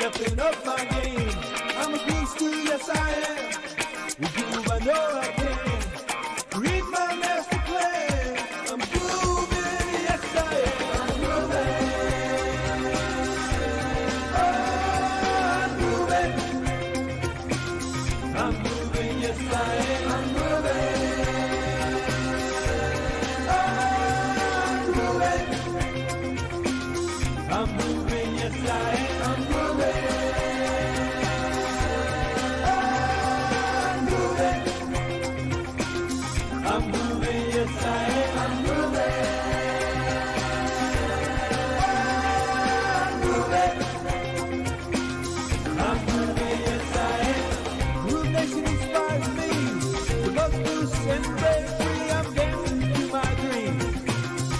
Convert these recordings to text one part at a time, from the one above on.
stepping up my game. I'm a groove school, yes I am. With groove I know I can. Read my master plan. I'm grooving, yes I am. I'm grooving. Oh, I'm grooving. I'm grooving, yes I am. I'm grooving. Oh, I'm grooving. I'm moving, yes I am. I'm moving. I'm moving. I'm moving, yes I am. I'm moving. I'm moving, yes I am. Groove Nation inspires me. The buzz loose and break free. I'm dancing to my dreams.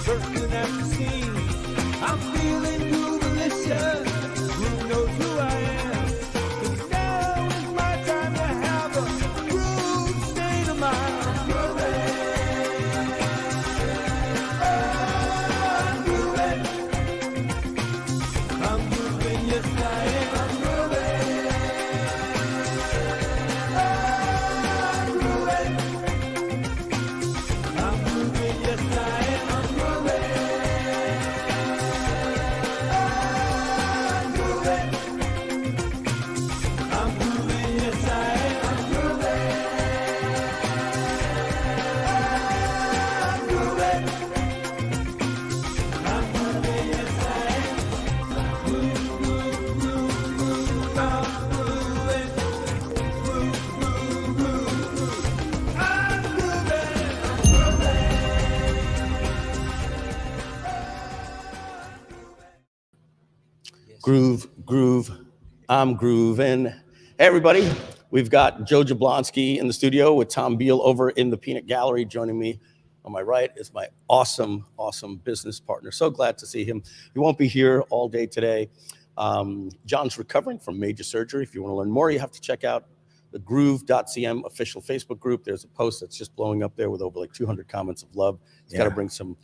Bursting at the seams. I'm feeling groove-alicious. Groove knows who I am. 'Cause now is my time to have a groove state of mind. I'm grooving. Oh, I'm grooving. I'm grooving, yes I am. I'm grooving. Oh, I'm grooving. I'm grooving, yes I am. I'm grooving. I'm moving, yes I am. I'm moving. I'm moving. I'm moving, yes I am. Move, move, move, move. I'm moving. Move, move, move, move. I'm moving. I'm Groove, I'm grooving. Hey everybody, we've got Joe Jablonski in the studio with Tom Beal over in the Peanut Gallery. Joining me on my right is my awesome business partner. So glad to see him. He won't be here all day today. John's recovering from major surgery. If you want to learn more, you have to check out the Groove.cm official Facebook group. There's a post that's just blowing up there with over like 200 comments of love. It's got to bring some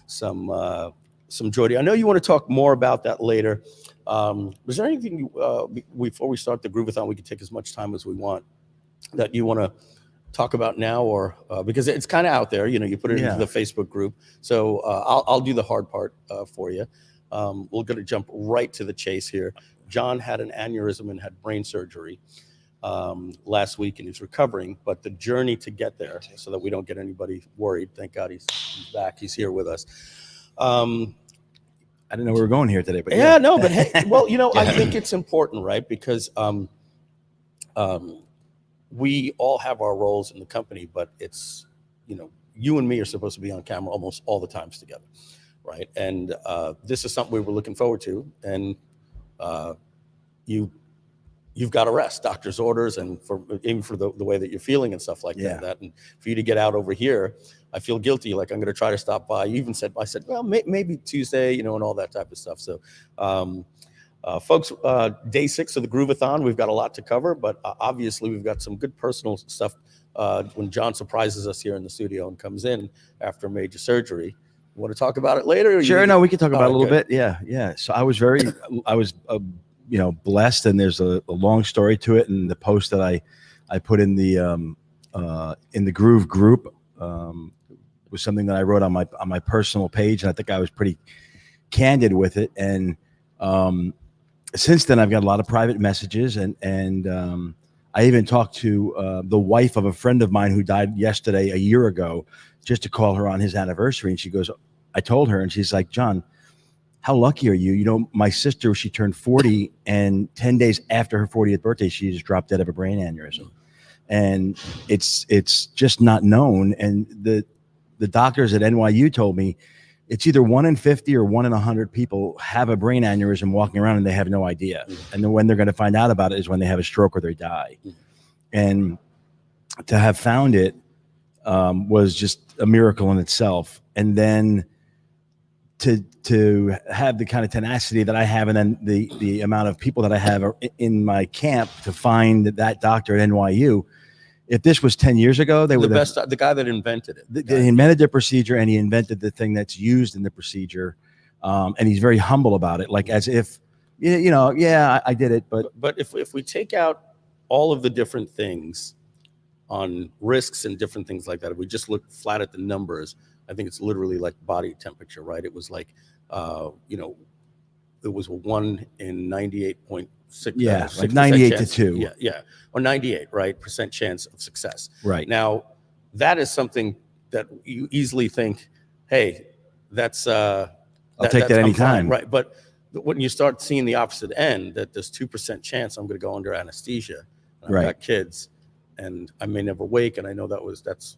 joy to you. I know you want to talk more about that later. Was there anything before we start the Grooveathon, we can take as much time as we want, that you want to talk about now, or because it's kind of out there, you know, you put it into the Facebook group. So I'll do the hard part for you. We're going to jump right to the chase here. John had an aneurysm and had brain surgery last week, and he's recovering, but the journey to get there, so that we don't get anybody worried. Thank God he's back. He's here with us. I didn't know we were going here today, but no, but hey, well, you know, I think it's important, right? Because we all have our roles in the company, but it's, you know, you and me are supposed to be on camera almost all the times together, right? And this is something we were looking forward to, and you've got to rest, doctor's orders, and even for the way that you're feeling and stuff like that. And for you to get out over here, I feel guilty. Like, I'm going to try to stop by. You even said, well, maybe Tuesday, you know, and all that type of stuff. So, folks, day 6 of the Grooveathon, we've got a lot to cover, but obviously we've got some good personal stuff when John surprises us here in the studio and comes in after major surgery. You want to talk about it later? Sure. No, we can talk about it a little bit. Yeah. So I was you know, blessed, and there's a long story to it. And the post that I put in the Groove group was something that I wrote on my personal page, and I think I was pretty candid with it. And since then, I've got a lot of private messages, and I even talked to the wife of a friend of mine who died yesterday, a year ago, just to call her on his anniversary. And she goes, I told her, and she's like, John, how lucky are you? You know, my sister, she turned 40, and 10 days after her 40th birthday, she just dropped dead of a brain aneurysm. And it's just not known. And the doctors at NYU told me it's either 1 in 50 or 1 in 100 people have a brain aneurysm walking around and they have no idea. And then when they're going to find out about it is when they have a stroke or they die. And to have found it was just a miracle in itself. And then to have the kind of tenacity that I have, and then the amount of people that I have in my camp to find that doctor at NYU. If this was 10 years ago, they were the guy that invented it. They invented the procedure, and he invented the thing that's used in the procedure. And he's very humble about it, like as if I did it, but But if we take out all of the different things on risks and different things like that, if we just look flat at the numbers, I think it's literally like body temperature, right? It was like, it was 1 in 98.6. like 98 chance, to 2. Yeah, or 98, right? % chance of success. Right. Now, that is something that you easily think, hey, that's I'll take that anytime. right? But when you start seeing the opposite end, that there's 2% chance I'm going to go under anesthesia, and I've got kids, and I may never wake, and I know that's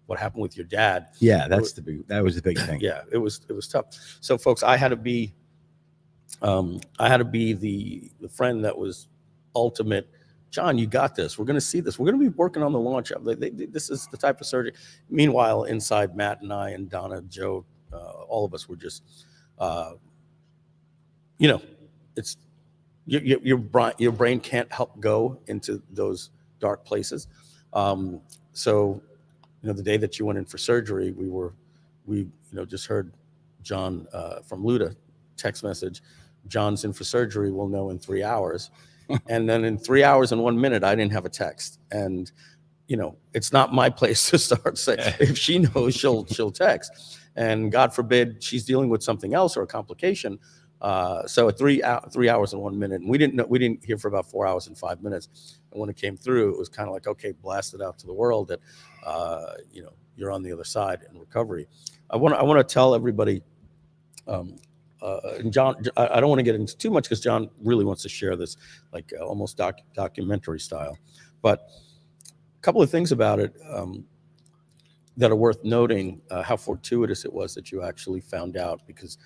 what happened with your dad. Yeah, that was the big thing. Yeah, it was tough. So, folks, I had to be the friend that was ultimate. John, you got this. We're going to see this. We're going to be working on the launch of. This is the type of surgery. Meanwhile, inside, Matt and I and Donna, Joe, all of us were just, it's your brain can't help go into those dark places. So, the day that you went in for surgery, we just heard John from Luda text message. John's in for surgery. We'll know in 3 hours. And then in 3 hours and 1 minute, I didn't have a text. And, it's not my place to start saying, if she knows, she'll text. And God forbid she's dealing with something else or a complication. So at 3 hours and 1 minute, and we didn't hear for about 4 hours and 5 minutes. And when it came through, it was kind of like, okay, blast it out to the world that, you're on the other side in recovery. I want to tell everybody, and John, I don't want to get into too much because John really wants to share this, like almost documentary style. But a couple of things about it that are worth noting, how fortuitous it was that you actually found out, because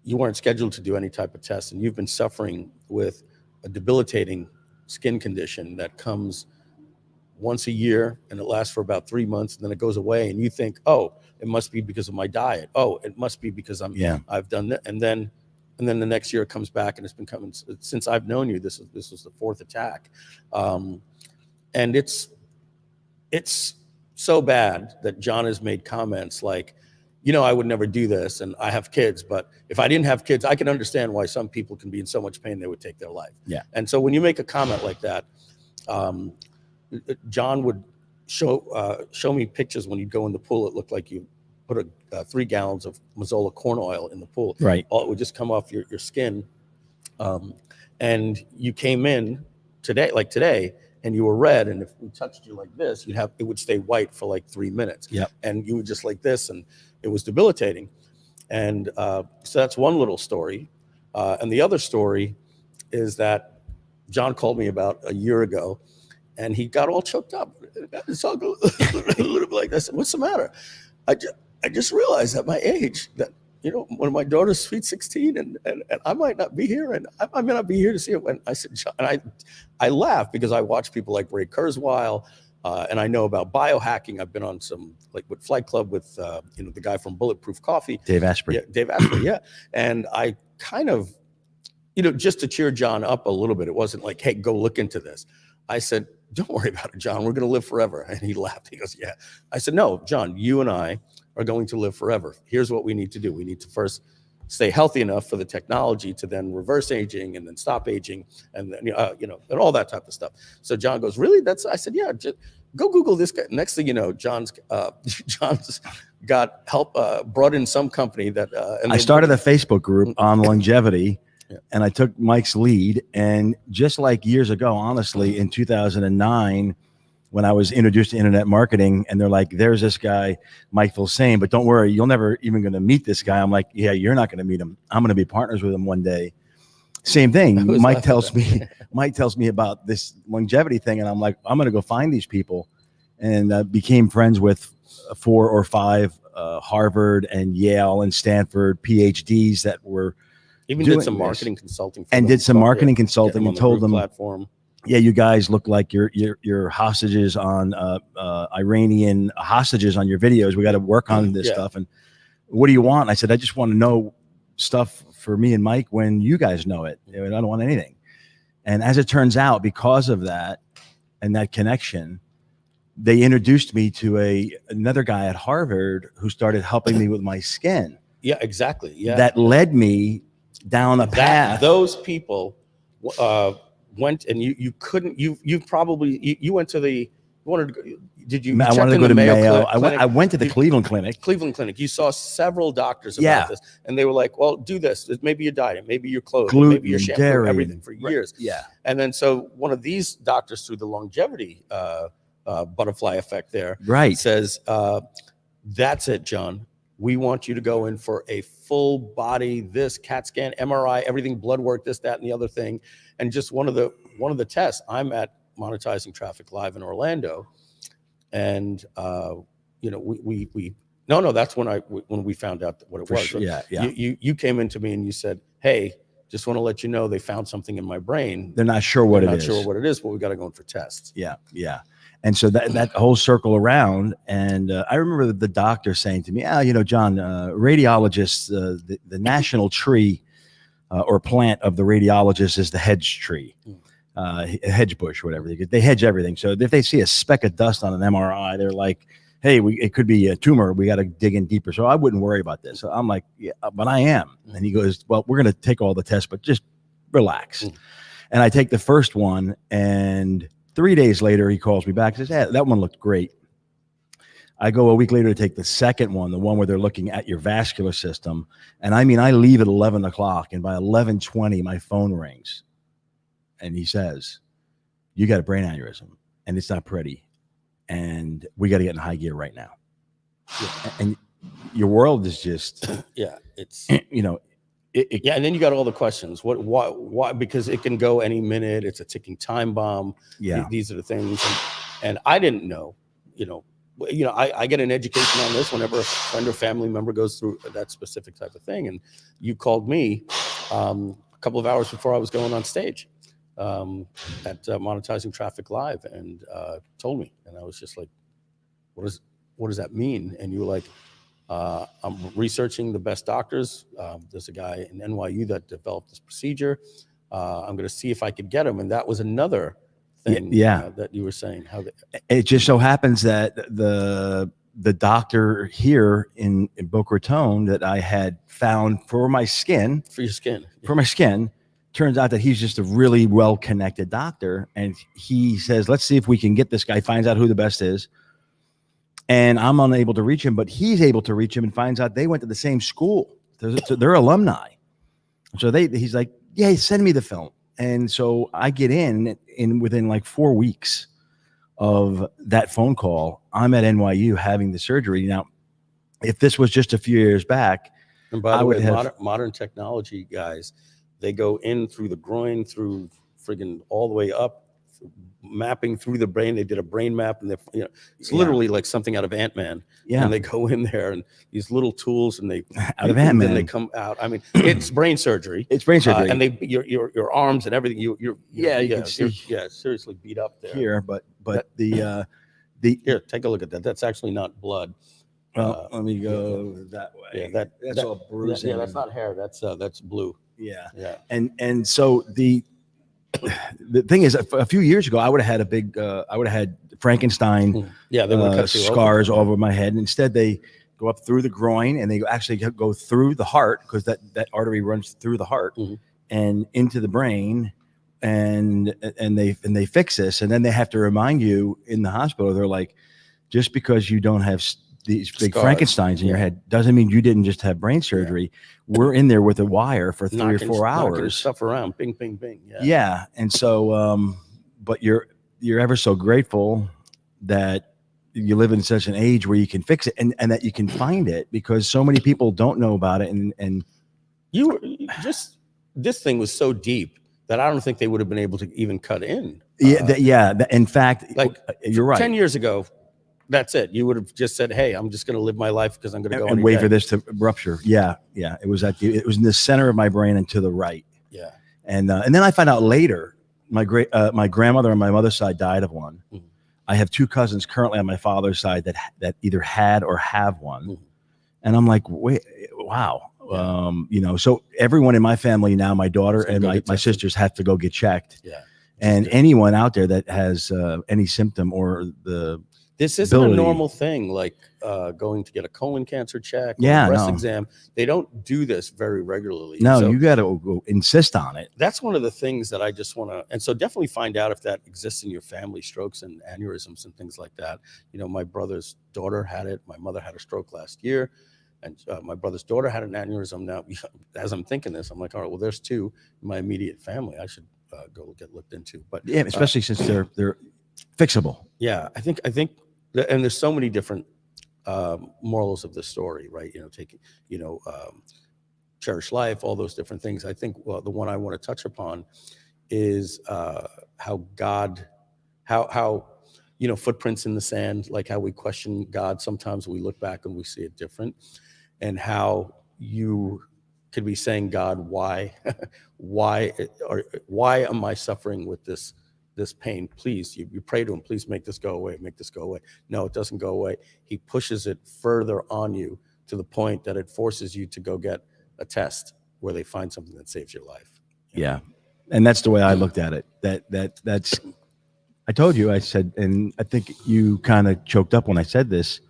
you weren't scheduled to do any type of test, and you've been suffering with a debilitating skin condition that comes once a year, and it lasts for about 3 months, and then it goes away, and you think, oh, it must be because of my diet. Oh, it must be because I've done that. And then the next year it comes back, and it's been coming since I've known you. This was the 4th attack. And it's so bad that John has made comments like, I would never do this, and I have kids, but if I didn't have kids, I can understand why some people can be in so much pain they would take their life. Yeah. And so when you make a comment like that, John would show me pictures when you'd go in the pool. It looked like you put 3 gallons of Mazola corn oil in the pool. Right. All it would just come off your skin. And you came in today, and you were red. And if we touched you like this, it would stay white for like 3 minutes. Yep. And you would just like this, and it was debilitating. And so that's one little story. And the other story is that John called me about a year ago, and he got all choked up. It's all a little bit like this. What's the matter? I just realized at my age that, when my daughter's sweet 16, and I might not be here, and I may not be here to see it. When I said, John, and I laugh because I watch people like Ray Kurzweil, and I know about biohacking. I've been on some, like with Flight Club with, the guy from Bulletproof Coffee. Dave Asprey. Yeah, Dave Asprey, yeah. And I kind of, just to cheer John up a little bit, it wasn't like, hey, go look into this. I said, don't worry about it, John. We're going to live forever. And he laughed. He goes, yeah. I said, no, John, you and I are going to live forever. Here's what we need to do. We need to first stay healthy enough for the technology to then reverse aging and then stop aging and then, and all that type of stuff. So John goes, really? I said, yeah, just go Google this guy. Next thing you know, John's got help, brought in some company that, and I started a Facebook group on longevity. Yeah. And I took Mike's lead, and just like years ago, honestly, in 2009, when I was introduced to internet marketing, and they're like, there's this guy, Mike Filsaime, but don't worry, you're never even going to meet this guy. I'm like, yeah, you're not going to meet him. I'm going to be partners with him one day. Same thing. Mike tells me about this longevity thing, and I'm like, I'm going to go find these people, and became friends with 4 or 5 Harvard and Yale and Stanford PhDs that were even did some marketing consulting for and them. did some marketing consulting and told them, platform. Yeah, you guys look like you're hostages on Iranian hostages on your videos. We got to work on this stuff. And what do you want? And I said, I just want to know stuff for me and Mike when you guys know it. I don't want anything. And as it turns out, because of that and that connection, they introduced me to another guy at Harvard who started helping me with my skin. Yeah, exactly. Yeah. That led me down a path. Those people went, and you couldn't. You probably you went to the. You wanted to go, did you? I wanted to go to Mayo. Clinic? I went to the Cleveland Clinic. Cleveland Clinic. You saw several doctors about this, and they were like, "Well, do this. Maybe your diet, maybe your clothes, Gluten, maybe your shampoo, dairy, everything for years." Yeah. And then so one of these doctors, through the longevity butterfly effect, there, says, "That's it, John. We want you to go in for a full body, this CAT scan, MRI, everything, blood work, this, that, and the other thing." And just one of the tests. I'm at Monetizing Traffic Live in Orlando, and that's when we found out what it was. Sure. Yeah. You came into me and you said, "Hey, just want to let you know they found something in my brain. They're not sure what it is. Not sure what it is, but we got to go in for tests." Yeah. And so that whole circle around, and I remember the doctor saying to me, John, radiologists, the national tree or plant of the radiologist is the hedge tree, hedge bush, whatever. They hedge everything. So if they see a speck of dust on an MRI, they're like, "Hey, it could be a tumor. We got to dig in deeper." So I wouldn't worry about this. So I'm like, "Yeah, but I am." And he goes, "Well, we're going to take all the tests, but just relax." And I take the first one, and 3 days later, he calls me back and says, "Hey, that one looked great." I go a week later to take the second one, the one where they're looking at your vascular system. And I leave at 11 o'clock, and by 11:20, my phone rings. And he says, "You got a brain aneurysm, and it's not pretty. And we got to get in high gear right now." And your world is just, it's, and then you got all the questions. Why? Because it can go any minute. It's a ticking time bomb. Yeah. These are the things. And I didn't know, I get an education on this whenever a friend or family member goes through that specific type of thing. And you called me a couple of hours before I was going on stage at Monetizing Traffic Live, and told me, and I was just like, what does that mean? And you were like, "I'm researching the best doctors. There's a guy in NYU that developed this procedure. I'm going to see if I could get him." And that was another thing that you were saying. It just so happens that the doctor here in Boca Raton that I had found for my skin, turns out that he's just a really well-connected doctor. And he says, "Let's see if we can get this guy," finds out who the best is. And I'm unable to reach him, but he's able to reach him and finds out they went to the same school. They're alumni. So he's like, "Yeah, send me the film." And so I get in within like 4 weeks of that phone call, I'm at NYU having the surgery. Now, if this was just a few years back, and by the way, modern technology guys, they go in through the groin, through friggin' all the way up, mapping through the brain. They did a brain map, and it's literally like something out of Ant-Man. Yeah. And they go in there, and these little tools, and out of Ant-Man, and they come out. It's brain surgery. It's brain surgery, and your arms and everything. You can see, seriously beat up there here. But here, take a look at that. That's actually not blood. Well, let me go that way. Yeah, that's all bruising. Yeah, that's not hair. That's blue. Yeah. And so the thing is, a few years ago, I would have had Frankenstein scars all over my head. And instead, they go up through the groin, and they actually go through the heart, because that artery runs through the heart and into the brain, and they fix this. And then they have to remind you in the hospital, they're like, just because you don't have these big scars, Frankensteins in your head, doesn't mean you didn't just have brain surgery. We're in there with a wire for 3 or 4 hours. Knocking stuff around, bing, bing, bing. Yeah. And so, but you're ever so grateful that you live in such an age where you can fix it, and that you can find it, because so many people don't know about it. And this thing was so deep that I don't think they would have been able to even cut in. In fact, you're right. 10 years ago, that's it. You would have just said, "Hey, I'm just going to live my life because I'm going to go and wait for this to rupture." Yeah. It was in the center of my brain and to the right. Yeah. And then I found out later, my grandmother on my mother's side died of one. Mm-hmm. I have 2 cousins currently on my father's side that either had or have one. Mm-hmm. And I'm like, wait, wow. Yeah. So everyone in my family now, my daughter and my sisters, have to go get checked. Yeah. And anyone out there that has any symptom or This isn't a ability. normal thing, like going to get a colon cancer check or Yeah, a breast no. exam. They don't do this very regularly. No, So you got to insist on it. that's one of the things that I just want to, and so definitely find out if that exists in your family, strokes and aneurysms and things like that. You know, my brother's daughter had it. My mother had a stroke last year, and my brother's daughter had an aneurysm. Now, as I'm thinking this, I'm like, all right, well, there's two in my immediate family I should go get looked into. But Yeah, especially since they're fixable. yeah, I think, and there's so many different morals of the story, right? You know, taking, cherish life, all those different things. I think, well, the one I want to touch upon is how God, how footprints in the sand, like how we question God. Sometimes we look back and we see it different, and how you could be saying, God, why am I suffering with this pain? Please, you pray to him, please make this go away, make this go away. No, it doesn't go away. He pushes it further on you to the point that it forces you to go get a test where they find something that saves your life. Yeah. And that's the way I looked at it. That's, I told you, I said, and I think you kind of choked up when I said this.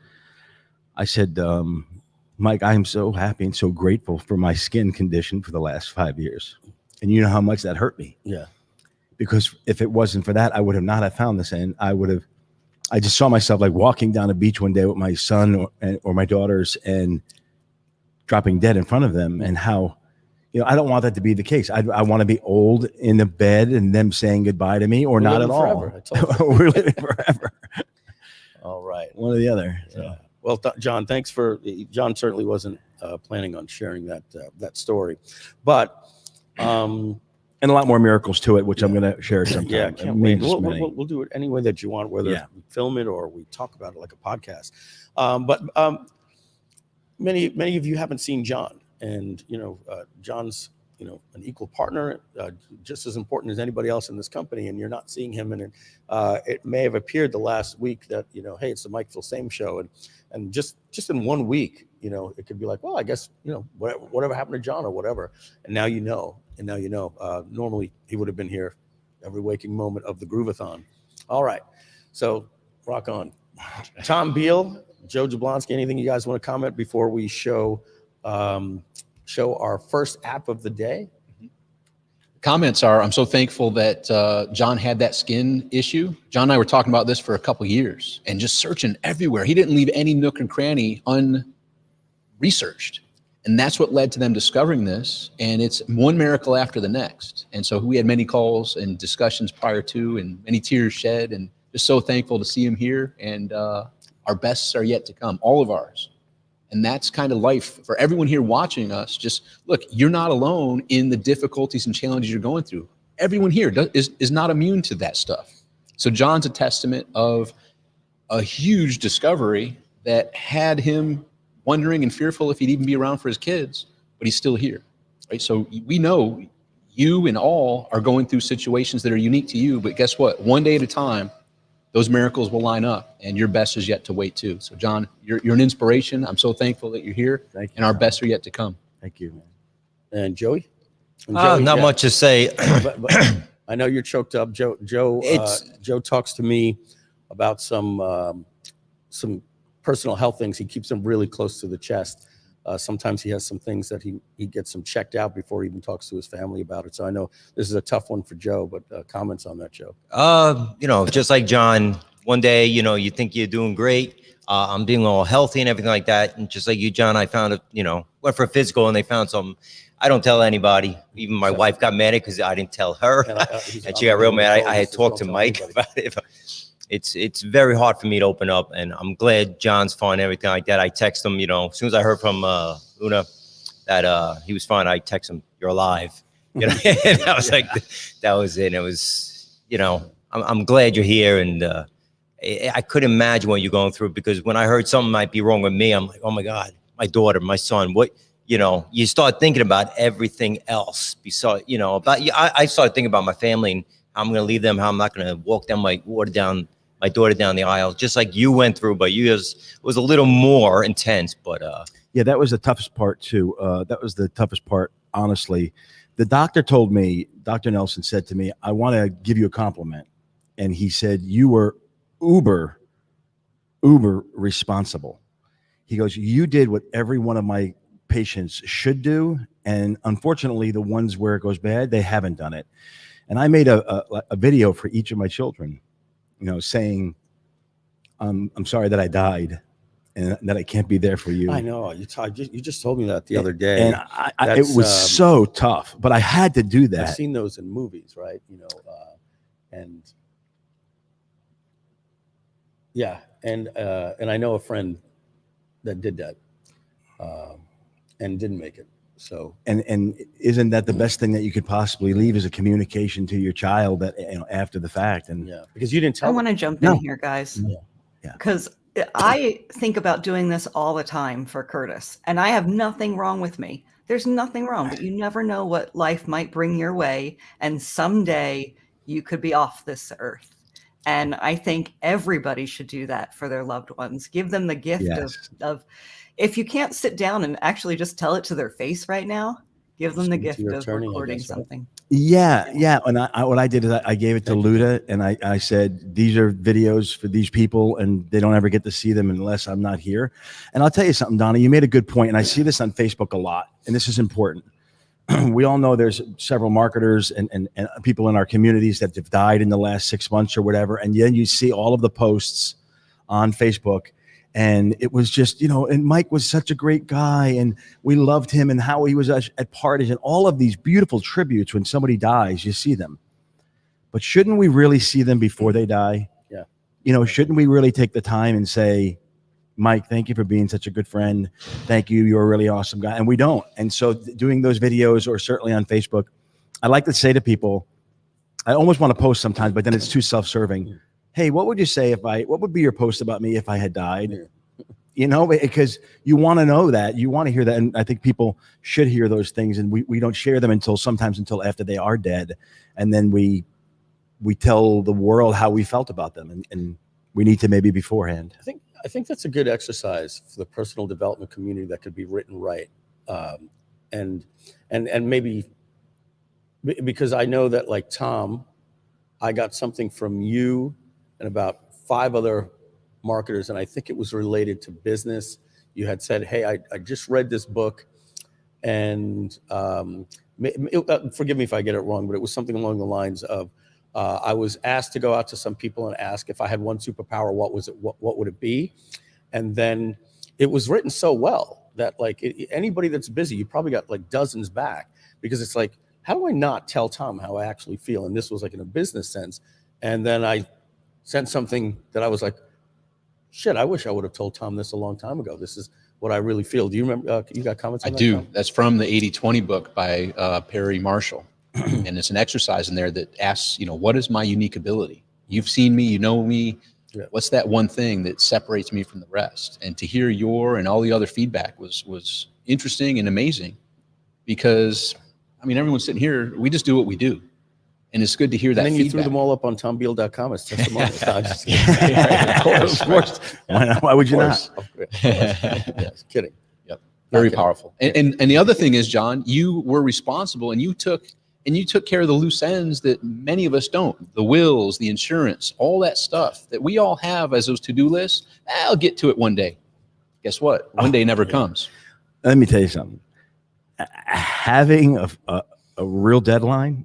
I said, Mike, I am so happy and so grateful for my skin condition for the last 5 years. And you know how much that hurt me. Yeah. Because if it wasn't for that, I would have not have found this. And I just saw myself like walking down a beach one day with my son or my daughters and dropping dead in front of them, and how, I don't want that to be the case. I want to be old in a bed and them saying goodbye to me, or not at all. We're living forever. All right. One or the other. So. Yeah. Well, John, John certainly wasn't planning on sharing that story, but, and a lot more miracles to it, which I'm going to share sometime. Yeah, can't wait. We'll do it any way that you want, whether we film it or we talk about it like a podcast. But many of you haven't seen John, and John's an equal partner, just as important as anybody else in this company, and you're not seeing him. And it may have appeared the last week that hey, it's the Mike Filsaime show, and just in 1 week, it could be like, well, I guess whatever happened to John or whatever, and now normally he would have been here every waking moment of the Groovathon. All right, so rock on. Tom Beal, Joe Jablonski, anything you guys want to comment before we show our first app of the day? Comments are, I'm so thankful that John had that skin issue. John and I were talking about this for a couple years and just searching everywhere. He didn't leave any nook and cranny unresearched. And that's what led to them discovering this. And it's one miracle after the next. And so we had many calls and discussions prior to, and many tears shed, and just so thankful to see him here. And our bests are yet to come, all of ours. And that's kind of life for everyone here watching us. Just look, you're not alone in the difficulties and challenges you're going through. Everyone here is not immune to that stuff. So John's a testament of a huge discovery that had him wondering and fearful if he'd even be around for his kids, but he's still here, right? So we know you and all are going through situations that are unique to you, but guess what? One day at a time, those miracles will line up, and your best is yet to wait too. So John, you're an inspiration. I'm so thankful that you're here. Thank you, and our best are yet to come. Thank you. And Joey? Not much to say. but I know you're choked up. Joe talks to me about some personal health things. He keeps them really close to the chest. Sometimes he has some things that he gets them checked out before he even talks to his family about it. So I know this is a tough one for Joe, but comments on that, Joe? Just like John, one day, you think you're doing great. I'm being all healthy and everything like that. And just like you, John, I found went for a physical and they found something. I don't tell anybody. Even my wife got mad because I didn't tell her. And she got real mad. I had talked to Mike about it. It's very hard for me to open up, and I'm glad John's fine and everything like that. I text him, as soon as I heard from Una that he was fine, I text him, "You're alive." And I was like, that was it. And it was, I'm glad you're here, and I couldn't imagine what you're going through, because when I heard something might be wrong with me, I'm like, oh my God, my daughter, my son, what, you start thinking about everything else besides, I started thinking about my family and how I'm going to leave them, how I'm not going to walk my daughter down the aisle, just like you went through, but was a little more intense. But yeah, that was the toughest part too. That was the toughest part, honestly. The doctor told me, Dr. Nelson said to me, I want to give you a compliment. And he said, you were uber uber responsible. He goes, you did what every one of my patients should do. And unfortunately, the ones where it goes bad, they haven't done it. And I made a video for each of my children, saying, I'm sorry that I died and that I can't be there for you. I know. You just told me that the other day. And it was so tough, but I had to do that. I've seen those in movies, right? And yeah. And I know a friend that did that and didn't make it. So and isn't that the best thing that you could possibly leave is a communication to your child that after the fact? And yeah, because you didn't tell. I want to jump in here, guys. Yeah. Because I think about doing this all the time for Curtis, and I have nothing wrong with me. There's nothing wrong, but you never know what life might bring your way, and someday you could be off this earth. And I think everybody should do that for their loved ones. Give them the gift of if you can't sit down and actually just tell it to their face right now, give them the gift of recording something. Yeah. And what I did is I gave it to Luda, and I said, these are videos for these people, and they don't ever get to see them unless I'm not here. And I'll tell you something, Donna, you made a good point, and I see this on Facebook a lot, and this is important. We all know there's several marketers and people in our communities that have died in the last 6 months or whatever. And then you see all of the posts on Facebook, and it was just, and Mike was such a great guy, and we loved him, and how he was at parties, and all of these beautiful tributes. When somebody dies, you see them. But shouldn't we really see them before they die? Yeah. Shouldn't we really take the time and say, Mike, thank you for being such a good friend. Thank you. You're a really awesome guy. And we don't. And so doing those videos, or certainly on Facebook, I like to say to people, I almost want to post sometimes, but then it's too self-serving. Hey, what would you say what would be your post about me if I had died? Because you want to know that, you want to hear that. And I think people should hear those things. And we don't share them until after they are dead. And then we tell the world how we felt about them. And we need to maybe beforehand. I think that's a good exercise for the personal development community that could be written right. And maybe because I know that, like Tom, I got something from you and about 5 other marketers, and I think it was related to business. You had said, hey, I just read this book, and forgive me if I get it wrong, but it was something along the lines of, I was asked to go out to some people and ask if I had one superpower, what was it? What would it be? And then it was written so well that anybody that's busy, you probably got dozens back, because it's like, how do I not tell Tom how I actually feel? And this was in a business sense. And then I sent something that I was like, shit, I wish I would have told Tom this a long time ago. This is what I really feel. Do you remember, you got comments on that? I do. Tom? That's from the 80-20 book by Perry Marshall. And it's an exercise in there that asks, what is my unique ability? You've seen me, you know me. Yeah. What's that one thing that separates me from the rest? And to hear your and all the other feedback was interesting and amazing, because everyone's sitting here, we just do what we do. And it's good to hear that. And then feedback. You threw them all up on TomBeal.com as testimonials. Of course. Why would you not? Of course. Yes, kidding. Yep. Very powerful. And the other thing is, John, you were responsible, and you took care of the loose ends that many of us don't. The wills, the insurance, all that stuff that we all have as those to-do lists. I'll get to it one day. Guess what? One day never comes. Let me tell you something. Having a real deadline,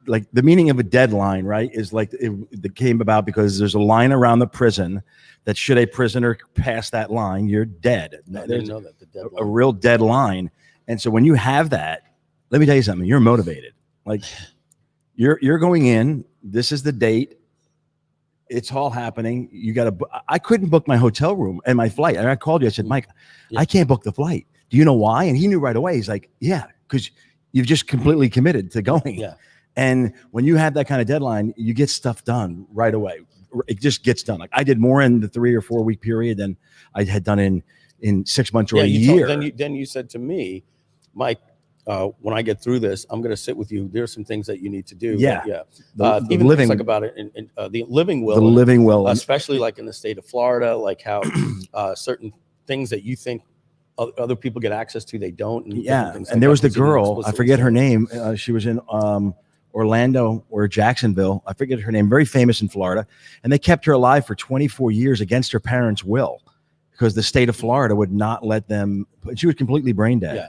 like the meaning of a deadline, right, is it came about because there's a line around the prison that should a prisoner pass that line, you're dead. I didn't know that. The deadline. A real deadline. And so when you have that, let me tell you something, you're motivated. You're going in, this is the date, it's all happening. I couldn't book my hotel room and my flight. And I called you, I said, Mike, I can't book the flight. Do you know why? And he knew right away. He's like, yeah, because you've just completely committed to going. Yeah. And when you have that kind of deadline, you get stuff done right away. It just gets done. I did more in the 3 or 4 week period than I had done in 6 months or a year. Then you said to me, Mike, when I get through this, I'm going to sit with you. There's some things that you need to do. Yeah. The even living, things about it in the living will. The living will. Especially in the state of Florida, how certain things that you think other people get access to, they don't. And there was the girl, I forget her name. She was in Orlando or Jacksonville. I forget her name, very famous in Florida. And they kept her alive for 24 years against her parents' will because the state of Florida would not let them. She was completely brain dead. Yeah.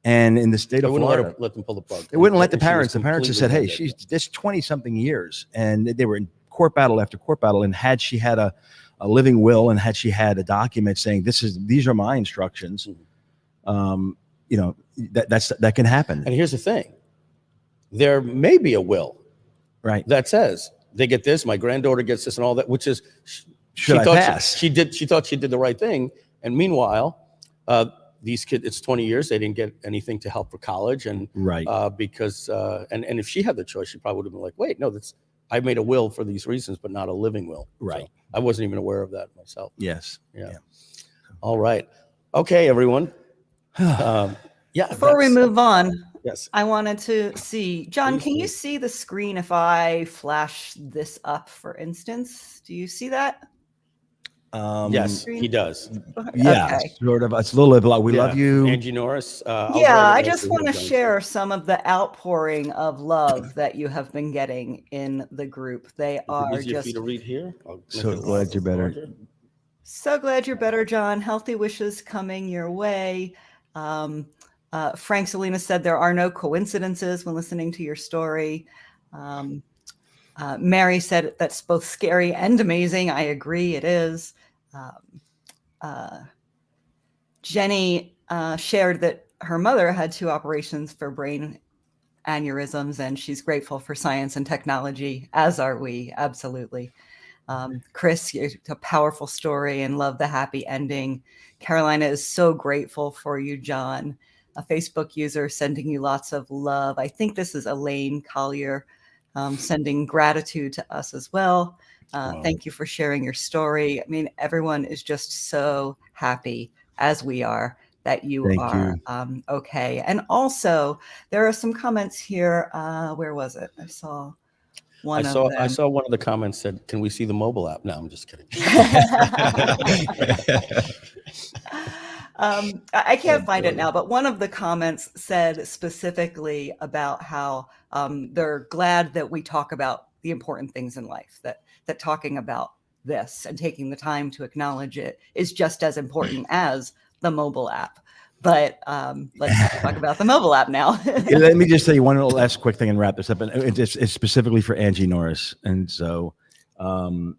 And in the state They of wouldn't Florida, let them pull the plug. they wouldn't let the And she was parents. The parents have said, hey, completely she's this 20-something years. And they were in court battle after court battle. And had she had a living will and had she had a document saying these are my instructions, that can happen. And here's the thing. There may be a will Right. that says they get this, my granddaughter gets this and all that, which is Should I pass? She thought she did the right thing. And meanwhile, these kids, it's 20 years, they didn't get anything to help for college. And Right. because if she had the choice, she probably would have been like, wait, no, I made a will for these reasons, but not a living will. Right. So I wasn't even aware of that myself. Yes. Yeah. All right. Okay, everyone. Before we move on, yes, I wanted to see, John, Please can you do. see the screen if I flash this up, for instance? Do you see that? yes, he does. Yeah. Okay. Sort of. It's a little bit. We Yeah. love you. Angie Norris. I just want to share some of the outpouring of love that you have been getting in the group. They are Easier for you just to read here. So glad you're better. so glad you're better, John. Healthy wishes coming your way. Frank Salinas said there are no coincidences when listening to your story. Mary said that's both scary and amazing. I agree, it is. Jenny shared that her mother had 2 operations for brain aneurysms, and she's grateful for science and technology, as are we, absolutely. Chris, a powerful story and love the happy ending. Carolina is so grateful for you, John. A Facebook user sending you lots of love. I think this is Elaine Collier sending gratitude to us as well. Thank you for sharing your story. I mean, everyone is just so happy, as we are, that you are okay. And also, there are some comments here. Where was it? I saw one of them. I saw one of the comments said, "Can we see the mobile app?" No, I'm just kidding. I can't find it now, but one of the comments said specifically about how they're glad that we talk about the important things in life, that talking about this and taking the time to acknowledge it is just as important as the mobile app. But let's talk about the mobile app now. Let me just tell you one last quick thing and wrap this up. And it's specifically for Angie Norris. And so, and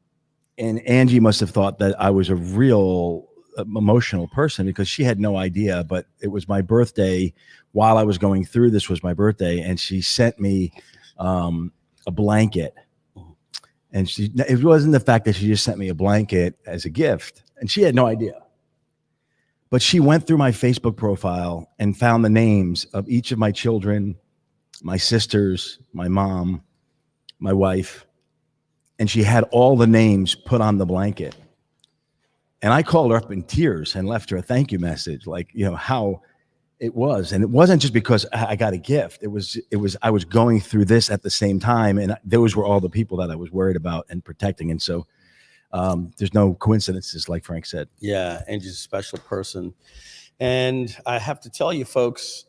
Angie must have thought that I was a real emotional person because she had no idea, but it was my birthday while I was going through this was my birthday. And she sent me a blanket. And it wasn't the fact that she just sent me a blanket as a gift. And she had no idea. But she went through my Facebook profile and found the names of each of my children, my sisters, my mom, my wife, and she had all the names put on the blanket. And I called her up in tears and left her a thank you message, like, how it was. And it wasn't just because I got a gift. It was I was going through this at the same time, and those were all the people that I was worried about and protecting. And so there's no coincidences, like Frank said. Yeah, Angie's a special person. And I have to tell you, folks,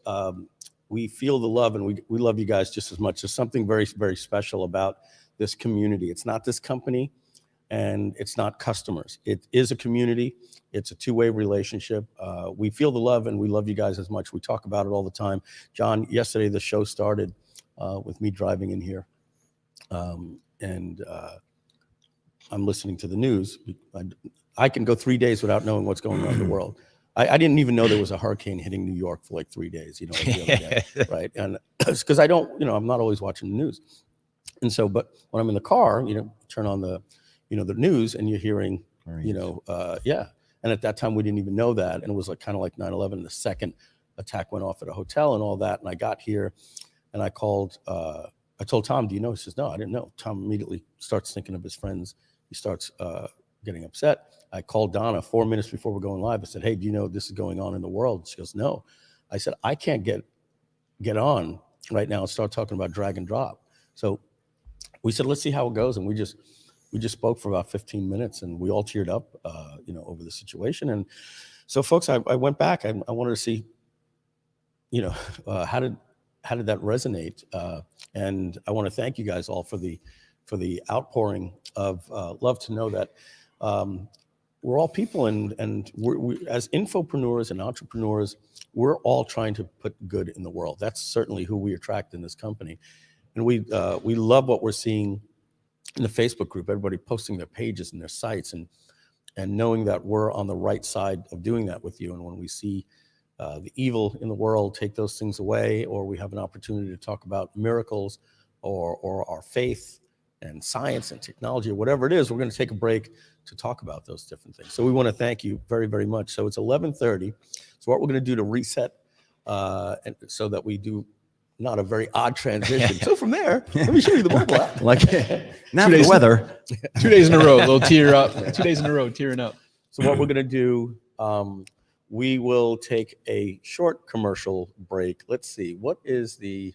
we feel the love, and we love you guys just as much. There's something very, very special about this community. It's not this company, and it's not customers. It is a community. It's a two-way relationship. We feel the love, and we love you guys as much. We talk about it all the time. John, yesterday the show started with me driving in here, and I'm listening to the news. I can go 3 days without knowing what's going on in the world. I didn't even know there was a hurricane hitting New York for like 3 days, like the other day, right? And it's because I don't, I'm not always watching the news. And so, but when I'm in the car, turn on the, the news, and you're hearing, yeah. And at that time, we didn't even know that. And it was like kind of like 9/11. The second attack went off at a hotel and all that. And I got here and I called, I told Tom, do you know? He says, no, I didn't know. Tom immediately starts thinking of his friends. He starts getting upset. I called Donna 4 minutes before we're going live. I said, hey, do you know this is going on in the world? She goes, no. I said, I can't get on right now and start talking about drag and drop. So we said, let's see how it goes. And we just spoke for about 15 minutes, and we all teared up, over the situation. And so, folks, I went back. I wanted to see, how did how did that resonate? And I want to thank you guys all for the outpouring of love, to know that we're all people, and we as infopreneurs and entrepreneurs, we're all trying to put good in the world. That's certainly who we attract in this company. And we love what we're seeing in the Facebook group, everybody posting their pages and their sites, and knowing that we're on the right side of doing that with you. And when we see the evil in the world, take those things away, or we have an opportunity to talk about miracles or our faith and science and technology, or whatever it is, we're going to take a break to talk about those different things. So we want to thank you very, very much. So it's 11:30. So what we're going to do to reset, and so that we do not a very odd transition. So from there, let me show you the mobile app. Like, now the weather. 2 days in a row, a little tear up. 2 days in a row, tearing up. So what we're going to do, we will take a short commercial break. Let's see, what is the,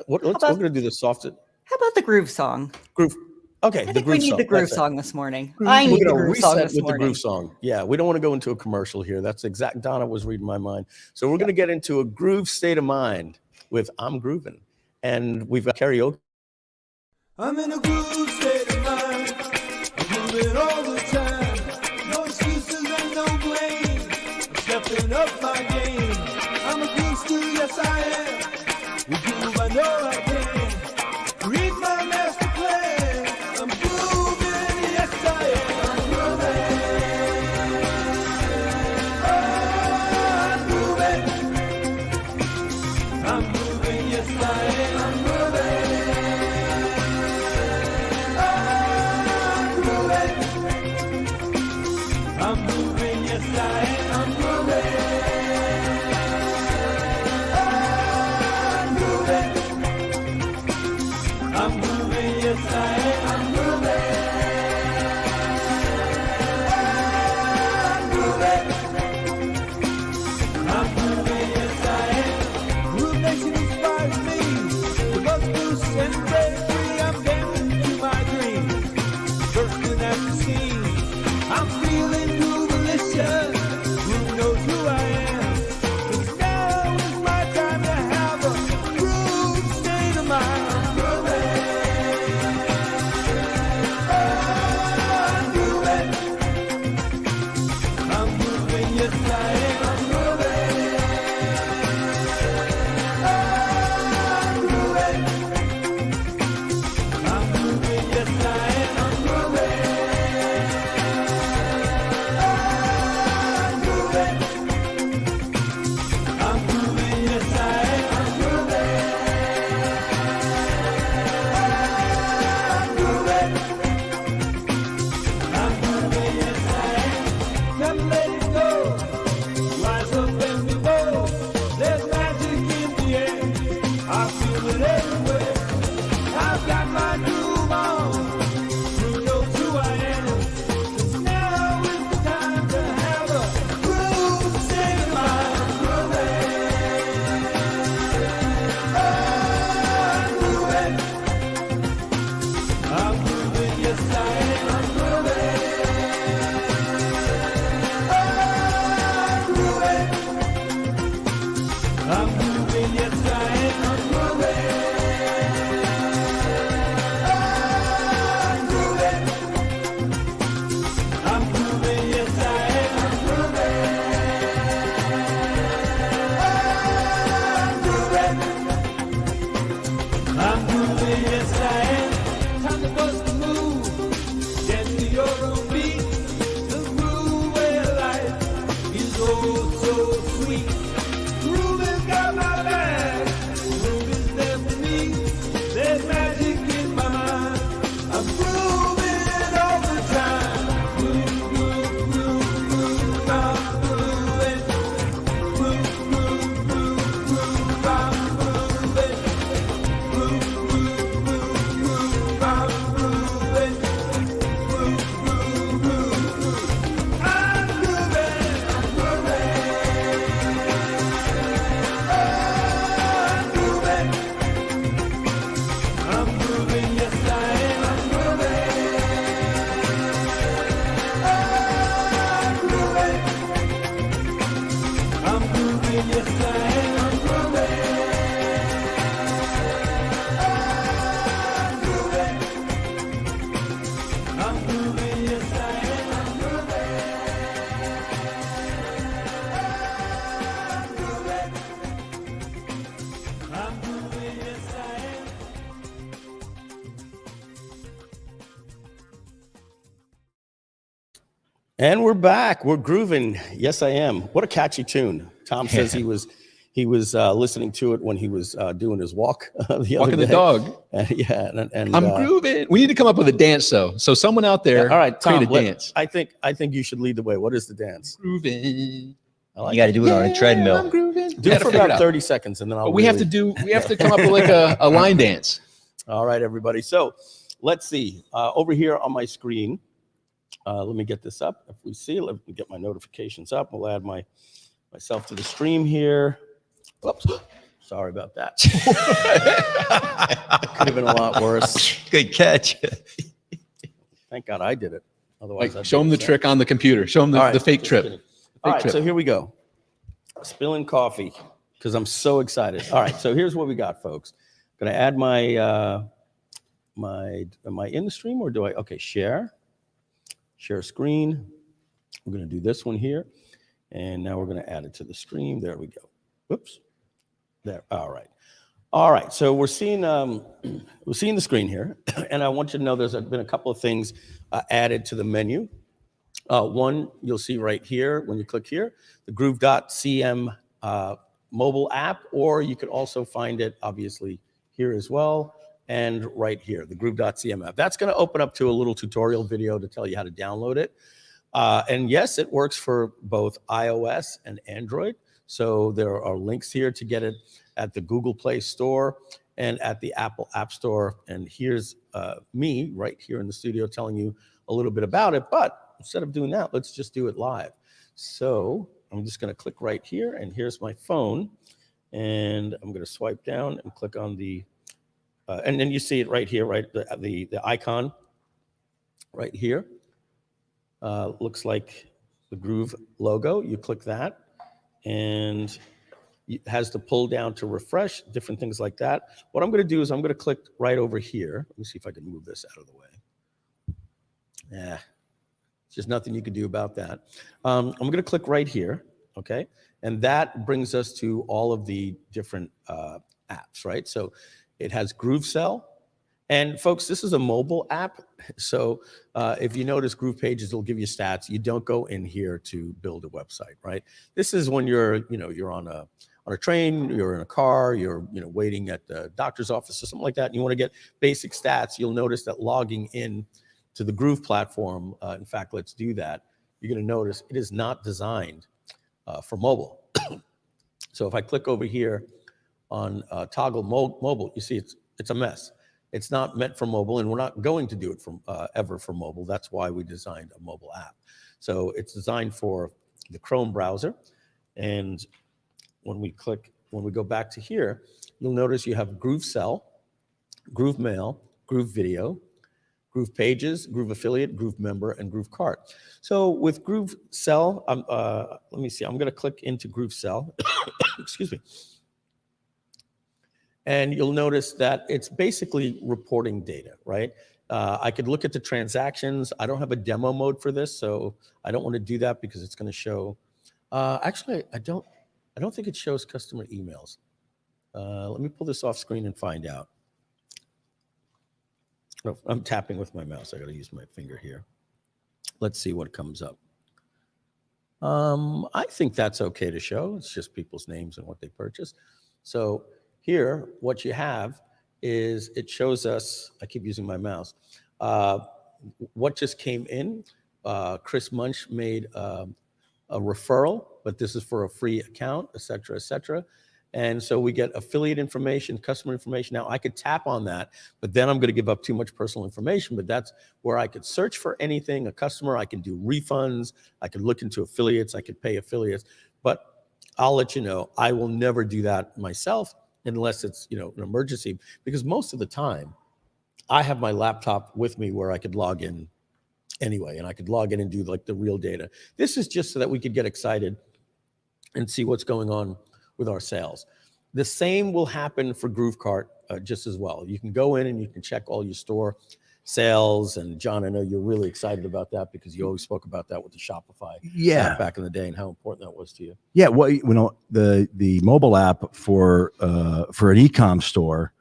we're going to do the softest. How about the groove song? Groove. Okay, I think we need the groove song this morning. I We're need the going to groove song reset this with the morning. groove song. Yeah, we don't want to go into a commercial here. That's exact. Donna was reading my mind. So we're going to get into a groove state of mind with I'm Groovin'. And we've got karaoke. I'm in a groove state of mind. I'm moving all the time. No excuses and no blame. I'm stepping up my game. I'm a groove school, yes I am. With groove I know I can. Read my master plan. I'm grooving, yes I am. I'm grooving. Oh, I'm grooving. I'm moving, yes I am. I'm I'm moving, yes I am. I'm moving. I'm moving, yes I am. I'm moving. I'm moving, yes I am. Groove Nation inspires me. The buzz boost and Gregory, I'm dancing to my dreams. Bursting at the seams. I'm feeling groovelicious. Groove knows who I am. 'Cause now is my time to have a groove state of mind. I'm grooving. Oh, I'm grooving. I'm moving, yes I am. I'm moving. Oh, I'm grooving. I'm moving, yes I am. I'm moving. I'm moving, yes I am. I'm moving. I'm moving. I'm moving, yes I am. Never let it go. Rise up and be bold. There's magic in the air. I feel it everywhere. I've got my groove on. Who knows who I am? 'Cause now is the time to have a groove state of mind. I'm grooving. Oh, I'm moving, yes I am. I'm moving. Oh, I'm moving, yes I am. I'm moving. I'm moving, yes I am. I'm moving. I'm moving, yes I am. Time to bust the move. Dance to your own beat. The groove where life is oh so sweet. Groove has got my back. Groove is there for me. There's magic in my mind. I'm grooving all the time. Groove, groove, groove, groove. I'm grooving. Groove, groove, groove, groove. I'm grooving. Groove, groove, groove, groove. And we're back. We're grooving. Yes, I am. What a catchy tune. Tom says he was listening to it when he was doing his walk the Walking other the day. dog. Yeah, and I'm grooving. We need to come up with a dance though. So someone out there, all right, Tom, create a dance. I think you should lead the way. What is the dance? Grooving. I like You got to do it on a treadmill. I'm grooving. Do it for about 30 seconds, and then I'll. But we have to come up with like a line dance. All right, everybody. So let's see. Over here on my screen, let me get this up. If we see, let me get my notifications up. We'll add myself to the stream here. Whoops. Sorry about that. Could have been a lot worse. Good catch. Thank God I did it. Otherwise, Like, show them the trick on the computer. Show them the fake trip. All right, so here we go. Spilling coffee because I'm so excited. All right, so here's what we got, folks. Gonna add my am I in the stream or do I? Okay, share screen. We're gonna do this one here, and now we're gonna add it to the stream. There we go. Whoops. There. All right. So we're seeing the screen here, and I want you to know there's been a couple of things added to the menu. One you'll see right here when you click here, the Groove.cm mobile app, or you could also find it obviously here as well, and right here, the Groove.cm app. That's going to open up to a little tutorial video to tell you how to download it. And yes, it works for both iOS and Android. So there are links here to get it at the Google Play Store and at the Apple App Store. And here's me right here in the studio telling you a little bit about it. But instead of doing that, let's just do it live. So I'm just going to click right here, and here's my phone. And I'm going to swipe down and click on the, and then you see it right here, right? The icon right here looks like the Groove logo. You click that, and it has to pull down to refresh, different things like that. What I'm going to do is I'm going to click right over here. Let me see if I can move this out of the way. Yeah, there's just nothing you can do about that. I'm going to click right here, okay? And that brings us to all of the different apps, right? So it has GrooveCell. And folks, this is a mobile app. So if you notice Groove Pages, it'll give you stats. You don't go in here to build a website, right? This is when you're on a train, you're in a car, you're waiting at the doctor's office or something like that, and you want to get basic stats. You'll notice that logging in to the Groove platform, in fact, let's do that. You're going to notice it is not designed for mobile. So if I click over here on toggle mobile, you see it's a mess. It's not meant for mobile, and we're not going to do it ever for mobile. That's why we designed a mobile app. So it's designed for the Chrome browser. And when we go back to here, you'll notice you have GrooveCell, Groove Mail, Groove Video, Groove Pages, Groove Affiliate, Groove Member, and Groove Cart. So with GrooveCell, let me see. I'm going to click into GrooveCell. Excuse me. And you'll notice that it's basically reporting data, right? I could look at the transactions. I don't have a demo mode for this, so I don't want to do that because it's going to show. Actually, I don't think it shows customer emails. Let me pull this off screen and find out. Oh, I'm tapping with my mouse. I got to use my finger here. Let's see what comes up. I think that's okay to show. It's just people's names and what they purchased. So here, what you have is it shows us, I keep using my mouse, what just came in. Chris Munch made a referral, but this is for a free account, et cetera, et cetera. And so we get affiliate information, customer information. Now I could tap on that, but then I'm going to give up too much personal information, but that's where I could search for anything, a customer, I can do refunds, I could look into affiliates, I could pay affiliates, but I'll let you know, I will never do that myself unless it's, an emergency, because most of the time I have my laptop with me where I could log in anyway, and I could log in and do like the real data. This is just so that we could get excited and see what's going on with our sales. The same will happen for GrooveCart just as well. You can go in and you can check all your store sales. And John, I know you're really excited about that because you always spoke about that with the Shopify app back in the day and how important that was to you. Yeah, well, the mobile app for an e-com store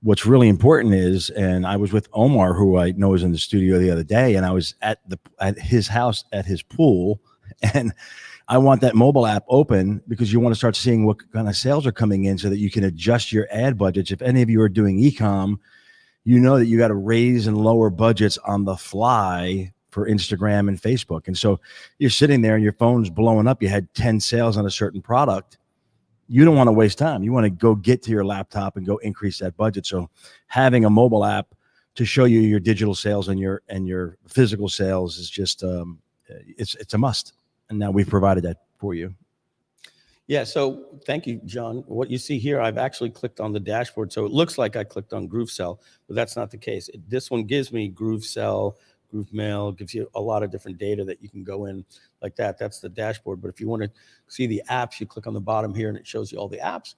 what's really important is, and I was with Omar, who I know is in the studio the other day, and I was at his house at his pool, and I want that mobile app open because you want to start seeing what kind of sales are coming in so that you can adjust your ad budgets. If any of you are doing e-com, you know that you got to raise and lower budgets on the fly for Instagram and Facebook. And so you're sitting there and your phone's blowing up. You had 10 sales on a certain product. You don't want to waste time. You want to go get to your laptop and go increase that budget. So having a mobile app to show you your digital sales and your physical sales is just it's a must. And now we've provided that for you. Yeah, so thank you, John. What you see here, I've actually clicked on the dashboard. So it looks like I clicked on GrooveCell, but that's not the case. This one gives me GrooveCell, GrooveMail, gives you a lot of different data that you can go in like that. That's the dashboard. But if you want to see the apps, you click on the bottom here and it shows you all the apps.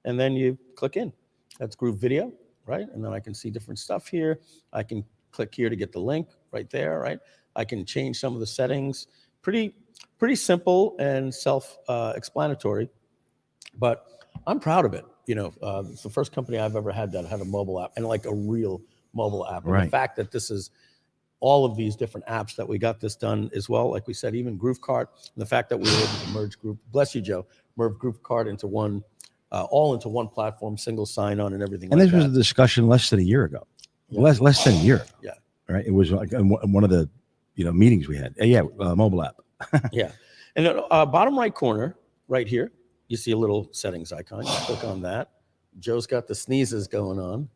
And then you click in. That's Groove Video, right? And then I can see different stuff here. I can click here to get the link right there, right? I can change some of the settings. Pretty simple and self-explanatory, but I'm proud of it. You know, it's the first company I've ever had that had a mobile app, and like a real mobile app. And the fact that this is all of these different apps that we got this done as well, like we said, even Groove Cart, and the fact that we were able to merge Groove, bless you, Joe, merge Groove Cart into one, all into one platform, single sign-on and everything. And like this was a discussion less than a year ago. Yeah. Less than a year ago. Yeah. Right. It was like one of the meetings we had. Mobile app. Yeah. And the bottom right corner, right here, you see a little settings icon. You click on that. Joe's got the sneezes going on.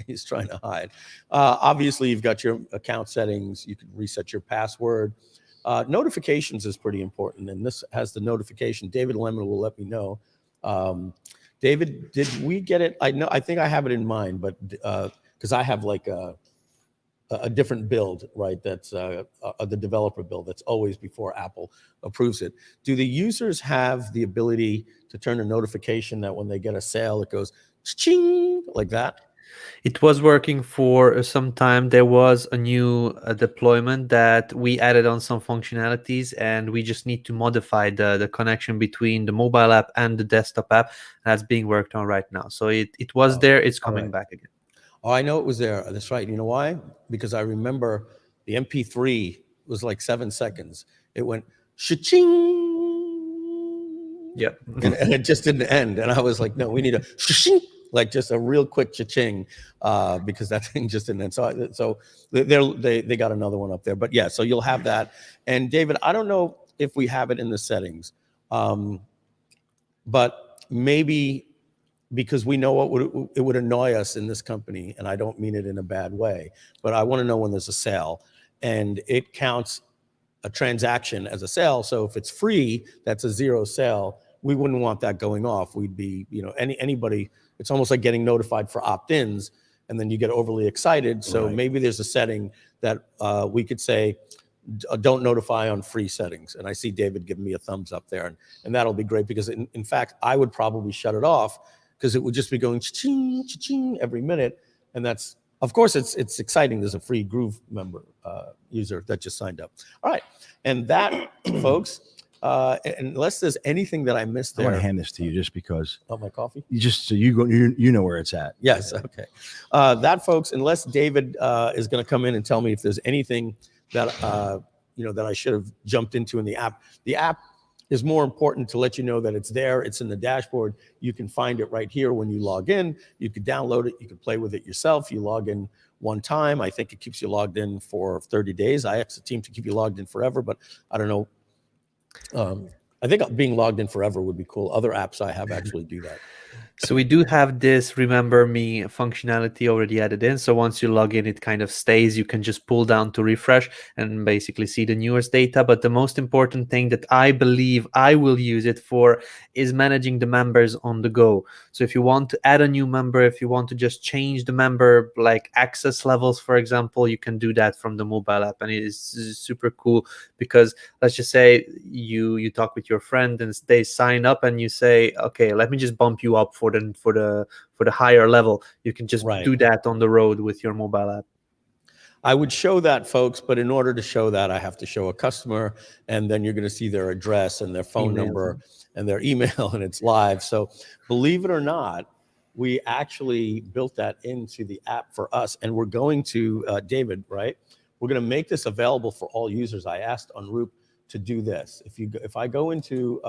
He's trying to hide. Obviously, you've got your account settings. You can reset your password. Notifications is pretty important, and this has the notification. David Lemon will let me know. David, did we get it? I think I have it in mind, but because I have like a different build, right? That's the developer build that's always before Apple approves it. Do the users have the ability to turn a notification that when they get a sale, it goes ching like that? It was working for some time. There was a new deployment that we added on some functionalities, and we just need to modify the connection between the mobile app and the desktop app. That's being worked on right now. So it was there. It's coming back again. Oh, I know it was there. That's right. You know why? Because I remember the MP3 was like 7 seconds. It went cha-ching. Yep. and it just didn't end. And I was like, no, we need a cha-ching, like just a real quick cha-ching, because that thing just didn't end. So they got another one up there. But yeah, so you'll have that. And David, I don't know if we have it in the settings, but maybe because we know it would annoy us in this company, and I don't mean it in a bad way, but I want to know when there's a sale, and it counts a transaction as a sale. So if it's free, that's a zero sale. We wouldn't want that going off. We'd be, anybody, it's almost like getting notified for opt-ins, and then you get overly excited. So maybe there's a setting that we could say, don't notify on free settings. And I see David giving me a thumbs up there, and that'll be great, because in fact, I would probably shut it off, because it would just be going cha-ching, cha-ching every minute. And that's, of course, it's exciting. There's a free Groove member user that just signed up. All right. And that, folks, unless there's anything that I missed there. I want to hand this to you just because. Oh, my coffee? So you know where it's at. Yes. Okay. That, folks, unless David is going to come in and tell me if there's anything that, that I should have jumped into in the app. The app is more important to let you know that it's there. It's in the dashboard. You can find it right here when you log in. You could download it. You can play with it yourself. You log in one time. I think it keeps you logged in for 30 days. I asked the team to keep you logged in forever, but I don't know. I think being logged in forever would be cool. Other apps I have actually do that. So we do have this Remember Me functionality already added in. So once you log in, it kind of stays. You can just pull down to refresh and basically see the newest data. But the most important thing that I believe I will use it for is managing the members on the go. So if you want to add a new member, if you want to just change the member, like access levels, for example, you can do that from the mobile app. And it is super cool, because let's just say you talk with your friend and they sign up, and you say, okay, let me just bump you up for the higher level. You can just do that on the road with your mobile app. I would show that, folks, but in order to show that, I have to show a customer, and then you're going to see their address and their phone number and their email, and it's live. So believe it or not, we actually built that into the app for us. And we're going to, David, right? We're going to make this available for all users. I asked Unroop to do this. If I go into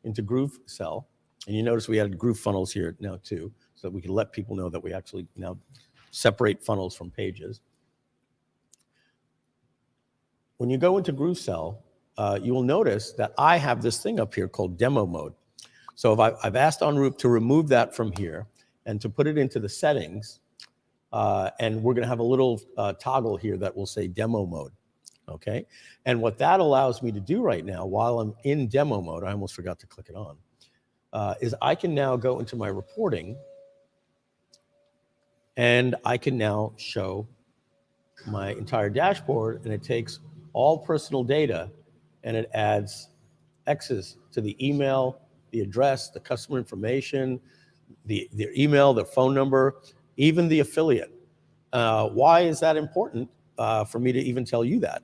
GrooveCell, and you notice we added Groove funnels here now too, so that we can let people know that we actually now separate funnels from pages. When you go into GrooveCell, you will notice that I have this thing up here called demo mode. So if I've asked Unroop to remove that from here and to put it into the settings, and we're going to have a little toggle here that will say demo mode. Okay. And what that allows me to do right now while I'm in demo mode, I almost forgot to click it on, is I can now go into my reporting and I can now show my entire dashboard, and it takes all personal data and it adds X's to the email, the address, the customer information, their email, their phone number, even the affiliate. Why is that important for me to even tell you that?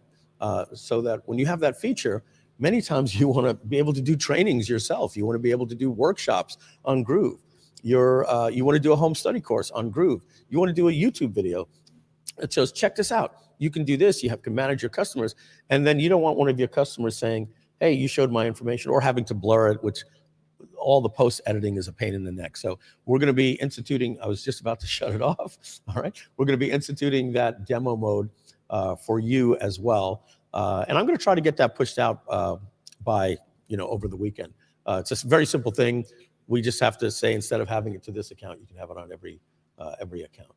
So that when you have that feature, many times you want to be able to do trainings yourself. You want to be able to do workshops on Groove. You want to do a home study course on Groove. You want to do a YouTube video that shows, check this out. You can do this. You can manage your customers. And then you don't want one of your customers saying, hey, you showed my information, or having to blur it, which all the post editing is a pain in the neck. So we're going to be instituting, I was just about to shut it off. All right. We're going to be instituting that demo mode for you as well. And I'm going to try to get that pushed out by, over the weekend. It's a very simple thing. We just have to say, instead of having it to this account, you can have it on every account.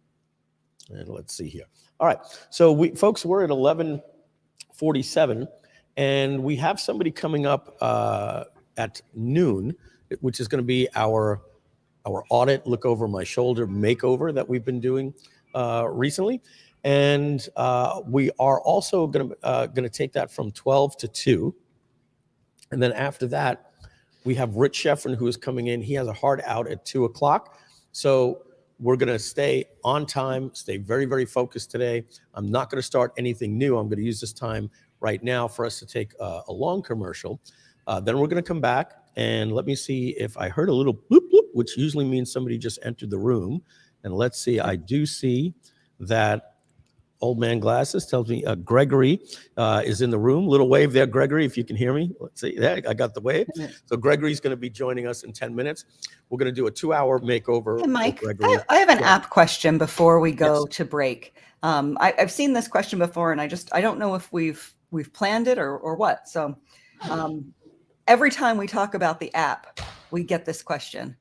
And let's see here. All right. So folks, we're at 11:47, and we have somebody coming up at noon, which is going to be our audit, look over my shoulder makeover that we've been doing recently. And we are also going to take that from 12 to 2. And then after that, we have Rich Schefren, who is coming in. He has a hard out at 2 o'clock. So we're going to stay on time, stay very, very focused today. I'm not going to start anything new. I'm going to use this time right now for us to take a long commercial. Then we're going to come back, and let me see if I heard a little bloop, bloop, which usually means somebody just entered the room. And let's see, I do see that Old Man Glasses tells me Gregory is in the room. Little wave there, Gregory, if you can hear me. Let's see, there, I got the wave. So Gregory's going to be joining us in 10 minutes. We're going to do a 2-hour makeover. Hey, Mike, Gregory. I have an app question before we go to break. I've seen this question before, and I don't know if we've planned it or what. So every time we talk about the app, we get this question.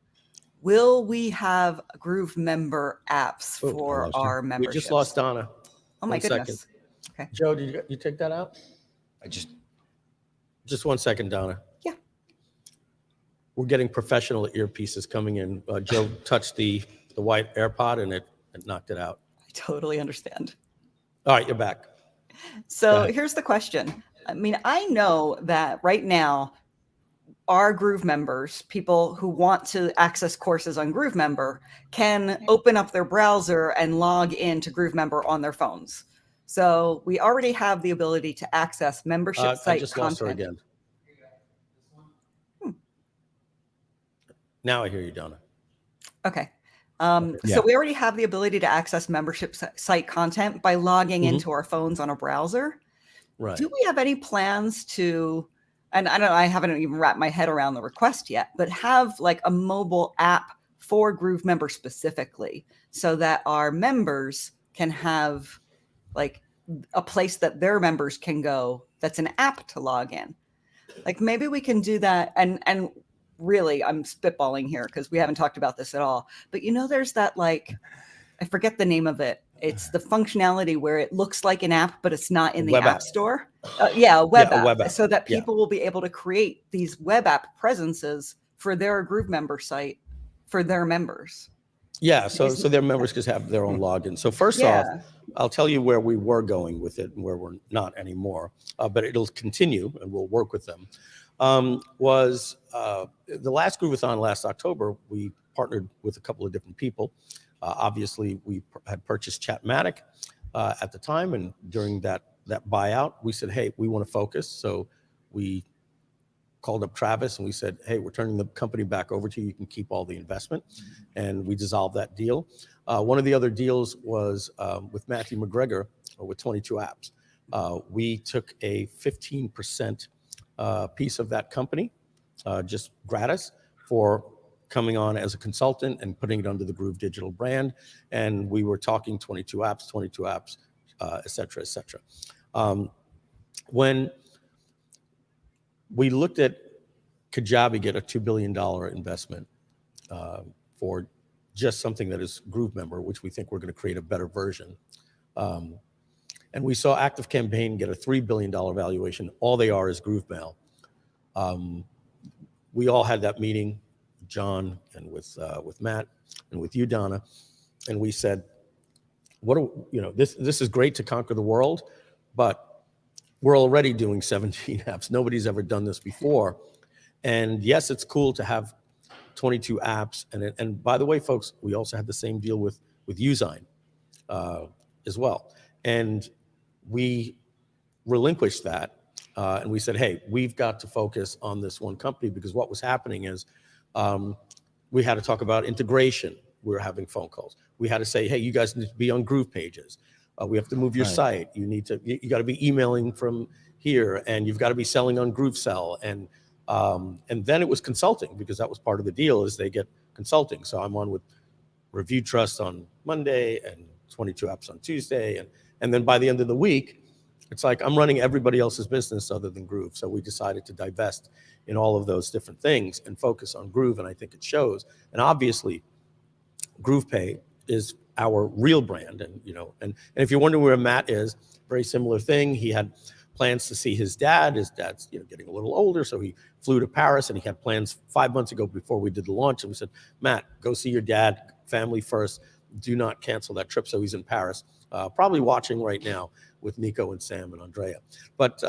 Will we have Groove member apps for our memberships? We just lost Donna. Oh my goodness. Okay. Joe, did you take that out? Just 1 second, Donna. Yeah. We're getting professional earpieces coming in. Joe touched the white AirPod and it knocked it out. I totally understand. All right, you're back. So here's the question. I mean, I know that right now, our Groove members, people who want to access courses on Groove Member, can open up their browser and log into Groove Member on their phones. So we already have the ability to access membership site I just content. lost her again. Now I hear you, Donna. Okay. So we already have the ability to access membership site content by logging into our phones on a browser. Right. Do we have any plans to, and I don't know, I haven't even wrapped my head around the request yet, but have like a mobile app for Groove Member specifically, so that our members can have like a place that their members can go that's an app to log in. Like maybe we can do that. And really, I'm spitballing here because we haven't talked about this at all. But there's that, like, I forget the name of it. It's the functionality where it looks like an app, but it's not in the app store. A web app, so that people will be able to create these web app presences for their Groove member site for their members. Yeah, so their members can have their own login. So first off, I'll tell you where we were going with it and where we're not anymore, but it'll continue and we'll work with them. Was the last GrooveAthon last October, we partnered with a couple of different people. Obviously, we had purchased Chatmatic at the time, and during that buyout, we said, hey, we want to focus. So we called up Travis and we said, hey, we're turning the company back over to you. You can keep all the investment. And we dissolved that deal. One of the other deals was with Matthew McGregor with 22 Apps. We took a 15% piece of that company, just gratis, for coming on as a consultant and putting it under the Groove Digital brand. And we were talking 22 apps, et cetera, et cetera. When we looked at Kajabi get a $2 billion investment for just something that is Groove member, which we think we're going to create a better version. And we saw ActiveCampaign get a $3 billion valuation. All they are is Groove Mail. We all had that meeting, John and with Matt and with you, Donna, and we said, this is great to conquer the world, but we're already doing 17 apps. Nobody's ever done this before. And yes, it's cool to have 22 apps. And by the way, folks, we also had the same deal with Usign as well. And we relinquished that. And we said, hey, we've got to focus on this one company, because what was happening is we had to talk about integration. We were having phone calls. We had to say, hey, you guys need to be on Groove pages. We have to move your site. You got to be emailing from here, and you've got to be selling on GrooveSell. And then it was consulting, because that was part of the deal, is they get consulting. So I'm on with Review Trust on Monday and 22 Apps on Tuesday. And then by the end of the week, it's like I'm running everybody else's business other than Groove. So we decided to divest in all of those different things and focus on Groove, and I think it shows. And obviously, GroovePay is our real brand. And if you're wondering where Matt is, very similar thing. He had plans to see his dad. His dad's getting a little older, so he flew to Paris, and he had plans 5 months ago before we did the launch. And we said, Matt, go see your dad, family first. Do not cancel that trip. So he's in Paris, probably watching right now with Nico and Sam and Andrea. But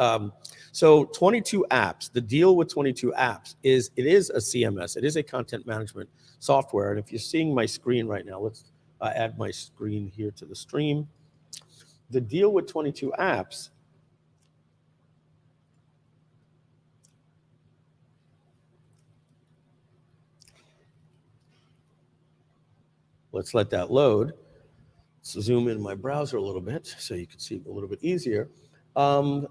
so 22 apps, the deal with 22 apps is it is a CMS. It is a content management software. And if you're seeing my screen right now, let's add my screen here to the stream. The deal with 22 apps let's let that load. So zoom in my browser a little bit so you can see a little bit easier. And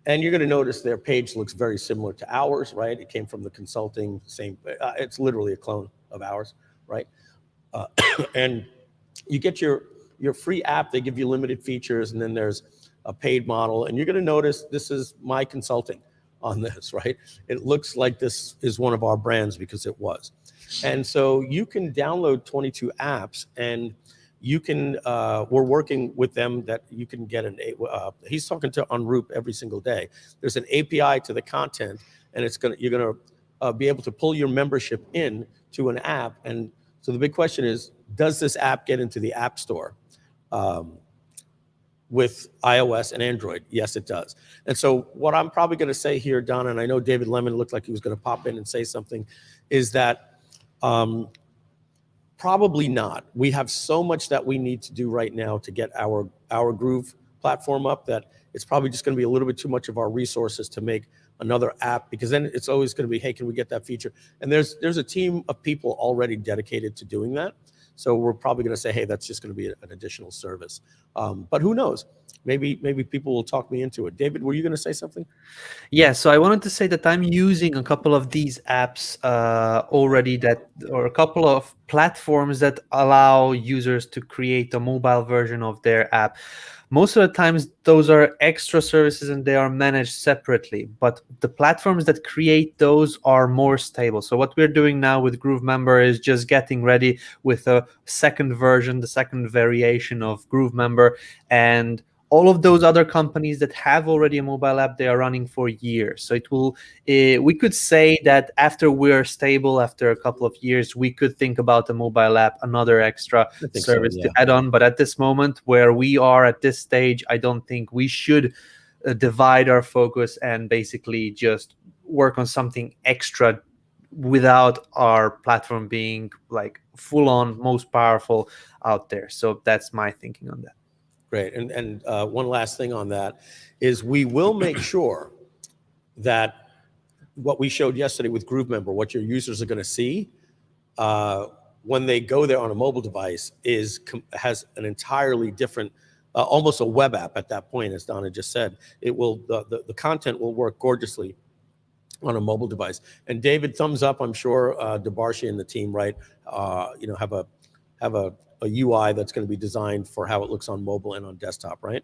you're going to notice their page looks very similar to ours, right? It came from the consulting, same. It's literally a clone of ours, right? And you get your free app. They give you limited features, and then there's a paid model. And you're going to notice this is my consulting on this, right? It looks like this is one of our brands because it was. And so you can download 22 apps, and you can, we're working with them that you can get he's talking to Enroop every single day. There's an API to the content, and you're gonna be able to pull your membership in to an app. And so the big question is, does this app get into the App Store with iOS and Android? Yes, it does. And so what I'm probably gonna say here, Donna, and I know David Lemon looked like he was gonna pop in and say something, is that probably not. We have so much that we need to do right now to get our Groove platform up that it's probably just going to be a little bit too much of our resources to make another app, because then it's always going to be, hey, can we get that feature? And there's a team of people already dedicated to doing that. So we're probably going to say, hey, that's just going to be an additional service. But who knows? Maybe people will talk me into it. David, were you going to say something? Yeah, so I wanted to say that I'm using a couple of these apps already, or a couple of platforms that allow users to create a mobile version of their app. Most of the times, those are extra services and they are managed separately. But the platforms that create those are more stable. So what we're doing now with Groove Member is just getting ready with a second version, the second variation of Groove Member. And all of those other companies that have already a mobile app, they are running for years. So it will, we could say that after we're stable, after a couple of years, we could think about a mobile app, another extra service to add on. But at this moment, where we are at this stage, I don't think we should divide our focus and basically just work on something extra without our platform being like full on most powerful out there. So that's my thinking on that. Great. And one last thing on that is we will make sure that what we showed yesterday with Groove Member, what your users are going to see when they go there on a mobile device has an entirely different, almost a web app at that point, as Donna just said. It will the content will work gorgeously on a mobile device. And David, thumbs up. I'm sure DeBarshi and the team, right, have a UI that's going to be designed for how it looks on mobile and on desktop, right?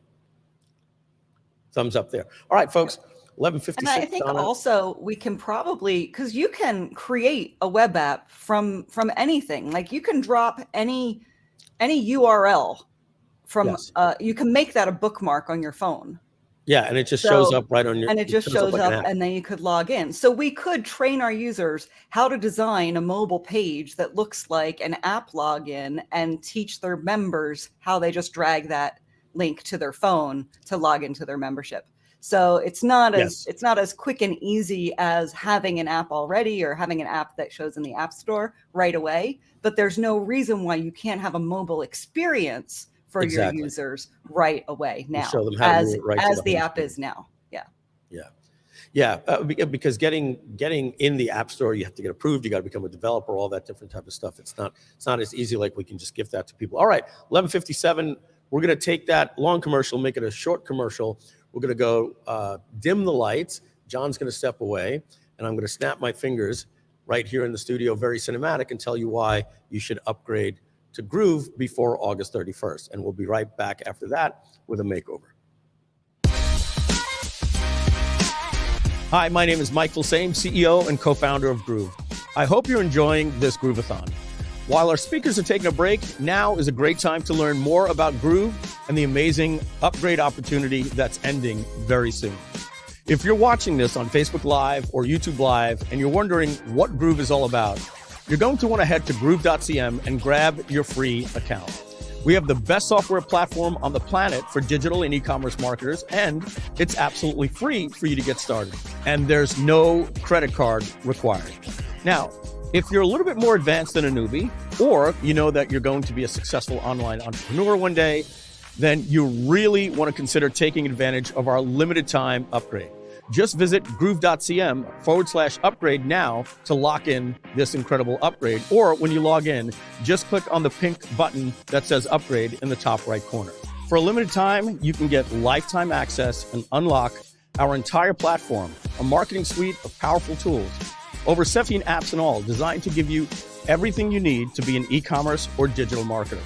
Thumbs up there. All right, folks. 11:56. And I think also we can probably, because you can create a web app from anything. Like you can drop any URL from. Yes. You can make that a bookmark on your phone. Yeah, and it just shows up right on your. And it just shows like up, and then you could log in. So we could train our users how to design a mobile page that looks like an app login, and teach their members how they just drag that link to their phone to log into their membership. So it's not as quick and easy as having an app already or having an app that shows in the App Store right away. But there's no reason why you can't have a mobile experience for your users right away now, show them how to do it right as to the home app screen. is now. Yeah, because getting in the App Store, you have to get approved. You got to become a developer, all that different type of stuff. It's not as easy like we can just give that to people. All right, 11:57. We're going to take that long commercial, make it a short commercial. We're going to go dim the lights. John's going to step away, and I'm going to snap my fingers right here in the studio, very cinematic, and tell you why you should upgrade to Groove before August 31st. And we'll be right back after that with a makeover. Hi, my name is Mike Filsaime, CEO and co-founder of Groove. I hope you're enjoying this Groovathon. While our speakers are taking a break, now is a great time to learn more about Groove and the amazing upgrade opportunity that's ending very soon. If you're watching this on Facebook Live or YouTube Live and you're wondering what Groove is all about, you're going to want to head to Groove.cm and grab your free account. We have the best software platform on the planet for digital and e-commerce marketers, and it's absolutely free for you to get started. And there's no credit card required. Now, if you're a little bit more advanced than a newbie, or you know that you're going to be a successful online entrepreneur one day, then you really want to consider taking advantage of our limited time upgrade. Just visit Groove.cm/upgrade now to lock in this incredible upgrade. Or when you log in, just click on the pink button that says upgrade in the top right corner. For a limited time, you can get lifetime access and unlock our entire platform, a marketing suite of powerful tools. Over 17 apps in all, designed to give you everything you need to be an e-commerce or digital marketer.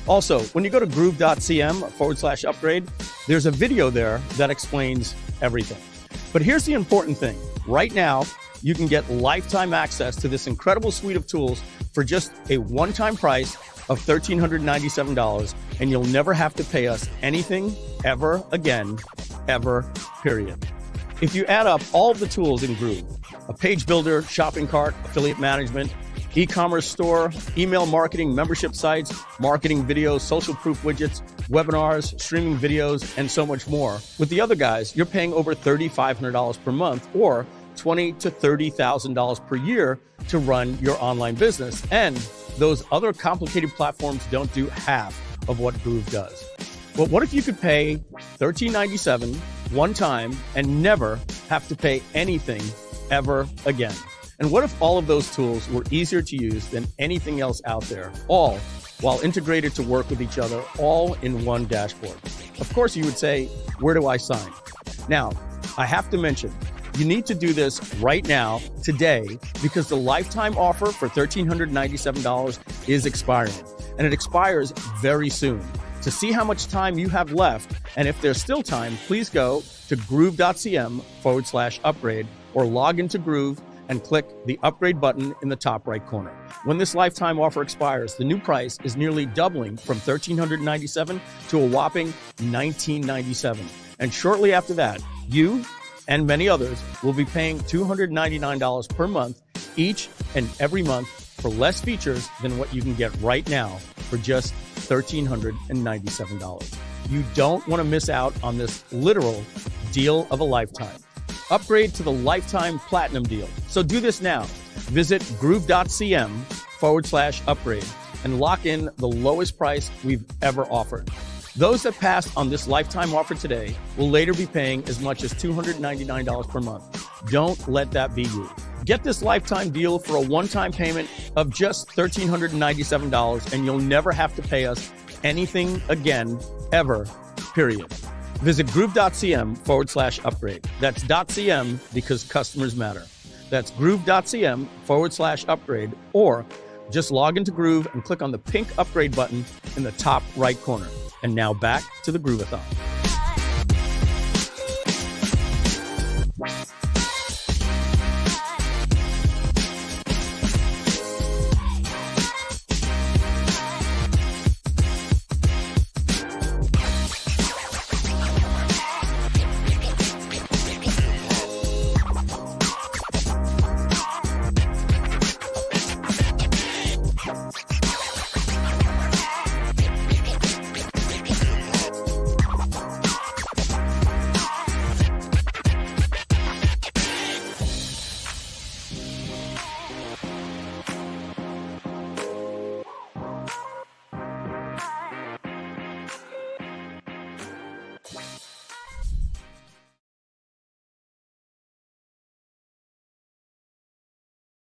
Also, when you go to Groove.cm/upgrade, there's a video there that explains everything. But here's the important thing. Right now, you can get lifetime access to this incredible suite of tools for just a one-time price of $1,397, and you'll never have to pay us anything ever again, ever, period. If you add up all of the tools in Groove, a page builder, shopping cart, affiliate management, e-commerce store, email marketing, membership sites, marketing videos, social proof widgets, webinars, streaming videos, and so much more. With the other guys, you're paying over $3,500 per month or $20,000 to $30,000 per year to run your online business. And those other complicated platforms don't do half of what Groove does. But what if you could pay $13.97 one time and never have to pay anything ever again? And what if all of those tools were easier to use than anything else out there, all while integrated to work with each other, all in one dashboard? Of course, you would say, where do I sign? Now, I have to mention, you need to do this right now, today, because the lifetime offer for $1,397 is expiring, and it expires very soon. To see how much time you have left, and if there's still time, please go to Groove.cm/upgrade or log into Groove and click the upgrade button in the top right corner. When this lifetime offer expires, the new price is nearly doubling from $1,397 to a whopping $1,997. And shortly after that, you and many others will be paying $299 per month each and every month for less features than what you can get right now for just $1,397. You don't want to miss out on this literal deal of a lifetime. Upgrade to the lifetime platinum deal. So do this now. Visit Groove.cm/upgrade and lock in the lowest price we've ever offered. Those that pass on this lifetime offer today will later be paying as much as $299 per month. Don't let that be you. Get this lifetime deal for a one-time payment of just $1,397, and you'll never have to pay us anything again, ever, period. Visit Groove.cm/upgrade. That's .cm because customers matter. That's Groove.cm/upgrade, or just log into Groove and click on the pink upgrade button in the top right corner. And now back to the Groovathon.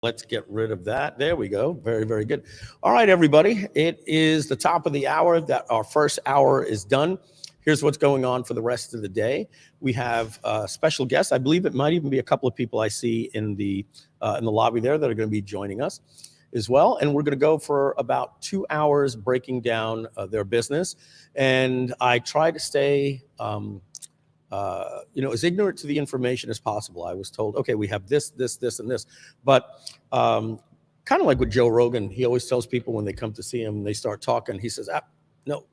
Let's get rid of that. There we go. Very, very good. All right, everybody. It is the top of the hour. That our first hour is done. Here's what's going on for the rest of the day. We have special guests. I believe it might even be a couple of people I see in the lobby there that are going to be joining us as well. And we're going to go for about 2 hours breaking down their business. And I try to stay as ignorant to the information as possible. I was told, okay, we have this, and this. But kind of like with Joe Rogan, he always tells people when they come to see him, and they start talking, he says, no,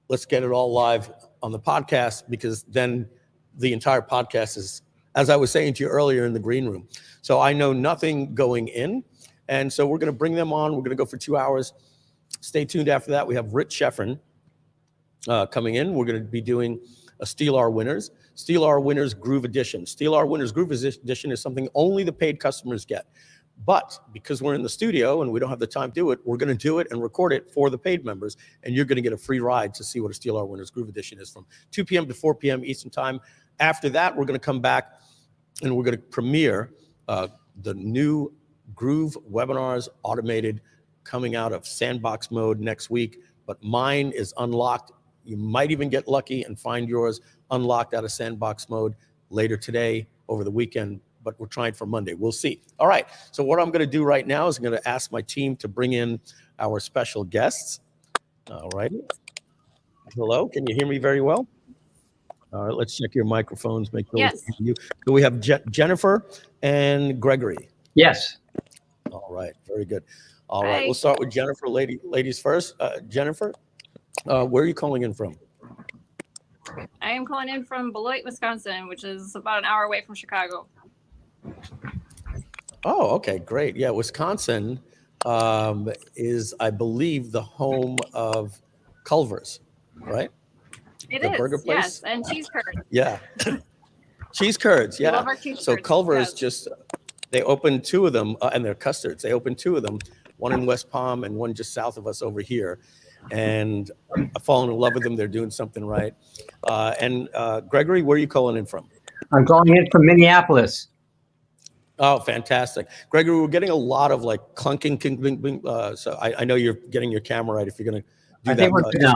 let's get it all live on the podcast, because then the entire podcast is, as I was saying to you earlier, in the green room. So I know nothing going in. And so we're going to bring them on. We're going to go for 2 hours. Stay tuned after that. We have Rich Schefren coming in. We're going to be doing a Steal Our Winners Groove Edition. Steal Our Winners Groove Edition is something only the paid customers get. But because we're in the studio and we don't have the time to do it, we're going to do it and record it for the paid members. And you're going to get a free ride to see what a Steal Our Winners Groove Edition is from 2 p.m. to 4 p.m. Eastern Time. After that, we're going to come back and we're going to premiere the new Groove Webinars Automated, coming out of sandbox mode next week. But mine is unlocked. You might even get lucky and find yours unlocked out of sandbox mode later today, over the weekend, but we're trying for Monday. We'll see. All right. So what I'm going to do right now is I'm going to ask my team to bring in our special guests. All righty. Hello. Can you hear me very well? All right. Let's check your microphones. Make those. Yes. So we have Jennifer and Gregory. Yes. All right. Very good. All right. Hi. We'll start with Jennifer. Ladies first. Jennifer, where are you calling in from? I am calling in from Beloit, Wisconsin, which is about an hour away from Chicago. Oh, okay, great. Yeah, Wisconsin is, I believe, the home of Culver's, right? It The is, burger place? yes, and cheese curds. Yeah. Cheese curds, We yeah. love our cheese So curds, Culver's yes. just, they opened 2 of them, and they're custards. They opened 2 of them, one in West Palm and one just south of us over here. And I've fallen in love with them. They're doing something right. And Gregory, where are you calling in from? I'm calling in from Minneapolis. Oh, fantastic. Gregory, we're getting a lot of like clunking. So I know you're getting your camera right if you're going to do I that. think we're good now.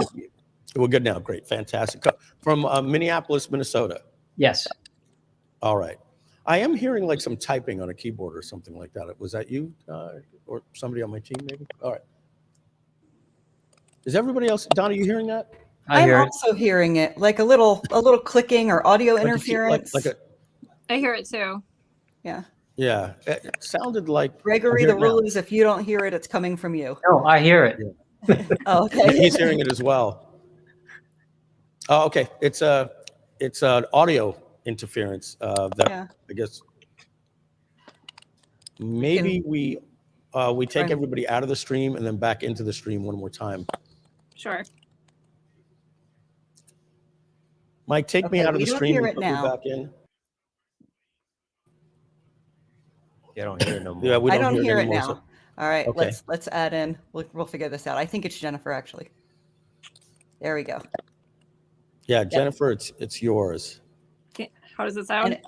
We're good now. Great. Fantastic. From Minneapolis, Minnesota. Yes. All right. I am hearing like some typing on a keyboard or something like that. Was that you or somebody on my team maybe? All right. Is everybody else, Donna, you hearing that? I'm also hearing it, like a little clicking or audio Like interference. I hear it too. Yeah. Yeah, it sounded like. Gregory, I hear the it now. rule is if you don't hear it, it's coming from you. No, I hear it. Oh, okay. He's hearing it as well. Oh, okay. It's an audio interference that Yeah. I guess maybe we take everybody out of the stream and then back into the stream one more time. Sure. Mike, take me Okay, out of we the don't stream hear and it put me now. back in. I don't hear it no more. Yeah, we I don't hear it anymore, now. so- All right, Okay. let's add in. We'll figure this out. I think it's Jennifer actually. There we go. Yeah, Jennifer, it's yours. How does it sound? And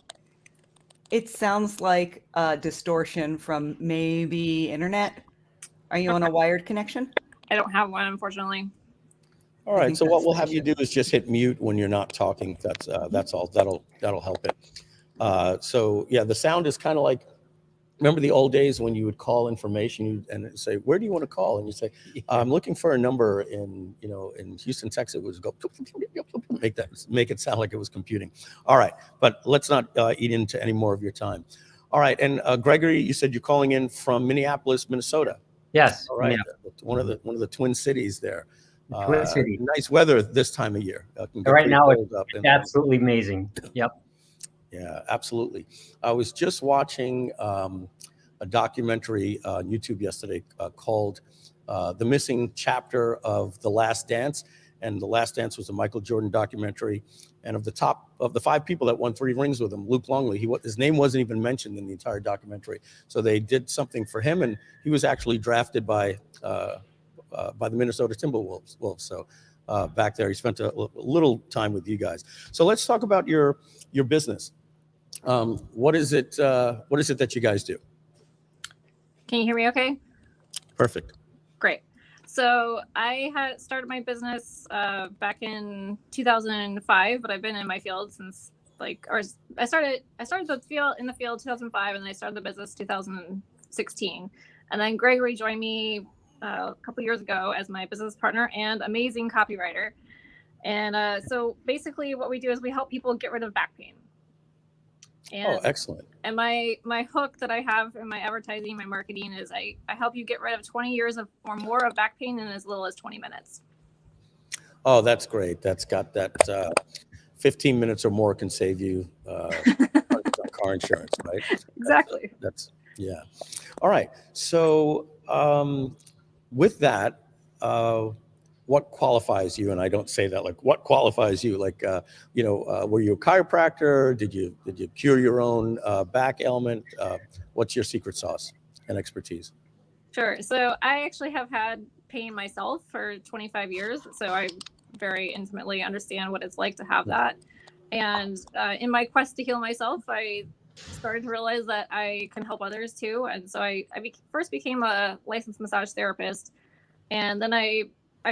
It sounds like a distortion from maybe internet. Are you on a wired connection? I don't have one, unfortunately. All I right. think So what that's we'll the have you issue. do is just hit mute when you're not talking. That's all. That'll help it. So yeah, the sound is kind of like, remember the old days when you would call information and say, where do you want to call? And you say, I'm looking for a number in Houston, Texas. It was go make it sound like it was computing. All right, but let's not eat into any more of your time. All right, and Gregory, you said you're calling in from Minneapolis, Minnesota. Yes. All right, Yeah. one of the twin cities there. Twin City. Nice weather this time of year. Can get Right pretty now, cold up it's in absolutely amazing. Yep. Yeah, absolutely. I was just watching a documentary on YouTube yesterday called The Missing Chapter of The Last Dance. And The Last Dance was a Michael Jordan documentary. And of the 5 people that won 3 rings with him, Luke Longley, his name wasn't even mentioned in the entire documentary. So they did something for him, and he was actually drafted by the Minnesota Timberwolves. So back there, he spent a little time with you guys. So let's talk about your business. What is it that you guys do? Can you hear me okay? Perfect. Great. So I had started my business back in 2005, but I've been in my field since I started in the field 2005, and then I started the business 2016. And then Gregory joined me a couple years ago as my business partner and amazing copywriter. And so basically what we do is we help people get rid of back pain. And, excellent. And my hook that I have in my advertising, my marketing is I help you get rid of 20 years or more of back pain in as little as 20 minutes. Oh, that's great. That's got that 15 minutes or more can save you car insurance, right? Exactly. That's yeah. All right. So with that, what qualifies you? And I don't say that like what qualifies you. Like were you a chiropractor? Did you cure your own back ailment? What's your secret sauce and expertise? Sure. So I actually have had pain myself for 25 years, so I very intimately understand what it's like to have that. And in my quest to heal myself, I started to realize that I can help others too. And so I first became a licensed massage therapist, and then I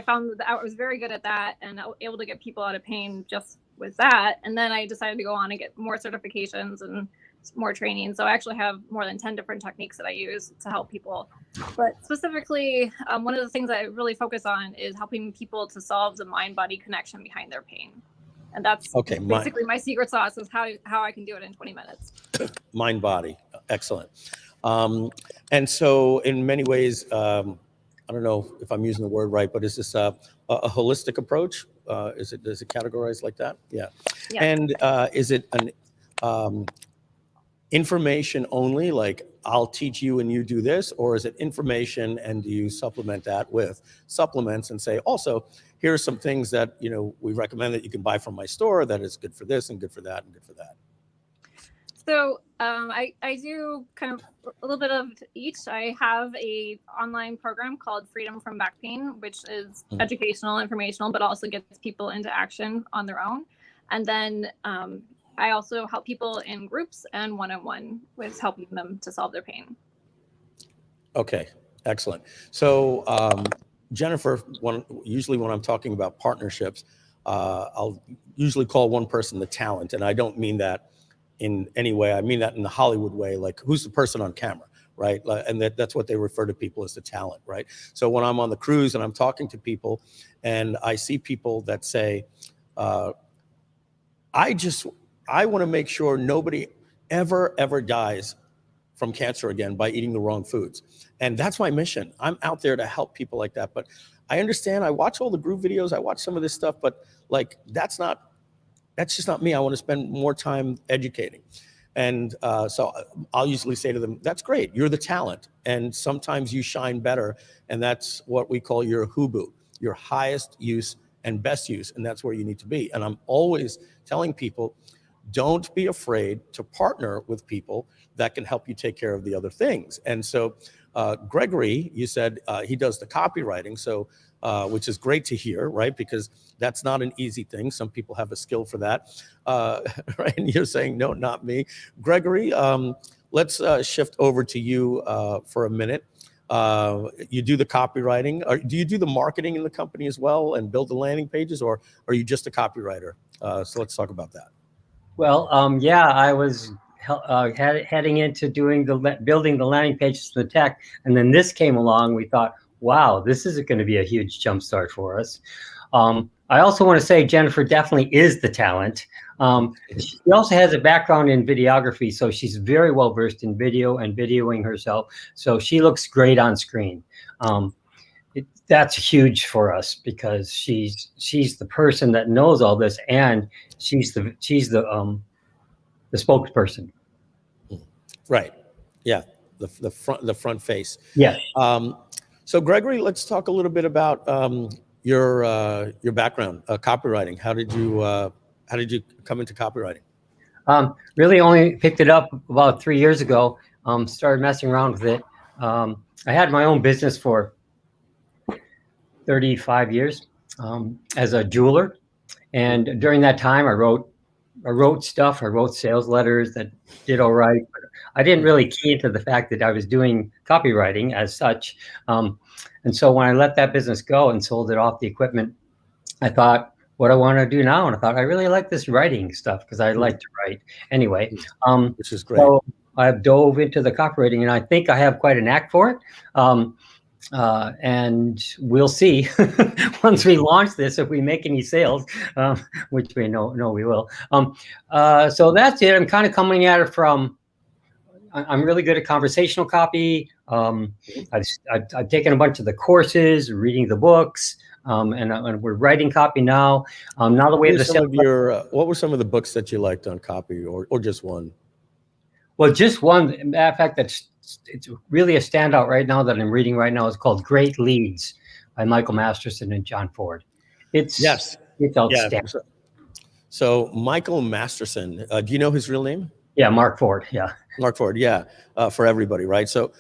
found that I was very good at that and able to get people out of pain just with that. And then I decided to go on and get more certifications and more training. So I actually have more than 10 different techniques that I use to help people. But specifically, one of the things I really focus on is helping people to solve the mind-body connection behind their pain. And that's basically my secret sauce is how I can do it in 20 minutes. Mind-body. Excellent. And so in many ways, I don't know if I'm using the word right, but is this a holistic approach? Is it categorized like that? Yeah. And is it an information only, like I'll teach you and you do this, or is it information and do you supplement that with supplements and say, also, here are some things that we recommend that you can buy from my store that is good for this and good for that and good for that? So I do kind of a little bit of each. I have a online program called Freedom from Back Pain, which is educational, informational, but also gets people into action on their own. And then I also help people in groups and one-on-one with helping them to solve their pain. Okay, excellent. So Jennifer, usually when I'm talking about partnerships, I'll usually call one person the talent, and I don't mean that in any way. I mean that in the Hollywood way, like who's the person on camera, right? And that's what they refer to people as the talent, right? So when I'm on the cruise and I'm talking to people and I see people that say, I want to make sure nobody ever dies from cancer again by eating the wrong foods. And that's my mission. I'm out there to help people like that. But I understand, I watch all the Groove videos, I watch some of this stuff, but like, that's just not me. I want to spend more time educating. And so I'll usually say to them, that's great. You're the talent. And sometimes you shine better. And that's what we call your HUBU, your highest use and best use. And that's where you need to be. And I'm always telling people, don't be afraid to partner with people that can help you take care of the other things. And so Gregory, you said he does the copywriting, so which is great to hear, right? Because that's not an easy thing. Some people have a skill for that, right? And you're saying, no, not me. Gregory, let's shift over to you for a minute. You do the copywriting. Do you do the marketing in the company as well and build the landing pages, or are you just a copywriter? So let's talk about that. Well, yeah, I was heading into building the landing pages for the tech, and then this came along. We thought, wow, this is going to be a huge jumpstart for us. I also want to say Jennifer definitely is the talent. She also has a background in videography, so she's very well versed in video and videoing herself. So she looks great on screen. That's huge for us because she's the person that knows all this, and she's the spokesperson. Right. Yeah. The front face. Yeah. So Gregory, let's talk a little bit about your background, copywriting. How did you come into copywriting? Really only picked it up about 3 years ago. Started messing around with it. I had my own business for 35 years as a jeweler, and during that time I wrote stuff. I wrote sales letters that did all right. But I didn't really key into the fact that I was doing copywriting as such. And so when I let that business go and sold it off the equipment, I thought, what I want to do now? And I thought, I really like this writing stuff because I like to write anyway. Which is great. So I dove into the copywriting, and I think I have quite a knack for it. And we'll see once we launch this if we make any sales, which we know we will. So that's it. I'm kind of coming at it from. I'm really good at conversational copy. I've taken a bunch of the courses, reading the books, and we're writing copy now. Now the way what were some of the books that you liked on copy, or just one? Well, just one. Matter of fact, it's really a standout right now that I'm reading right now. It's called Great Leads by Michael Masterson and John Ford. It's outstanding. Yeah. So Michael Masterson, do you know his real name? Yeah, Mark Ford. Yeah. Mark Ford. Yeah. For everybody, right? So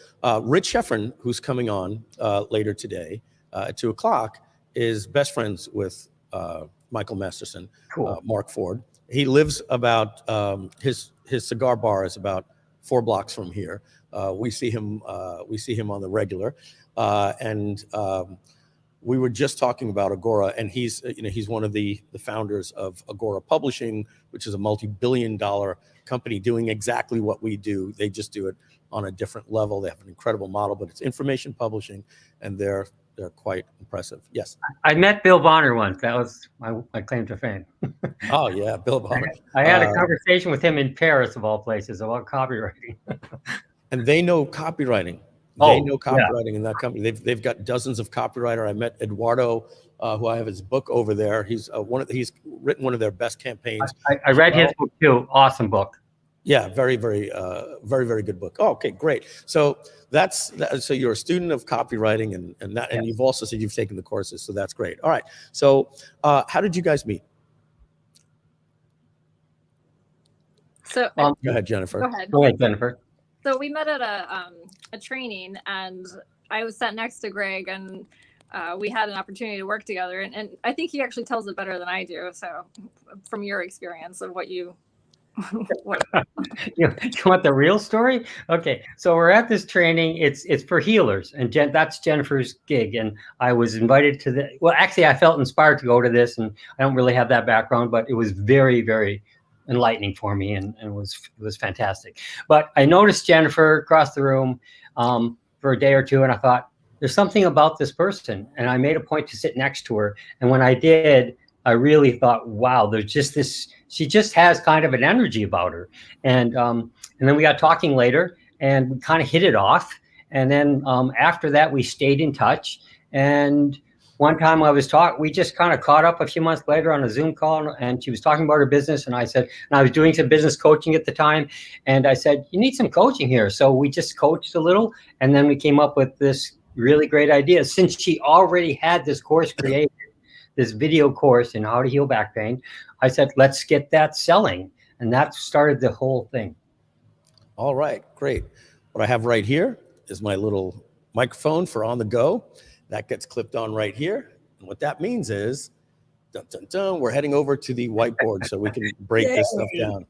Rich Schefren, who's coming on later today at 2:00, is best friends with Michael Masterson. Cool. Mark Ford. He lives about his cigar bar is about 4 blocks from here. We see him on the regular, and we were just talking about Agora, and he's one of the founders of Agora Publishing, which is a multi-billion-dollar company doing exactly what we do. They just do it on a different level. They have an incredible model, but it's information publishing, and they're quite impressive. Yes. I met Bill Bonner once. That was my claim to fame. Oh yeah, Bill Bonner. I had a conversation with him in Paris, of all places, about copywriting. And they know copywriting. They know copywriting in that company. They've got dozens of copywriter. I met Eduardo, who I have his book over there. He's written one of their best campaigns. I read his book too. Awesome book. Yeah, very, very good book. Oh, okay, great. So so you're a student of copywriting, and you've also said you've taken the courses. So that's great. All right. So how did you guys meet? So go ahead, Jennifer. Go ahead, Jennifer. So we met at a training, and I was sat next to Greg, and we had an opportunity to work together. And I think he actually tells it better than I do. So from your experience of what you you want the real story? Okay, so we're at this training. It's for healers, and that's Jennifer's gig. And I was invited to actually, I felt inspired to go to this, and I don't really have that background, but it was very, very enlightening for me, and it was fantastic. But I noticed Jennifer across the room for a day or two, and I thought, there's something about this person, and I made a point to sit next to her. And when I did, I really thought, wow, there's just this. She just has kind of an energy about her. And then we got talking later, and we kind of hit it off. And then after that, we stayed in touch. And one time we just kind of caught up a few months later on a Zoom call, and she was talking about her business. And I was doing some business coaching at the time. And I said, you need some coaching here. So we just coached a little, and then we came up with this really great idea. Since she already had this course created, this video course in how to heal back pain, I said, let's get that selling. And that started the whole thing. All right, great. What I have right here is my little microphone for on the go. That gets clipped on right here. And what that means is, dun, dun, dun, we're heading over to the whiteboard so we can break this stuff down.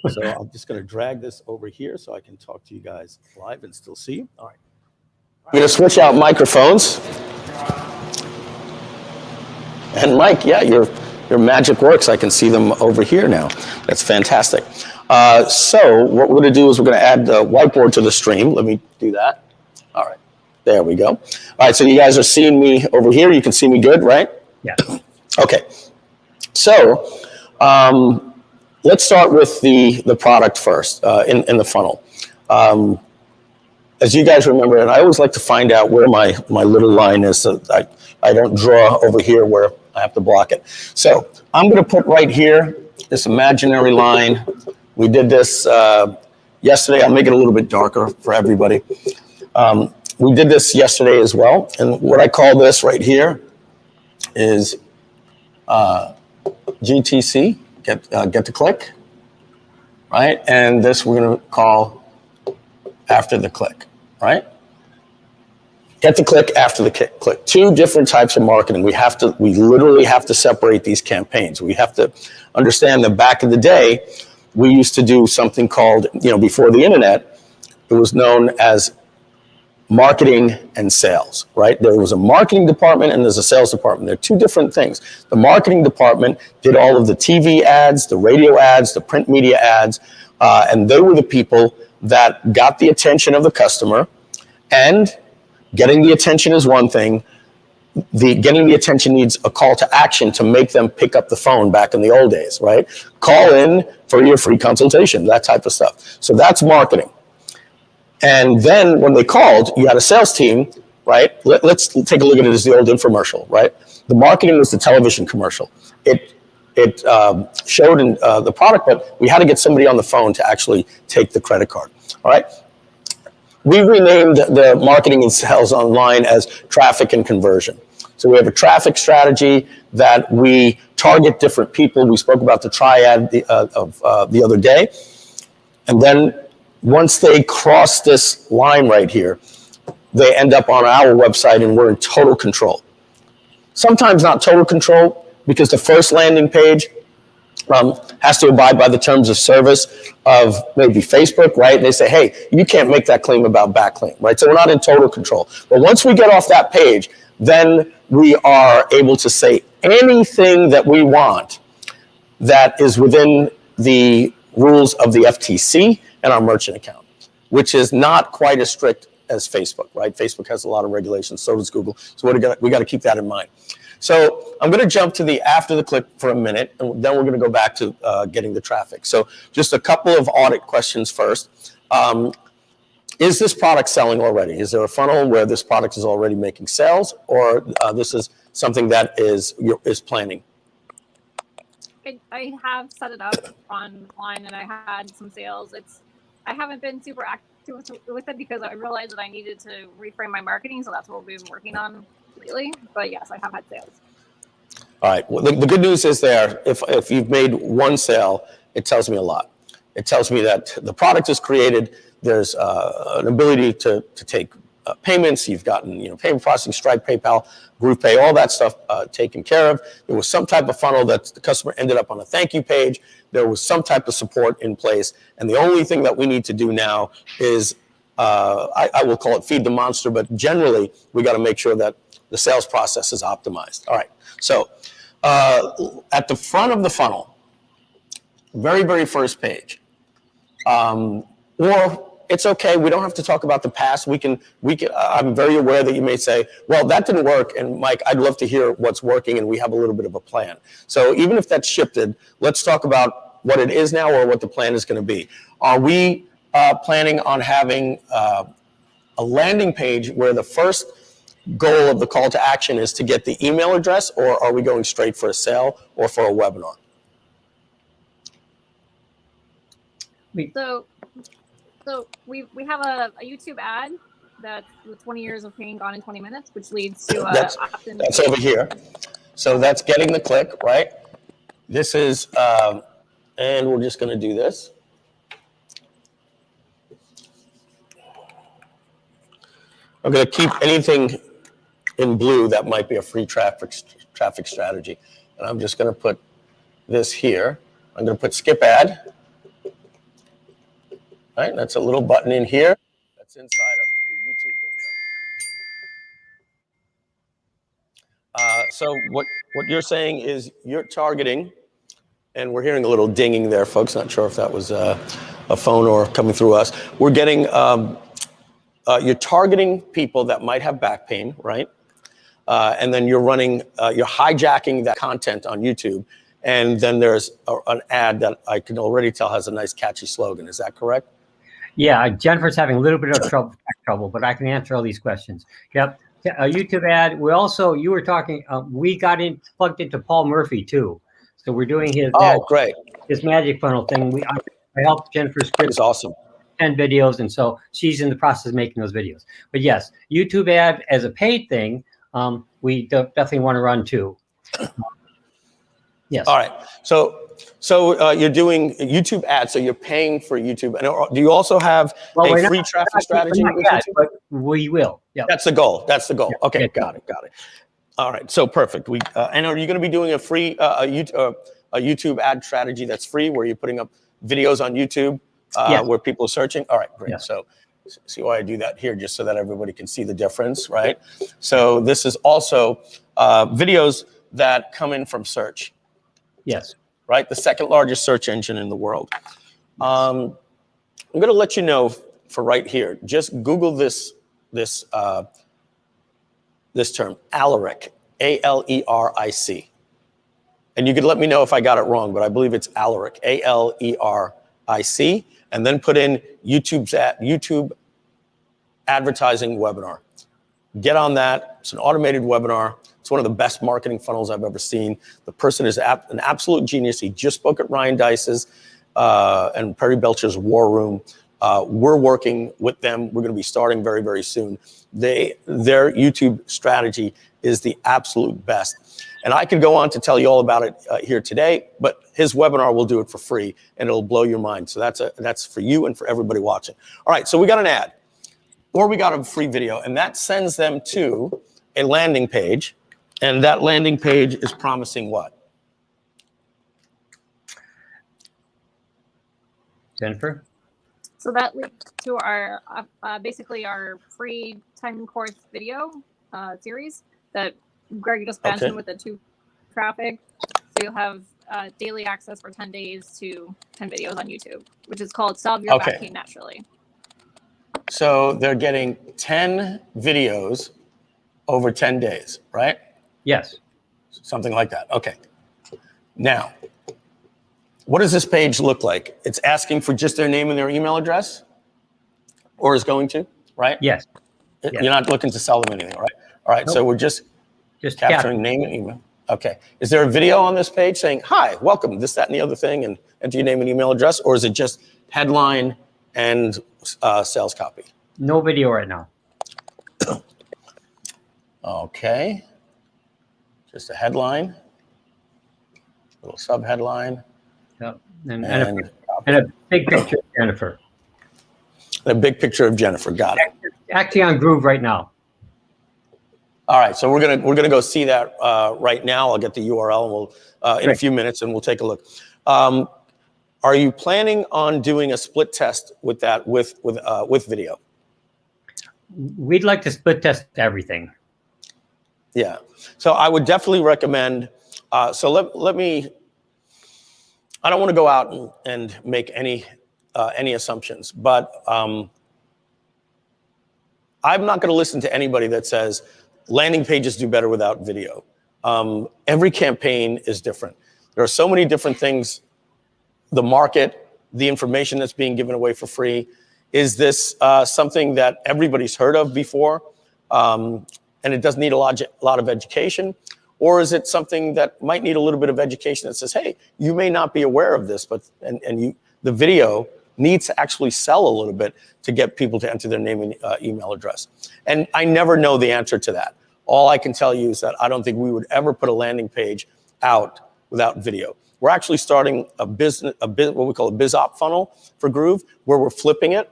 So I'm just going to drag this over here so I can talk to you guys live and still see you. All right. I'm going to switch out microphones. And Mike, yeah, your magic works. I can see them over here now. That's fantastic. So what we're going to do is we're going to add the whiteboard to the stream. Let me do that. All right. There we go. All right, so you guys are seeing me over here. You can see me good, right? Yeah. Okay. So let's start with the product first in the funnel. As you guys remember, and I always like to find out where my little line is so I don't draw over here where I have to block it. So I'm going to put right here this imaginary line. We did this yesterday. I'll make it a little bit darker for everybody. We did this yesterday as well. And what I call this right here is GTC, get to click, right? And this we're going to call after the click, right? Get the click after the click. Two different types of marketing. We literally have to separate these campaigns. We have to understand that back in the day, we used to do something called, before the internet, it was known as marketing and sales, right? There was a marketing department and there's a sales department. They're two different things. The marketing department did all of the TV ads, the radio ads, the print media ads, and they were the people that got the attention of the customer. And getting the attention is one thing. Getting the attention needs a call to action to make them pick up the phone back in the old days, right? Call in for your free consultation, that type of stuff. So that's marketing. And then when they called, you had a sales team, right? Let's take a look at it as the old infomercial, right? The marketing was the television commercial. It showed in the product, but we had to get somebody on the phone to actually take the credit card, all right? We renamed the marketing and sales online as traffic and conversion. So we have a traffic strategy that we target different people. We spoke about the triad the other day. And then once they cross this line right here, they end up on our website and we're in total control. Sometimes not total control because the first landing page has to abide by the terms of service of maybe Facebook, right? They say, hey, you can't make that claim about backlink, right? So we're not in total control. But once we get off that page, then we are able to say anything that we want that is within the rules of the FTC and our merchant account, which is not quite as strict as Facebook, right? Facebook has a lot of regulations, so does Google. So we got to keep that in mind. So I'm going to jump to the after the click for a minute, and then we're going to go back to getting the traffic. So just a couple of audit questions first. Is this product selling already? Is there a funnel where this product is already making sales, or this is something that is planning? I have set it up online and I had some sales. I haven't been super active with it because I realized that I needed to reframe my marketing. So that's what we've been working on lately. But yes, I have had sales. All right. Well, the good news is there, if you've made one sale, it tells me a lot. It tells me that the product is created. There's an ability to take payments. You've gotten payment processing, Stripe, PayPal, GroovePay, all that stuff taken care of. There was some type of funnel that the customer ended up on a thank you page. There was some type of support in place. And the only thing that we need to do now is, I will call it feed the monster, but generally we got to make sure that the sales process is optimized. All right. So at the front of the funnel, very, very first page, or it's okay. We don't have to talk about the past. We can. I'm very aware that you may say, well, that didn't work. And Mike, I'd love to hear what's working. And we have a little bit of a plan. So even if that's shifted, let's talk about what it is now or what the plan is going to be. Are we planning on having a landing page where the first goal of the call to action is to get the email address, or are we going straight for a sale or for a webinar? So we have a YouTube ad that's 20 years of pain gone in 20 minutes, which leads to opt-in. That's over here. So that's getting the click, right? This is, and we're just going to do this. I'm going to keep anything in blue that might be a free traffic strategy. And I'm just going to put this here. I'm going to put skip ad. All right, that's a little button in here. That's inside of the YouTube video. So what you're saying is you're targeting, and we're hearing a little dinging there, folks. Not sure if that was a phone or coming through us. We're getting, you're targeting people that might have back pain, right? And then you're running, you're hijacking that content on YouTube. And then there's an ad that I can already tell has a nice catchy slogan. Is that correct? Yeah, Jennifer's having a little bit of trouble, but I can answer all these questions. Yep, a YouTube ad. We also, you were talking, we got plugged into Paul Murphy too. So we're doing his great, his magic funnel thing. I helped Jennifer script. It's awesome. 10 videos, and so she's in the process of making those videos. But yes, YouTube ad as a paid thing, we definitely want to run too. Yes. All right. So you're doing YouTube ads, so you're paying for YouTube. And do you also have a free traffic strategy with yet, YouTube? but we will. Yeah. That's the goal. That's the goal. Yeah. Okay, Yeah. got it. All right, so perfect. And are you going to be doing a free a YouTube ad strategy that's free, where you're putting up videos on YouTube where people are searching? All right, great. Yeah. So see why I do that here, just so that everybody can see the difference, right? So this is also videos that come in from search. Yes. Right, the second largest search engine in the world. I'm going to let you know for right here. Just Google this term, Aleric, A-L-E-R-I-C. And you could let me know if I got it wrong, but I believe it's Aleric, A-L-E-R-I-C, and then put in YouTube advertising webinar. Get on that. It's an automated webinar. It's one of the best marketing funnels I've ever seen. The person is an absolute genius. He just spoke at Ryan Dice's and Perry Belcher's War Room. We're working with them. We're going to be starting very, very soon. Their YouTube strategy is the absolute best. And I could go on to tell you all about it here today, but his webinar will do it for free, and it'll blow your mind. So that's for you and for everybody watching. All right, so we got an ad, or we got a free video, and that sends them to a landing page. And that landing page is promising what? Jennifer? So that linked to our basically our free 10 course video series that Greg just mentioned with the 2 traffic. So you'll have daily access for 10 days to 10 videos on YouTube, which is called Solve Your Back Pain Naturally. So they're getting 10 videos over 10 days, right? Yes. Something like that. Okay. Now, what does this page look like? It's asking for just their name and their email address, or is going to, right? Yes. You're not looking to sell them anything, right? All right. Nope. So we're just capturing name and email. Okay. Is there a video on this page saying, hi, welcome, this, that, and the other thing, and enter your name and email address, or is it just headline and sales copy? No video right now. Okay. Just a headline, little sub-headline. Yep. And a big picture of Jennifer. A big picture of Jennifer. Got it. Actually on Groove right now. All right, so we're gonna go see that right now. I'll get the URL, and we'll in a few minutes, and we'll take a look. Are you planning on doing a split test with that with video? We'd like to split test everything. Yeah, so I would definitely recommend. So let me. I don't want to go out and make any assumptions, but I'm not going to listen to anybody that says landing pages do better without video. Every campaign is different. There are so many different things. The market, the information that's being given away for free. Is this something that everybody's heard of before? And it doesn't need a lot of education? Or is it something that might need a little bit of education that says, hey, you may not be aware of this, but the video needs to actually sell a little bit to get people to enter their name and email address. And I never know the answer to that. All I can tell you is that I don't think we would ever put a landing page out without video. We're actually starting what we call a biz op funnel for Groove, where we're flipping it,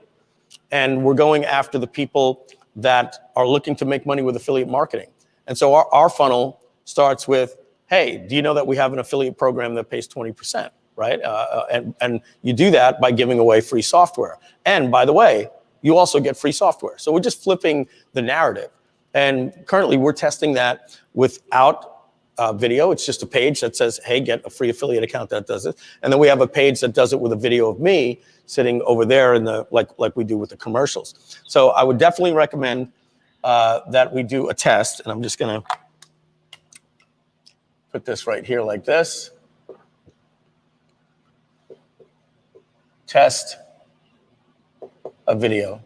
and we're going after the people that are looking to make money with affiliate marketing. And so our funnel starts with, hey, do you know that we have an affiliate program that pays 20%, right? And you do that by giving away free software. And by the way, you also get free software. So we're just flipping the narrative. And currently we're testing that without video. It's just a page that says, hey, get a free affiliate account that does it. And then we have a page that does it with a video of me sitting over there in the like we do with the commercials. So I would definitely recommend that we do a test. And I'm just gonna put this right here like this. Test a video.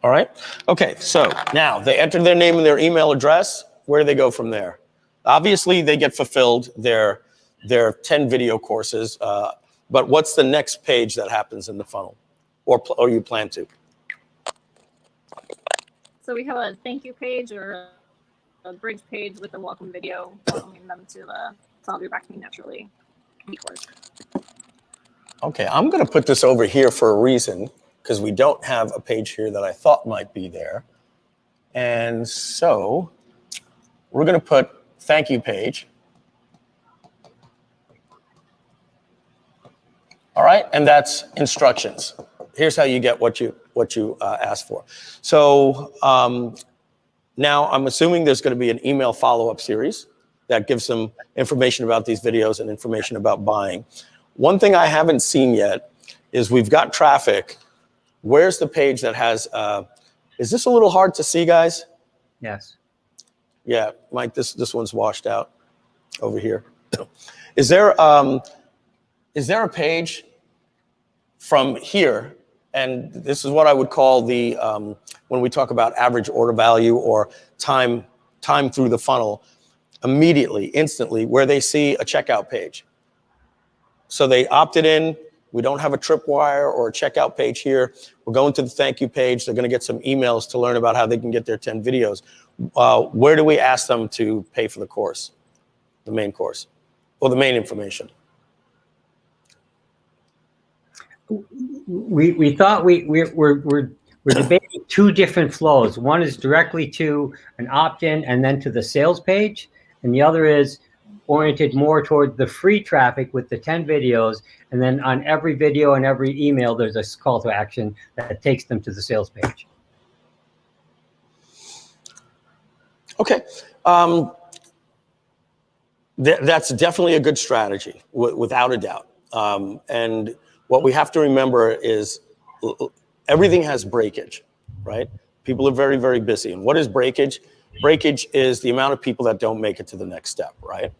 All right. Okay. So now they enter their name and their email address. Where do they go from there? Obviously, they get fulfilled their 10 video courses. But what's the next page that happens in the funnel, or you plan to? So we have a thank you page or a bridge page with a welcome video welcoming them to the Solve Your Back Pain Naturally course. Okay, I'm going to put this over here for a reason, because we don't have a page here that I thought might be there. And so we're going to put thank you page. All right, and that's instructions. Here's how you get what you asked for. So now I'm assuming there's going to be an email follow-up series that gives them information about these videos and information about buying. One thing I haven't seen yet is we've got traffic. Where's the page that has, is this a little hard to see, guys? Yes. Yeah, Mike, this one's washed out over here. Is there a page from here? And this is what I would call the, when we talk about average order value or time through the funnel, immediately, instantly, where they see a checkout page. So they opted in. We don't have a tripwire or a checkout page here. We're going to the thank you page. They're going to get some emails to learn about how they can get their 10 videos. Where do we ask them to pay for the course, the main course, or the main information? We thought we're debating two different flows. One is directly to an opt-in and then to the sales page, and the other is oriented more toward the free traffic with the 10 videos, and then on every video and every email, there's a call to action that takes them to the sales page. Okay. That's definitely a good strategy, without a doubt. And what we have to remember is everything has breakage, right? People are very, very busy. And what is breakage? Breakage is the amount of people that don't make it to the next step, right?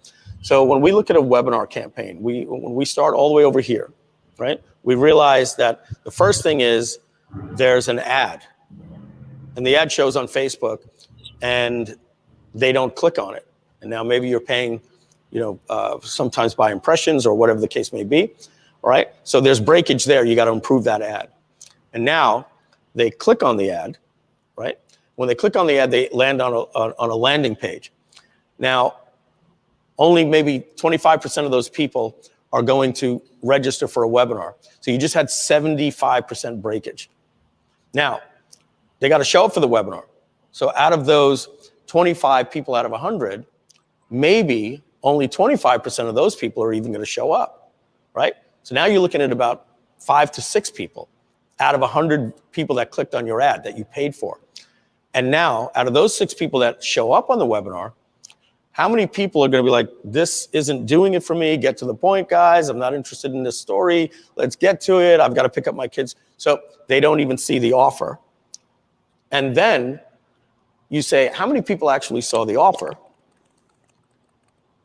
So when we look at a webinar campaign, when we start all the way over here, right? We realize that the first thing is there's an ad, and the ad shows on Facebook, and they don't click on it. And now maybe you're paying, sometimes by impressions or whatever the case may be, all right? So there's breakage there. You got to improve that ad. And now they click on the ad, right? When they click on the ad, they land on a landing page. Now, only maybe 25% of those people are going to register for a webinar. So you just had 75% breakage. Now, they got to show up for the webinar. So out of those 25 people out of 100, maybe only 25% of those people are even going to show up, right? So now you're looking at about 5 to 6 people out of 100 people that clicked on your ad that you paid for. And now, out of those 6 people that show up on the webinar, how many people are going to be like, this isn't doing it for me, get to the point, guys, I'm not interested in this story, let's get to it, I've got to pick up my kids. So they don't even see the offer. And then you say, how many people actually saw the offer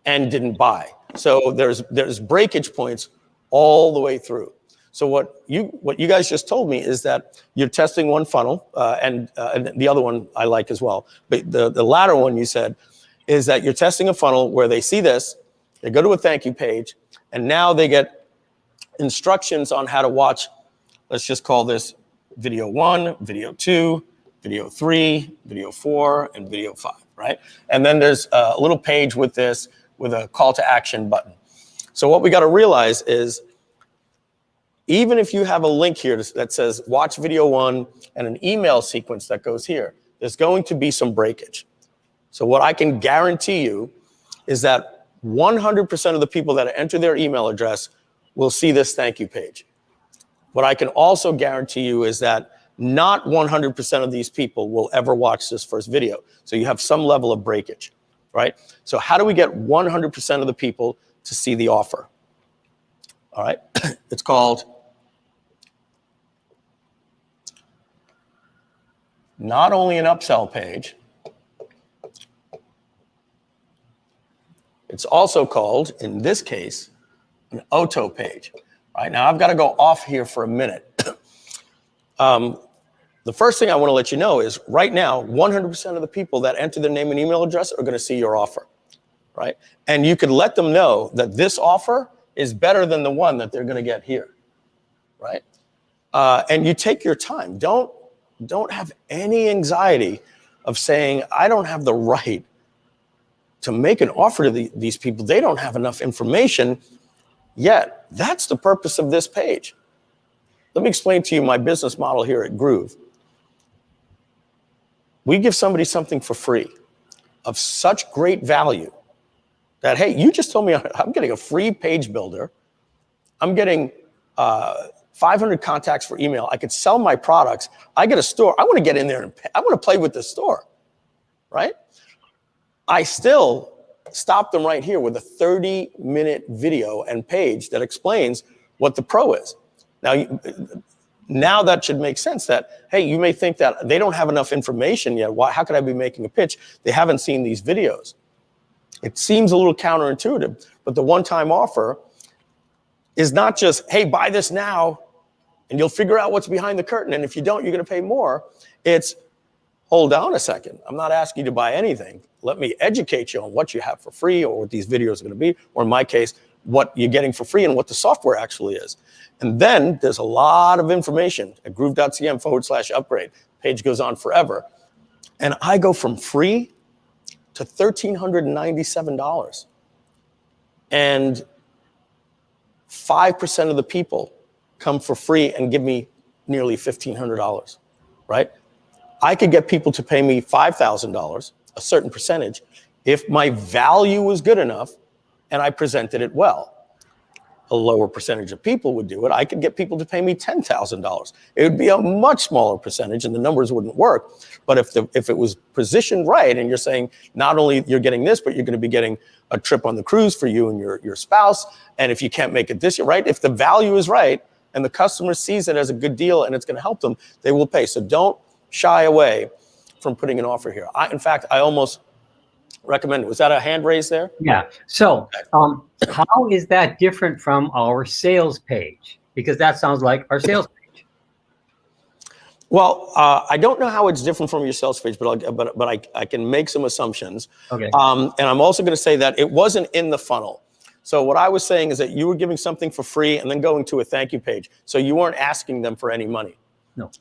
and didn't buy? So there's breakage points all the way through. So what you guys just told me is that you're testing one funnel, and the other one I like as well. But the latter one you said is that you're testing a funnel where they see this, they go to a thank you page, and now they get instructions on how to watch. Let's just call this video 1, video 2, video 3, video 4, and video 5, right? And then there's a little page with this with a call to action button. So what we got to realize is, even if you have a link here that says watch video 1 and an email sequence that goes here, there's going to be some breakage. So what I can guarantee you is that 100% of the people that enter their email address will see this thank you page. What I can also guarantee you is that not 100% of these people will ever watch this first video. So you have some level of breakage, right? So how do we get 100% of the people to see the offer? All right, it's called not only an upsell page, it's also called, in this case, an auto page. All right, now I've got to go off here for a minute. The first thing I want to let you know is right now, 100% of the people that enter their name and email address are going to see your offer, right? And you can let them know that this offer is better than the one that they're going to get here, right? And you take your time. Don't have any anxiety of saying, I don't have the right to make an offer to these people. They don't have enough information yet. That's the purpose of this page. Let me explain to you my business model here at Groove. We give somebody something for free of such great value that, hey, you just told me I'm getting a free page builder. I'm getting 500 contacts for email. I could sell my products. I get a store. I want to get in there and I want to play with the store, right? I still stop them right here with a 30-minute video and page that explains what the pro is. Now that should make sense that, hey, you may think that they don't have enough information yet. How could I be making a pitch? They haven't seen these videos. It seems a little counterintuitive, but the one-time offer is not just, hey, buy this now and you'll figure out what's behind the curtain. And if you don't, you're going to pay more. It's, hold on a second. I'm not asking you to buy anything. Let me educate you on what you have for free or what these videos are going to be, or in my case, what you're getting for free and what the software actually is. And then there's a lot of information at Groove.cm/upgrade. Page goes on forever. And I go from free to $1,397. And 5% of the people come for free and give me nearly $1,500, right? I could get people to pay me $5,000, a certain percentage, if my value was good enough and I presented it well. A lower percentage of people would do it. I could get people to pay me $10,000. It would be a much smaller percentage and the numbers wouldn't work. But if it was positioned right and you're saying not only you're getting this, but you're going to be getting a trip on the cruise for you and your spouse. And if you can't make it this year, right? If the value is right and the customer sees it as a good deal and it's going to help them, they will pay. So don't shy away from putting an offer here. In fact, I almost recommend it. Was that a hand raise there? Yeah. So how is that different from our sales page? Because that sounds like our sales page. Well, I don't know how it's different from your sales page, but I can make some assumptions. Okay. And I'm also going to say that it wasn't in the funnel. So what I was saying is that you were giving something for free and then going to a thank you page. So you weren't asking them for any money. No.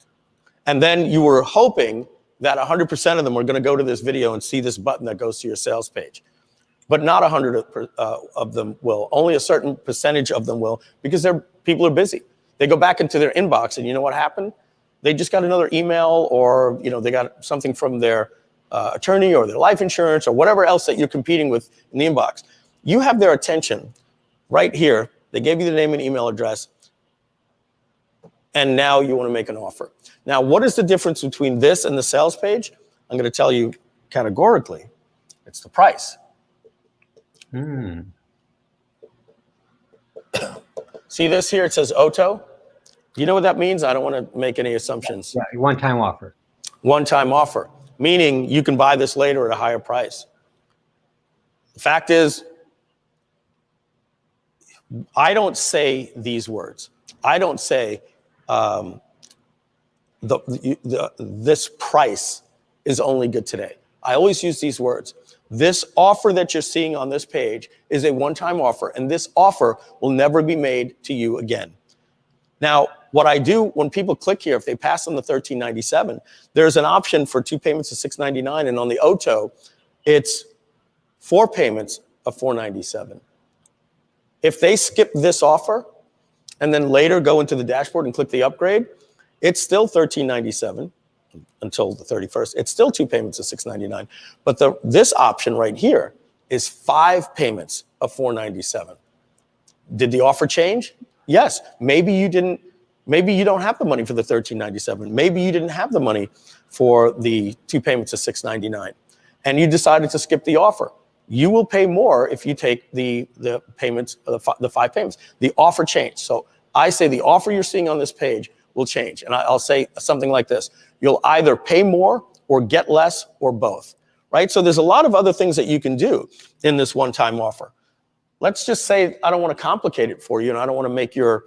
And then you were hoping that 100% of them are going to go to this video and see this button that goes to your sales page. But not 100 of them will. Only a certain percentage of them will, because people are busy. They go back into their inbox and you know what happened? They just got another email, or they got something from their attorney or their life insurance or whatever else that you're competing with in the inbox. You have their attention right here. They gave you the name and email address. And now you want to make an offer. Now, what is the difference between this and the sales page? I'm going to tell you categorically. It's the price. See this here? It says auto. You know what that means? I don't want to make any assumptions. Yeah, one-time offer. One-time offer, meaning you can buy this later at a higher price. The fact is, I don't say these words. I don't say, this price is only good today. I always use these words. This offer that you're seeing on this page is a one-time offer, and this offer will never be made to you again. Now, what I do when people click here, if they pass on the $1,397, there's an option for 2 payments of $699, and on the auto, it's 4 payments of $497. If they skip this offer and then later go into the dashboard and click the upgrade, it's still $1,397. until the 31st. It's still 2 payments of $699, but this option right here is 5 payments of $497. Did the offer change? Yes. Maybe you don't have the money for the $1397. Maybe you didn't have the money for the 2 payments of $699, and you decided to skip the offer. You will pay more if you take the payments, the 5 payments. The offer changed. So I say the offer you're seeing on this page will change. And I'll say something like this. You'll either pay more or get less or both, right? So there's a lot of other things that you can do in this one-time offer. Let's just say I don't want to complicate it for you, and I don't want to make your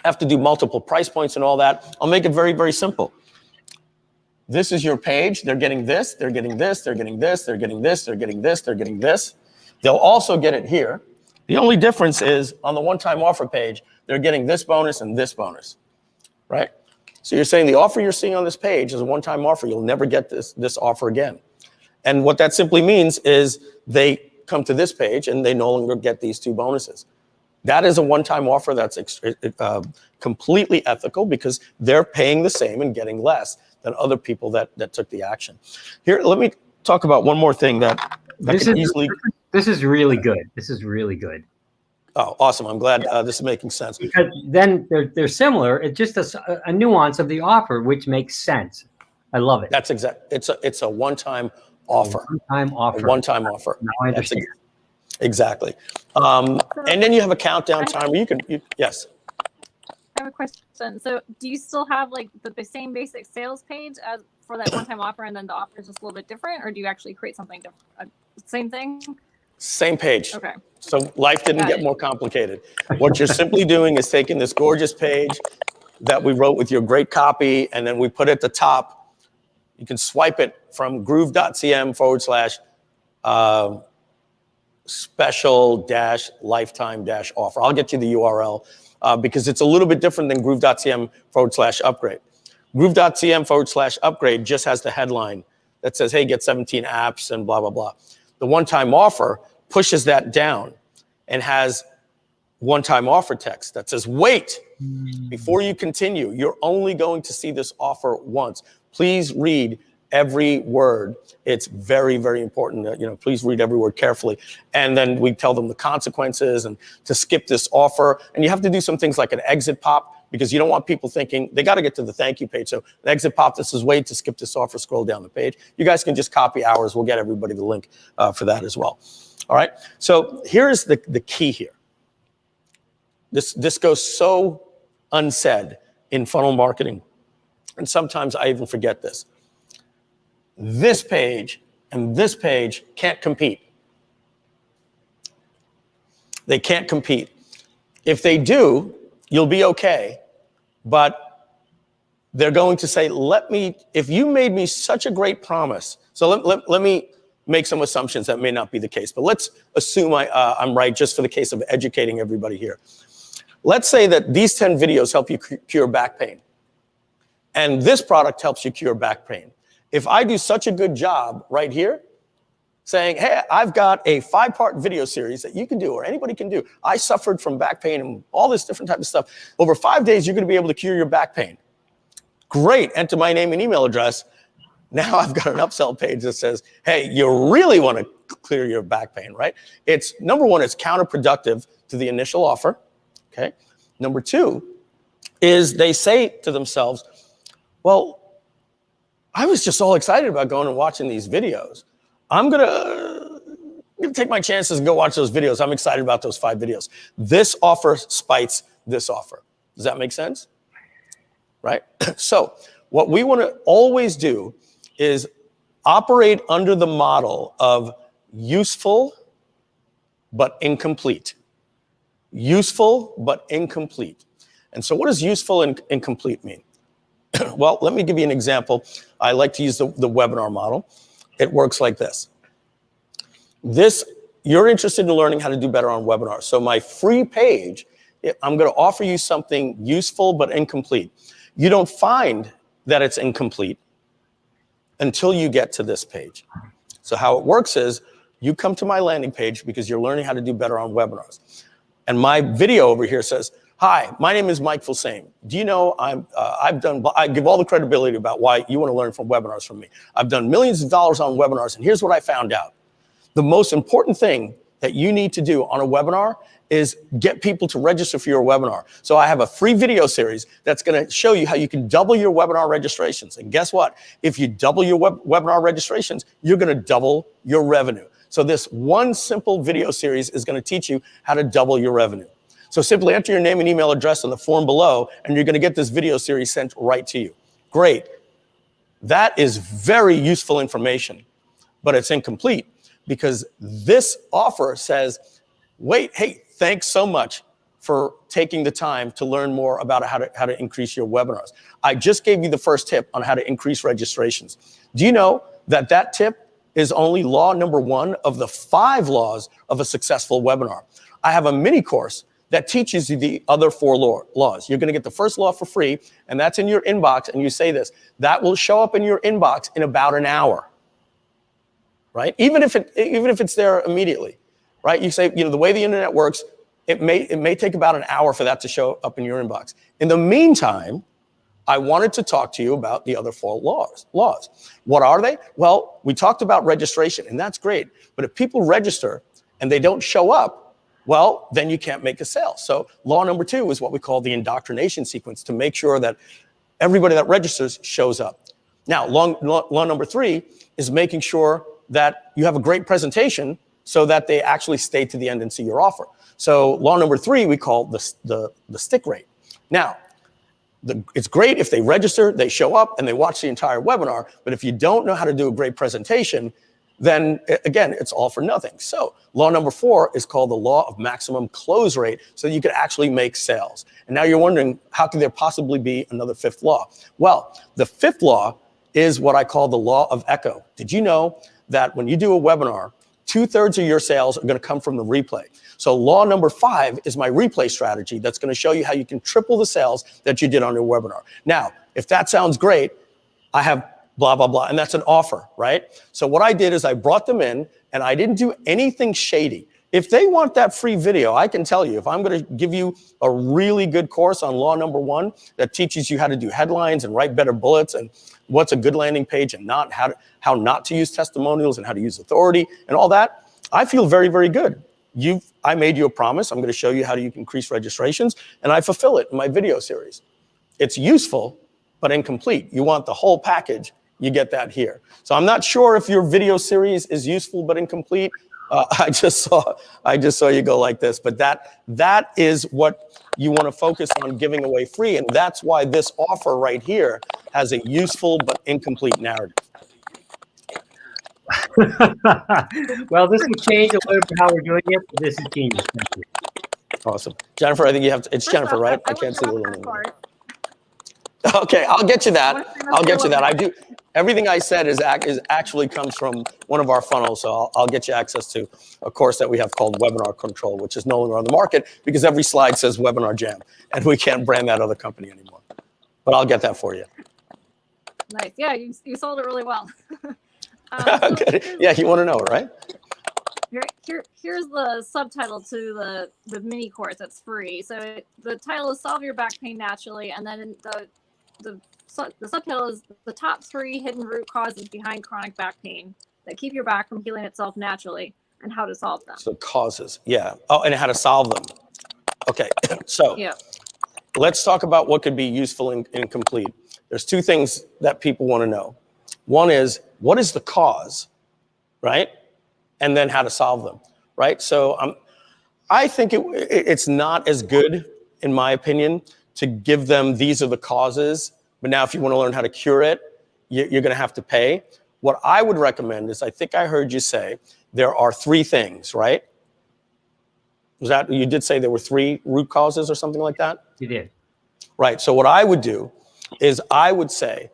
have to do multiple price points and all that. I'll make it very, very simple. This is your page. They're getting this, they're getting this, they're getting this, they're getting this, they're getting this, they're getting this. They'll also get it here. The only difference is on the one-time offer page, they're getting this bonus and this bonus, right? So you're saying the offer you're seeing on this page is a one-time offer. You'll never get this offer again. And what that simply means is they come to this page and they no longer get these 2 bonuses. That is a one-time offer that's completely ethical because they're paying the same and getting less than other people that took the action. Here, let me talk about one more thing that this can is easily... This is really good. This is really good. Oh, awesome. I'm glad this is making sense. Because then they're similar. It's just a nuance of the offer, which makes sense. I love it. That's exact. It's a one-time offer. One-time offer. A one-time offer. Now I understand. Exactly. And then you have a countdown timer. Yes. I have a question. So do you still have like the same basic sales page as for that one-time offer, and then the offer is just a little bit different, or do you actually create something different? Same thing? Same page. Okay. So life didn't get more complicated. What you're simply doing is taking this gorgeous page that we wrote with your great copy, and then we put at the top, you can swipe it from Groove.cm / special - lifetime - offer. I'll get you the URL because it's a little bit different than Groove.cm / upgrade. Groove.cm / upgrade just has the headline that says, hey, get 17 apps and blah, blah, blah. The one-time offer pushes that down and has one-time offer text that says, wait, before you continue, you're only going to see this offer once. Please read every word. It's very, very important that, please read every word carefully. And then we tell them the consequences and to skip this offer. And you have to do some things like an exit pop because you don't want people thinking they got to get to the thank you page. So an exit pop, this is wait to skip this offer, scroll down the page. You guys can just copy ours. We'll get everybody the link for that as well. All right. So here's the key here. This goes so unsaid in funnel marketing. And sometimes I even forget this. This page and this page can't compete. They can't compete. If they do, you'll be okay. But they're going to say, if you made me such a great promise. So let me make some assumptions that may not be the case. But let's assume I'm right just for the case of educating everybody here. Let's say that these 10 videos help you cure back pain. And this product helps you cure back pain. If I do such a good job right here, saying, hey, I've got a 5-part video series that you can do or anybody can do. I suffered from back pain and all this different type of stuff. Over 5 days, you're going to be able to cure your back pain. Great. Enter my name and email address. Now I've got an upsell page that says, hey, you really want to clear your back pain, right? It's number one, it's counterproductive to the initial offer. Okay. Number two is they say to themselves, well, I was just all excited about going and watching these videos. I'm gonna take my chances and go watch those videos. I'm excited about those 5 videos. This offer spites this offer. Does that make sense? Right? So what we want to always do is operate under the model of useful but incomplete. Useful but incomplete. And so what does useful and incomplete mean? Well, let me give you an example. I like to use the webinar model. It works like this. You're interested in learning how to do better on webinars. So my free page, I'm going to offer you something useful but incomplete. You don't find that it's incomplete until you get to this page. So how it works is you come to my landing page because you're learning how to do better on webinars. And my video over here says, Hi, my name is Mike Filsaime. Do you know I give all the credibility about why you want to learn from webinars from me. I've done millions of dollars on webinars, and here's what I found out. The most important thing that you need to do on a webinar is get people to register for your webinar. So I have a free video series that's going to show you how you can double your webinar registrations. And guess what? If you double your webinar registrations, you're going to double your revenue. So this one simple video series is going to teach you how to double your revenue. So simply enter your name and email address on the form below, and you're going to get this video series sent right to you. Great. That is very useful information, but it's incomplete because this offer says, wait, hey, thanks so much for taking the time to learn more about how to increase your webinars. I just gave you the first tip on how to increase registrations. Do you know that that tip is only law number 1 of the 5 laws of a successful webinar? I have a mini course that teaches you the other 4 laws. You're going to get the first law for free, and that's in your inbox, and you say this. That will show up in your inbox in about an hour, right? Even if it's there immediately, right? You say, the way the internet works, it may take about an hour for that to show up in your inbox. In the meantime, I wanted to talk to you about the other 4 laws. What are they? Well, we talked about registration, and that's great. But if people register and they don't show up, well, then you can't make a sale. So law number 2 is what we call the indoctrination sequence to make sure that everybody that registers shows up. Now, law number 3 is making sure that you have a great presentation so that they actually stay to the end and see your offer. So law number 3 we call the stick rate. Now, it's great if they register, they show up, and they watch the entire webinar. But if you don't know how to do a great presentation, then again, it's all for nothing. So law number 4 is called the law of maximum close rate, so you could actually make sales. And now you're wondering, how could there possibly be another 5th law? Well, the 5th law is what I call the law of echo. Did you know that when you do a webinar, 2/3 of your sales are going to come from the replay? So law number 5 is my replay strategy that's going to show you how you can triple the sales that you did on your webinar. Now, if that sounds great, I have blah, blah, blah. And that's an offer, right? So what I did is I brought them in and I didn't do anything shady. If they want that free video, I can tell you, if I'm going to give you a really good course on law number 1 that teaches you how to do headlines and write better bullets and what's a good landing page and how not to use testimonials and how to use authority and all that, I feel very, very good. I made you a promise. I'm going to show you how you can increase registrations, and I fulfill it in my video series. It's useful, but incomplete. You want the whole package. You get that here. So I'm not sure if your video series is useful but incomplete. I just saw you go like this, but that is what you want to focus on, giving away free, and that's why this offer right here has a useful but incomplete narrative. Well, this will change a little bit how we're doing it, but this is genius. Thank you. Awesome. Jennifer, I think it's Jennifer, right? I can't see the little name. Okay, I'll get you that. I do. Everything I said is actually comes from one of our funnels, so I'll get you access to a course that we have called Webinar Control, which is no longer on the market because every slide says Webinar Jam, and we can't brand that other company anymore. But I'll get that for you. Nice. Yeah, you sold it really well. Good. Yeah, you want to know, right? Here's the subtitle to the mini course that's free. So the title is Solve Your Back Pain Naturally, and then the subtitle is the top 3 hidden root causes behind chronic back pain that keep your back from healing itself naturally and how to solve them. So causes, yeah. Oh, and how to solve them. Okay, so yeah. Let's talk about what could be useful and complete. There's 2 things that people want to know. One is, what is the cause, right? And then how to solve them, right? So I think it's not as good, in my opinion, to give them these are the causes. But now if you want to learn how to cure it, you're going to have to pay. What I would recommend is, I think I heard you say there are 3 things, right? Was that, you did say there were 3 root causes or something like that? You did. Right. So what I would do is I would say,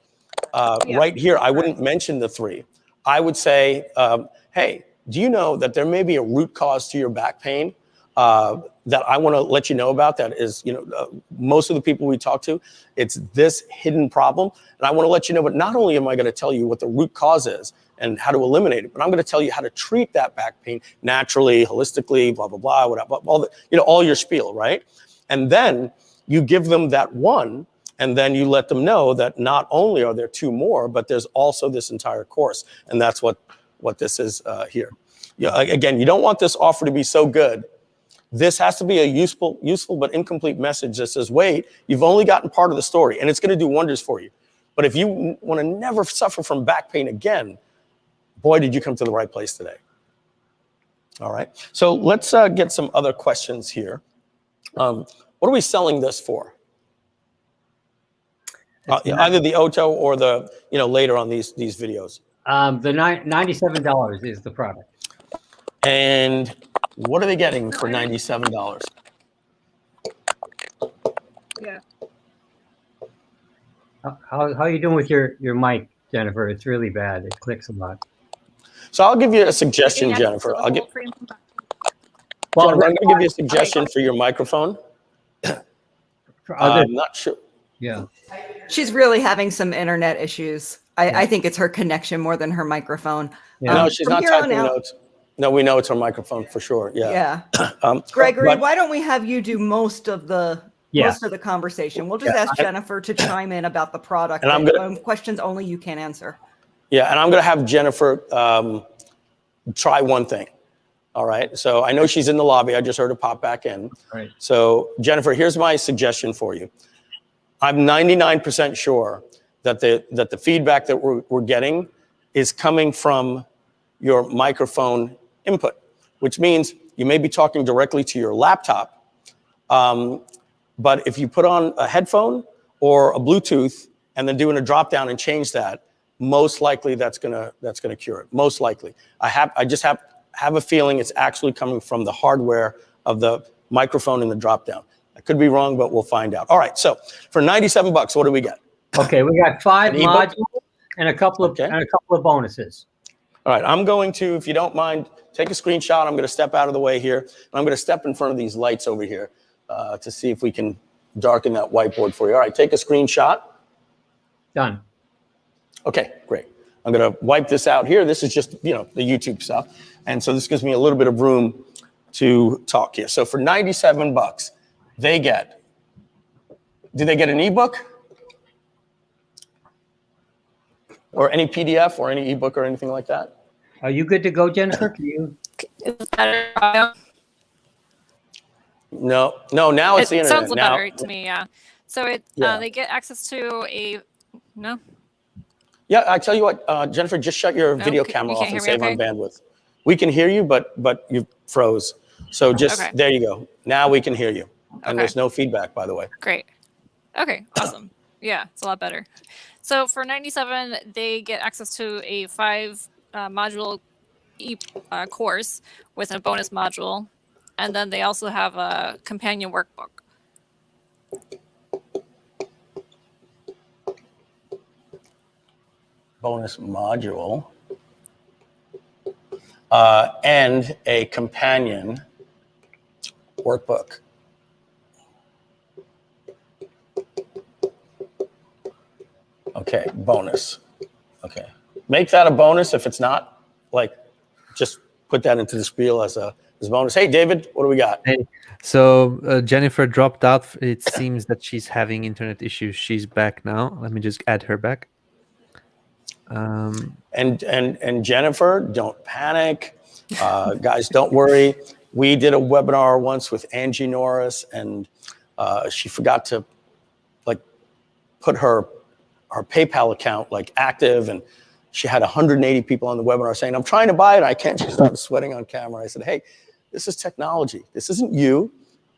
right here, I wouldn't mention the 3. I would say, hey, do you know that there may be a root cause to your back pain that I want to let you know about? That is, most of the people we talk to, it's this hidden problem. And I want to let you know, but not only am I going to tell you what the root cause is and how to eliminate it, but I'm going to tell you how to treat that back pain naturally, holistically, blah, blah, blah, whatever, all your spiel, right? And then you give them that one, and then you let them know that not only are there 2 more, but there's also this entire course. And that's what this is here. Again, you don't want this offer to be so good. This has to be a useful but incomplete message that says, wait, you've only gotten part of the story, and it's going to do wonders for you. But if you want to never suffer from back pain again, boy, did you come to the right place today. All right. So let's get some other questions here. What are we selling this for? Either the Oto or the, later on these videos. The $97 is the product. And what are they getting for $97? Yeah. How are you doing with your mic, Jennifer? It's really bad. It clicks a lot. So I'll give you a suggestion, Jennifer. I'm going to give you a suggestion for your microphone. I'm not sure. Yeah. She's really having some internet issues. I think it's her connection more than her microphone. Yeah. No, she's not typing notes. No, we know it's her microphone for sure. Yeah. Gregory, why don't we have you do most of the conversation? We'll just ask Jennifer to chime in about the product and questions only you can answer. Yeah, and I'm going to have Jennifer try one thing. All right. So I know she's in the lobby. I just heard her pop back in. Right. So Jennifer, here's my suggestion for you. I'm 99% sure that the feedback that we're getting is coming from your microphone input, which means you may be talking directly to your laptop. But if you put on a headphone or a Bluetooth and then doing a drop down and change that, most likely that's gonna cure it. Most likely. I just have a feeling it's actually coming from the hardware of the microphone and the drop down. I could be wrong, but we'll find out. All right, so for $97, what do we get? Okay, we got 5 modules and a couple of bonuses. All right, I'm going to, if you don't mind, take a screenshot. I'm going to step out of the way here. And I'm going to step in front of these lights over here to see if we can darken that whiteboard for you. All right, take a screenshot. Done. Okay, great. I'm going to wipe this out here. This is just, the YouTube stuff. And so this gives me a little bit of room to talk here. So for $97, do they get an ebook? Or any PDF or any ebook or anything like that? Are you good to go, Jennifer? Can you? No. Now it's the internet. It sounds now, better to me, yeah. So they get access to no. Yeah, I tell you what, Jennifer, just shut your video camera off and save on bandwidth. We can hear you, but you froze. So just there you go. Now we can hear you, and there's no feedback, by the way. Great. Okay. Awesome. Yeah, it's a lot better. So for $97, they get access to a 5 module course with a bonus module. And then they also have a companion workbook. Bonus module. And a companion workbook. Okay, bonus. Okay. Make that a bonus. If it's not, just put that into the spiel as a bonus. Hey, David, what do we got? Hey, so Jennifer dropped out. It seems that she's having internet issues. She's back now. Let me just add her back. And Jennifer, don't panic. Guys, don't worry. We did a webinar once with Angie Norris, and she forgot to put her PayPal account active, and she had 180 people on the webinar saying, I'm trying to buy it. I can't. She started sweating on camera. I said, hey, this is technology. This isn't you.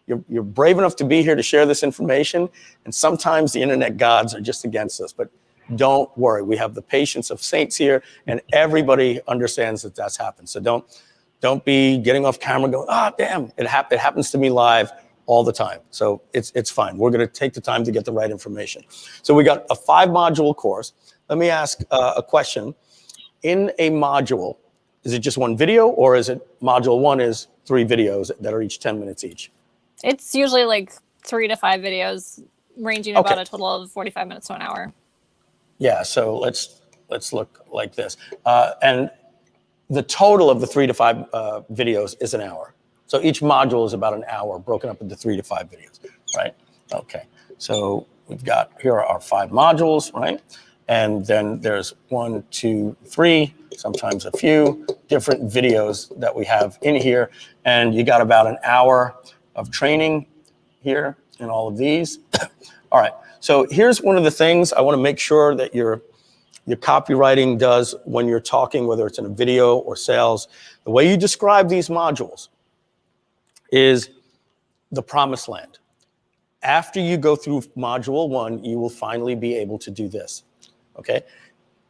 You're brave enough to be here to share this information. And sometimes the internet gods are just against us. But don't worry. We have the patience of saints here, and everybody understands that that's happened. So don't be getting off camera going, damn, it happens to me live all the time. So it's fine. We're going to take the time to get the right information. So we got a 5-module course. Let me ask a question. In a module, is it just one video, or is it module 1 is 3 videos that are each 10 minutes each? It's usually 3 to 5 videos, ranging about a total of 45 minutes to an hour. Yeah, so let's look like this. And the total of the 3 to 5 videos is an hour. So each module is about an hour, broken up into 3 to 5 videos. right? Okay, so we've got, here are our 5 modules, right? And then there's 1, 2, 3, sometimes a few different videos that we have in here. And you got about an hour of training here in all of these. All right, so here's one of the things I want to make sure that your copywriting does when you're talking, whether it's in a video or sales. The way you describe these modules is the promised land. After you go through module 1, you will finally be able to do this, okay?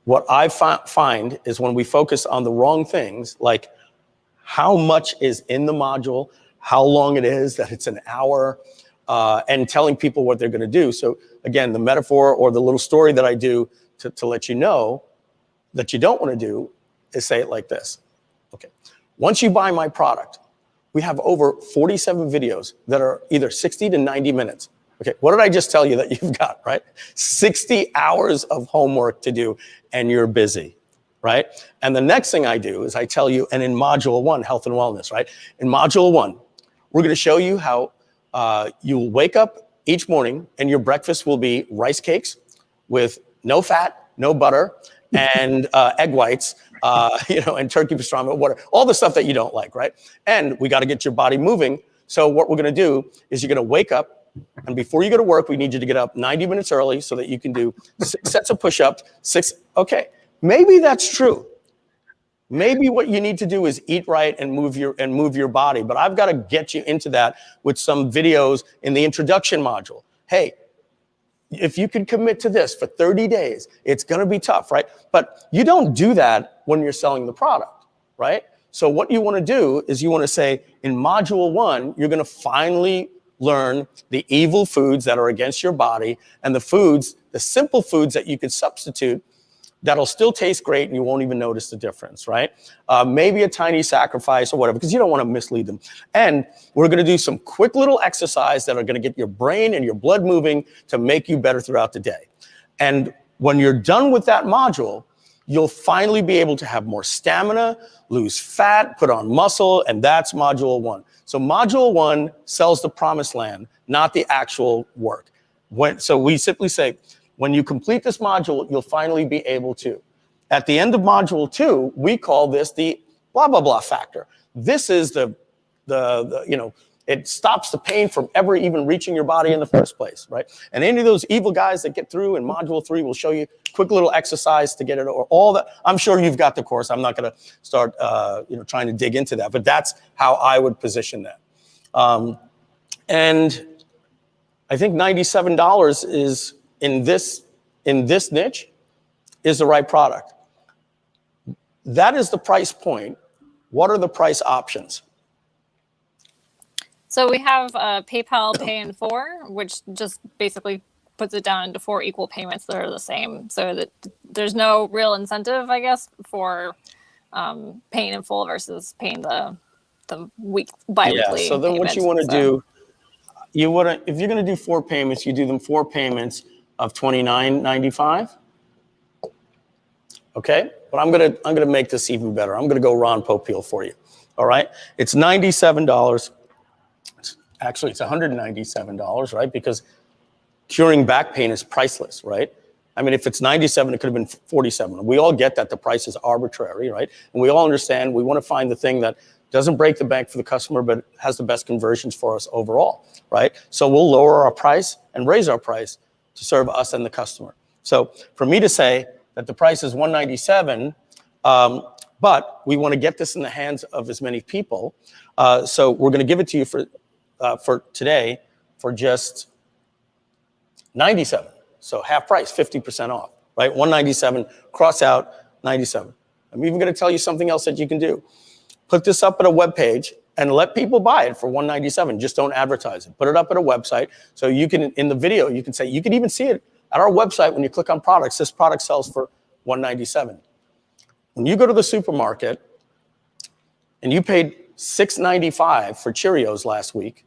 What I find is when we focus on the wrong things, like how much is in the module, how long it is, that it's an hour, and telling people what they're going to do. So again, the metaphor or the little story that I do to let you know that you don't want to do is say it like this. Okay. Once you buy my product, we have over 47 videos that are either 60 to 90 minutes. Okay. What did I just tell you that you've got, right? 60 hours of homework to do and you're busy, right? And the next thing I do is I tell you, and in module 1, health and wellness, right? In module 1, we're going to show you how you'll wake up each morning and your breakfast will be rice cakes with no fat, no butter, and egg whites, and turkey pastrami, whatever, all the stuff that you don't like, right? And we got to get your body moving. So what we're going to do is you're going to wake up, and before you go to work, we need you to get up 90 minutes early so that you can do 6 sets of push-ups, 6. Okay, maybe that's true. Maybe what you need to do is eat right and move your body. But I've got to get you into that with some videos in the introduction module. Hey, if you can commit to this for 30 days, it's going to be tough, right? But you don't do that when you're selling the product, right? So what you want to do is you want to say in module 1, you're going to finally learn the evil foods that are against your body and the simple foods that you could substitute that'll still taste great and you won't even notice the difference, right? Maybe a tiny sacrifice or whatever, because you don't want to mislead them. And we're going to do some quick little exercise that are going to get your brain and your blood moving to make you better throughout the day. And when you're done with that module, you'll finally be able to have more stamina, lose fat, put on muscle, and that's module 1. So module 1 sells the promised land, not the actual work. So we simply say, when you complete this module, you'll finally be able to. At the end of module 2, we call this the blah, blah, blah factor. This is it stops the pain from ever even reaching your body in the first place, right? And any of those evil guys that get through in module 3 will show you quick little exercise to get it, or all that. I'm sure you've got the course. I'm not going to start, trying to dig into that, but that's how I would position that. And I think $97 is in this niche is the right product. That is the price point. What are the price options? So we have PayPal Pay in 4, which just basically puts it down into 4 equal payments that are the same. So that there's no real incentive, I guess, for paying in full versus paying the bi-weekly. Yeah. So then what you want to do, if you're going to do 4 payments, you do them 4 payments of $29.95. Okay, but I'm gonna make this even better. I'm gonna go Ron Popeil for you. All right, it's $97. Actually, it's $197, right? Because curing back pain is priceless, right? I mean, if it's 97, it could have been 47. We all get that the price is arbitrary, right? And we all understand we want to find the thing that doesn't break the bank for the customer, but has the best conversions for us overall, right? So we'll lower our price and raise our price to serve us and the customer. So for me to say that the price is $197, but we want to get this in the hands of as many people, so we're going to give it to you for today for just $97. So half price, 50% off, right? $197, cross out 97. I'm even going to tell you something else that you can do. Put this up at a web page and let people buy it for $197. Just don't advertise it. Put it up at a website so you can, in the video, you can say, you can even see it at our website when you click on products. This product sells for $197. When you go to the supermarket and you paid $6.95 for Cheerios last week,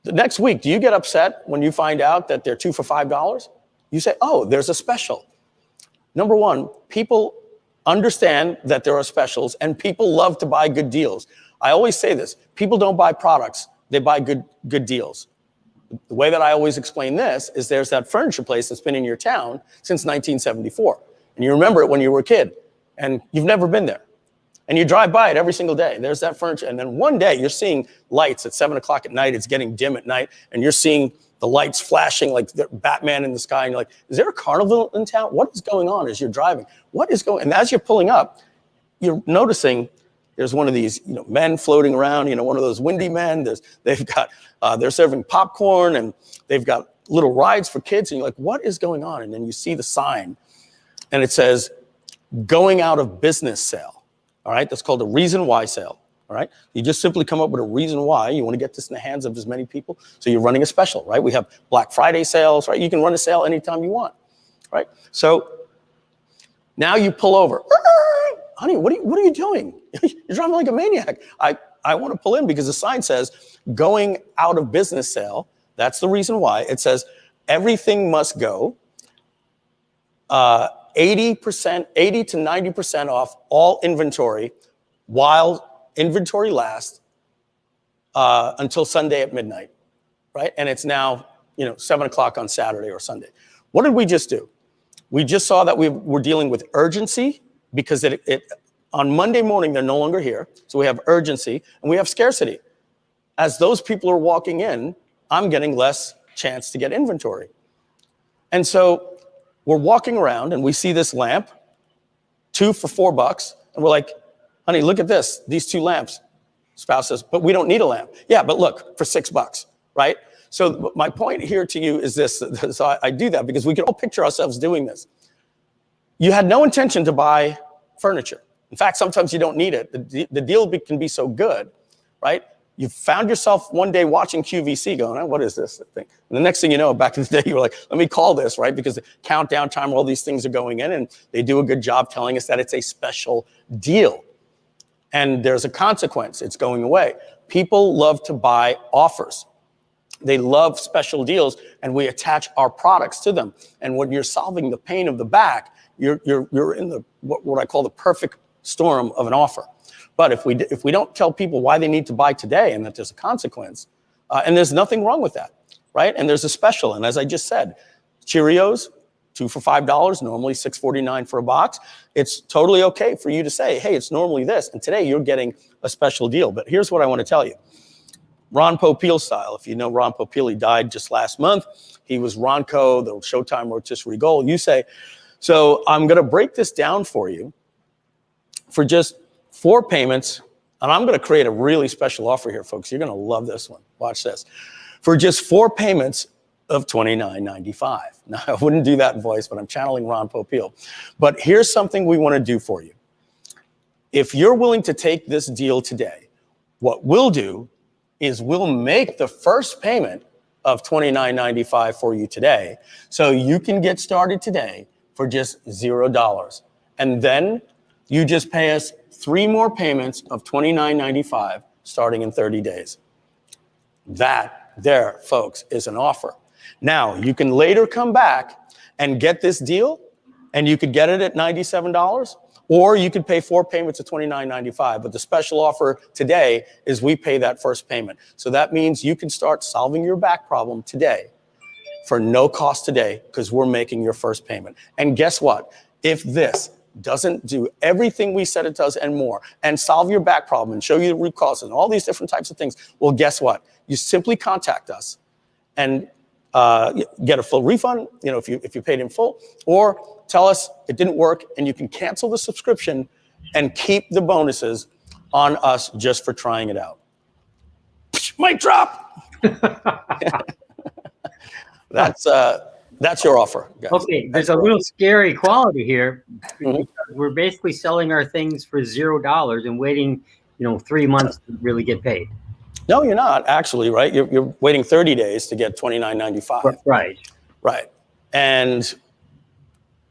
the next week, do you get upset when you find out that they're 2 for $5? You say, oh, there's a special. Number one, people understand that there are specials and people love to buy good deals. I always say this, people don't buy products, They buy good deals. The way that I always explain this is there's that furniture place that's been in your town since 1974. And you remember it when you were a kid, and you've never been there. And you drive by it every single day. There's that furniture. And then one day you're seeing lights at 7 o'clock at night. It's getting dim at night. And you're seeing the lights flashing like Batman in the sky. And you're like, is there a carnival in town? What is going on as you're driving? What is going on? And as you're pulling up, you're noticing there's one of these, men floating around, one of those windy men. They've got, they're serving popcorn, and they've got little rides for kids. And you're like, what is going on? And then you see the sign, and it says, going out of business sale. All right, that's called a reason why sale. All right, you just simply come up with a reason why you want to get this in the hands of as many people. So you're running a special, right? We have Black Friday sales, right? You can run a sale anytime you want, right? So now you pull over. Honey, what are you doing? You're driving like a maniac. I want to pull in because the sign says going out of business sale. That's the reason why. It says everything must go 80 to 90% off all inventory while inventory lasts until Sunday at midnight, right? And it's now 7 o'clock on Saturday or Sunday. What did we just do? We just saw that we were dealing with urgency because on Monday morning, they're no longer here. So we have urgency and we have scarcity. As those people are walking in, I'm getting less chance to get inventory. And so we're walking around and we see this lamp, 2 for $4. And we're like, honey, look at this, these 2 lamps. Spouse says, but we don't need a lamp. Yeah, but look, for $6, right? So my point here to you is this. So I do that because we can all picture ourselves doing this. You had no intention to buy furniture. In fact, sometimes you don't need it. The deal can be so good, right? You found yourself one day watching QVC going, oh, what is this thing? And the next thing you know, back in the day, you were like, let me call this, right? Because the countdown time, all these things are going in, and they do a good job telling us that it's a special deal. And there's a consequence. It's going away. People love to buy offers. They love special deals, and we attach our products to them. And when you're solving the pain of the back, you're in the what I call the perfect storm of an offer. But if we don't tell people why they need to buy today and that there's a consequence, and there's nothing wrong with that, right? And there's a special. And as I just said, Cheerios, 2 for $5, normally $6.49 for a box. It's totally okay for you to say, hey, it's normally this. And today you're getting a special deal. But here's what I want to tell you. Ron Popeil style. If you know Ron Popeil, he died just last month. He was Ronco, the Showtime rotisserie gold. You say, so I'm going to break this down for you for just 4 payments. And I'm going to create a really special offer here, folks. You're going to love this one. Watch this. For just 4 payments of $29.95. Now, I wouldn't do that voice, but I'm channeling Ron Popeil. But here's something we want to do for you. If you're willing to take this deal today, what we'll do is we'll make the first payment of $29.95 for you today, so you can get started today for just $0. And then you just pay us 3 more payments of $29.95 starting in 30 days. That there, folks, is an offer. Now, you can later come back and get this deal, and you could get it at $97, or you could pay 4 payments of $29.95. But the special offer today is we pay that first payment. So that means you can start solving your back problem today for no cost today, because we're making your first payment. And guess what? If this doesn't do everything we said it does and more, and solve your back problem and show you the root causes and all these different types of things, well, guess what? You simply contact us and get a full refund, if you paid in full, or tell us it didn't work, and you can cancel the subscription and keep the bonuses on us just for trying it out. Mic drop. That's your offer, guys. Okay, there's a little scary quality here. Mm-hmm. We're basically selling our things for $0 and waiting, 3 months to really get paid. No, you're not actually, right? You're waiting 30 days to get $29.95. Right. Right. And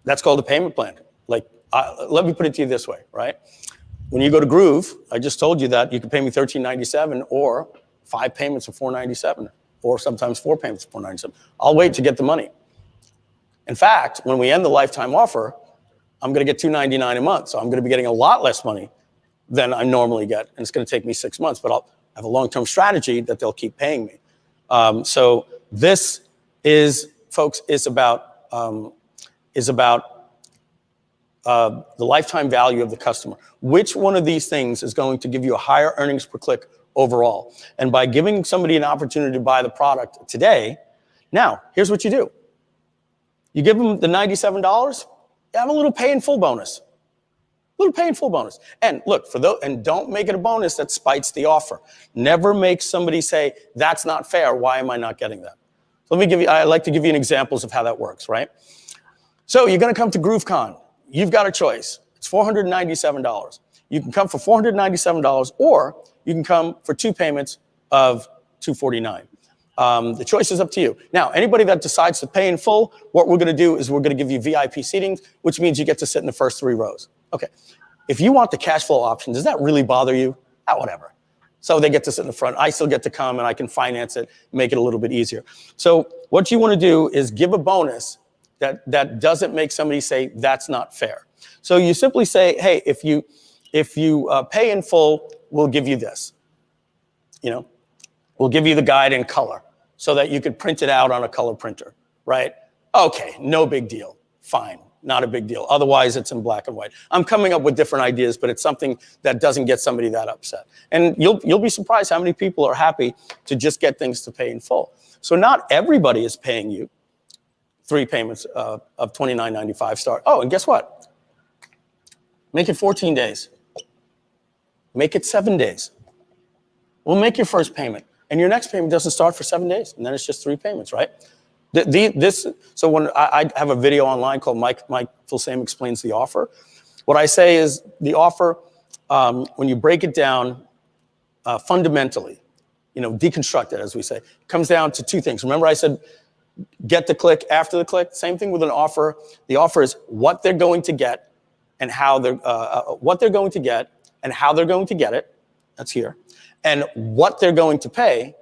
that's called a payment plan. Like, let me put it to you this way, right? When you go to Groove, I just told you that you can pay me $13.97 or 5 payments of $4.97, or sometimes 4 payments of $4.97. I'll wait to get the money. In fact, when we end the lifetime offer, I'm going to get $2.99 a month. So I'm going to be getting a lot less money than I normally get. And it's going to take me 6 months, but have a long-term strategy that they'll keep paying me. So this is, folks, is about the lifetime value of the customer. Which one of these things is going to give you a higher earnings per click overall? And by giving somebody an opportunity to buy the product today, now, here's what you do. You give them the $97, you have a little pay in full bonus. Little pay in full bonus. And look, for those, and don't make it a bonus that spites the offer. Never make somebody say, that's not fair, why am I not getting that? So let me give you, I like to give you an examples of how that works, right? So you're gonna come to GrooveCon. You've got a choice. It's $497. You can come for $497, or you can come for 2 payments of $249. The choice is up to you. Now, anybody that decides to pay in full, what we're gonna do is we're gonna give you VIP seating, which means you get to sit in the first 3 rows. Okay, if you want the cash flow option, does that really bother you? Whatever. So they get to sit in the front. I still get to come and I can finance it, make it a little bit easier. So what you wanna do is give a bonus that doesn't make somebody say, that's not fair. So you simply say, hey, if you pay in full, we'll give you this. You know, we'll give you the guide in color so that you could print it out on a color printer, right? Okay, no big deal, fine, not a big deal. Otherwise, it's in black and white. I'm coming up with different ideas, but it's something that doesn't get somebody that upset. And you'll be surprised how many people are happy to just get things to pay in full. So not everybody is paying you 3 payments of $29.95 start. Oh, and guess what? Make it 14 days. Make it 7 days. We'll make your first payment. And your next payment doesn't start for 7 days, and then it's just 3 payments, right? So when I have a video online called Mike Filsaime Explains the Offer, what I say is the offer, when you break it down fundamentally, you know, deconstruct it, as we say, comes down to 2 things. Remember I said, get the click after the click? Same thing with an offer. The offer is what they're going to get and how they're, what they're going to get and how they're going to get it. That's here. And what they're going to pay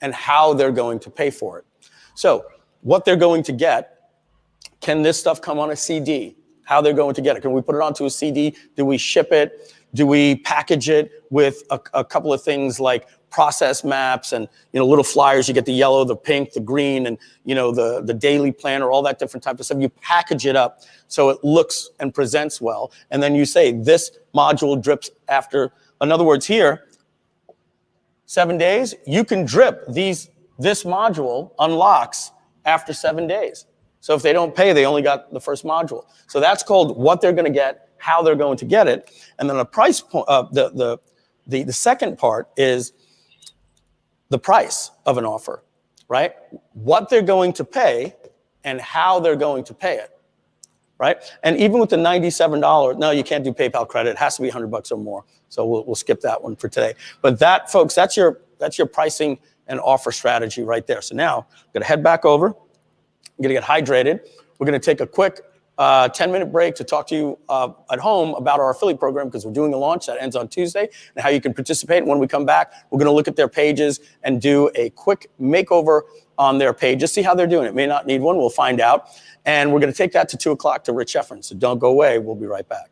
and how they're going to pay for it. So what they're going to get, can this stuff come on a CD? How they're going to get it? Can we put it onto a CD? Do we ship it? Do we package it with a couple of things like process maps and, you know, little flyers? You get the yellow, the pink, the green, and, you know, the daily planner, all that different type of stuff. You package it up so it looks and presents well. And then you say this module drips after, in other words here, 7 days, you can drip this module unlocks after 7 days. So if they don't pay, they only got the first module. So that's called what they're going to get, how they're going to get it. And then the price point, the second part is the price of an offer, right? What they're going to pay and how they're going to pay it, right? And even with the $97, no, you can't do PayPal credit. It has to be $100 or more. So we'll skip that one for today. But that, folks, that's your pricing and offer strategy right there. So now I'm going to head back over. I'm going to get hydrated. We're going to take a quick 10-minute break to talk to you at home about our affiliate program, because we're doing a launch that ends on Tuesday, and how you can participate. When we come back, we're going to look at their pages and do a quick makeover on their page. Just see how they're doing. It may not need one. We'll find out. And we're going to take that to 2 o'clock to Rich Schefren. So don't go away. We'll be right back.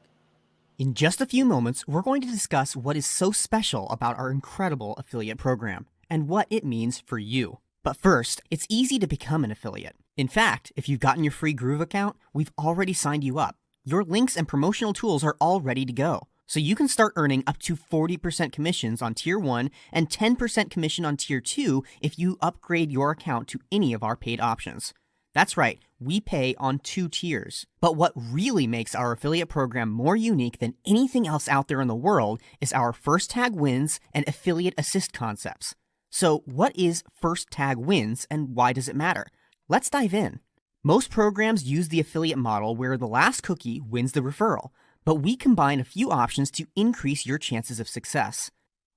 In just a few moments, we're going to discuss what is so special about our incredible affiliate program and what it means for you. But first, it's easy to become an affiliate. In fact, if you've gotten your free Groove account, we've already signed you up. Your links and promotional tools are all ready to go. So you can start earning up to 40% commissions on Tier 1 and 10% commission on Tier 2 if you upgrade your account to any of our paid options. That's right, we pay on 2 tiers. But what really makes our affiliate program more unique than anything else out there in the world is our first tag wins and affiliate assist concepts. So what is first tag wins and why does it matter? Let's dive in. Most programs use the affiliate model where the last cookie wins the referral, but we combine a few options to increase your chances of success.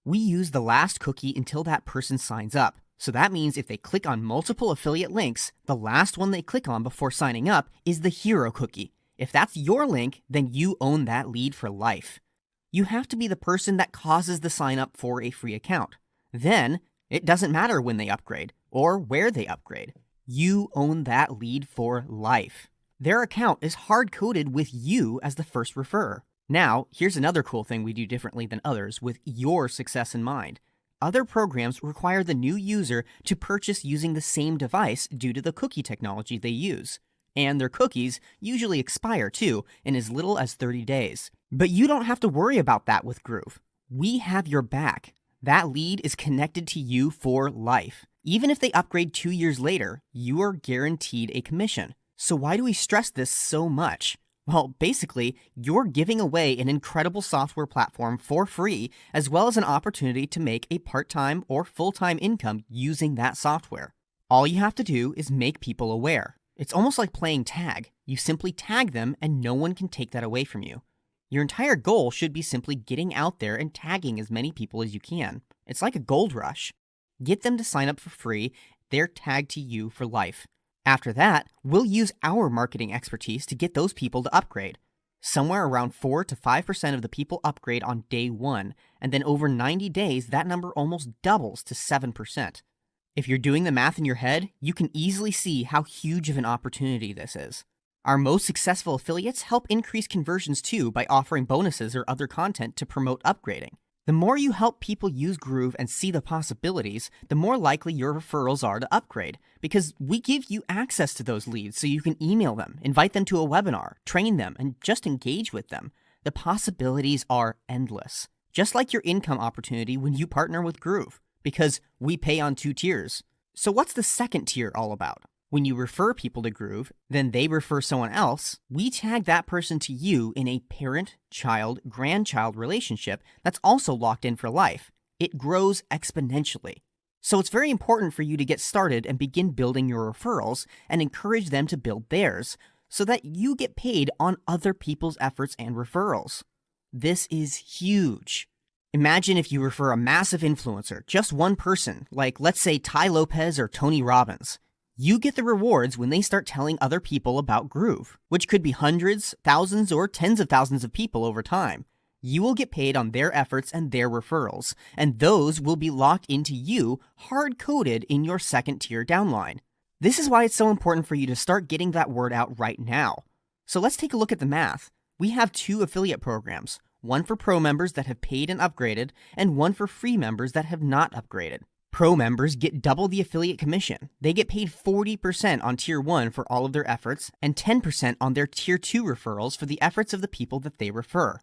We use the last cookie until that person signs up. So that means if they click on multiple affiliate links, the last one they click on before signing up is the hero cookie. If that's your link, then you own that lead for life. You have to be the person that causes the sign up for a free account. Then, it doesn't matter when they upgrade or where they upgrade. You own that lead for life. Their account is hard-coded with you as the first referrer. Now, here's another cool thing we do differently than others with your success in mind. Other programs require the new user to purchase using the same device due to the cookie technology they use. And their cookies usually expire too in as little as 30 days. But you don't have to worry about that with Groove. We have your back. That lead is connected to you for life. Even if they upgrade 2 years later, you are guaranteed a commission. So why do we stress this so much? Well, basically, you're giving away an incredible software platform for free, as well as an opportunity to make a part-time or full-time income using that software. All you have to do is make people aware. It's almost like playing tag. You simply tag them and no one can take that away from you. Your entire goal should be simply getting out there and tagging as many people as you can. It's like a gold rush. Get them to sign up for free. They're tagged to you for life. After that, we'll use our marketing expertise to get those people to upgrade. Somewhere around 4 to 5% of the people upgrade on day 1, and then over 90 days, that number almost doubles to 7%. If you're doing the math in your head, you can easily see how huge of an opportunity this is. Our most successful affiliates help increase conversions too by offering bonuses or other content to promote upgrading. The more you help people use Groove and see the possibilities, the more likely your referrals are to upgrade, because we give you access to those leads so you can email them, invite them to a webinar, train them, and just engage with them. The possibilities are endless, just like your income opportunity when you partner with Groove, because we pay on 2 tiers. So what's the second tier all about? When you refer people to Groove, then they refer someone else, we tag that person to you in a parent-child-grandchild relationship that's also locked in for life. It grows exponentially. So it's very important for you to get started and begin building your referrals and encourage them to build theirs so that you get paid on other people's efforts and referrals. This is huge. Imagine if you refer a massive influencer, just one person, like let's say Ty Lopez or Tony Robbins. You get the rewards when they start telling other people about Groove, which could be hundreds, thousands, or tens of thousands of people over time. You will get paid on their efforts and their referrals, and those will be locked into you, hard-coded in your second tier downline. This is why it's so important for you to start getting that word out right now. So let's take a look at the math. We have 2 affiliate programs, one for pro members that have paid and upgraded, and one for free members that have not upgraded. Pro members get double the affiliate commission. They get paid 40% on Tier 1 for all of their efforts and 10% on their Tier 2 referrals for the efforts of the people that they refer.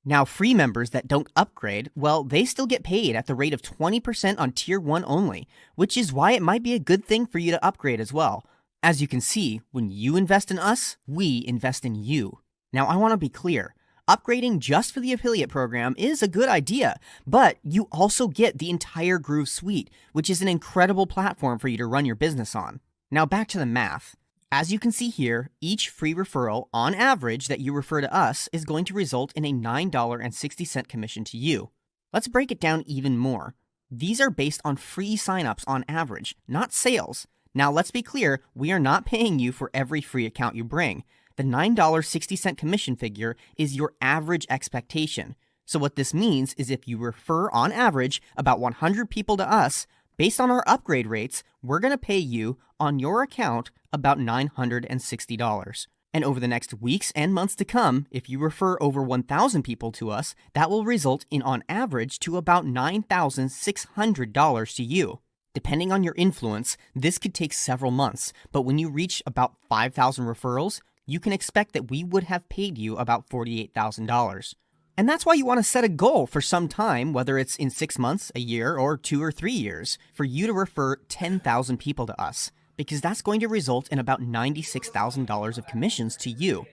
Now, free members that don't upgrade, well, they still get paid at the rate of 20% on Tier 1 only, which is why it might be a good thing for you to upgrade as well. As you can see, when you invest in us, we invest in you. Now, I want to be clear. Upgrading just for the affiliate program is a good idea, but you also get the entire Groove suite, which is an incredible platform for you to run your business on. Now back to the math. As you can see here, each free referral, on average, that you refer to us is going to result in a $9.60 commission to you. Let's break it down even more. These are based on free signups on average, not sales. Now let's be clear, we are not paying you for every free account you bring. The $9.60 commission figure is your average expectation. So what this means is if you refer on average about 100 people to us, based on our upgrade rates, we're going to pay you on your account about $960. And over the next weeks and months to come, if you refer over 1,000 people to us, that will result in on average to about $9,600 to you. Depending on your influence, this could take several months, but when you reach about 5,000 referrals, you can expect that we would have paid you about $48,000. And that's why you want to set a goal for some time, whether it's in 6 months, a year, or 2 or 3 years, for you to refer 10,000 people to us, because that's going to result in about $96,000 of commissions to you.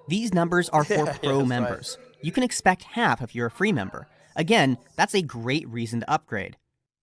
These numbers are for pro members. Right. You can expect half if you're a free member. Again, that's a great reason to upgrade.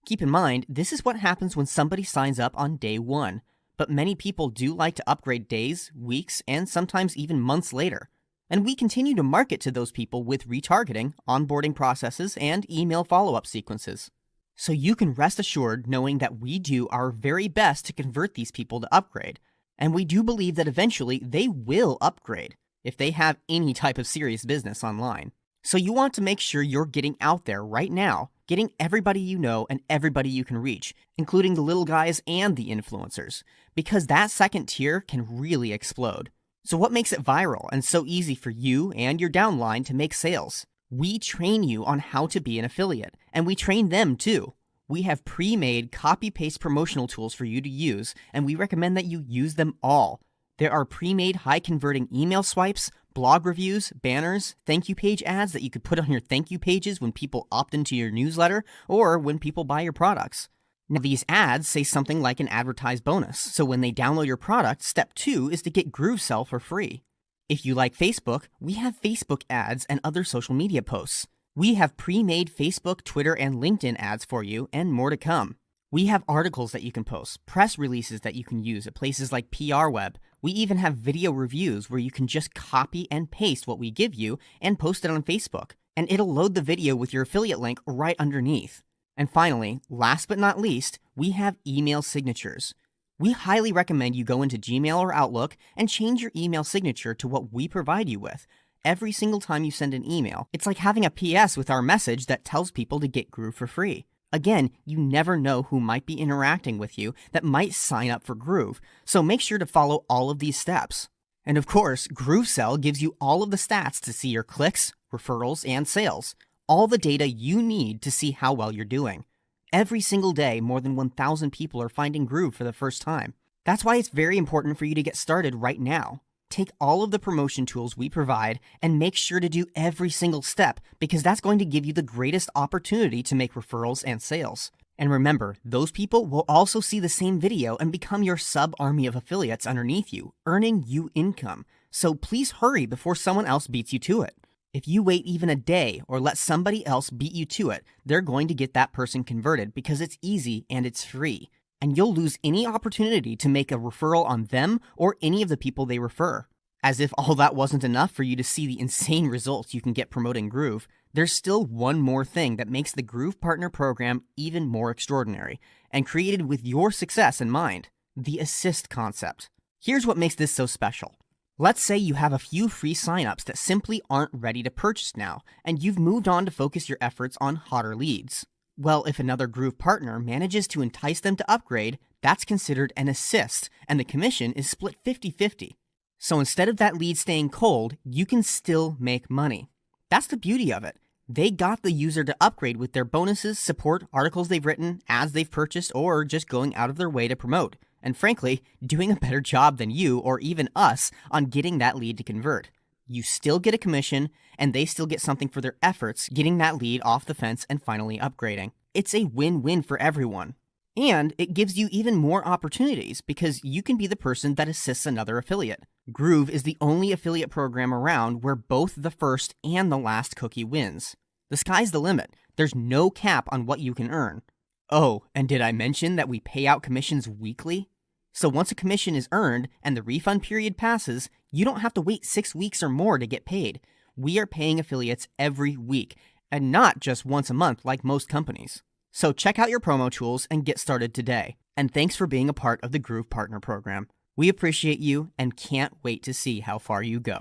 Keep in mind, this is what happens when somebody signs up on day 1. But many people do like to upgrade days, weeks, and sometimes even months later. And we continue to market to those people with retargeting, onboarding processes, and email follow-up sequences. So you can rest assured knowing that we do our very best to convert these people to upgrade. And we do believe that eventually they will upgrade if they have any type of serious business online. So you want to make sure you're getting out there right now, getting everybody you know and everybody you can reach, including the little guys and the influencers, because that second tier can really explode. So what makes it viral and so easy for you and your downline to make sales? We train you on how to be an affiliate, and we train them too. We have pre-made copy-paste promotional tools for you to use, and we recommend that you use them all. There are pre-made high-converting email swipes, blog reviews, banners, thank you page ads that you could put on your thank you pages when people opt into your newsletter or when people buy your products. Now, these ads say something like an advertised bonus, so when they download your product, step 2 is to get GrooveSell for free. If you like Facebook, we have Facebook ads and other social media posts. We have pre-made Facebook, Twitter, and LinkedIn ads for you, and more to come. We have articles that you can post, press releases that you can use at places like PRWeb. We even have video reviews where you can just copy and paste what we give you and post it on Facebook, and it'll load the video with your affiliate link right underneath. And finally, last but not least, we have email signatures. We highly recommend you go into Gmail or Outlook and change your email signature to what we provide you with. Every single time you send an email, it's like having a PS with our message that tells people to get Groove for free. Again, you never know who might be interacting with you that might sign up for Groove, so make sure to follow all of these steps. And of course, GrooveSell gives you all of the stats to see your clicks, referrals, and sales. All the data you need to see how well you're doing. Every single day, more than 1,000 people are finding Groove for the first time. That's why it's very important for you to get started right now. Take all of the promotion tools we provide and make sure to do every single step, because that's going to give you the greatest opportunity to make referrals and sales. And remember, those people will also see the same video and become your sub-army of affiliates underneath you, earning you income. So please hurry before someone else beats you to it. If you wait even a day or let somebody else beat you to it, they're going to get that person converted because it's easy and it's free. And you'll lose any opportunity to make a referral on them or any of the people they refer. As if all that wasn't enough for you to see the insane results you can get promoting Groove, there's still one more thing that makes the Groove Partner Program even more extraordinary, and created with your success in mind: the assist concept. Here's what makes this so special. Let's say you have a few free signups that simply aren't ready to purchase now, and you've moved on to focus your efforts on hotter leads. Well, if another Groove partner manages to entice them to upgrade, that's considered an assist, and the commission is split 50-50. So instead of that lead staying cold, you can still make money. That's the beauty of it. They got the user to upgrade with their bonuses, support, articles they've written, ads they've purchased, or just going out of their way to promote. And frankly, doing a better job than you or even us on getting that lead to convert. You still get a commission, and they still get something for their efforts getting that lead off the fence and finally upgrading. It's a win-win for everyone. And it gives you even more opportunities because you can be the person that assists another affiliate. Groove is the only affiliate program around where both the first and the last cookie wins. The sky's the limit. There's no cap on what you can earn. Oh, and did I mention that we pay out commissions weekly? So once a commission is earned and the refund period passes, you don't have to wait 6 weeks or more to get paid. We are paying affiliates every week, and not just once a month like most companies. So check out your promo tools and get started today. And thanks for being a part of the Groove Partner Program. We appreciate you and can't wait to see how far you go.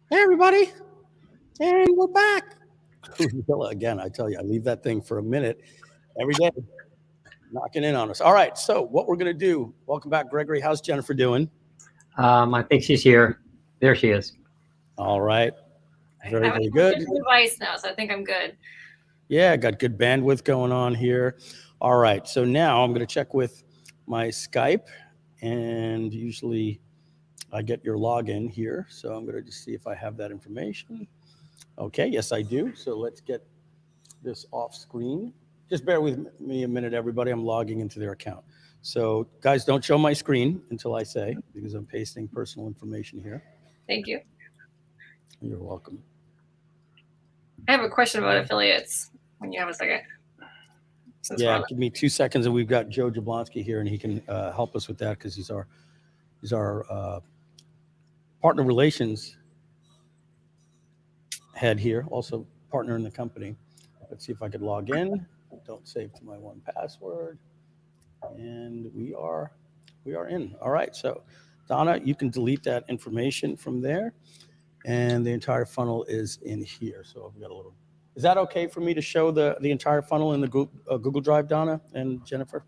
Hey, everybody. And we're back. Again, I tell you, I leave that thing for a minute every day, knocking in on us. All right, so what we're going to do, welcome back, Gregory. How's Jennifer doing? I think she's here. There she is. All right. Very, I have very a good. different device now, so I think I'm good. Yeah, got good bandwidth going on here. All right, so now I'm going to check with my Skype, and usually I get your login here. So I'm going to just see if I have that information. Okay, yes, I do. So let's get this off screen. Just bear with me a minute, everybody. I'm logging into their account. So guys, don't show my screen until I say, because I'm pasting personal information here. Thank you. You're welcome. I have a question about affiliates when you have a second. Yeah, give me 2 seconds, and we've got Joe Jablonski here, and he can help us with that because he's our partner relations head here, also partner in the company. Let's see if I could log in. Don't save to my one password, and we are in. All right, so Donna, you can delete that information from there, and the entire funnel is in here. So I've got a little. Is that okay for me to show the entire funnel in the Google Drive, Donna and Jennifer?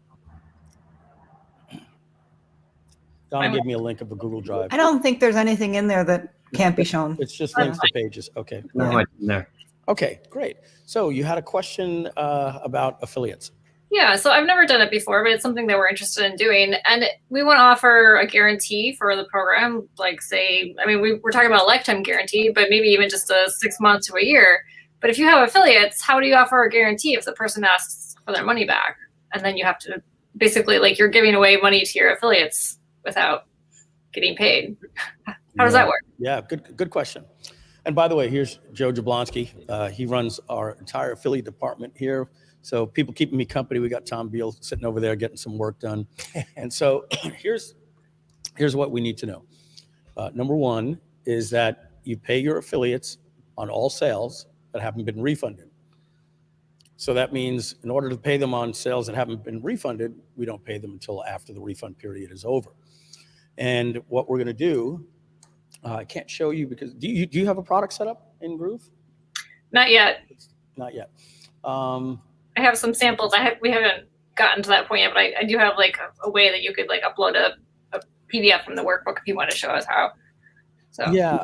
Donna gave me a link of a Google Drive. I don't think there's anything in there that can't be shown. It's just links to pages. Okay. Not much in there. Okay, great. So you had a question about affiliates. Yeah, so I've never done it before, but it's something that we're interested in doing. And we want to offer a guarantee for the program, like say, I mean, we're talking about a lifetime guarantee, but maybe even just a 6 months to a year. But if you have affiliates, how do you offer a guarantee if the person asks for their money back? And then you have to basically, like, you're giving away money to your affiliates without getting paid. How does that work? Yeah, good question. And by the way, here's Joe Jablonski. He runs our entire affiliate department here. So people keeping me company. We got Tom Beal sitting over there getting some work done. And so here's what we need to know. Number one is that you pay your affiliates on all sales that haven't been refunded. So that means in order to pay them on sales that haven't been refunded, we don't pay them until after the refund period is over. And what we're going to do, I can't show you because do you have a product set up in Groove? Not yet. Not yet. I have some samples. We haven't gotten to that point yet, but I do have like a way that you could like upload a PDF from the workbook if you want to show us how. So yeah,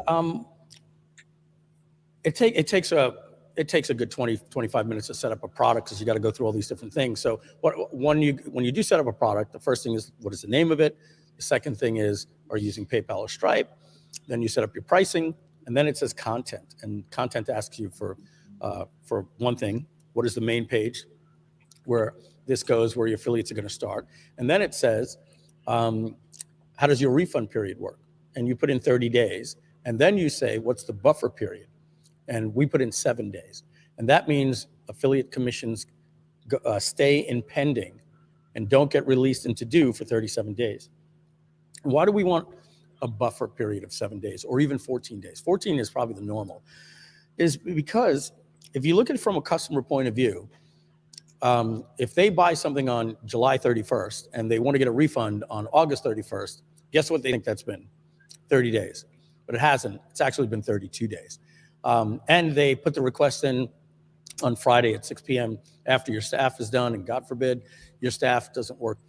it takes a good 20-25 minutes to set up a product because you got to go through all these different things. So when you do set up a product, the first thing is what is the name of it. The second thing is, are you using PayPal or Stripe? Then you set up your pricing, and then it says content, and content asks you for one thing. What is the main page where this goes, where your affiliates are going to start? And then it says, how does your refund period work? And you put in 30 days. And then you say, what's the buffer period? And we put in 7 days. And that means affiliate commissions stay in pending and don't get released into due for 37 days. Why do we want a buffer period of 7 days or even 14 days? 14 is probably the normal. Is because if you look at it from a customer point of view, if they buy something on July 31st and they want to get a refund on August 31st, guess what they think that's been? 30 days. But it hasn't. It's actually been 32 days. And they put the request in on Friday at 6 p.m. after your staff is done, and God forbid your staff doesn't work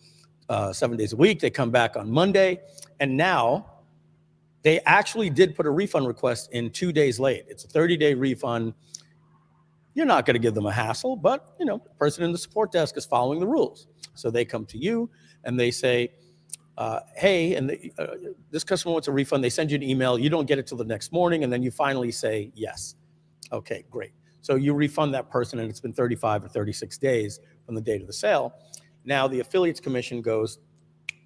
7 days a week. They come back on Monday, and now they actually did put a refund request in 2 days late. It's a 30-day refund. You're not going to give them a hassle, but the person in the support desk is following the rules. So they come to you and they say, hey, and this customer wants a refund. They send you an email. You don't get it till the next morning, and then you finally say yes. Okay, great. So you refund that person, and it's been 35 or 36 days from the date of the sale. Now the affiliate's commission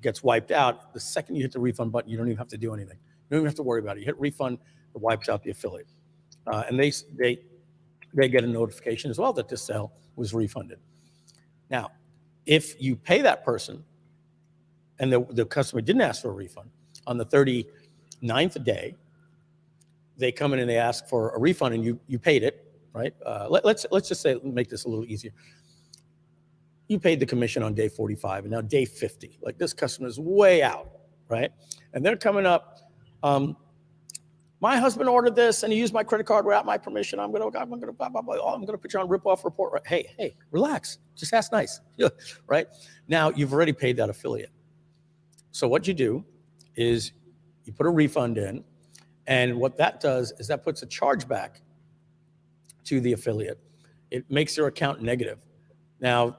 gets wiped out. The second you hit the refund button, you don't even have to do anything. You don't even have to worry about it. You hit refund, it wipes out the affiliate. And they get a notification as well that this sale was refunded. Now, if you pay that person and the customer didn't ask for a refund, on the 39th day, they come in and they ask for a refund, and you paid it, right? Let's just say, make this a little easier. You paid the commission on day 45, and now day 50. Like, this customer is way out, right? And they're coming up, my husband ordered this and he used my credit card without my permission. I'm gonna put you on rip-off report. Right? Hey, relax. Just ask nice. Right? Now you've already paid that affiliate. So what you do is you put a refund in, and what that does is that puts a charge back to the affiliate. It makes their account negative. Now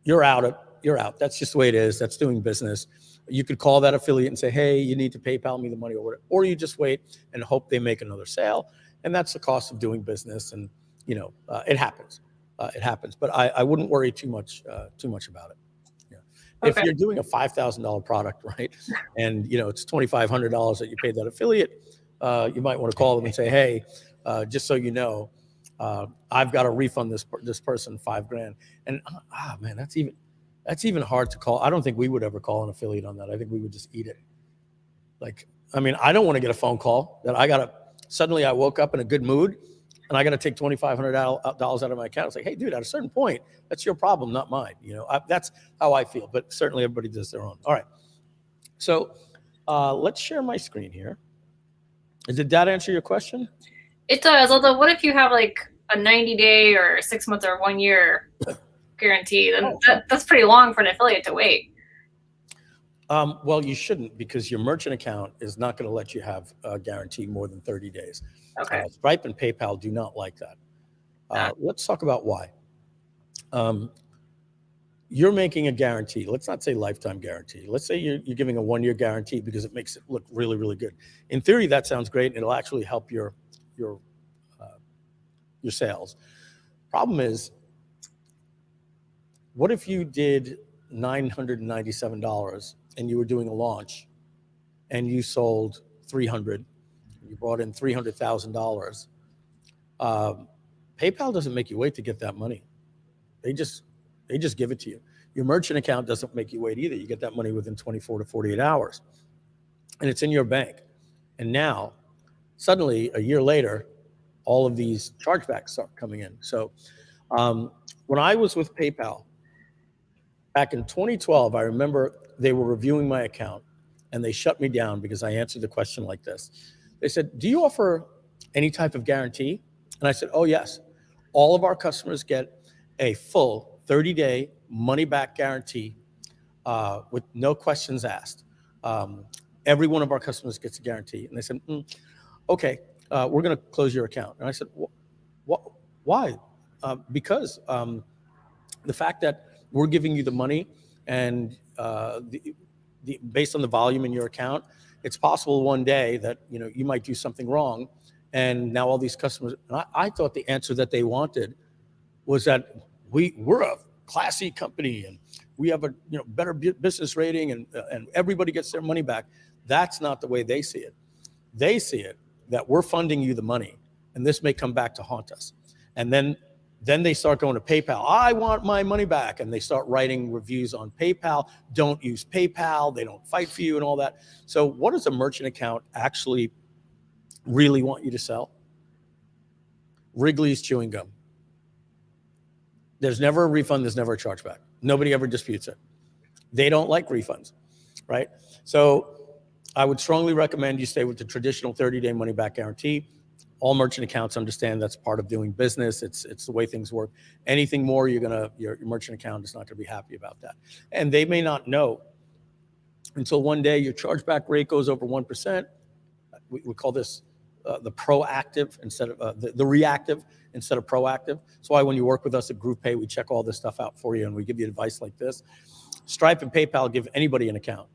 you're out. That's just the way it is. That's doing business. You could call that affiliate and say, hey, you need to PayPal me the money or whatever. Or you just wait and hope they make another sale. And that's the cost of doing business. And, it happens. It happens. But I wouldn't worry too much about it. Yeah. Okay. If you're doing a $5,000 product, right, and, it's $2,500 that you paid that affiliate, you might want to call them and say, hey, just so you know, I've got to refund this person $5,000. And, man, that's even hard to call. I don't think we would ever call an affiliate on that. I think we would just eat it. I don't want to get a phone call that suddenly I woke up in a good mood and I got to take $2,500 out of my account. It's like, hey, dude, at a certain point, that's your problem, not mine. That's how I feel, but certainly everybody does their own. All right. So let's share my screen here. Did that answer your question? It does. Although, what if you have like a 90-day or 6 month or 1 year guarantee? Then that's pretty long for an affiliate to wait. Well, you shouldn't, because your merchant account is not going to let you have a guarantee more than 30 days. Okay. Stripe and PayPal do not like that. Let's talk about why. You're making a guarantee. Let's not say lifetime guarantee. Let's say you're giving a 1 year guarantee because it makes it look really, really good. In theory, that sounds great, and it'll actually help your sales. Problem is, what if you did $997 and you were doing a launch and you sold 300, you brought in $300,000? PayPal doesn't make you wait to get that money. They just give it to you. Your merchant account doesn't make you wait either. You get that money within 24 to 48 hours, and it's in your bank. And now, suddenly, a year later, all of these chargebacks start coming in. So when I was with PayPal back in 2012, I remember they were reviewing my account, and they shut me down because I answered the question like this. They said, "Do you offer any type of guarantee?" And I said, "Oh, yes. All of our customers get a full 30-day money-back guarantee with no questions asked. Every one of our customers gets a guarantee." And they said, "Okay, we're going to close your account." And I said, "Why?" Because the fact that we're giving you the money, and based on the volume in your account, it's possible one day that you might do something wrong, and now all these customers. And I thought the answer that they wanted was that we're a classy company and we have a better business rating, and everybody gets their money back. That's not the way they see it. They see it that we're funding you the money, and this may come back to haunt us. And then they start going to PayPal. "I want my money back," and they start writing reviews on PayPal. "Don't use PayPal. They don't fight for you," and all that. So what does a merchant account actually really want you to sell? Wrigley's chewing gum. There's never a refund. There's never a chargeback. Nobody ever disputes it. They don't like refunds, right? So I would strongly recommend you stay with the traditional 30-day money-back guarantee. All merchant accounts understand that's part of doing business. It's the way things work. Anything more, your merchant account is not going to be happy about that. And they may not know until one day your chargeback rate goes over 1%. We call this the proactive instead of the reactive instead of proactive. That's why when you work with us at GroovePay, we check all this stuff out for you, and we give you advice like this. Stripe and PayPal give anybody an account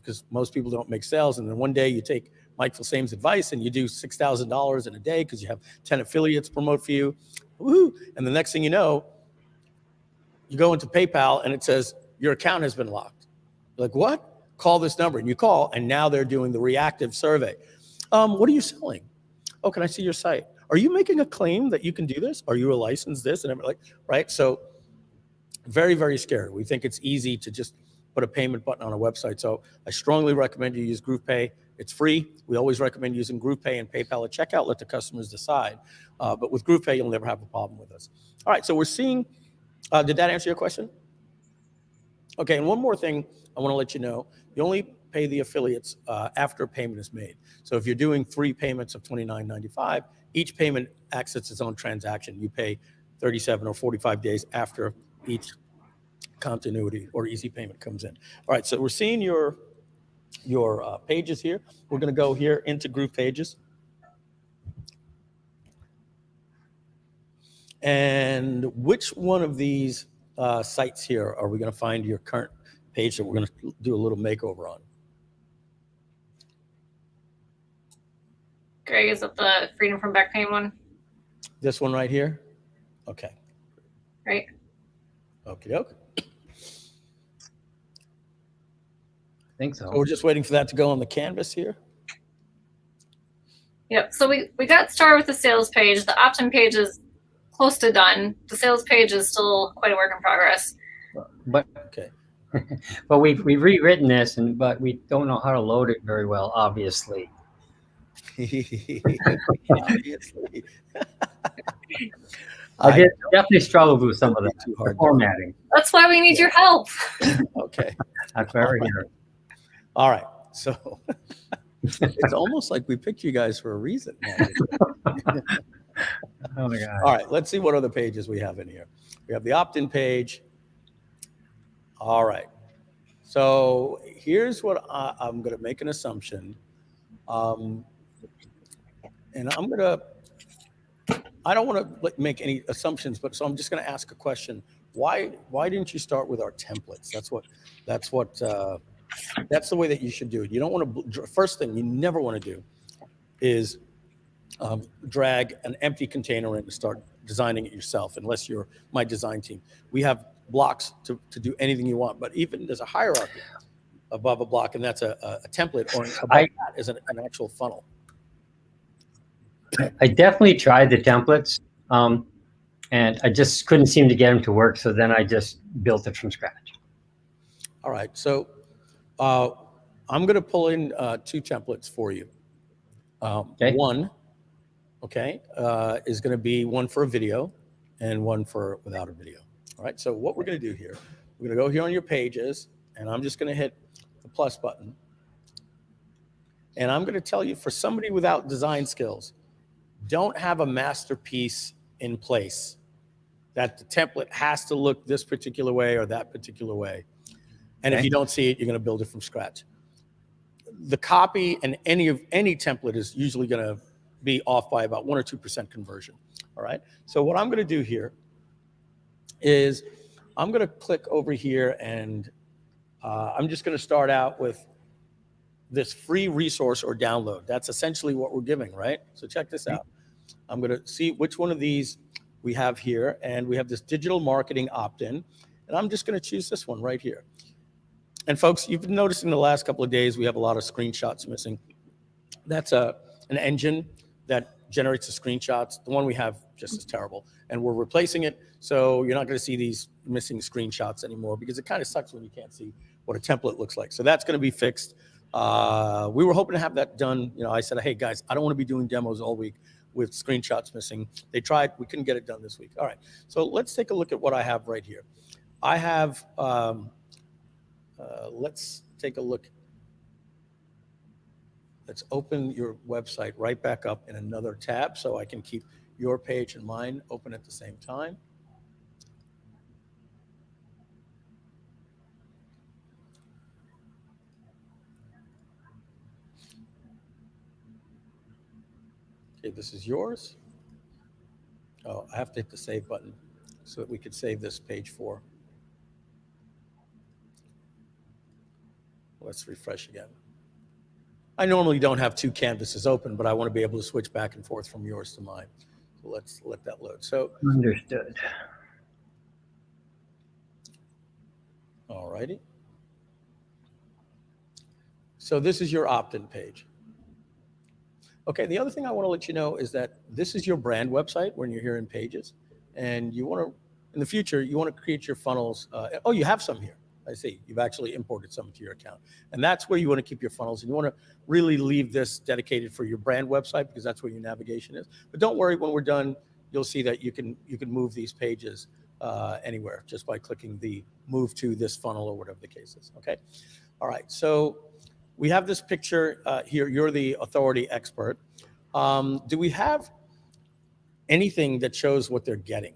because most people don't make sales. And then one day you take Mike Filsaime's advice and you do $6,000 in a day because you have 10 affiliates promote for you. Woo-hoo. And the next thing you know, you go into PayPal and it says your account has been locked. You're like, what? Call this number. And you call, and now they're doing the reactive survey. What are you selling? Oh, can I see your site? Are you making a claim that you can do this? Are you a licensed this? And everything, right? So very, very scary. We think it's easy to just put a payment button on a website. So I strongly recommend you use GroovePay. It's free. We always recommend using GroovePay and PayPal at checkout. Let the customers decide. But with GroovePay, you'll never have a problem with us. All right, so we're seeing, did that answer your question? Okay, and one more thing I want to let you know. You only pay the affiliates after a payment is made. So if you're doing 3 payments of $29.95, each payment acts as its own transaction. You pay 37 or 45 days after each continuity or easy payment comes in. All right, so we're seeing your pages here. We're going to go here into Groove Pages. And which one of these sites here are we going to find your current page that we're going to do a little makeover on? Greg, is that the Freedom from Back Pain one? This one right here? Okay. Right. Okie doke. I think so. So we're just waiting for that to go on the canvas here. Yep. So we got started with the sales page. The opt-in page is close to done. The sales page is still quite a work in progress. But okay. But we've rewritten this, but we don't know how to load it very well, obviously. Obviously. I did definitely struggled with some of the formatting. That's why we need your help. Okay. That's very here. All right. So It's almost like we picked you guys for a reason. Oh my God. All right, let's see what other pages we have in here. We have the opt-in page. All right. So here's what I'm going to make an assumption. And I don't want to make any assumptions, but so I'm just going to ask a question. Why didn't you start with our templates? That's the way that you should do it. You don't want to, first thing you never want to do is drag an empty container in and start designing it yourself, unless you're my design team. We have blocks to do anything you want, but even there's a hierarchy above a block, and that's a template, or above that is an actual funnel. I definitely tried the templates, and I just couldn't seem to get them to work. So then I just built it from scratch. All right, so I'm going to pull in 2 templates for you. Okay. One, is going to be one for a video and one for without a video. All right, so what we're going to do here, we're going to go here on your pages, and I'm just going to hit the plus button. And I'm going to tell you, for somebody without design skills, don't have a masterpiece in place that the template has to look this particular way or that particular way. And if you don't see it, you're going to build it from scratch. The copy and any template is usually going to be off by about 1 or 2% conversion. All right. So what I'm going to do here is I'm going to click over here, and I'm just going to start out with this free resource or download. That's essentially what we're giving, right? So check this out. I'm going to see which one of these we have here, and we have this digital marketing opt-in, and I'm just going to choose this one right here. And folks, you've been noticing the last couple of days we have a lot of screenshots missing. That's an engine that generates the screenshots. The one we have just is terrible, and we're replacing it, so you're not going to see these missing screenshots anymore, because it kind of sucks when you can't see what a template looks like. So that's going to be fixed. We were hoping to have that done. You know, I said, hey guys, I don't want to be doing demos all week with screenshots missing. They tried, we couldn't get it done this week. All right, so let's take a look at what I have right here. I have, let's take a look. Let's open your website right back up in another tab so I can keep your page and mine open at the same time. Okay, this is yours. Oh, I have to hit the save button so that we could save this page 4. Let's refresh again. I normally don't have 2 canvases open, but I want to be able to switch back and forth from yours to mine. So let's let that load. So Understood. All righty. So this is your opt-in page. Okay, the other thing I want to let you know is that this is your brand website when you're here in Pages, and you want to, in the future, you want to create your funnels. Oh, you have some here. I see. You've actually imported some to your account, and that's where you want to keep your funnels. And you want to really leave this dedicated for your brand website, because that's where your navigation is. But don't worry, when we're done, you'll see that you can move these pages anywhere just by clicking the move to this funnel or whatever the case is. Okay. All right. So we have this picture here. You're the authority expert. Do we have anything that shows what they're getting?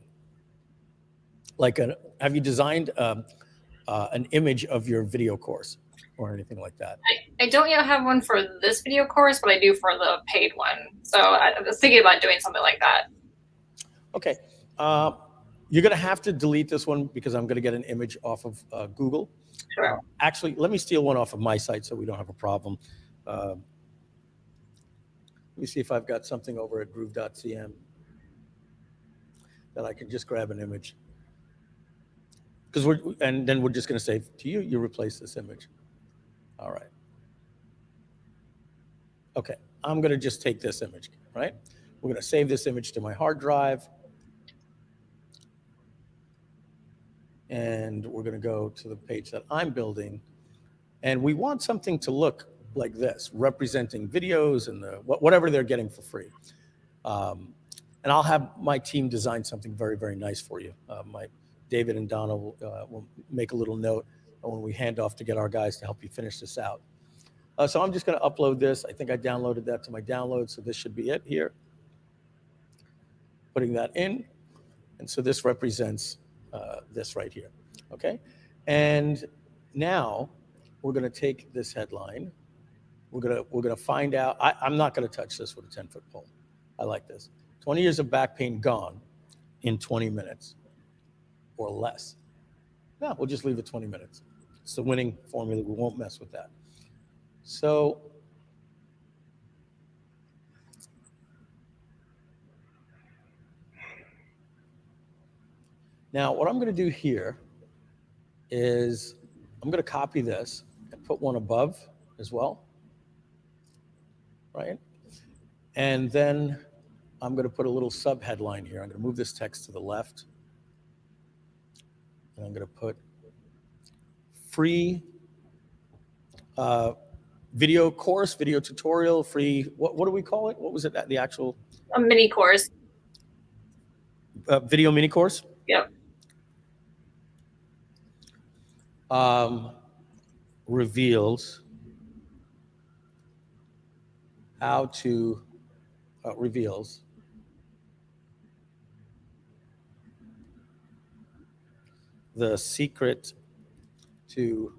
Like, have you designed an image of your video course or anything like that? I don't yet have one for this video course, but I do for the paid one. So I was thinking about doing something like that. Okay. You're going to have to delete this one because I'm going to get an image off of Google. Sure. Actually, let me steal one off of my site so we don't have a problem. Let me see if I've got something over at Groove.cm that I can just grab an image. And then we're just going to say to you, you replace this image. All right. Okay, I'm going to just take this image, right? We're going to save this image to my hard drive. And we're going to go to the page that I'm building. And we want something to look like this, representing videos and whatever they're getting for free. And I'll have my team design something very, very nice for you. David and Donna will make a little note when we hand off to get our guys to help you finish this out. So I'm just going to upload this. I think I downloaded that to my download, so this should be it here. Putting that in, and so this represents this right here, okay? And now we're going to take this headline. We're gonna find out. I'm not going to touch this with a 10-foot pole. I like this. 20 years of back pain gone in 20 minutes or less. No, we'll just leave it 20 minutes. It's the winning formula. We won't mess with that. So now what I'm going to do here is I'm going to copy this and put one above as well, right? And then I'm going to put a little sub headline here. I'm going to move this text to the left. And I'm going to put free video course, video tutorial, free, what do we call it? What was it, the actual? A mini course. Video mini course? Yep. Reveals how to, reveals the secret to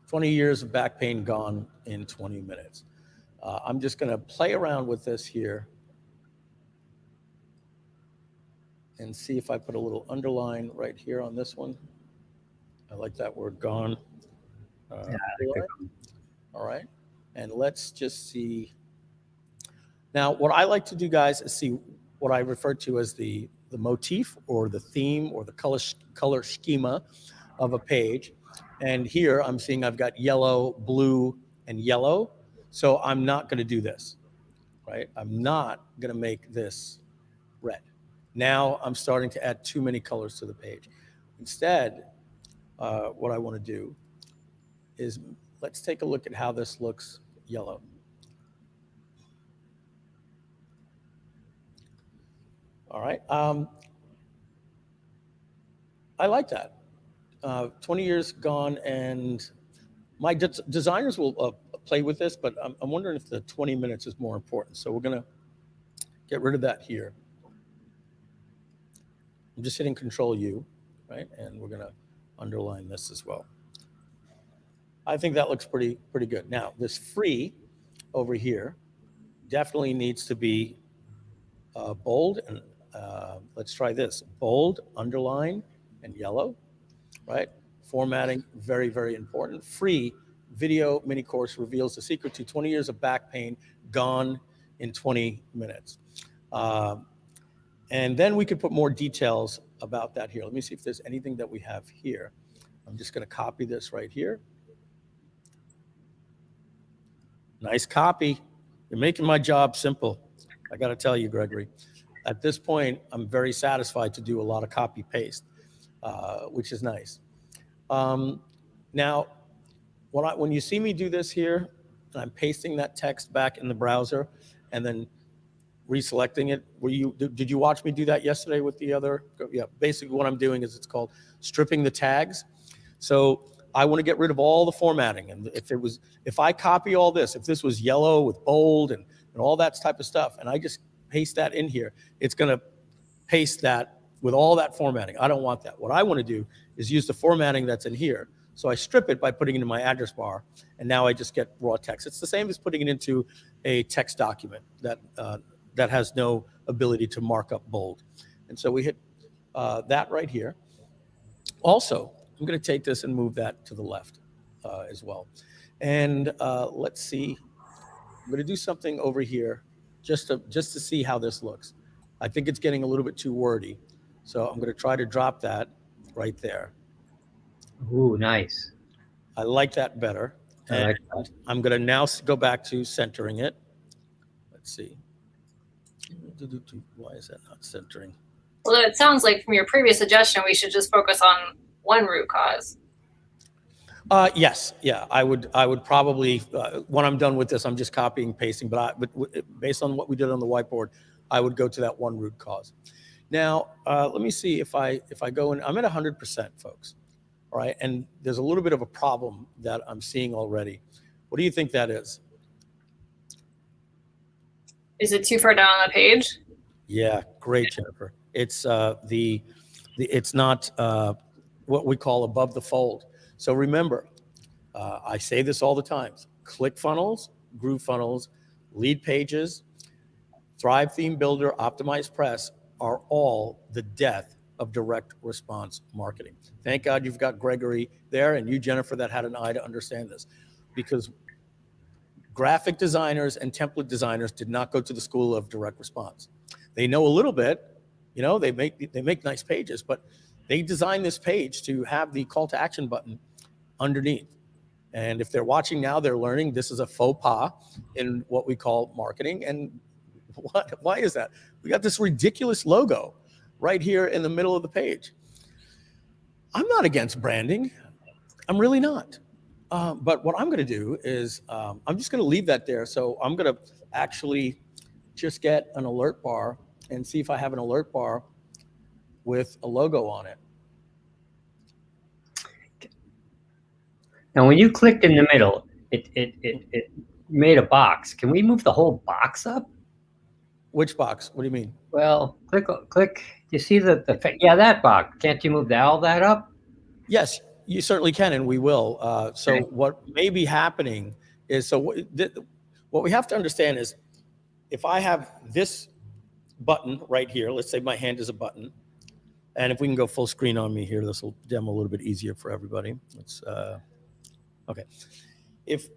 20 years of back pain gone in 20 minutes. I'm just going to play around with this here and see if I put a little underline right here on this one. I like that word, gone. Yeah, all right. And let's just see. Now, what I like to do, guys, is see what I refer to as the motif or the theme or the color schema of a page. And here I'm seeing I've got yellow, blue, and yellow. So I'm not going to do this, right? I'm not going to make this red. Now I'm starting to add too many colors to the page. Instead, what I want to do is let's take a look at how this looks yellow. All right. I like that. 20 years gone, and my designers will play with this, but I'm wondering if the 20 minutes is more important. So we're going to get rid of that here. I'm just hitting Control U, right? And we're going to underline this as well. I think that looks pretty good. Now, this free over here definitely needs to be bold, and let's try this. Bold, underline, and yellow, right? Formatting, very, very important. Free video mini course reveals the secret to 20 years of back pain gone in 20 minutes. And then we could put more details about that here. Let me see if there's anything that we have here. I'm just going to copy this right here. Nice copy. You're making my job simple. I got to tell you, Gregory. At this point, I'm very satisfied to do a lot of copy paste, which is nice. Now, when you see me do this here, and I'm pasting that text back in the browser and then reselecting it, did you watch me do that yesterday with the other? Yeah, basically what I'm doing is it's called stripping the tags. So I want to get rid of all the formatting. And if I copy all this, if this was yellow with bold and all that type of stuff, and I just paste that in here, it's going to paste that with all that formatting. I don't want that. What I want to do is use the formatting that's in here. So I strip it by putting it in my address bar, and now I just get raw text. It's the same as putting it into a text document that has no ability to mark up bold. And so we hit that right here. Also, I'm going to take this and move that to the left as well. And let's see. I'm going to do something over here just to see how this looks. I think it's getting a little bit too wordy. So I'm going to try to drop that right there. Ooh, nice. I like that better. I like that. I'm going to now go back to centering it. Let's see. Why is that not centering? Well, it sounds like from your previous suggestion, we should just focus on one root cause. Yes, yeah, I would probably, when I'm done with this, I'm just copying, pasting, but based on what we did on the whiteboard, I would go to that one root cause. Now, let me see if I go in, I'm at 100%, folks. all right? And there's a little bit of a problem that I'm seeing already. What do you think that is? Is it too far down on the page? Yeah, great, Jennifer. It's it's not what we call above the fold. So remember, I say this all the time: ClickFunnels, GrooveFunnels, lead pages, Thrive Theme Builder, Optimized Press are all the death of direct response marketing. Thank God you've got Gregory there, and you, Jennifer, that had an eye to understand this, because graphic designers and template designers did not go to the school of direct response. They know a little bit, you know, they make nice pages, but they designed this page to have the call to action button underneath. And if they're watching now, they're learning this is a faux pas in what we call marketing. And why is that? We got this ridiculous logo right here in the middle of the page. I'm not against branding. I'm really not. But what I'm going to do is I'm just going to leave that there. So I'm going to actually just get an alert bar and see if I have an alert bar with a logo on it. Now, when you clicked in the middle, it made a box. Can we move the whole box up? Which box? What do you mean? Well, click. You see yeah, that box. Can't you move all that up? Yes, you certainly can, and we will. So Okay. what may be happening is, so what we have to understand is, if I have this button right here, let's say my hand is a button, and if we can go full screen on me here, this will demo a little bit easier for everybody. Let's, okay. If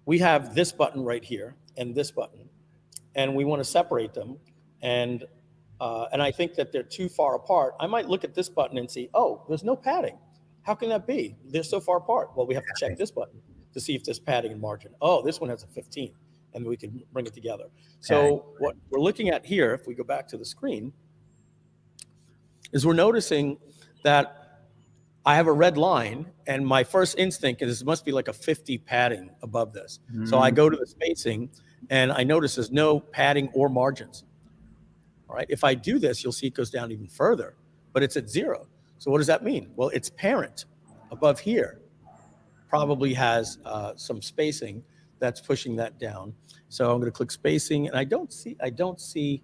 we have this button right here and this button, and we want to separate them, and I think that they're too far apart, I might look at this button and see, oh, there's no padding. How can that be? They're so far apart. Well, we have to check this button to see if there's padding and margin. Oh, this one has a 15, and we can bring it together. So what we're looking at here, if we go back to the screen, is we're noticing that I have a red line, and my first instinct is it must be like a 50 padding above this. So I go to the spacing, and I notice there's no padding or margins. All right, if I do this, you'll see it goes down even further, but it's at 0. So what does that mean? Well, its parent above here probably has some spacing that's pushing that down. So I'm going to click spacing, and I don't see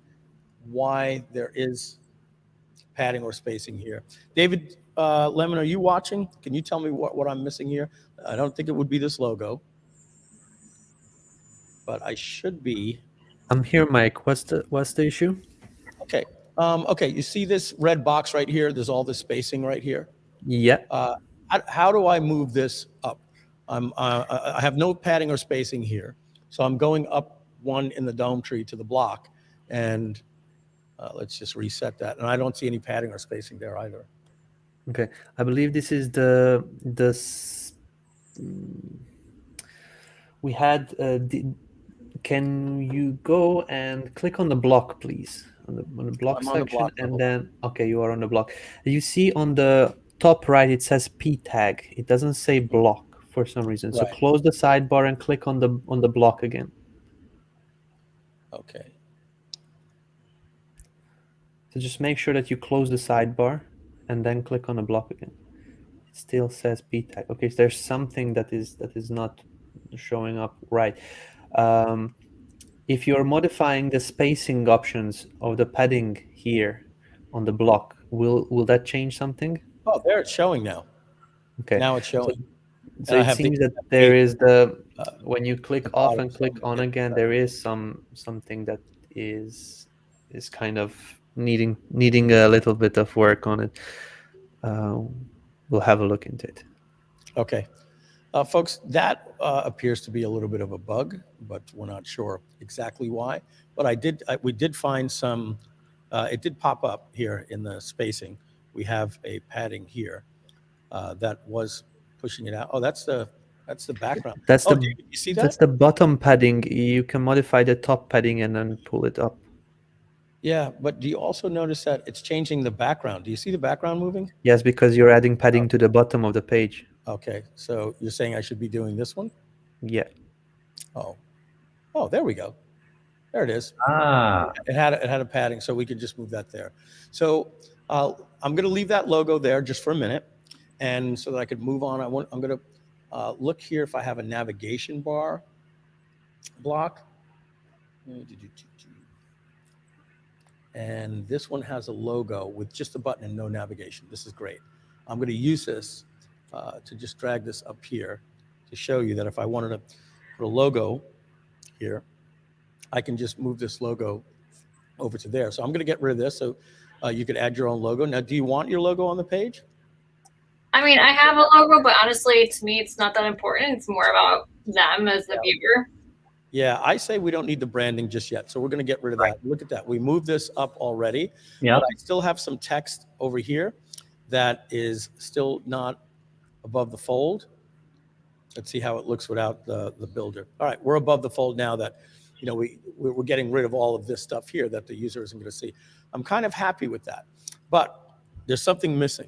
why there is padding or spacing here. David Lemon, are you watching? Can you tell me what I'm missing here? I don't think it would be this logo, but I should be. I'm here, Mike. What's the issue? Okay. Okay. You see this red box right here? There's all this spacing right here. Yeah. How do I move this up? I have no padding or spacing here, so I'm going up one in the dome tree to the block, and let's just reset that. And I don't see any padding or spacing there either. Okay. I believe this is we had. Can you go and click on the block, please? On the block I'm on the section, block and level. then okay, you are on the block. You see on the top right, it says P tag. It doesn't say block for some reason. So Right. close the sidebar and click on the block again. Okay. So just make sure that you close the sidebar and then click on the block again. It still says P tag. Okay, so there's something that is not showing up right. If you're modifying the spacing options of the padding here on the block, will that change something? Oh, there it's showing now. Okay. Now it's showing. So I it have seems the- that there is when you click the off bottom and click side. on again, there is something that is kind of needing a little bit of work on it. We'll have a look into it. Okay. Folks, that appears to be a little bit of a bug, but we're not sure exactly why. But we did find some, it did pop up here in the spacing. We have a padding here that was pushing it out. Oh, that's the background. That's oh, the David, you see that? That's the bottom padding. You can modify the top padding and then pull it up. Yeah, but do you also notice that it's changing the background? Do you see the background moving? Yes, because you're adding padding to the bottom of the page. Okay, so you're saying I should be doing this one? Yeah. Oh, there we go. There it is. Ah. It had a padding, so we could just move that there. So I'm going to leave that logo there just for a minute, And so that I could move on, I'm going to look here if I have a navigation bar block. And this one has a logo with just a button and no navigation. This is great. I'm going to use this to just drag this up here to show you that if I wanted to put a logo here, I can just move this logo over to there. So I'm going to get rid of this so you could add your own logo. Now, do you want your logo on the page? I mean, I have a logo, but honestly, to me, it's not that important. It's more about them as the viewer. Yeah, I say we don't need the branding just yet. So we're going to get rid of that. Look at that. We moved this up already. Yeah. But I still have some text over here that is still not above the fold. Let's see how it looks without the builder. All right, we're above the fold now that, you know, we're getting rid of all of this stuff here that the user isn't going to see. I'm kind of happy with that. But there's something missing.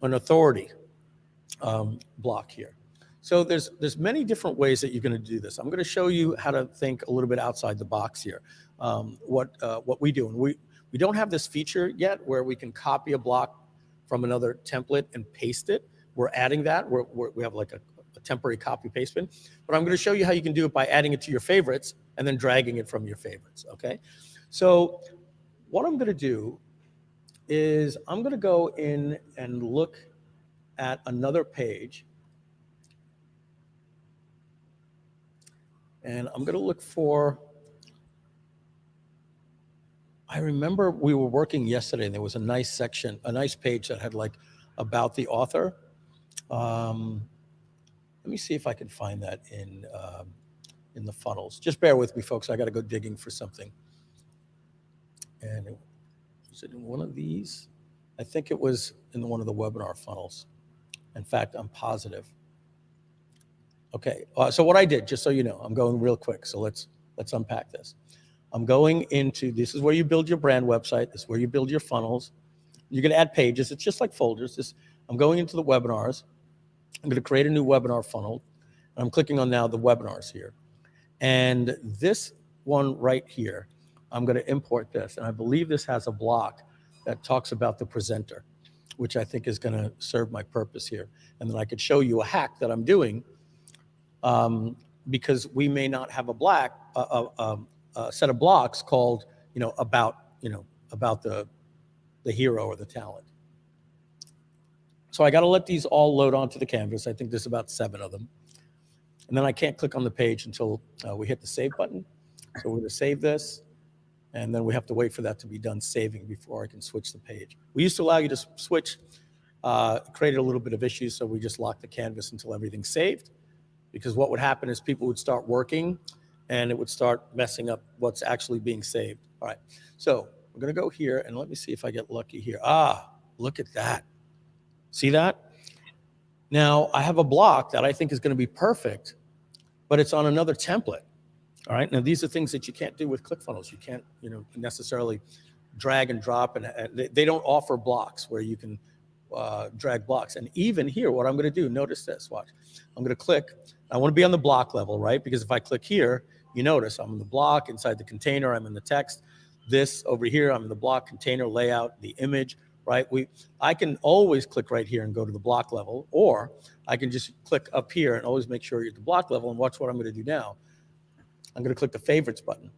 An authority block here. So there's many different ways that you're going to do this. I'm going to show you how to think a little bit outside the box here. What we do, and we don't have this feature yet where we can copy a block from another template and paste it. We're adding that. We have like a temporary copy paste bin. But I'm going to show you how you can do it by adding it to your favorites and then dragging it from your favorites. Okay. So what I'm going to do is I'm going to go in and look at another page. And I'm going to look for, I remember we were working yesterday and there was a nice section, a nice page that had like about the author. Let me see if I can find that in the funnels. Just bear with me, folks. I got to go digging for something. And was it in one of these? I think it was in one of the webinar funnels. In fact, I'm positive. Okay, so what I did, just so you know, I'm going real quick. So let's unpack this. I'm going into, this is where you build your brand website. This is where you build your funnels. You can add pages. It's just like folders. I'm going into the webinars. I'm going to create a new webinar funnel. And I'm clicking on now the webinars here. And this one right here, I'm going to import this. And I believe this has a block that talks about the presenter, which I think is going to serve my purpose here. And then I could show you a hack that I'm doing because we may not have a set of blocks called, about the hero or the talent. So I got to let these all load onto the canvas. I think there's about 7 of them. And then I can't click on the page until we hit the save button. So we're going to save this. And then we have to wait for that to be done saving before I can switch the page. We used to allow you to switch, created a little bit of issues. So we just locked the canvas until everything's saved. Because what would happen is people would start working and it would start messing up what's actually being saved. All right. So we're going to go here and let me see if I get lucky here. Look at that. See that? Now I have a block that I think is going to be perfect, but it's on another template. All right. Now these are things that you can't do with ClickFunnels. You can't, necessarily drag and drop, and they don't offer blocks where you can drag blocks. And even here, what I'm going to do, notice this, watch. I'm going to click. I want to be on the block level, right? Because if I click here, you notice I'm in the block, inside the container, I'm in the text. This over here, I'm in the block, container, layout, the image, right? I can always click right here and go to the block level, or I can just click up here and always make sure you're at the block level. And watch what I'm going to do now. I'm going to click the favorites button.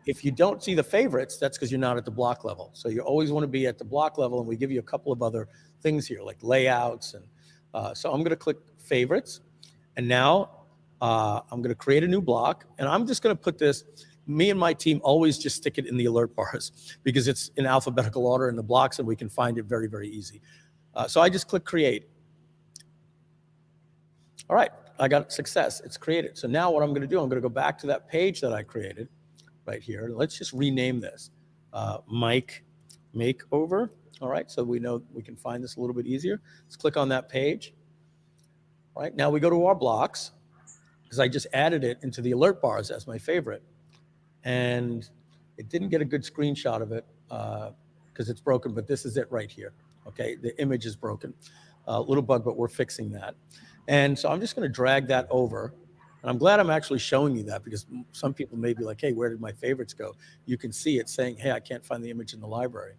If you don't see the favorites, that's because you're not at the block level. So you always want to be at the block level, and we give you a couple of other things here, like layouts. And so I'm going to click favorites. And now I'm going to create a new block, and I'm just going to put this, me and my team always just stick it in the alert bars because it's in alphabetical order in the blocks and we can find it very, very easy. So I just click create. All right, I got success, it's created. So now what I'm going to do, I'm going to go back to that page that I created right here. Let's just rename this Mike Makeover. All right, so we know we can find this a little bit easier. Let's click on that page. All right, now we go to our blocks because I just added it into the alert bars as my favorite. And it didn't get a good screenshot of it because it's broken, but this is it right here. Okay, the image is broken. Little bug, but we're fixing that. And so I'm just going to drag that over. And I'm glad I'm actually showing you that because some people may be like, hey, where did my favorites go? You can see it saying, hey, I can't find the image in the library.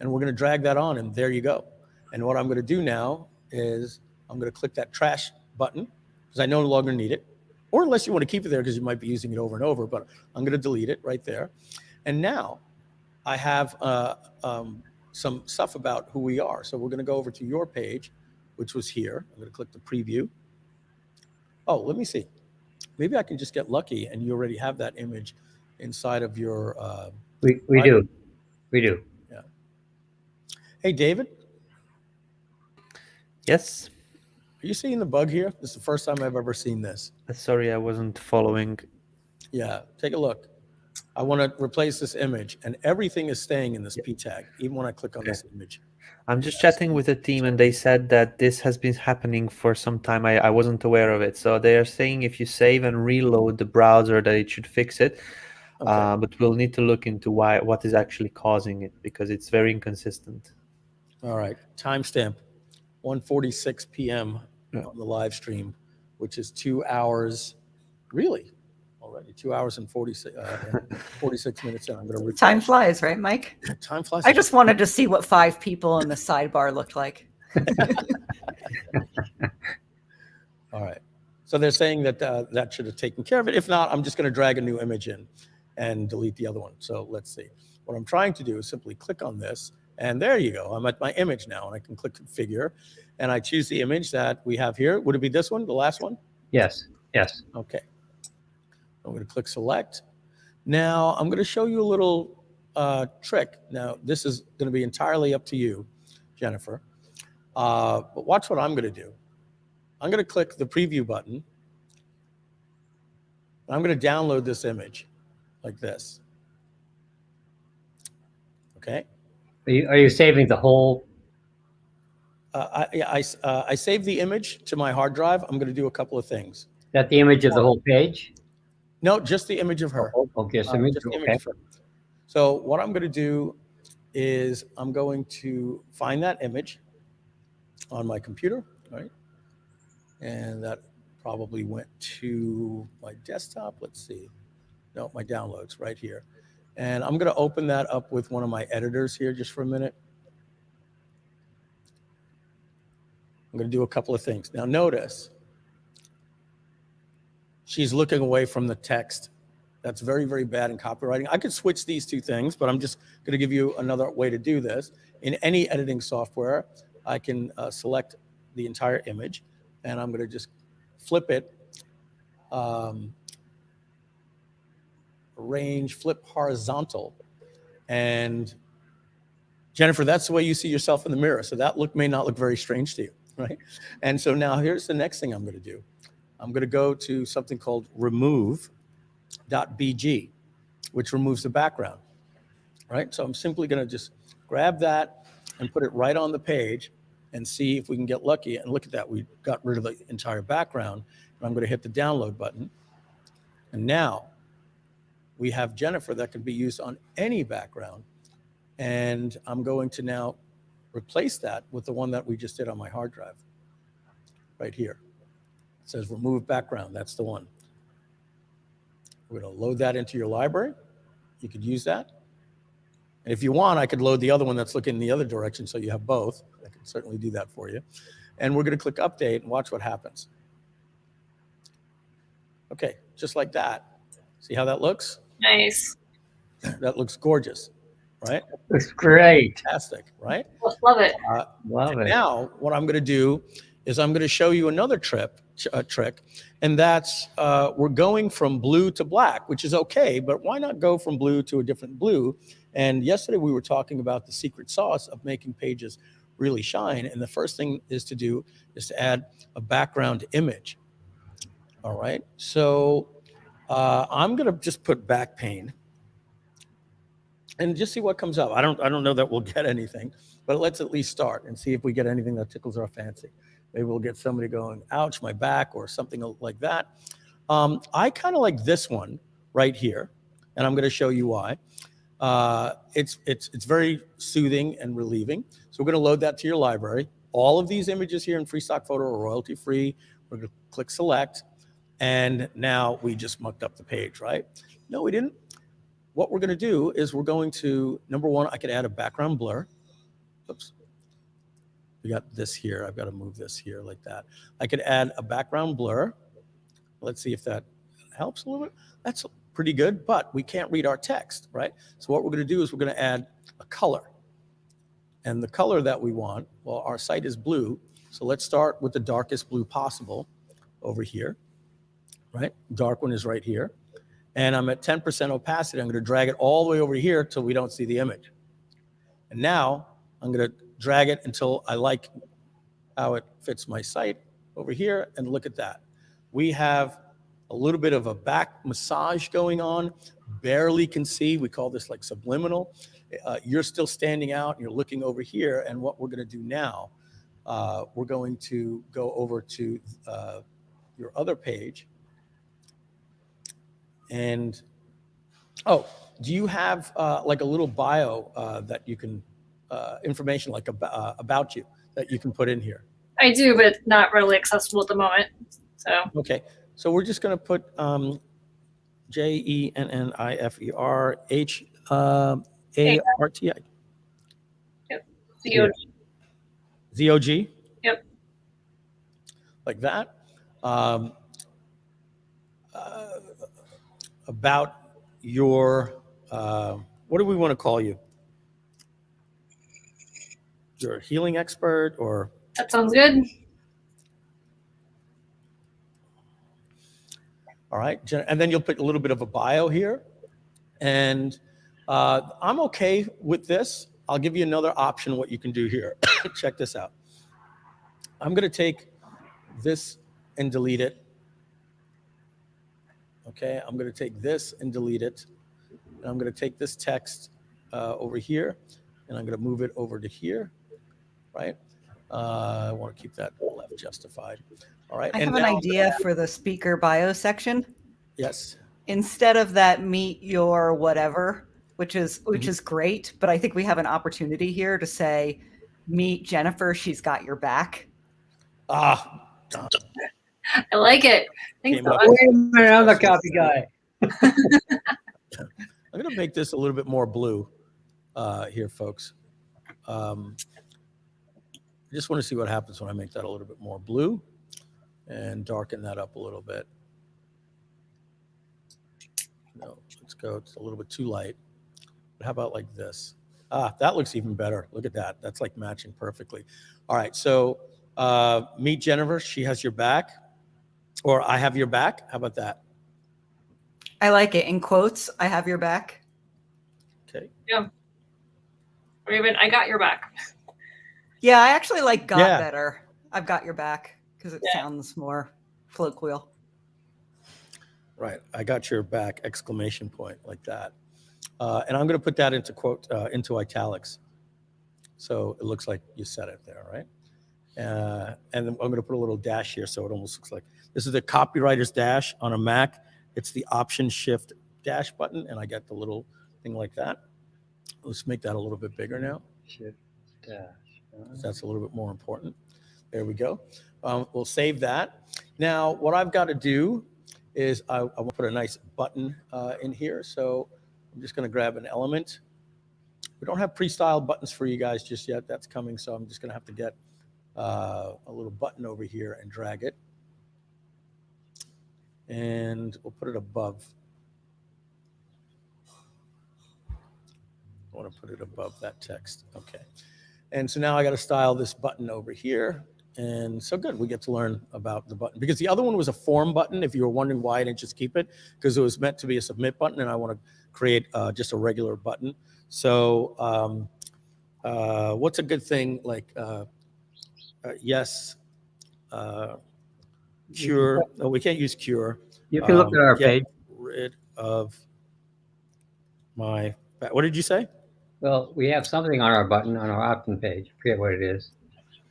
And we're going to drag that on, and there you go. And what I'm going to do now is I'm going to click that trash button because I no longer need it. Or unless you want to keep it there because you might be using it over and over, but I'm going to delete it right there. And now I have some stuff about who we are. So we're going to go over to your page, which was here. I'm going to click the preview. Oh, let me see. Maybe I can just get lucky and you already have that image inside of your... We do. We do. Yeah. Hey, David? Yes. Are you seeing the bug here? This is the first time I've ever seen this. Sorry, I wasn't following. Yeah, take a look. I want to replace this image, and everything is staying in this P tag, even when I click on this image. I'm just chatting with the team, and they said that this has been happening for some time. I wasn't aware of it. So they are saying if you save and reload the browser, that it should fix it. Okay. But we'll need to look into what is actually causing it, because it's very inconsistent. All right, timestamp, 1:46 p.m. on the live stream, which is 2 hours, really, already 2 hours and 46 minutes in. I'm going to Time flies, right, Mike? Time flies. I just wanted to see what 5 people in the sidebar looked like. All right. So they're saying that that should have taken care of it. If not, I'm just going to drag a new image in and delete the other one. So let's see. What I'm trying to do is simply click on this, and there you go. I'm at my image now, and I can click configure, and I choose the image that we have here. Would it be this one, the last one? Yes. Yes. Okay. I'm going to click select. Now I'm going to show you a little trick. Now this is going to be entirely up to you, Jennifer. But watch what I'm going to do. I'm going to click the preview button. I'm going to download this image like this. Okay. Are you saving the whole? I saved the image to my hard drive. I'm going to do a couple of things. Is that the image of the whole page? No, just the image of her. Okay, Just the image of her. So what I'm going to do is I'm going to find that image on my computer, right? And that probably went to my desktop. Let's see. No, my downloads right here. And I'm going to open that up with one of my editors here just for a minute. I'm going to do a couple of things. Now notice, she's looking away from the text. That's very, very bad in copywriting. I could switch these two things, but I'm just going to give you another way to do this. In any editing software, I can select the entire image, and I'm going to just flip it, arrange, flip horizontal. And Jennifer, that's the way you see yourself in the mirror. So that look may not look very strange to you, right? And so now here's the next thing I'm going to do. I'm going to go to something called remove.bg, which removes the background, right? So I'm simply going to just grab that and put it right on the page and see if we can get lucky. And look at that. We got rid of the entire background. And I'm going to hit the download button. And now we have Jennifer that can be used on any background. And I'm going to now replace that with the one that we just did on my hard drive right here. It says remove background. That's the one. We're going to load that into your library. You could use that. And if you want, I could load the other one that's looking in the other direction so you have both. I can certainly do that for you. And we're going to click update and watch what happens. Okay, just like that. See how that looks? Nice. That looks gorgeous, right? It's great. Fantastic, right? Love it. Love it. Now, what I'm going to do is I'm going to show you another trick, and that's we're going from blue to black, which is okay, but why not go from blue to a different blue? And yesterday we were talking about the secret sauce of making pages really shine, and the first thing is to add a background image. All right, so I'm going to just put back pain and just see what comes up. I don't know that we'll get anything, but let's at least start and see if we get anything that tickles our fancy. Maybe we'll get somebody going, ouch, my back, or something like that. I kind of like this one right here, and I'm going to show you why. It's very soothing and relieving. So we're going to load that to your library. All of these images here in Free Stock Photo are royalty free. We're going to click select, and now we just mucked up the page, right? No, we didn't. What we're going to do is we're going to, number one, I could add a background blur. Oops. We got this here. I've got to move this here like that. I could add a background blur. Let's see if that helps a little bit. That's pretty good, but we can't read our text, right? So what we're going to do is we're going to add a color. And the color that we want, well, our site is blue. So let's start with the darkest blue possible over here, right? Dark one is right here. And I'm at 10% opacity. I'm going to drag it all the way over here till we don't see the image. And now I'm going to drag it until I like how it fits my site over here. And look at that. We have a little bit of a back massage going on. Barely can see. We call this like subliminal. You're still standing out and you're looking over here. And what we're going to do now, we're going to go over to your other page. And, oh, do you have like a little bio that you can, information like about you that you can put in here? I do, but not readily accessible at the moment. So okay, so we're just going to put JENNIFERHARTI. Yep. ZOG. ZOG. Yep. Like that. About your, what do we want to call you? You're a healing expert, or? That sounds good. All right, and then you'll put a little bit of a bio here. And I'm okay with this. I'll give you another option what you can do here. Check this out. I'm going to take this and delete it. Okay, I'm going to take this and delete it. And I'm going to take this text over here, and I'm going to move it over to here, right? I want to keep that left justified. All right. I have an idea for the speaker bio section. Yes. Instead of that meet your whatever, which is great, but I think we have an opportunity here to say, meet Jennifer, she's got your back. I like it. Thanks so much. Wait a minute, I'm the copy guy. I'm going to make this a little bit more blue here, folks. I just want to see what happens when I make that a little bit more blue and darken that up a little bit. No, let's go. It's a little bit too light. But how about like this? That looks even better. Look at that. That's like matching perfectly. All right. So meet Jennifer. She has your back. Or I have your back. How about that? I like it. In quotes, I have your back. Okay. Yeah. Or even I got your back. Yeah, I actually like got better. I've got your back because it sounds more colloquial. Right. I got your back, exclamation point, like that. And I'm going to put that into quote, into italics. So it looks like you said it there, right? And then I'm going to put a little dash here so it almost looks like, this is the copywriter's dash on a Mac. It's the Option Shift dash button, and I got the little thing like that. Let's make that a little bit bigger now. Shift dash. That's a little bit more important. There we go. We'll save that. Now, what I've got to do is I want to put a nice button in here. So I'm just going to grab an element. We don't have pre-styled buttons for you guys just yet. That's coming. So I'm just going to have to get a little button over here and drag it. And we'll put it above. I want to put it above that text. Okay. And so now I got to style this button over here. And so good, we get to learn about the button. Because the other one was a form button, if you were wondering why I didn't just keep it, because it was meant to be a submit button, and I want to create just a regular button. So what's a good thing like yes, cure, no, we can't use cure. You can look at our page. Rid of my, what did you say? Well, we have something on our button on our opt-in page. I forget what it is.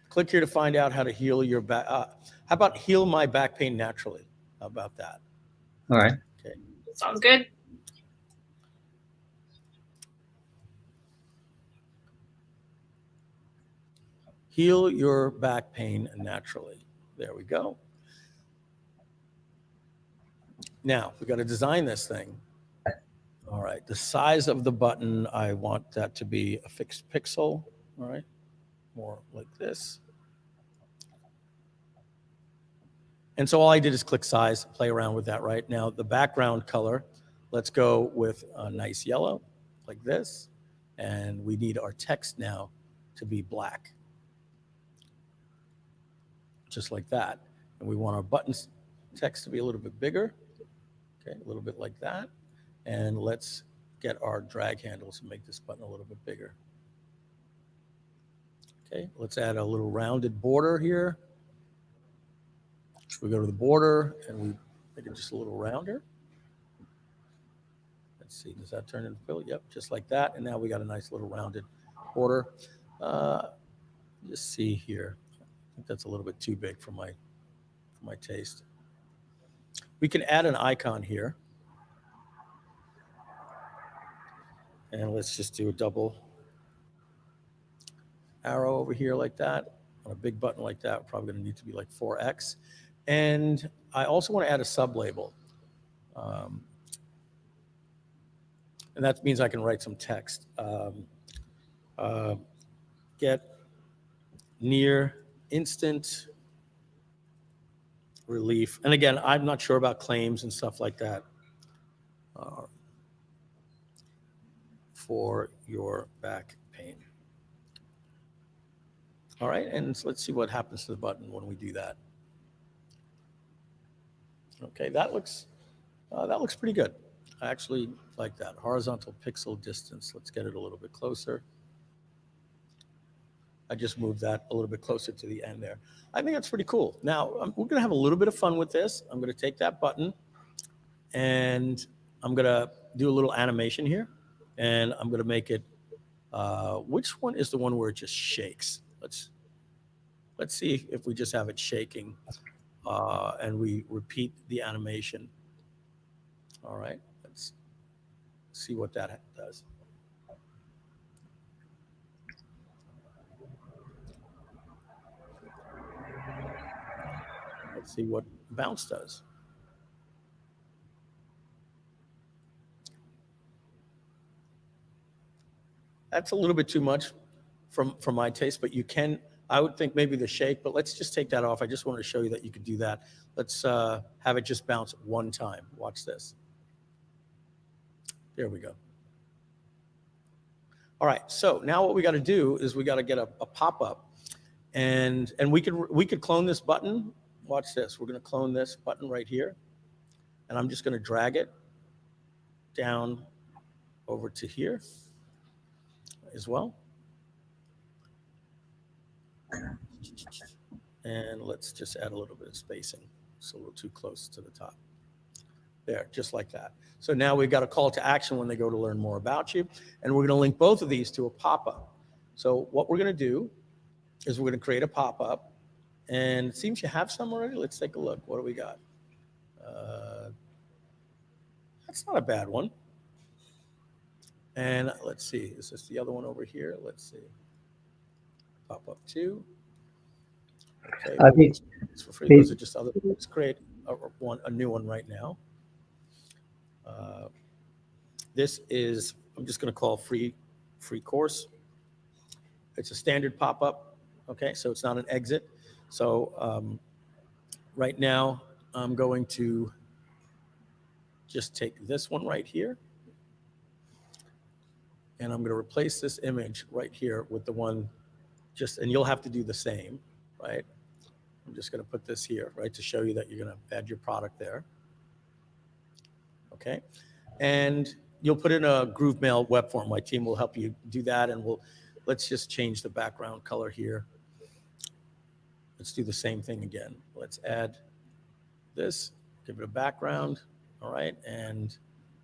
Click here to find out how to heal your back. How about heal my back pain naturally? How about that? All right. Okay. Sounds good. Heal your back pain naturally. There we go. Now, we got to design this thing. All right, the size of the button, I want that to be a fixed pixel. All right, more like this. And so all I did is click size, play around with that right now. The background color, let's go with a nice yellow like this. And we need our text now to be black, just like that. And we want our buttons text to be a little bit bigger. Okay, a little bit like that. And let's get our drag handles and make this button a little bit bigger. Okay, let's add a little rounded border here. We go to the border and we make it just a little rounder. Let's see, does that turn into fill? Yep, just like that. And now we got a nice little rounded border. Just see here. I think that's a little bit too big for my taste. We can add an icon here. And let's just do a double arrow over here like that. On a big button like that, we're probably going to need to be like 4x. And I also want to add a sub-label. And that means I can write some text. Get near instant relief. And again, I'm not sure about claims and stuff like that for your back pain. All right, and let's see what happens to the button when we do that. Okay, that looks pretty good. I actually like that. Horizontal pixel distance. Let's get it a little bit closer. I just moved that a little bit closer to the end there. I think that's pretty cool. Now, we're going to have a little bit of fun with this. I'm going to take that button and I'm going to do a little animation here. And I'm going to make it, which one is the one where it just shakes? Let's see if we just have it shaking and we repeat the animation. All right, let's see what that does. Let's see what bounce does. That's a little bit too much from my taste, but you can, I would think maybe the shake, but let's just take that off. I just wanted to show you that you could do that. Let's have it just bounce one time. Watch this. There we go. All right, so now what we got to do is we got to get a pop-up, and we could clone this button. Watch this. We're going to clone this button right here, and I'm just going to drag it down over to here as well. And let's just add a little bit of spacing. It's a little too close to the top. There, just like that. So now we've got a call to action when they go to learn more about you. And we're going to link both of these to a pop-up. So what we're going to do is we're going to create a pop-up. And it seems you have some already. Let's take a look. What do we got? That's not a bad one. And let's see. Is this the other one over here? Let's see. Pop-up 2. Okay. It's for free. Those are just other. Let's create a new one right now. This is, I'm just going to call free course. It's a standard pop-up. Okay, so it's not an exit. So right now, I'm going to just take this one right here. And I'm going to replace this image right here with the one and you'll have to do the same, right? I'm just going to put this here, right, to show you that you're going to add your product there. Okay, and you'll put in a GrooveMail web form. My team will help you do that, and let's just change the background color here. Let's do the same thing again. Let's add this, give it a background, all right, and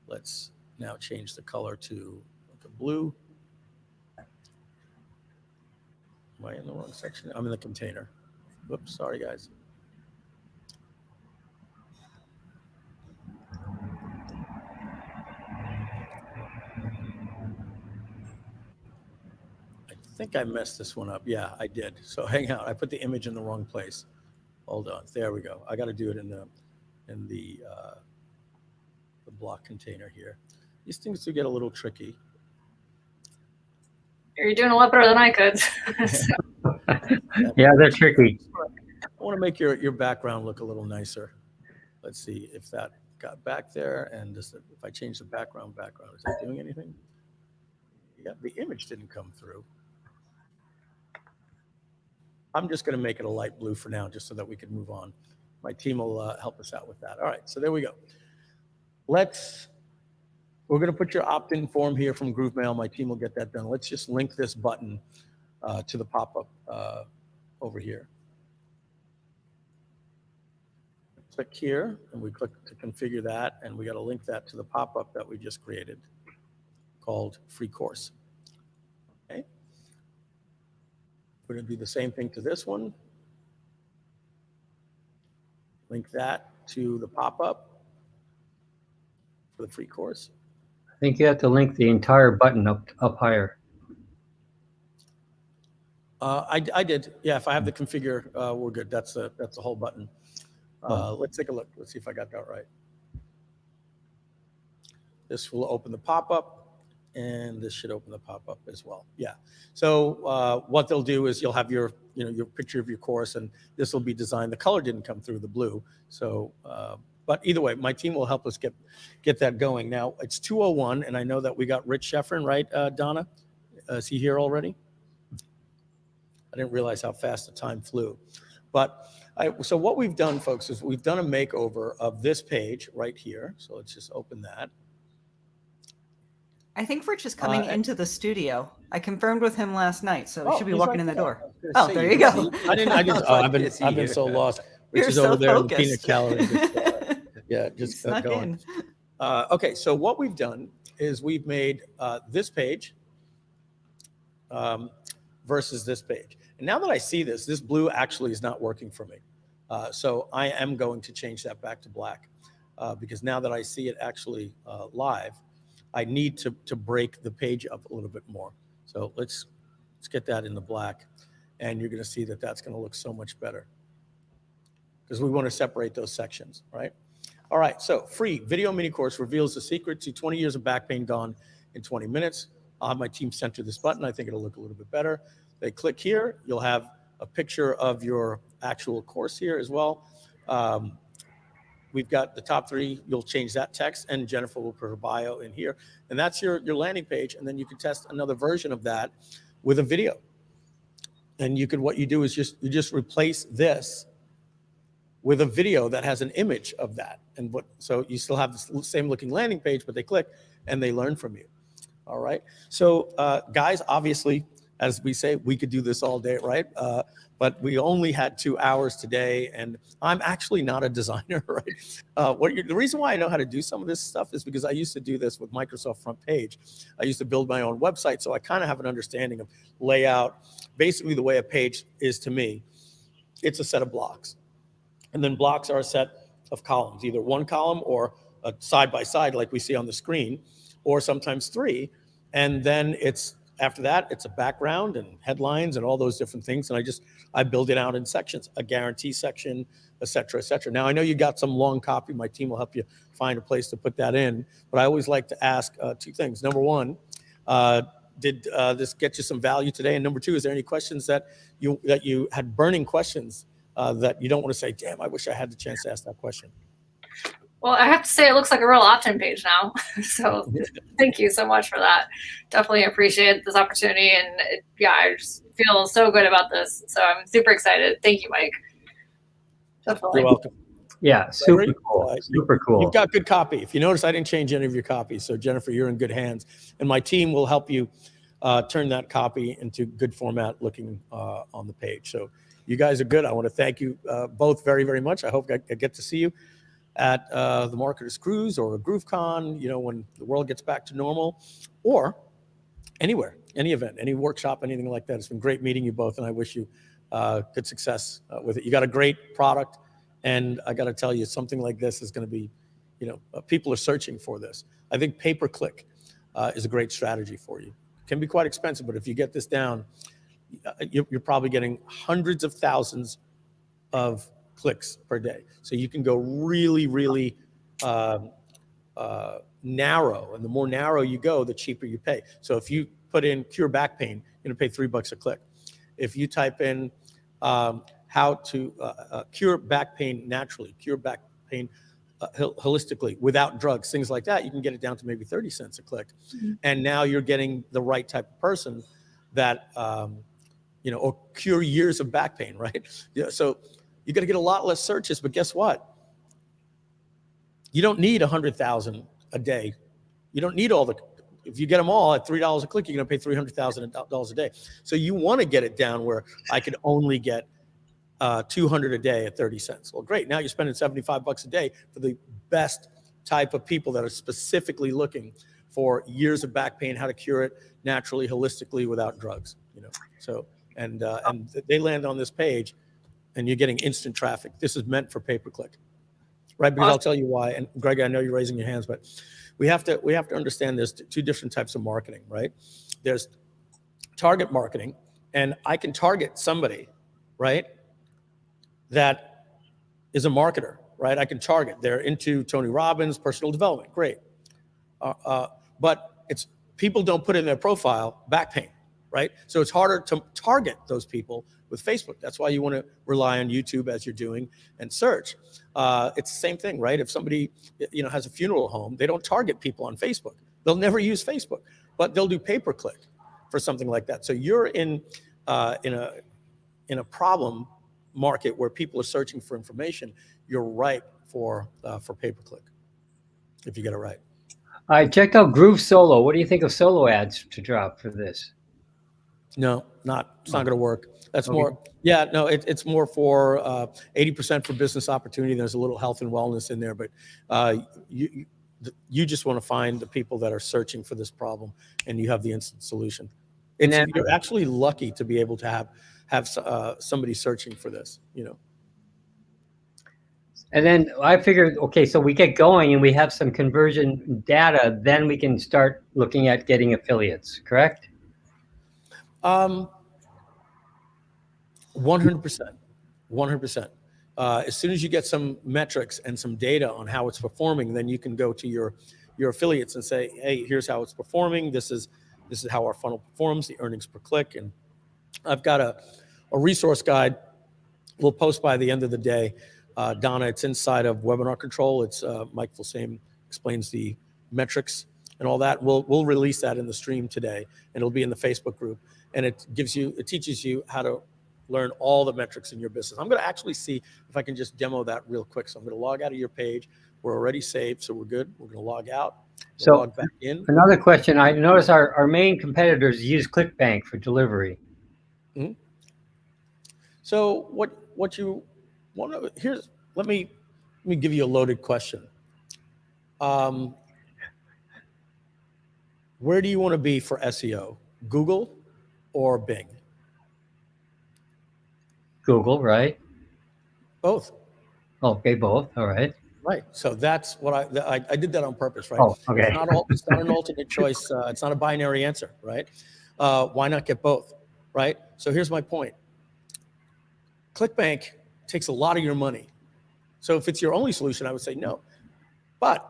let's now change the color to like a blue. Am I in the wrong section? I'm in the container. Whoops, sorry guys. I think I messed this one up. Yeah, I did. So hang out. I put the image in the wrong place. Hold on. There we go. I got to do it in the block container here. These things do get a little tricky. You're doing a lot better than I could. So. Yeah, they're tricky. I want to make your background look a little nicer. Let's see if that got back there. And just, if I change the background, is that doing anything? Yeah, the image didn't come through. I'm just going to make it a light blue for now, just so that we can move on. My team will help us out with that. All right, so there we go. We're going to put your opt-in form here from GrooveMail. My team will get that done. Let's just link this button to the pop-up over here. Click here, and we click to configure that, and we got to link that to the pop-up that we just created called Free Course. Okay. We're going to do the same thing to this one. Link that to the pop-up for the free course. I think you have to link the entire button up higher. I did. Yeah, if I have the configure, we're good. That's the whole button. Let's take a look. Let's see if I got that right. This will open the pop-up, and this should open the pop-up as well. Yeah. So what they'll do is you'll have your picture of your course, and this will be designed. The color didn't come through, the blue. So, but either way, my team will help us get that going. Now it's 2:01, and I know that we got Rich Schefren, right, Donna? Is he here already? I didn't realize how fast the time flew. But so what we've done, folks, is we've done a makeover of this page right here. So let's just open that. I think Rich is coming into the studio. I confirmed with him last night, so he should be walking in the door. Oh, there you go. I've been so lost. Rich is over there in the peanut gallery. Yeah, just snuck going. in. Okay, so what we've done is we've made this page versus this page. And now that I see this blue actually is not working for me. So I am going to change that back to black because now that I see it actually live, I need to break the page up a little bit more. So let's get that in the black, and you're going to see that that's going to look so much better because we want to separate those sections, right? All right, so free video mini course reveals the secret to 20 years of back pain gone in 20 minutes. I'll have my team center this button. I think it'll look a little bit better. They click here, you'll have a picture of your actual course here as well. We've got the top three. You'll change that text, and Jennifer will put her bio in here. And that's your landing page, and then you can test another version of that with a video. And what you do is you just replace this with a video that has an image of that. So you still have the same looking landing page, but they click and they learn from you. All right. So guys, obviously, as we say, we could do this all day, right? But we only had 2 hours today, and I'm actually not a designer, right? The reason why I know how to do some of this stuff is because I used to do this with Microsoft Front Page. I used to build my own website, so I kind of have an understanding of layout. Basically, the way a page is to me, it's a set of blocks. And then blocks are a set of columns, either one column or a side by side like we see on the screen, or sometimes three. And then after that, it's a background and headlines and all those different things. And I build it out in sections, a guarantee section, et cetera, et cetera. Now, I know you got some long copy. My team will help you find a place to put that in. But I always like to ask two things. Number one, did this get you some value today? And number two, is there any questions that you had burning questions that you don't want to say, damn, I wish I had the chance to ask that question? Well, I have to say it looks like a real opt-in page now. So thank you so much for that. Definitely appreciate this opportunity. And I just feel so good about this. So I'm super excited. Thank you, Mike. Definitely. You're welcome. Yeah, super cool. Super cool. You've got good copy. If you notice, I didn't change any of your copies. So Jennifer, you're in good hands. And my team will help you turn that copy into good format looking on the page. So you guys are good. I want to thank you both very, very much. I hope I get to see you at the Marketers Cruise or a GrooveCon, when the world gets back to normal, or anywhere, any event, any workshop, anything like that. It's been great meeting you both, and I wish you good success with it. You got a great product, and I got to tell you, something like this is going to be, people are searching for this. I think pay-per-click is a great strategy for you. It can be quite expensive, but if you get this down, you're probably getting hundreds of thousands of clicks per day. So you can go really, really narrow. And the more narrow you go, the cheaper you pay. So if you put in cure back pain, you're going to pay $3 a click. if you type in how to cure back pain naturally, cure back pain holistically without drugs, things like that, you can get it down to maybe 30 cents a click. And now you're getting the right type of person that, or cure years of back pain, right? Yeah, so you're going to get a lot less searches, but guess what? You don't need 100,000 a day. You don't need all the, if you get them all at $3 a click, you're going to pay $300,000 a day. So you want to get it down where I could only get 200 a day at 30 cents. Well, great. Now you're spending $75 a day for the best type of people that are specifically looking for years of back pain, how to cure it naturally, holistically, without drugs. So and they land on this page, and you're getting instant traffic. This is meant for pay-per-click, right? Because I'll tell you why. And Greg, I know you're raising your hands, but we have to understand there's two different types of marketing, right? There's target marketing, and I can target somebody, right, that is a marketer, right? I can target. They're into Tony Robbins, personal development, great. But it's people don't put in their profile back pain, right? So it's harder to target those people with Facebook. That's why you want to rely on YouTube as you're doing and search. It's the same thing, right? If somebody has a funeral home, they don't target people on Facebook. They'll never use Facebook, but they'll do pay-per-click for something like that. So you're in a problem market where people are searching for information. You're ripe for pay-per-click if you get it right. I checked out Groove Solo. What do you think of solo ads to drop for this? No, it's not going to work. That's more, yeah, no, it's more for 80% for business opportunity. There's a little health and wellness in there, but you just want to find the people that are searching for this problem, and you have the instant solution. You're actually lucky to be able to have somebody searching for this, And then I figured, okay, so we get going and we have some conversion data, then we can start looking at getting affiliates, correct? 100%. As soon as you get some metrics and some data on how it's performing, then you can go to your affiliates and say, hey, here's how it's performing. This is how our funnel performs, the earnings per click. And I've got a resource guide we'll post by the end of the day. Donna, it's inside of Webinar Control. It's Mike Filsaime explains the metrics and all that. We'll release that in the stream today, and it'll be in the Facebook group. And it teaches you how to learn all the metrics in your business. I'm going to actually see if I can just demo that real quick. So I'm going to log out of your page. We're already saved, so we're good. We're going to log out. So log back in. Another question. I notice our main competitors use ClickBank for delivery. Mm-hmm. So what you want to, let me give you a loaded question. Where do you want to be for SEO? Google or Bing? Google, right? Both. Okay, both. All right. Right. So that's what I did that on purpose, right? Oh, okay. It's not an alternate choice. It's not a binary answer, right? Why not get both, right? So here's my point. ClickBank takes a lot of your money. So if it's your only solution, I would say no. But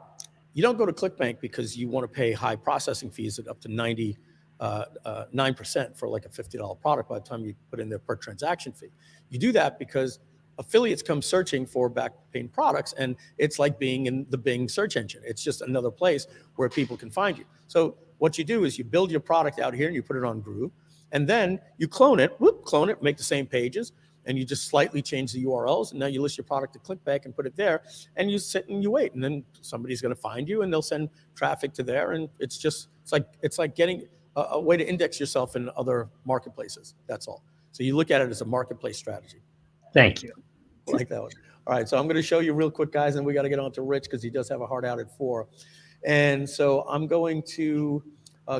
you don't go to ClickBank because you want to pay high processing fees at up to 99% for like a $50 product by the time you put in their per transaction fee. You do that because affiliates come searching for back pain products, and it's like being in the Bing search engine. It's just another place where people can find you. So what you do is you build your product out here and you put it on Groove, and then you clone it, make the same pages, and you just slightly change the URLs, and now you list your product to ClickBank and put it there, and you sit and you wait, and then somebody's going to find you, and they'll send traffic to there, and it's like getting a way to index yourself in other marketplaces. That's all. So you look at it as a marketplace strategy. Thank you. Like that one. All right, so I'm going to show you real quick, guys, and we got to get on to Rich because he does have a hard out at 4. And so I'm going to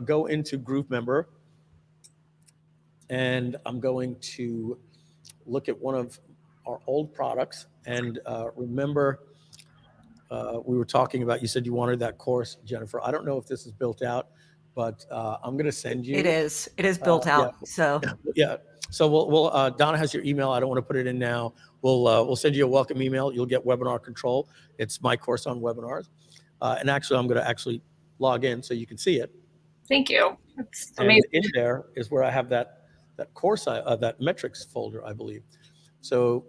go into Groove Member, and I'm going to look at one of our old products. And remember, we were talking about, you said you wanted that course, Jennifer. I don't know if this is built out, but I'm going to send you. It is built out. Yeah. So yeah. So we'll Donna has your email. I don't want to put it in now. We'll send you a welcome email. You'll get Webinar Control. It's my course on webinars. And actually, I'm going to actually log in so you can see it. Thank you. It's and amazing. in there is where I have that course, that metrics folder, I believe. So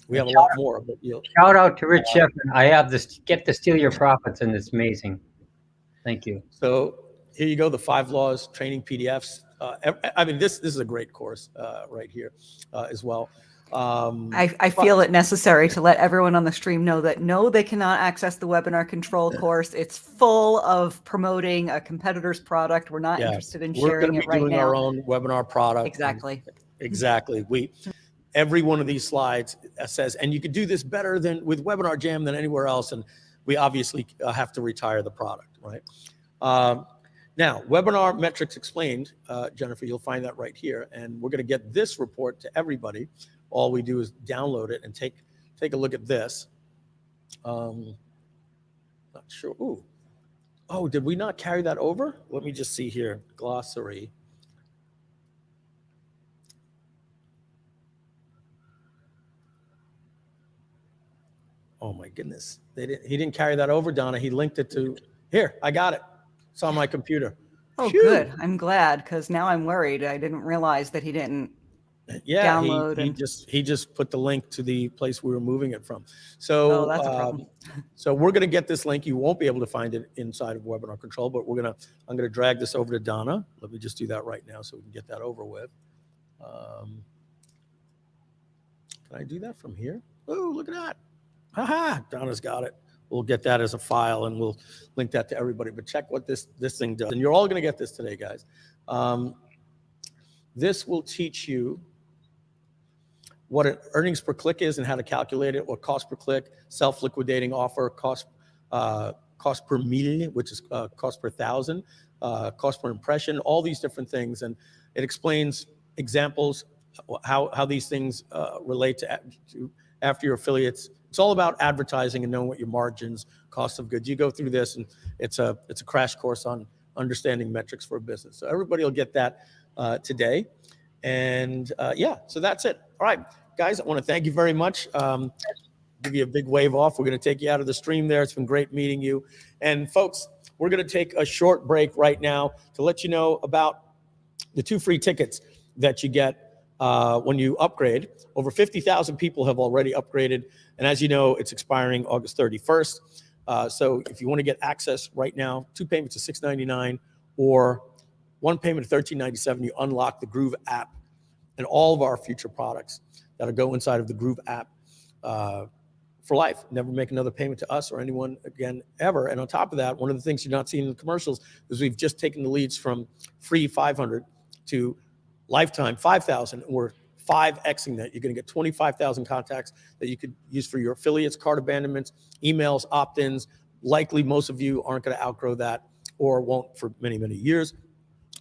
we have a lot more. But shout out to Rich Schefren. I have this get to steal your profits, and it's amazing. Thank you. So here you go, the 5 laws training PDFs. I mean, this is a great course right here as well. I feel it necessary to let everyone on the stream know that no, they cannot access the webinar control course. It's full of promoting a competitor's product. We're not interested in sharing it right now. We're going to be doing our own webinar product. Exactly. Exactly. Every one of these slides says, and you could do this better than with Webinar Jam than anywhere else. And we obviously have to retire the product, right? Now, Webinar Metrics Explained, Jennifer, you'll find that right here. And we're going to get this report to everybody. All we do is download it and take a look at this. Not sure. Ooh. Oh, did we not carry that over? Let me just see here. Glossary. Oh my goodness. He didn't carry that over, Donna. He linked it to here. I got it. It's on my computer. Oh, Phew. Good. I'm glad, because now I'm worried. I didn't realize that he didn't download. He just put the link to the place we were moving it from. So that's a problem. So we're going to get this link. You won't be able to find it inside of Webinar Control, but I'm going to drag this over to Donna. Let me just do that right now so we can get that over with. Can I do that from here? Oh, look at that. Haha, Donna's got it. We'll get that as a file and we'll link that to everybody. But check what this thing does. And you're all going to get this today, guys. This will teach you what an earnings per click is and how to calculate it, what cost per click, self-liquidating offer, cost per million, which is cost per thousand, cost per impression, all these different things. And it explains examples, how these things relate to after your affiliates. It's all about advertising and knowing what your margins, cost of goods. You go through this, and it's a crash course on understanding metrics for a business. So everybody will get that today. And so that's it. All right, guys, I want to thank you very much. Give you a big wave off. We're going to take you out of the stream there. It's been great meeting you. And folks, we're going to take a short break right now to let you know about the 2 free tickets that you get when you upgrade. Over 50,000 people have already upgraded. And as you know, it's expiring August 31st. So if you want to get access right now, 2 payments of $6.99 or 1 payment of $13.97, you unlock the Groove app and all of our future products that'll go inside of the Groove app for life. Never make another payment to us or anyone again, ever. And on top of that, one of the things you're not seeing in the commercials is we've just taken the leads from free 500 to lifetime 5,000. We're 5xing that. You're going to get 25,000 contacts that you could use for your affiliates, cart abandonments, emails, opt-ins. Likely most of you aren't going to outgrow that or won't for many, many years.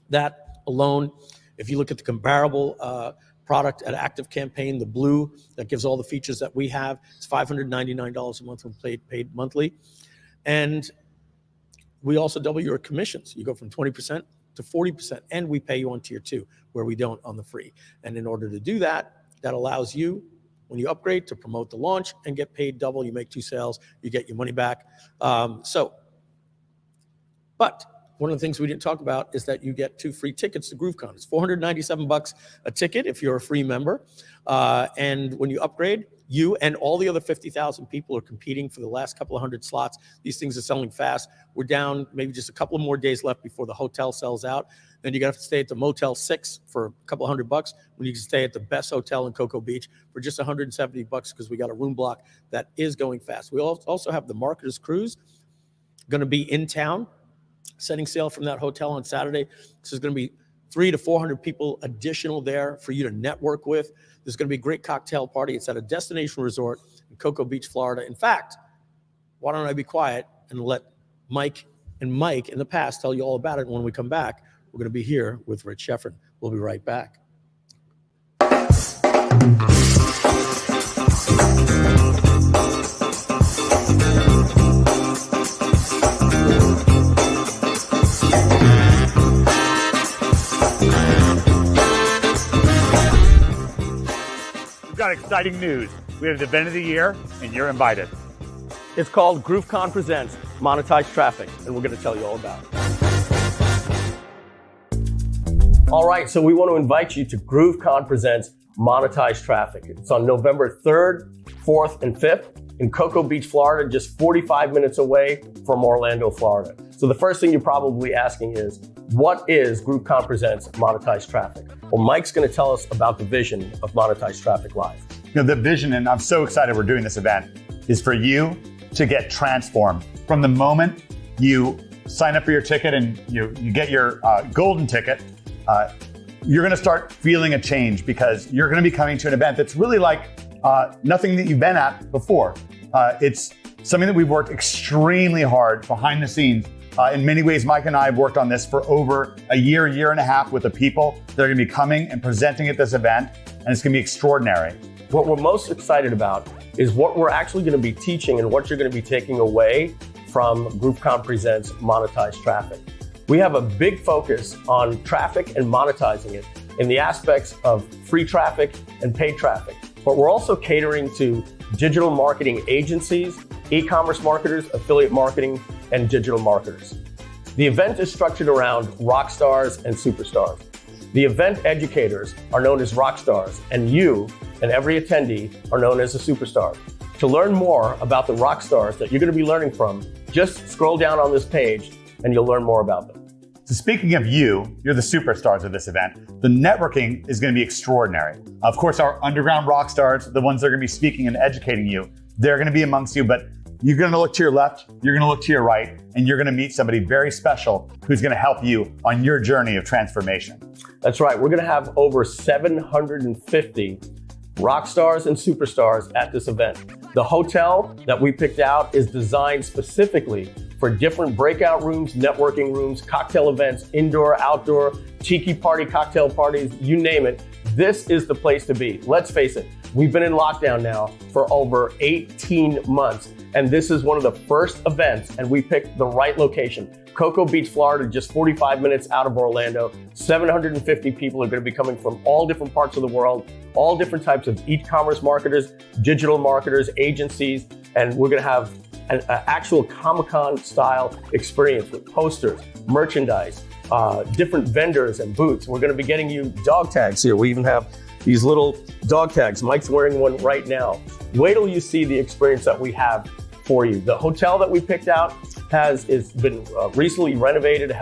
That alone, if you look at the comparable product at Active Campaign, the blue that gives all the features that we have, it's $599 a month when paid monthly. And we also double your commissions. You go from 20% to 40%, and we pay you on tier 2 where we don't on the free. And in order to do that, that allows you, when you upgrade, to promote the launch and get paid double. You make 2 sales, you get your money back. But one of the things we didn't talk about is that you get 2 free tickets to GrooveCon. It's $497 a ticket if you're a free member. And when you upgrade, you and all the other 50,000 people are competing for the last couple of hundred slots. These things are selling fast. We're down maybe just a couple of more days left before the hotel sells out. Then you're going to have to stay at the Motel 6 for a couple of $100 when you can stay at the best hotel in Cocoa Beach for just $170 because we got a room block that is going fast. We also have the Marketers Cruise going to be in town, setting sail from that hotel on Saturday. This is going to be 300 to 400 people additional there for you to network with. There's going to be a great cocktail party. It's at a destination resort in Cocoa Beach, Florida. In fact, why don't I be quiet and let Mike in the past tell you all about it. When we come back, we're going to be here with Rich Schefren. We'll be right back. We've got exciting news. We have the event of the year, and you're invited. It's called GrooveCon Presents Monetize Traffic, and we're going to tell you all about it. All right, so we want to invite you to GrooveCon Presents Monetize Traffic. It's on November 3rd, 4th, and 5th in Cocoa Beach, Florida, just 45 minutes away from Orlando, Florida. So the first thing you're probably asking is, what is GrooveCon Presents Monetize Traffic? Well, Mike's going to tell us about the vision of Monetize Traffic Live. You know, the vision, and I'm so excited we're doing this event, is for you to get transformed. From the moment you sign up for your ticket and you get your golden ticket, you're going to start feeling a change because you're going to be coming to an event that's really like nothing that you've been at before. It's something that we've worked extremely hard behind the scenes. In many ways, Mike and I have worked on this for over a year and a half with the people that are going to be coming and presenting at this event, and it's going to be extraordinary. What we're most excited about is what we're actually going to be teaching and what you're going to be taking away from GrooveCon Presents Monetize Traffic. We have a big focus on traffic and monetizing it in the aspects of free traffic and paid traffic. But we're also catering to digital marketing agencies, e-commerce marketers, affiliate marketing, and digital marketers. The event is structured around rock stars and superstars. The event educators are known as rock stars, and you and every attendee are known as a superstar. To learn more about the rock stars that you're going to be learning from, just scroll down on this page and you'll learn more about them. So speaking of you're the superstars of this event. The networking is going to be extraordinary. Of course, our underground rock stars, the ones that are going to be speaking and educating you, they're going to be amongst you, but you're going to look to your left, you're going to look to your right, and you're going to meet somebody very special who's going to help you on your journey of transformation. That's right. We're going to have over 750 rock stars and superstars at this event. The hotel that we picked out is designed specifically for different breakout rooms, networking rooms, cocktail events, indoor, outdoor, tiki party, cocktail parties, you name it. This is the place to be. Let's face it, we've been in lockdown now for over 18 months, and this is one of the first events, and we picked the right location. Cocoa Beach, Florida, just 45 minutes out of Orlando. 750 people are going to be coming from all different parts of the world, all different types of e-commerce marketers, digital marketers, agencies, and we're going to have an actual Comic-Con style experience with posters, merchandise, different vendors and booths. We're going to be getting you dog tags here. We even have these little dog tags. Mike's wearing one right now. Wait till you see the experience that we have for you. The hotel that we picked out has been recently renovated.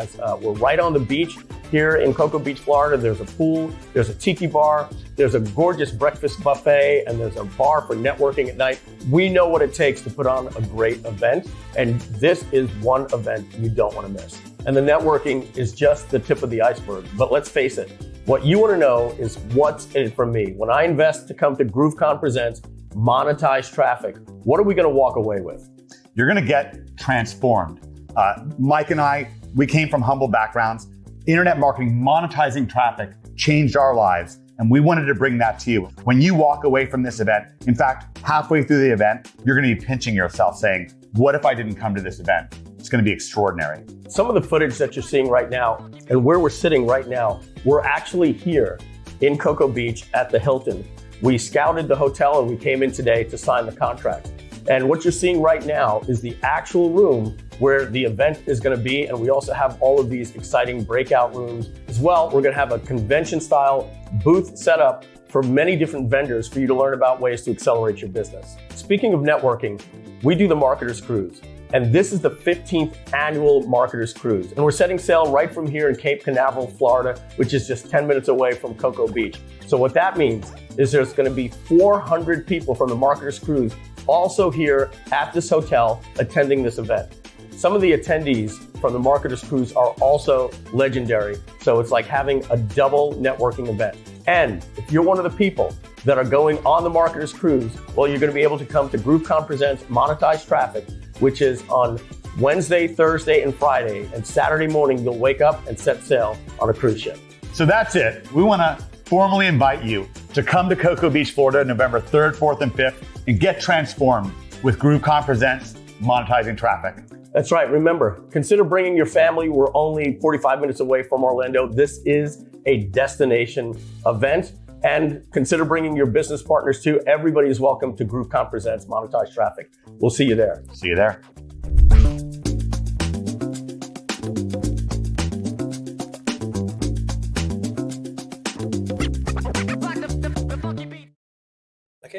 We're right on the beach here in Cocoa Beach, Florida. There's a pool, there's a tiki bar, there's a gorgeous breakfast buffet, and there's a bar for networking at night. We know what it takes to put on a great event, and this is one event you don't want to miss. And the networking is just the tip of the iceberg. But let's face it, what you want to know is what's in it for me. When I invest to come to GrooveCon Presents Monetize Traffic, what are we going to walk away with? You're going to get transformed. Mike and I, we came from humble backgrounds. Internet marketing, monetizing traffic changed our lives, and we wanted to bring that to you. When you walk away from this event, in fact, halfway through the event, you're going to be pinching yourself saying, what if I didn't come to this event? It's going to be extraordinary. Some of the footage that you're seeing right now and where we're sitting right now, we're actually here in Cocoa Beach at the Hilton. We scouted the hotel and we came in today to sign the contract. And what you're seeing right now is the actual room where the event is going to be. And we also have all of these exciting breakout rooms as well. We're going to have a convention style booth set up for many different vendors for you to learn about ways to accelerate your business. Speaking of networking, we do the Marketers Cruise. And this is the 15th annual Marketers Cruise. And we're setting sail right from here in Cape Canaveral, Florida, which is just 10 minutes away from Cocoa Beach. So what that means is there's going to be 400 people from the Marketers Cruise also here at this hotel attending this event. Some of the attendees from the Marketers Cruise are also legendary. So it's like having a double networking event. And if you're one of the people that are going on the Marketers Cruise, well, you're going to be able to come to GrooveCon Presents Monetize Traffic, which is on Wednesday, Thursday, and Friday. And Saturday morning, you'll wake up and set sail on a cruise ship. So that's it. We want to formally invite you to come to Cocoa Beach, Florida, November 3rd, 4th, and 5th, and get transformed with GrooveCon Presents Monetizing Traffic. That's right. Remember, consider bringing your family. We're only 45 minutes away from Orlando. This is a destination event. And consider bringing your business partners too. Everybody is welcome to GrooveCon Presents Monetize Traffic. We'll see you there. See you there.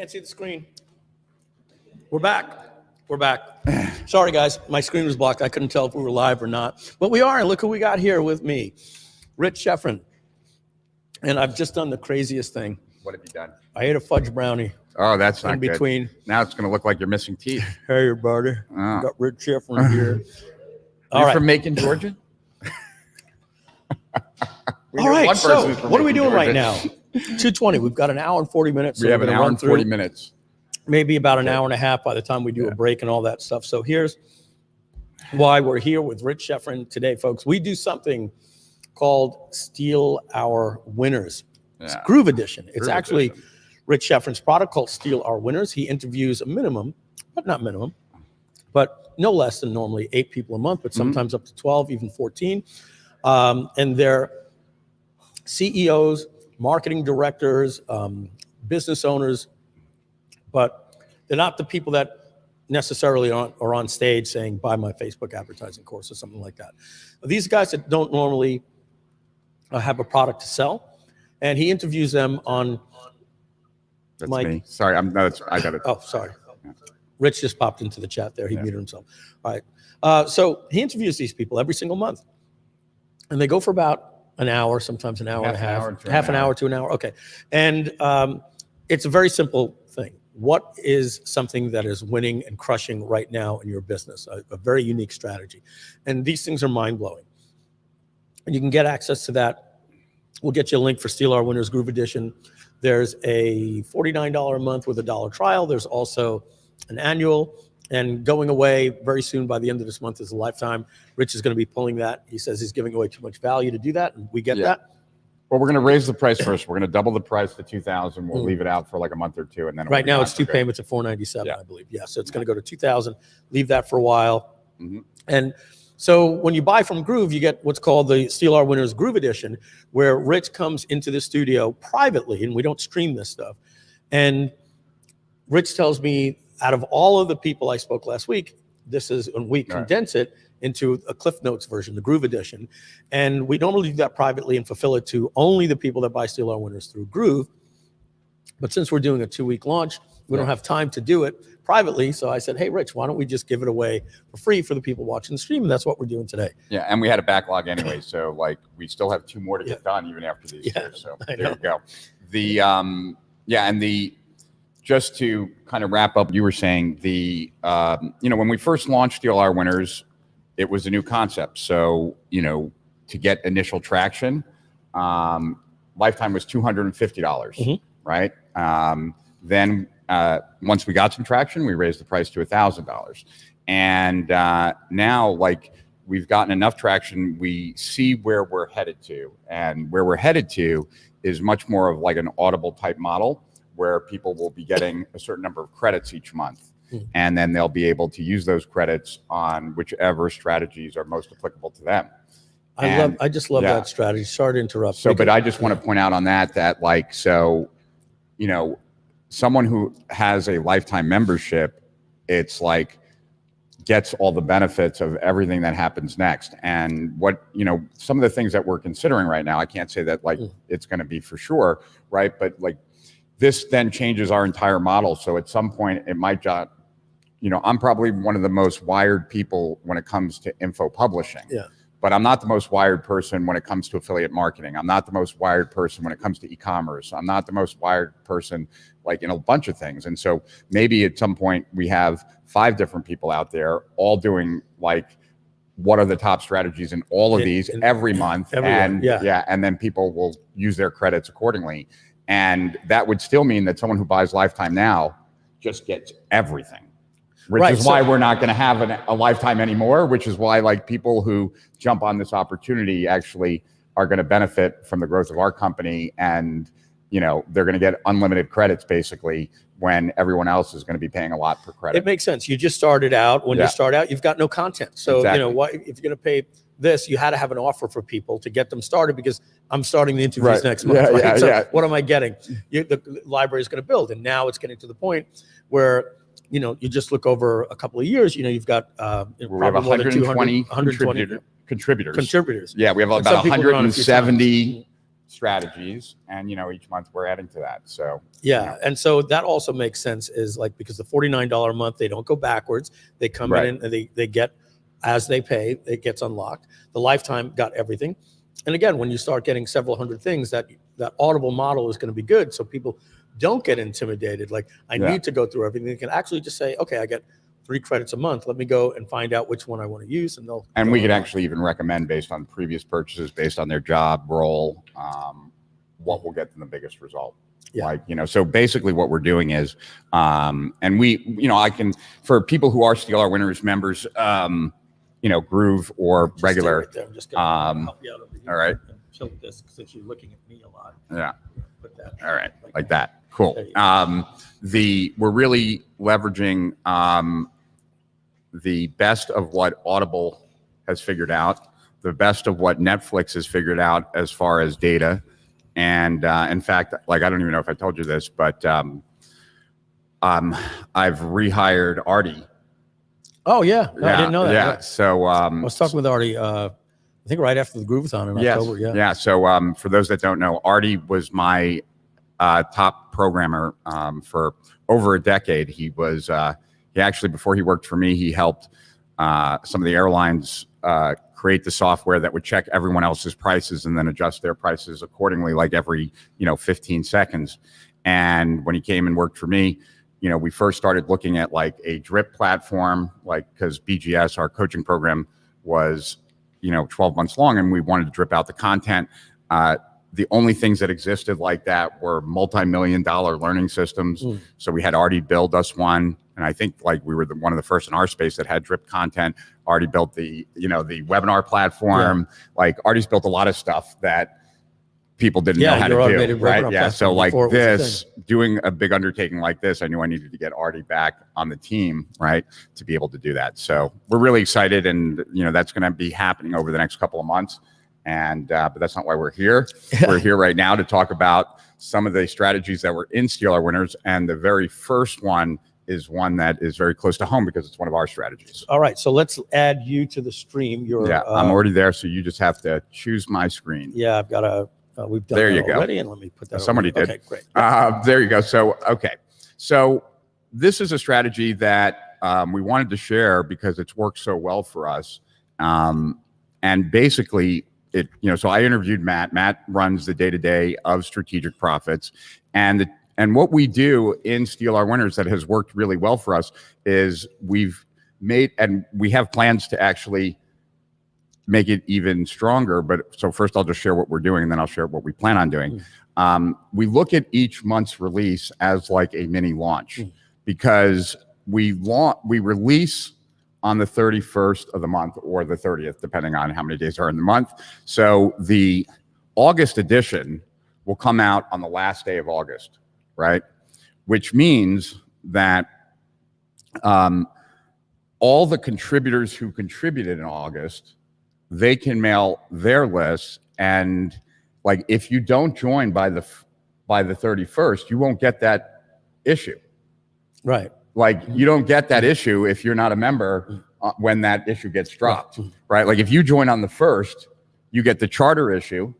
can't see the screen. We're back. We're back. Sorry, guys. My screen was blocked. I couldn't tell if we were live or not. But we are, and look who we got here with me. Rich Schefren. And I've just done the craziest thing. What have you done? I ate a fudge brownie. Oh, that's not in between. Good. Now it's going to look like you're missing teeth. Hey, everybody. Oh. Got Rich Schefren here. All right. From Macon, Georgia? All right, so what are we doing right now? 2:20. We've got an hour and 40 minutes. So we have an hour and 40 minutes. Maybe about an hour and a half by the time we do a break and all that stuff. So here's why we're here with Rich Schefren today, folks. We do something called Steal Our Winners. It's Groove Edition. It's actually Rich Schefren's product called Steal Our Winners. He interviews a minimum, but not minimum, but no less than normally 8 people a month, but sometimes up to 12, even 14. And they're CEOs, marketing directors, business owners, but they're not the people that necessarily are on stage saying, buy my Facebook advertising course or something like that. These guys that don't normally have a product to sell, and he interviews them on. That's me. Sorry, I got it. Oh, sorry. Rich just popped into the chat there. He muted himself. All right. So he interviews these people every single month, and they go for about an hour, sometimes an hour and a half, half an hour to an hour. Okay. And it's a very simple thing. What is something that is winning and crushing right now in your business? A very unique strategy. And these things are mind-blowing. And you can get access to that. We'll get you a link for Steal Our Winners Groove Edition. There's a $49 a month with a $1 trial. There's also an annual. And going away very soon by the end of this month is a lifetime. Rich is going to be pulling that. He says he's giving away too much value to do that, and we get that. Well, we're going to raise the price first. We're going to double the price to $2,000. We'll leave it out for like a month or two, and then right now it's 2 payments at $497, I believe. Yeah, so it's going to go to $2,000. Leave that for a while, and so when you buy from Groove, you get what's called the Steal Our Winners Groove Edition, where Rich comes into the studio privately, and we don't stream this stuff. And Rich tells me, out of all of the people I spoke last week, this is when we condense it into a Cliff Notes version, the Groove Edition. And we normally do that privately and fulfill it to only the people that buy Steal Our Winners through Groove. But since we're doing a 2-week launch, we don't have time to do it privately. So I said, hey, Rich, why don't we just give it away for free for the people watching the stream? And that's what we're doing today. Yeah, and we had a backlog anyway. So like we still have 2 more to get done even after these 2. So there you go. The just to kind of wrap up, you were saying when we first launched Steal Our Winners, it was a new concept. So, to get initial traction, lifetime was $250, right? Then once we got some traction, we raised the price to $1,000. And now, like, we've gotten enough traction, we see where we're headed to. And where we're headed to is much more of like an Audible type model, where people will be getting a certain number of credits each month. And then they'll be able to use those credits on whichever strategies are most applicable to them. I just love that strategy. Sorry to interrupt. So, but I just want to point out on that like, so, someone who has a lifetime membership, it's like gets all the benefits of everything that happens next. And what, some of the things that we're considering right now, I can't say that like it's going to be for sure, right? But like, this then changes our entire model. So at some point it might not, I'm probably one of the most wired people when it comes to info publishing. Yeah. But I'm not the most wired person when it comes to affiliate marketing. I'm not the most wired person when it comes to e-commerce. I'm not the most wired person like in a bunch of things. And so maybe at some point we have 5 different people out there all doing like, what are the top strategies in all of these every month? And then people will use their credits accordingly. And that would still mean that someone who buys lifetime now just gets everything, which is why we're not going to have a lifetime anymore, which is why like people who jump on this opportunity actually are going to benefit from the growth of our company. And, they're going to get unlimited credits basically when everyone else is going to be paying a lot per credit. It makes sense. You just started out. When you start out, you've got no content. So, why, if you're going to pay this, you had to have an offer for people to get them started, because I'm starting the interviews next month. What am I getting? The library is going to build. And now it's getting to the point where, you just look over a couple of years, you've got we have 120 contributors. Yeah, we have about 170 strategies, and each month we're adding to that. So yeah, and so that also makes sense, is like, because the $49 a month, they don't go backwards, they come Right. in and they get, as they pay, it gets unlocked. The lifetime got everything. And again, when you start getting several hundred things, that Audible model is going to be good, so people don't get intimidated. Like, I need to go through everything. They can actually just say, okay, I get 3 credits a month. Let me go and find out which one I want to use, and they'll. And we could actually even recommend, based on previous purchases, based on their job role, what will get them the biggest result. Yeah. Like, so basically what we're doing is, and we, I can, for people who are Steal Our Winners members, Groove or Just regular. stay right there. I'm just gonna help you out over here. All right. Chill with this, since you're looking at me a lot. Yeah. Put that. All right. Like that. Cool. There you go. We're really leveraging the best of what Audible has figured out, the best of what Netflix has figured out as far as data. And in fact, like, I don't even know if I told you this, but I've rehired Artie. Oh yeah, no, I didn't know that. Yeah. So I was talking with Artie, I think right after the Groovathon in October. Yeah. Yeah. So for those that don't know, Artie was my top programmer for over a decade. He was he actually, before he worked for me, he helped some of the airlines create the software that would check everyone else's prices and then adjust their prices accordingly, like every 15 seconds. And when he came and worked for me, we first started looking at like a drip platform, like, because BGS, our coaching program, was 12 months long, and we wanted to drip out the content. The only things that existed like that were multi-million-dollar learning systems. So we had Artie build us one, and I think like we were one of the first in our space that had drip content. Artie built the the webinar platform. Yeah. Like, Artie's built a lot of stuff that people didn't know how to do, right? Yeah. So like this, doing a big undertaking like this, I knew I needed to get Artie back on the team, right, to be able to do that. So we're really excited, and that's going to be happening over the next couple of months. And but that's not why we're here. We're here right now to talk about some of the strategies that were in Steal Our Winners, and the very first one is one that is very close to home because it's one of our strategies. All right, so let's add you to the stream. I'm already there, so you just have to choose my screen. Yeah, I've got a. We've done there that you go. already, and let me put that. Somebody did. Okay, great. There you go. So okay, so this is a strategy that we wanted to share because it's worked so well for us, and basically. So I interviewed Matt. Matt runs the day-to-day of Strategic Profits, and what we do in Steal Our Winners that has worked really well for us is we've made, and we have plans to actually make it even stronger. But so first I'll just share what we're doing, and then I'll share what we plan on doing. We look at each month's release as like a mini launch, because we release on the 31st of the month or the 30th, depending on how many days are in the month. So the August edition will come out on the last day of August, right? Which means that all the contributors who contributed in August, they can mail their lists. And like, if you don't join by the 31st, you won't get that issue. Right. Like, you don't get that issue if you're not a member when that issue gets dropped, right? Like, if you join on the 1st, you get the charter issue,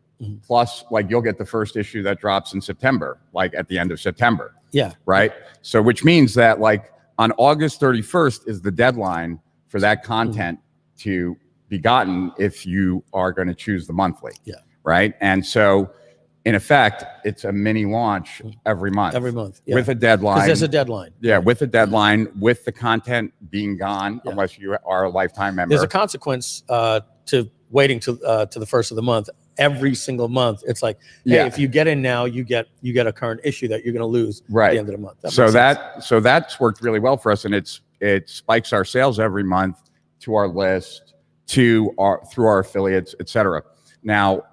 plus like you'll get the first issue that drops in September, like at the end of September. Yeah. Right. So which means that like on August 31st is the deadline for that content to be gotten if you are going to choose the monthly. Yeah. Right. And so in effect, it's a mini launch every month. Every month. Yeah. With a deadline. Because there's a deadline. Yeah, with a deadline, with the content being gone, unless you are a lifetime member. There's a consequence to waiting to the 1st of the month. Every single month, it's like, hey, if you get in now, you get a current issue that you're going to lose at the end of the month. So that's worked really well for us, and it spikes our sales every month to our list, through our affiliates, et cetera. Now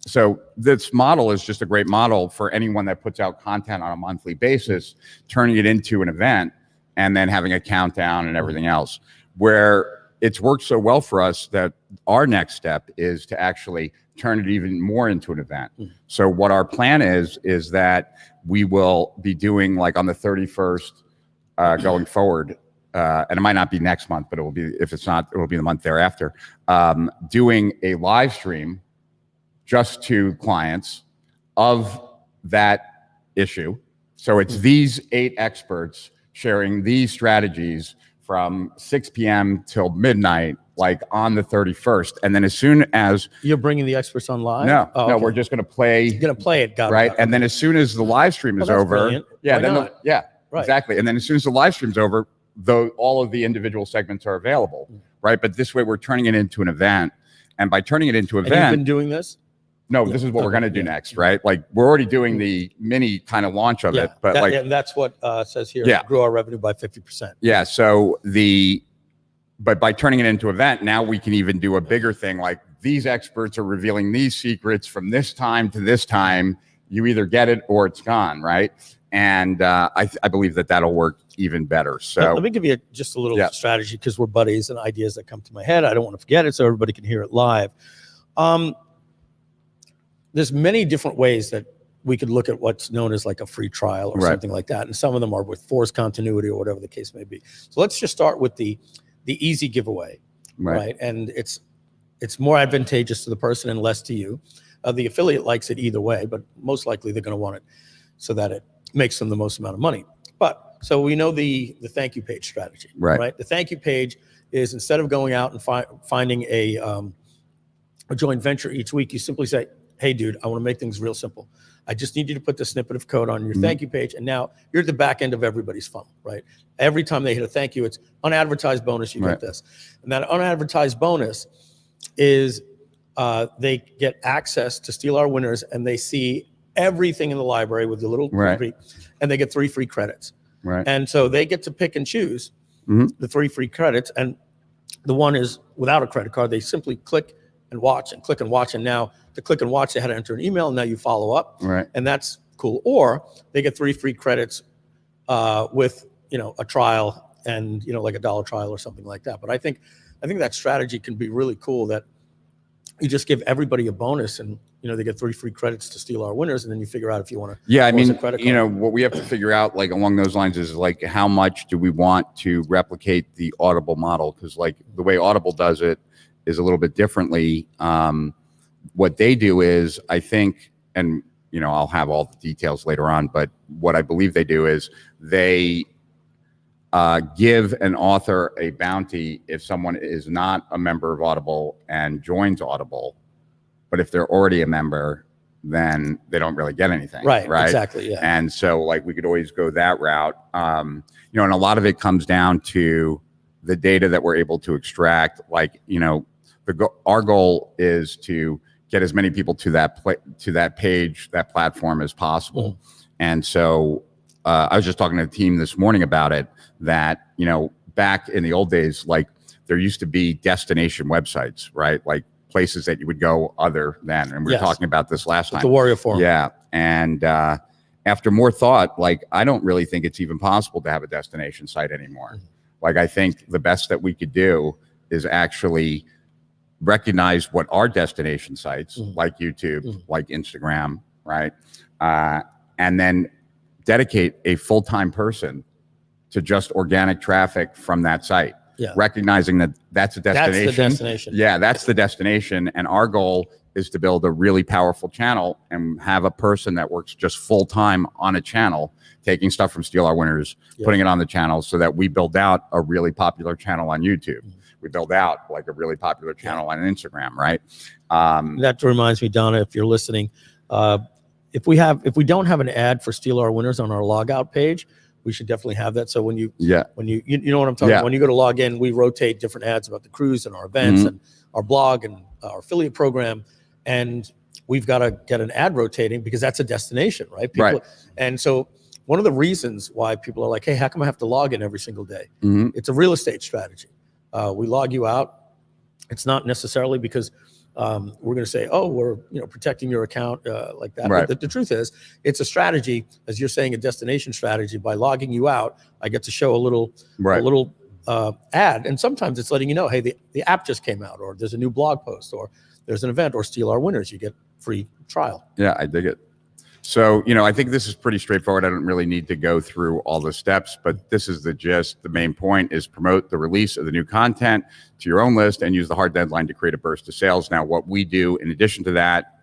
so this model is just a great model for anyone that puts out content on a monthly basis, turning it into an event and then having a countdown and everything else. Where it's worked so well for us that our next step is to actually turn it even more into an event. So what our plan is that we will be doing, like, on the 31st going forward, and it might not be next month, but it will be, if it's not, it will be the month thereafter, doing a live stream just to clients of that issue. So it's these 8 experts sharing these strategies from 6 p.m. till midnight, like on the 31st. And then as soon as You're bringing the experts on live? no, Oh, no, okay. we're just going to play. You're going to play it. Got it, right. got it. And then as soon as the live stream is that's over, brilliant. yeah, Why then not? right. Exactly. And then as soon as the live stream's over, though all of the individual segments are available, right? But this way we're turning it into an event. And by turning it into an And you've event, been doing this? no, this is what we're going to do next, right? Like we're already doing the mini kind of launch of it, but and that's what says here. Yeah. Grew our revenue by 50%. Yeah. So but by turning it into an event, now we can even do a bigger thing. Like these experts are revealing these secrets from this time to this time. You either get it or it's gone, right? And I believe that that'll work even better. So let me give you just a little strategy, because we're buddies and ideas that come to my head. I don't want to forget it, so everybody can hear it live. There's many different ways that we could look at what's known as like a free trial or something like that. And some of them are with forced continuity or whatever the case may be. So let's just start with the easy giveaway, right? And it's more advantageous to the person and less to you. The affiliate likes it either way, but most likely they're going to want it so that it makes them the most amount of money. But so we know the thank you page strategy, right? The thank you page is, instead of going out and finding a joint venture each week, you simply say, hey, dude, I want to make things real simple. I just need you to put the snippet of code on your thank you page. And now you're at the back end of everybody's funnel, right? Every time they hit a thank you, it's unadvertised bonus, you get this. And that unadvertised bonus is they get access to Steal Our Winners, and they see everything in the library with the little free, and they get 3 free credits. And so they get to pick and choose the 3 free credits. And the one is without a credit card. They simply click and watch and click and watch. And now to click and watch, they had to enter an email, and now you follow up. And that's cool. Or they get 3 free credits with, a trial and, like a $1 trial or something like that. But I think that strategy can be really cool, that you just give everybody a bonus, and, they get 3 free credits to Steal Our Winners. And then you figure out if you want to. Yeah. I mean, a credit card. what we have to figure out, like along those lines, is like, how much do we want to replicate the Audible model? Because like the way Audible does it is a little bit differently. What they do is, I think, and I'll have all the details later on, but what I believe they do is they give an author a bounty if someone is not a member of Audible and joins Audible. But if they're already a member, then they don't really get anything. Right. Exactly. Yeah. And so like we could always go that route. And a lot of it comes down to the data that we're able to extract. Like, our goal is to get as many people to that page, that platform as possible. And so I was just talking to the team this morning about it, that, back in the old days, like there used to be destination websites, right? Like places that you would go other than, and we were talking about this last time. The Warrior Forum. Yeah. And after more thought, like, I don't really think it's even possible to have a destination site anymore. Like, I think the best that we could do is actually recognize what are destination sites, like YouTube, like Instagram, right? And then dedicate a full-time person to just organic traffic from that site. Recognizing that that's a destination. That's the destination. Yeah, that's the destination. And our goal is to build a really powerful channel and have a person that works just full-time on a channel, taking stuff from Steal Our Winners, putting it on the channel, so that we build out a really popular channel on YouTube. We build out like a really popular channel on Instagram, right? That reminds me, Donna, if you're listening, if we don't have an ad for Steal Our Winners on our logout page, we should definitely have that. So when you know what I'm talking about, when you go to log in, we rotate different ads about the cruise and our events and our blog and our affiliate program. And we've got to get an ad rotating, because that's a destination, right? And so one of the reasons why people are like, hey, how come I have to log in every single day? It's a real estate strategy. We log you out. It's not necessarily because we're going to say, oh, we're protecting your account like that. But the truth is, it's a strategy, as you're saying, a destination strategy. By logging you out, I get to show a little ad, and sometimes it's letting you know, hey, the app just came out, or there's a new blog post, or there's an event, or Steal Our Winners. You get free trial. Yeah, I dig it. So, I think this is pretty straightforward. I don't really need to go through all the steps, but this is the gist. The main point is promote the release of the new content to your own list and use the hard deadline to create a burst of sales. Now, what we do in addition to that,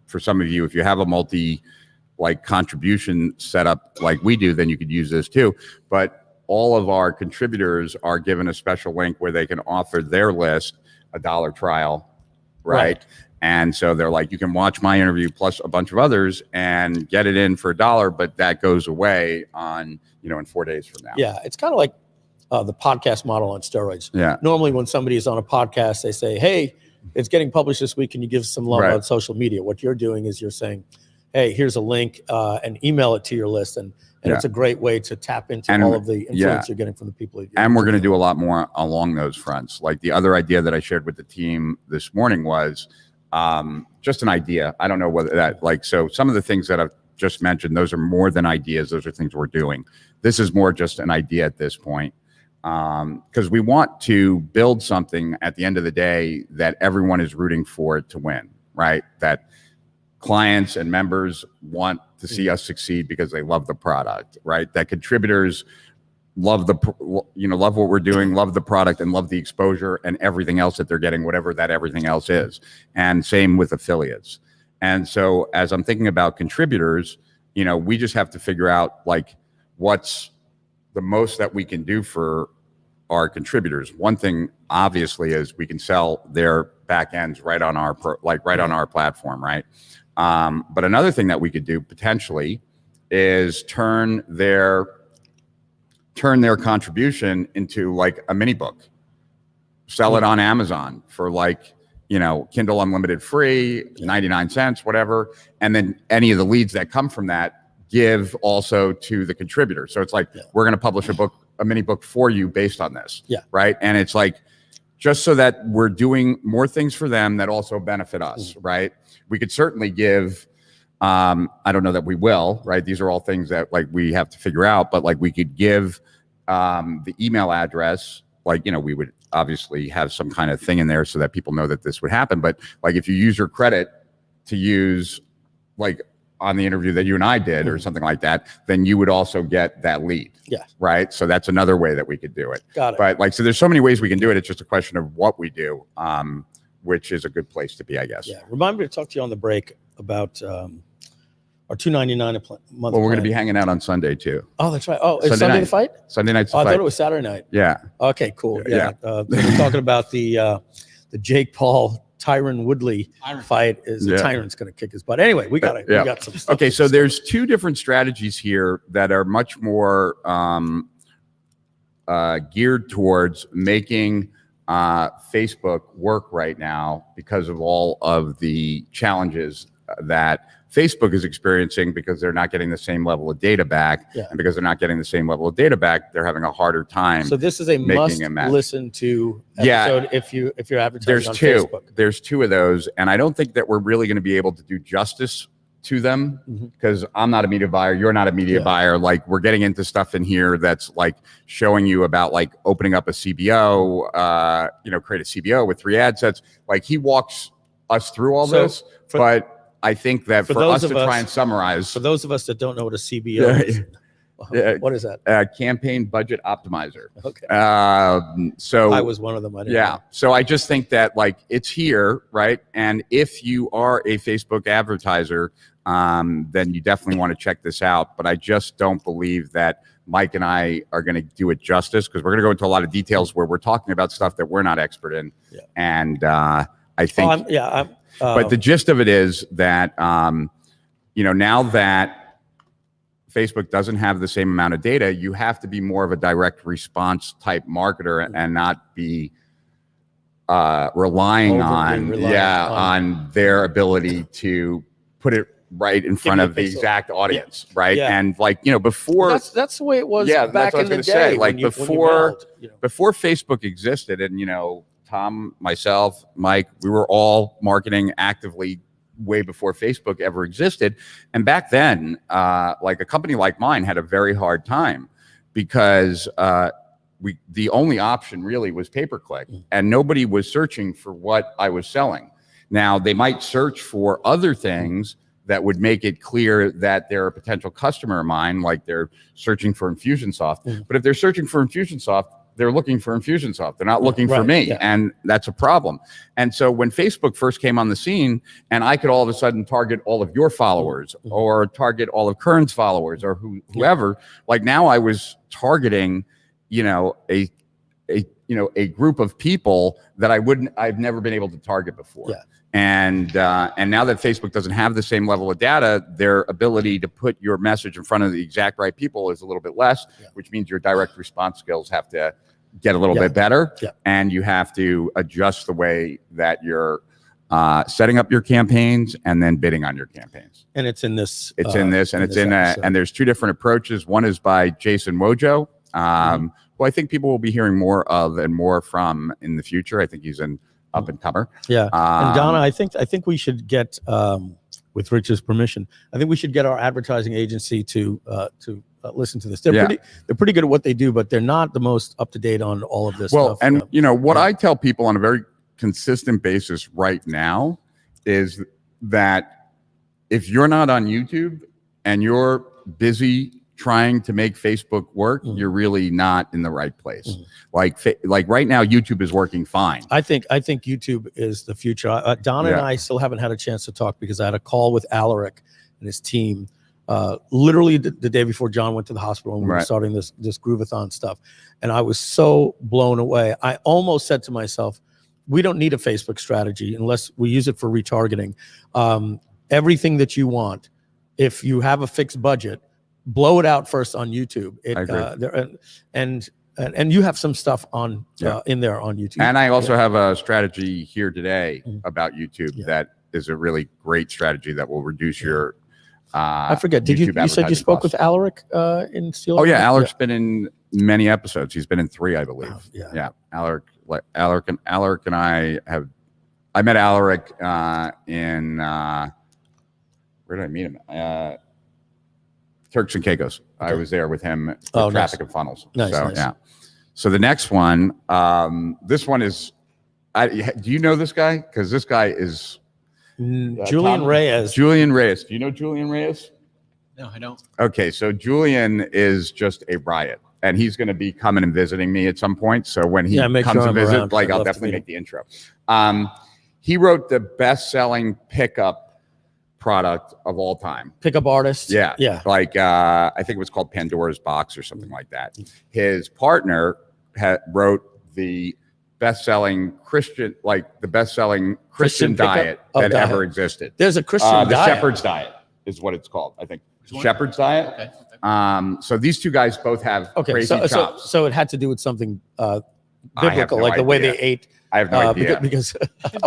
for some of you, if you have a contribution setup like we do, then you could use this too. But all of our contributors are given a special link where they can offer their list a $1 trial, right? And so they're like, you can watch my interview plus a bunch of others and get it in for $1, but that goes away in 4 days from now. Yeah, it's kind of like the podcast model on steroids. Yeah. Normally when somebody is on a podcast, they say, hey, it's getting published this week. Can you give some love on social media? What you're doing is you're saying, hey, here's a link and email it to your list. And it's a great way to tap into all of the influence you're getting from the people. And we're going to do a lot more along those fronts. Like the other idea that I shared with the team this morning was just an idea. I don't know whether that so some of the things that I've just mentioned, those are more than ideas. Those are things we're doing. This is more just an idea at this point. Because we want to build something at the end of the day that everyone is rooting for it to win, right? That clients and members want to see us succeed because they love the product, right? That contributors love love what we're doing, love the product, and love the exposure and everything else that they're getting, whatever that everything else is. And same with affiliates. And so as I'm thinking about contributors, we just have to figure out what's the most that we can do for our contributors. One thing obviously is we can sell their back ends right on our on our platform, right? But another thing that we could do potentially is turn their contribution into a mini book, sell it on Amazon for Kindle Unlimited free, 99 cents, whatever. And then any of the leads that come from that give also to the contributor. So it's we're going to publish a mini book for you based on this. Yeah. Right. And it's just so that we're doing more things for them that also benefit us. Right. We could certainly give, I don't know that we will, right? These are all things that we have to figure out, but we could give the email address, we would obviously have some kind of thing in there so that people know that this would happen. But if you use your credit to use on the interview that you and I did or something like that, then you would also get that lead. Yeah. Right. So that's another way that we could do it. Got it. But so there's so many ways we can do it. It's just a question of what we do, which is a good place to be, I guess. Yeah. Remind me to talk to you on the break about our $2.99 a month. Well, we're going to be hanging out on Sunday too. Oh, that's right. Oh, is Sunday the fight? Sunday night's the fight. fight. I thought it was Saturday night. Yeah. Okay, cool. Yeah. We're talking about the Jake Paul Tyron Woodley fight. Tyron's going to kick his butt. Anyway, we got some stuff. Okay, so there's two different strategies here that are much more geared towards making Facebook work right now because of all of the challenges that Facebook is experiencing because they're not getting the same level of data back. Yeah. And because they're not getting the same level of data back, they're having a harder time. So this is a must listen to episode if you're advertising on Facebook. There's two of those. And I don't think that we're really going to be able to do justice to them because I'm not a media buyer. You're not a media buyer. We're getting into stuff in here that's showing you about opening up a CBO, create a CBO with 3 ad sets. He walks us through all this, but I think that for us to try and summarize. For those of us that don't know what a CBO is, what is that? Campaign budget optimizer. Okay. So I was one of them. I didn't know. So I just think that it's here, right? And if you are a Facebook advertiser, then you definitely want to check this out. But I just don't believe that Mike and I are going to do it justice because we're going to go into a lot of details where we're talking about stuff that we're not expert in. Yeah. And I think. But the gist of it is that, now that Facebook doesn't have the same amount of data, you have to be more of a direct response type marketer and not be relying on their ability to put it right in front of the exact audience, right? Yeah. And before that's the way it was back in the day. Before Facebook existed, and Tom, myself, Mike, we were all marketing actively way before Facebook ever existed. And back then, a company like mine had a very hard time because the only option really was pay-per-click, and nobody was searching for what I was selling. Now, they might search for other things that would make it clear that they're a potential customer of mine, like they're searching for Infusionsoft. But if they're searching for Infusionsoft, they're looking for Infusionsoft. They're not looking for me. And that's a problem. And so when Facebook first came on the scene and I could all of a sudden target all of your followers or target all of Kern's followers or whoever, like now I was targeting, a group of people that I've never been able to target before. And now that Facebook doesn't have the same level of data, their ability to put your message in front of the exact right people is a little bit less, which means your direct response skills have to get a little bit better. And you have to adjust the way that you're setting up your campaigns and then bidding on your campaigns. And it's in this. It's in this, and and there's two different approaches. One is by Jason Wojo, who I think people will be hearing more of and more from in the future. I think he's an up and comer. And Donna, I think we should get, with Rich's permission, I think we should get our advertising agency to listen to this. They're pretty good at what they do, but they're not the most up to date on all of this stuff. And what I tell people on a very consistent basis right now is that if you're not on YouTube and you're busy trying to make Facebook work, you're really not in the right place. Like right now, YouTube is working fine. I think YouTube is the future. Donna and I still haven't had a chance to talk because I had a call with Alaric and his team literally the day before John went to the hospital and we were starting this Groovathon stuff. And I was so blown away. I almost said to myself, we don't need a Facebook strategy unless we use it for retargeting. Everything that you want, if you have a fixed budget, blow it out first on YouTube. And you have some stuff on in there on YouTube. And I also have a strategy here today about YouTube that is a really great strategy that will reduce your I forget. Did you said you spoke with Alaric in Steel? Oh yeah, Alaric's been in many episodes. He's been in 3, I believe. Alaric and I met Alaric in where did I meet him? Turks and Caicos. I was there with him for Traffic and Funnels. So the next one, this one is, do you know this guy? Because this guy is Julian Reyes. Julian Reyes. Do you know Julian Reyes? No, I don't. Okay, so Julian is just a riot. And he's going to be coming and visiting me at some point. So when he comes to visit, I'll definitely make the intro. He wrote the best-selling pickup product of all time. Pickup artist. Yeah. Like I think it was called Pandora's Box or something like that. His partner wrote the best-selling Christian diet that ever existed. There's a Christian diet. The Shepherd's Diet is what it's called, I think. Shepherd's Diet. Okay. So these two guys both have crazy chops. So it had to do with something biblical, like the way they ate. I have no idea. Because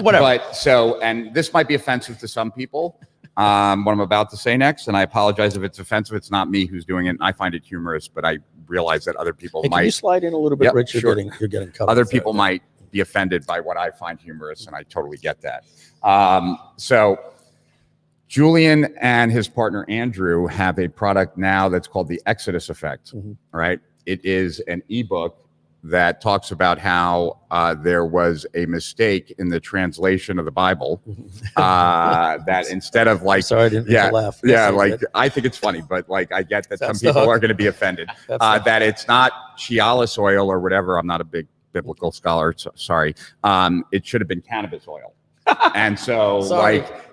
whatever. But and this might be offensive to some people, what I'm about to say next, and I apologize if it's offensive. It's not me who's doing it. I find it humorous, but I realize that other people might. Can you slide in a little bit, Rich? You're getting covered. Other people might be offended by what I find humorous, and I totally get that. So Julian and his partner Andrew have a product now that's called the Exodus Effect. Right? It is an ebook that talks about how there was a mistake in the translation of the Bible. That instead of like, sorry, I didn't mean to laugh. I think it's funny, but like I get that some people are going to be offended. That it's not Cialis oil or whatever. I'm not a big biblical scholar, so sorry. It should have been cannabis oil. And so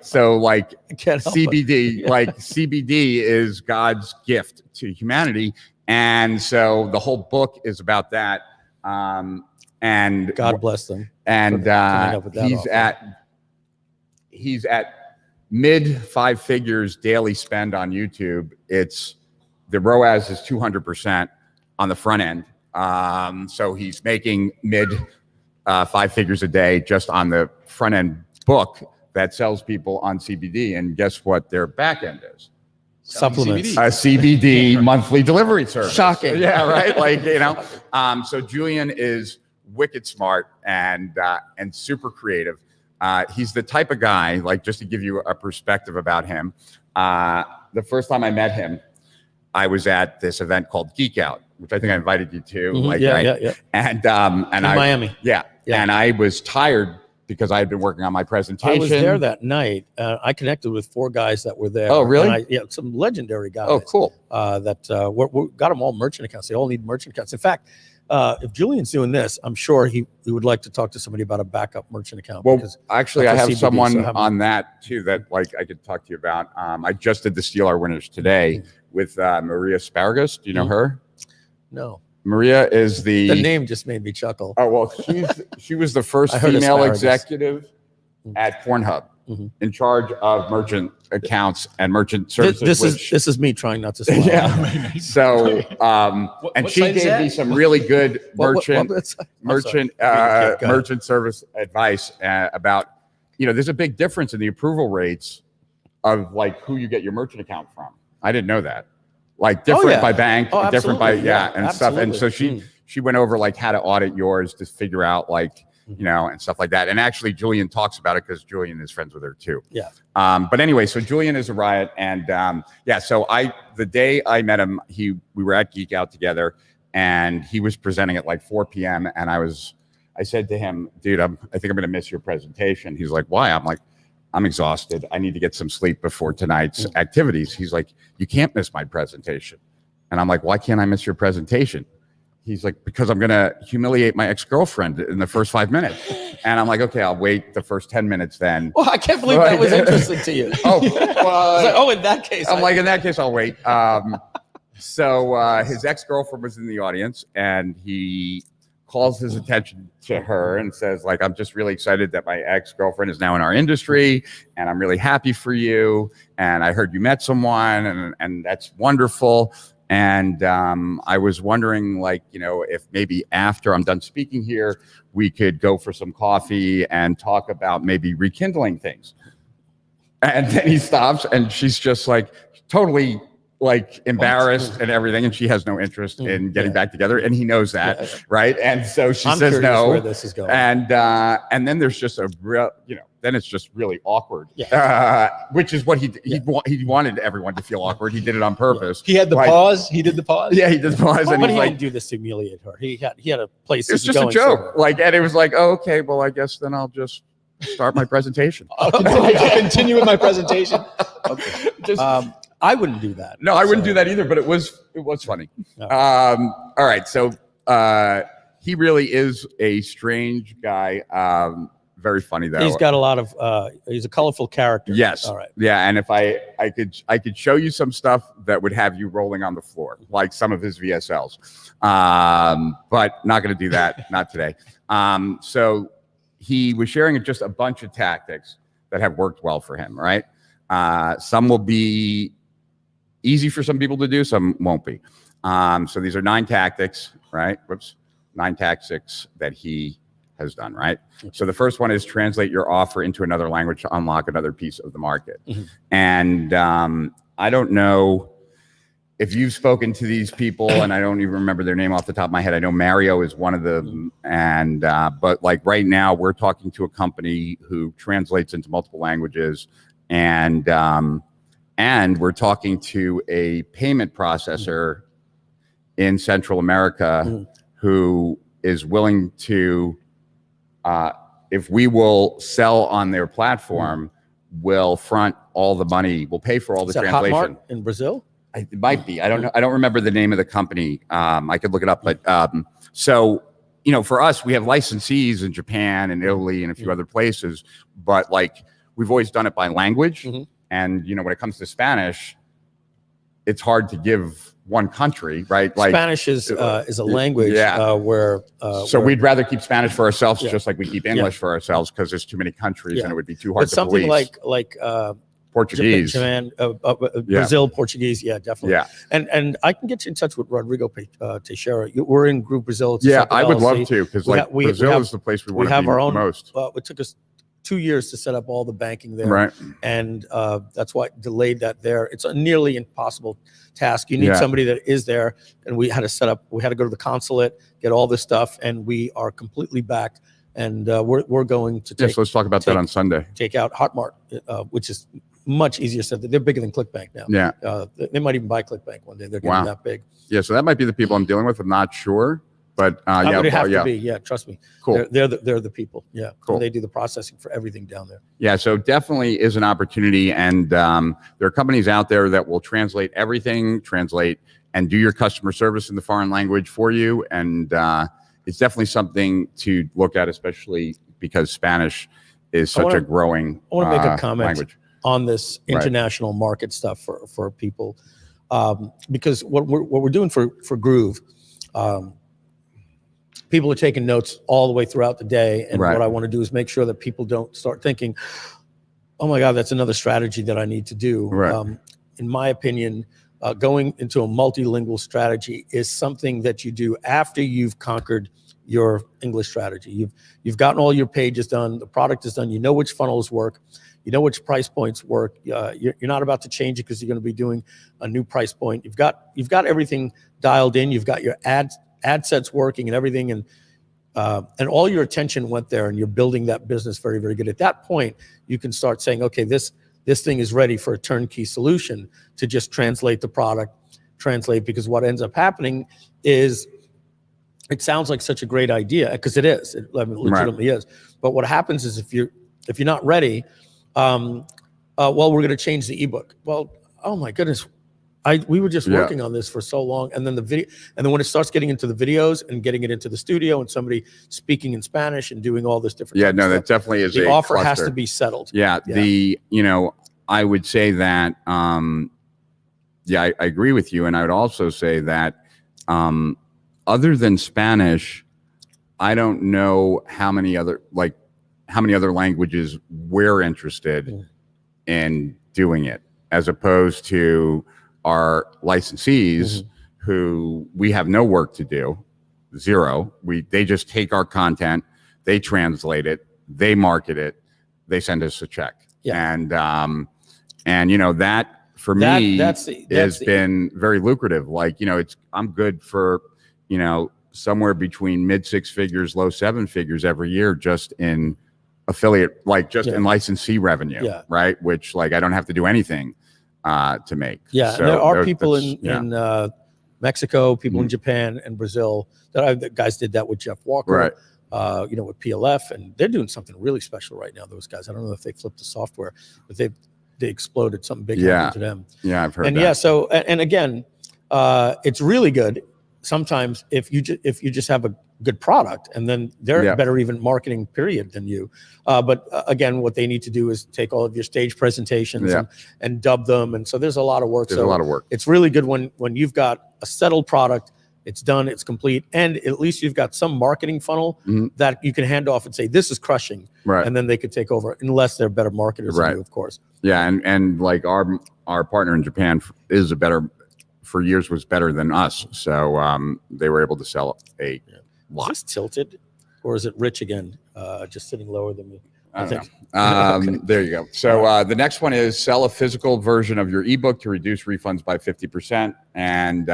CBD, CBD is God's gift to humanity. And so the whole book is about that. And God bless them. And he's at mid 5 figures daily spend on YouTube. It's the ROAS is 200% on the front end. So he's making mid 5 figures a day just on the front end book that sells people on CBD. And guess what their back end is? Supplements. A CBD monthly delivery service. Shocking. Yeah, right. So Julian is wicked smart and super creative. He's the type of guy, like just to give you a perspective about him. The first time I met him, I was at this event called Geek Out, which I think I invited you to. Yeah. And in Miami. Yeah. And I was tired because I had been working on my presentation. I was there that night. I connected with 4 guys that were there. Oh, really? And yeah, some legendary guys. Oh, cool. That got them all merchant accounts. They all need merchant accounts. In fact, if Julian's doing this, I'm sure he would like to talk to somebody about a backup merchant account. Well, actually, I have CBD, someone so on that too that like I could talk to you about. I just did the Steal Our Winners today with Maria Asparagus. Do you know her? No. Maria is the name just made me chuckle. Oh, well, she was the first I heard female asparagus. executive at Pornhub in charge of merchant accounts and merchant services. This is me trying not to smile. Yeah. So, and what she site is gave that? me some really good merchant Go merchant service advice about, there's a big difference in the approval rates of like who you get your merchant account from. I didn't know that. Like different by bank, different by and stuff. And so she went over like how to audit yours to figure out like and stuff like that. And actually, Julian talks about it because Julian is friends with her too. Yeah. But anyway, so Julian is a riot, and so the day I met him, we were at Geek Out together, and he was presenting at like 4 p.m. And I said to him, dude, I think I'm gonna miss your presentation. He's like, why? I'm like, I'm exhausted. I need to get some sleep before tonight's activities. He's like, you can't miss my presentation. And I'm like, why can't I miss your presentation? He's like, because I'm going to humiliate my ex-girlfriend in the first 5 minutes. And I'm like, okay, I'll wait the first 10 minutes then. Well, I can't believe that was interesting to you. In that case. I'm like, in that case, I'll wait. So his ex-girlfriend was in the audience, and he calls his attention to her and says, like, I'm just really excited that my ex-girlfriend is now in our industry, and I'm really happy for you. And I heard you met someone, and that's wonderful. And I was wondering, like, if maybe after I'm done speaking here, we could go for some coffee and talk about maybe rekindling things. And then he stops, and she's just like totally like embarrassed and everything, and she has no interest in getting back together, and he knows that, right? And so she says no. Where this is going. And then there's just a real, then it's just really awkward, which is what he wanted everyone to feel awkward. He did it on purpose. He had the pause. He did the pause. Yeah, he did the pause. But And he he's didn't do this to humiliate her. He had a place. It was just a joke. Like, and it was like, oh, okay, well, I guess then I'll just start my presentation. I'll continue with my presentation. Okay. I wouldn't do that. No, I wouldn't do that either, but it was funny. No. All right. So he really is a strange guy. Very funny though. He's got a lot of he's a colorful character. Yes. All right. Yeah. And if I could show you some stuff that would have you rolling on the floor, like some of his VSLs. But not going to do that. Not today. So he was sharing just a bunch of tactics that have worked well for him, right? Some will be easy for some people to do, some won't be. So these are 9 tactics, right? 9 tactics that he has done, right? So the first one is translate your offer into another language to unlock another piece of the market. And I don't know if you've spoken to these people, and I don't even remember their name off the top of my head. I know Mario is one of them, and but like right now we're talking to a company who translates into multiple languages, and we're talking to a payment processor in Central America who is willing to, if we will sell on their platform, will front all the money, will pay for all the translation. Hotmart in Brazil? It might be. I don't know. I don't remember the name of the company. I could look it up. But so, for us, we have licensees in Japan and Italy and a few other places. But like, we've always done it by language. And, when it comes to Spanish, it's hard to give one country, right? Like Spanish is a language where. So we'd rather keep Spanish for ourselves, just like we keep English for ourselves, because there's too many countries and it would be too hard but to something police. like Portuguese, Japan, Brazil, Portuguese, definitely. Yeah, and I can get you in touch with Rodrigo Teixeira. We're in Groove Brazil. I would love to, because Brazil is the place we want to be our most. It took us 2 years to set up all the banking there, right? And that's why it delayed that there. It's a nearly impossible task. You need somebody that is there, and we had to set up. We had to go to the consulate, get all this stuff, and we are completely backed. And we're going to take. So let's talk about that on Sunday. Take out Hotmart, which is much easier said. They're bigger than ClickBank now. Yeah. They might even buy ClickBank one day. They're getting that big. Yeah. So that might be the people I'm dealing with. I'm not sure. But I would have yeah. to be. Yeah, trust me. Cool. They're the people. Yeah, Cool. They do the processing for everything down there. Yeah, so definitely is an opportunity, and there are companies out there that will translate everything, and do your customer service in the foreign language for you, and it's definitely something to look at, especially because Spanish is such a growing I want to make a comment language on this international market stuff for people, because what we're doing for Groove. People are taking notes all the way throughout the day. And what I want to do is make sure that people don't start thinking, oh my God, that's another strategy that I need to do. In my opinion, going into a multilingual strategy is something that you do after you've conquered your English strategy. You've gotten all your pages done. The product is done. You know which funnels work. You know which price points work. You're not about to change it because you're going to be doing a new price point. You've got everything dialed in. You've got your ad sets working and everything, and all your attention went there, and you're building that business very, very good. At that point, you can start saying, okay, this thing is ready for a turnkey solution to just translate the product, because what ends up happening is it sounds like such a great idea, because it is. It legitimately is. But what happens is if you're not ready, well, we're going to change the ebook. Well, oh my goodness. We were just working on this for so long, and then when it starts getting into the videos and getting it into the studio and somebody speaking in Spanish and doing all this different that definitely is the a offer cluster. has to be settled. I would say that I agree with you, and I would also say that other than Spanish, I don't know how many other languages we're interested in doing it, as opposed to our licensees who we have no work to do, zero. They just take our content, they translate it, they market it, they send us a check. And that for me has been very lucrative. I'm good for, somewhere between mid 6 figures, low 7 figures every year just in affiliate, in licensee revenue, right? Which I don't have to do anything to make. So there are people in Mexico, people in Japan and Brazil that guys did that with Jeff Walker, with PLF, and they're doing something really special right now. Those guys, I don't know if they flipped the software, but they exploded. Something big happened to them. Yeah, I've heard and that. So and again, it's really good sometimes if you just have a good product, and then they're better even marketing period than you. But again, what they need to do is take all of your stage presentations and dub them. And so there's a lot of work. There's a lot of work. It's really good when you've got a settled product, it's done, it's complete, and at least you've got some marketing funnel that you can hand off and say, this is crushing. And then they could take over, unless they're better marketers than you, of course. Yeah, and our partner in Japan for years was better than us. So they were able to sell a lot. Is this tilted, or is it Rich again, just sitting lower than me? I don't know. There you go. So the next one is sell a physical version of your ebook to reduce refunds by 50%. And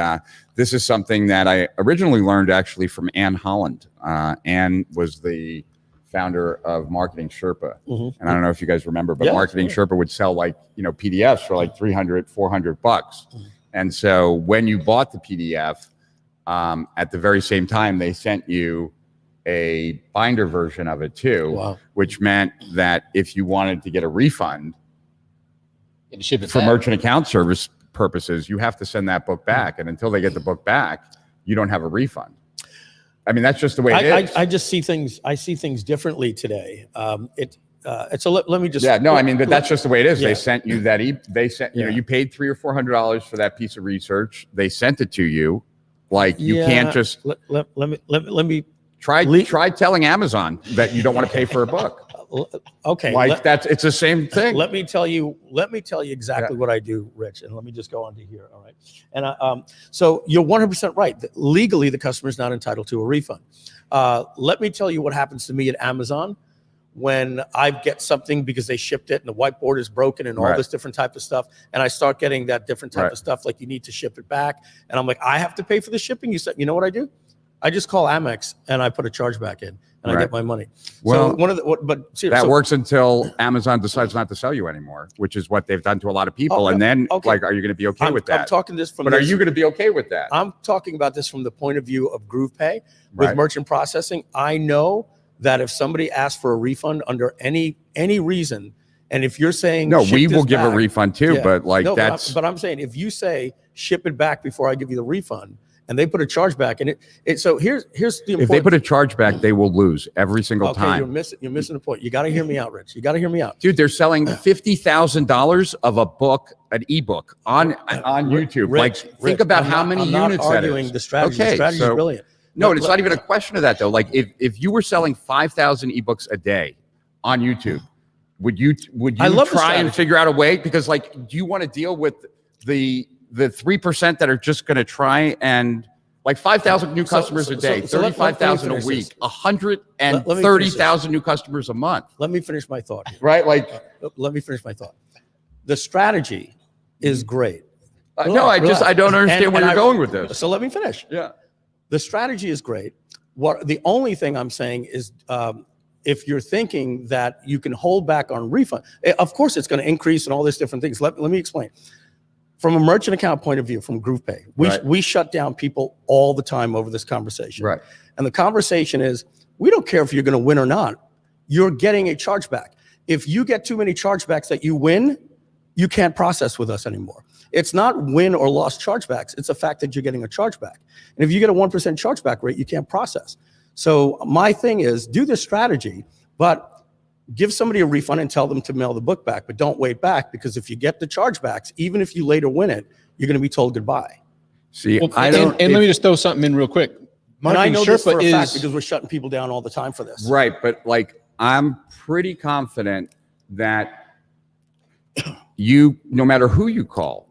this is something that I originally learned actually from Ann Holland. Ann was the founder of Marketing Sherpa. And I don't know if you guys remember, but Marketing Sherpa would sell PDFs for $300, $400. And so when you bought the PDF, at the very same time, they sent you a binder version of it too, which meant that if you wanted to get a refund for merchant account service purposes, you have to send that book back. And until they get the book back, you don't have a refund. I mean, that's just the way it is. I just see things. I see things differently today. So let me just. But that's just the way it is. They sent you that. You paid $300 or $400 for that piece of research. They sent it to you. You can't just. Let me try telling Amazon that you don't want to pay for a book. Okay. It's the same thing. Let me tell you exactly what I do, Rich, and let me just go on to here. All right. And so you're 100% right. Legally, the customer is not entitled to a refund. Let me tell you what happens to me at Amazon when I get something because they shipped it and the whiteboard is broken and all this different type of stuff. And I start getting that different type of stuff, like you need to ship it back. And I'm like, I have to pay for the shipping. You know what I do? I just call Amex and I put a chargeback in and I Right. get my money. Well, so one of the, but seriously, that works until Amazon decides not to sell you anymore, which is what they've done to a lot of people. Oh, and then, okay. like, are you going to be okay with that? I'm talking this from. But are you going to be okay with that? I'm talking about this from the point of view of GroovePay with Right. merchant processing. I know that if somebody asks for a refund under any reason, and if you're saying No, ship we this will give a back- refund too, Yeah. but like No, that's but I'm saying if you say ship it back before I give you the refund, and they put a chargeback in it. So here's the important. if they put a chargeback, they will lose every single okay, time. you're missing the point. You got to hear me out, Rich. You got to hear me out. Dude, they're selling $50,000 of a book, an ebook on YouTube. Rich, think about I'm how not- many I'm not units that arguing is. the strategy. Okay, The strategy is so- brilliant. No, But it's not even a question of that though. Like if you were selling 5,000 ebooks a day on YouTube, would you I love the try and strategy. figure out a way? Because like, do you want to deal with the 3% that are just going to try and like 5,000 new customers a day, so let me 35,000 a finish week, this. 130,000 new customers a month, Let me finish my thought. right? Like, Let me finish my thought. The strategy is great. no, I Relax. don't understand where And you're going with this. So let me finish. Yeah. The strategy is great. What the only thing I'm saying is, if you're thinking that you can hold back on refund, of course it's going to increase and all these different things. Let me explain. From a merchant account point of view, from GroovePay, we shut down people all the time over this conversation. Right. And the conversation is, we don't care if you're going to win or not. You're getting a chargeback. If you get too many chargebacks that you win, you can't process with us anymore. It's not win or lost chargebacks. It's the fact that you're getting a chargeback. And if you get a 1% chargeback rate, you can't process. So my thing is, do this strategy, but give somebody a refund and tell them to mail the book back, but don't wait back, because if you get the chargebacks, even if you later win it, you're going to be told goodbye. See, Well, I and, don't. and let me just throw something in real quick. And I know this for a fact is because we're shutting people down all the time for this. Right, but like I'm pretty confident that you, no matter who you call,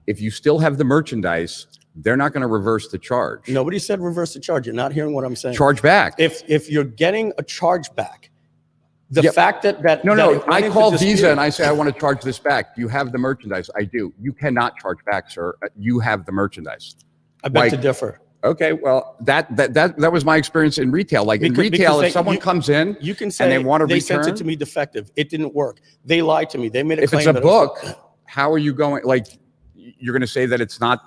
if you still have the merchandise, they're not going to reverse the charge. Nobody said reverse the charge. You're not hearing what I'm saying. Charge back. If you're getting a chargeback, the Yep. fact that No, that no. it went I into call dispute- Visa and I say I want to charge this back. Do you have the merchandise? I do. You cannot charge back, sir. You have the merchandise. I beg to like- differ. Okay, well, that was my experience in retail. Like in Because retail, they- if someone comes in You can and say they want to they sent return, it to me defective. It didn't work. They lied to me. They made a if claim it's a that it was- book, how are you going? Like, you're going to say that it's not.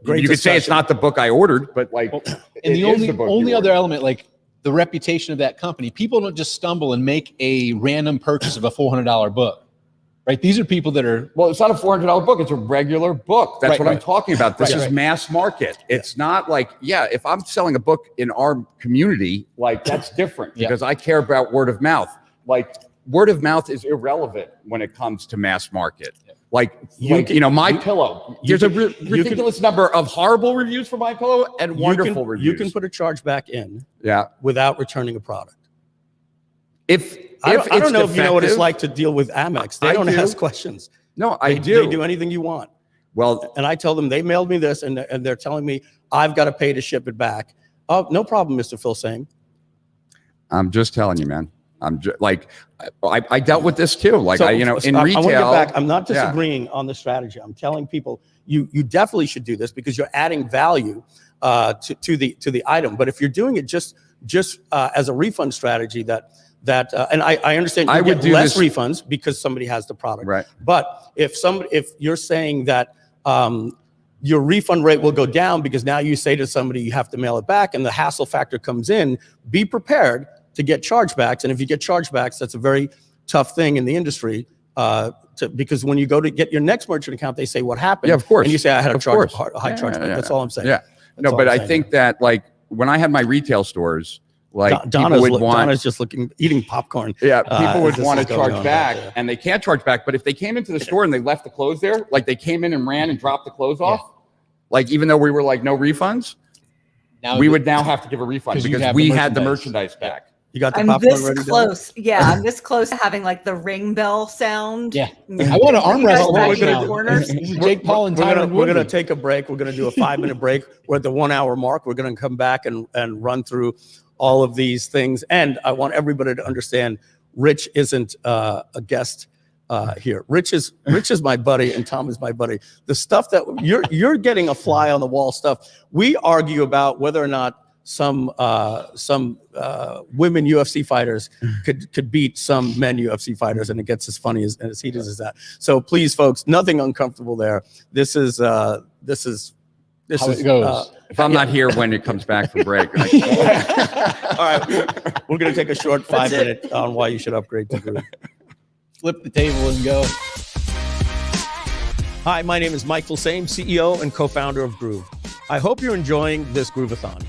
Great You could say it's discussion. not the book I ordered, but like, and it the is only book you only other ordered. element, like the reputation of that company. People don't just stumble and make a random purchase of a $400 book, right? These are people that are Well, it's not a $400 book. It's a regular book. That's Right, what I'm right. talking about. This Right, is right. mass market. It's not like, yeah, if I'm selling a book in our community, like that's different Yeah. because I care about word of mouth. Like word of mouth is irrelevant when it comes to mass market. Like, My Pillow. There's a ridiculous number of horrible reviews for My Pillow and wonderful reviews. You can put a chargeback in yeah. without returning a product. If I it's don't know if you know what it's defective- like to deal with Amex. They I don't do. ask questions. No, I They do. do anything you want. Well, And I tell them they mailed me this, and they're telling me I've got to pay to ship it back. Oh, no problem, Mr. Filsaime. I'm just telling you, man. I'm just like, I dealt with this too. Like, So, in I retail. want to get back. I'm not yeah. disagreeing on the strategy. I'm telling people you definitely should do this because you're adding value to the item. But if you're doing it just as a refund strategy, and I understand you I would get do less this- refunds because somebody has the product. Right. But if you're saying that your refund rate will go down because now you say to somebody you have to mail it back and the hassle factor comes in, be prepared to get chargebacks. And if you get chargebacks, that's a very tough thing in the industry because when you go to get your next merchant account, they say what happened. Yeah, of course. And you say I had a Of course. high Yeah, chargeback. yeah, That's yeah. all I'm saying. Yeah. That's No, all but I'm I saying. think that like when I had my retail stores, like people Donna's, would want, Donna's just eating popcorn. yeah, people would as this want is to going charge on back there. and they can't charge back. But if they came into the store and they left the clothes there, like they came in and ran and dropped the clothes off, like even though we were like no refunds, now we would now have to give a refund 'Cause you because have we the had the merchandise. merchandise back. You got the I'm popcorn this ready? Donna? close. Yeah, I'm this close to having like the ring bell sound. Yeah. I want to arm You guys wrestle back right in now. the corners. This is Jake Paul and Tyron We're gonna Woodley. take a break. We're gonna do a 5-minute break. We're at the 1 hour mark. We're gonna come back and run through all of these things. And I want everybody to understand, Rich isn't a guest here. Rich is my buddy, and Tom is my buddy. The stuff that you're getting a fly on the wall stuff. We argue about whether or not some women UFC fighters could beat some men UFC fighters, and it gets as funny and as heated as that. So please, folks, nothing uncomfortable there. This is How it goes. If I'm not here when it comes back from break. All right, we're going to take a short 5-minute on why you should upgrade to Groove. Flip the table and go. Hi, my name is Mike Filsaime, CEO and co-founder of Groove. I hope you're enjoying this Groovathon.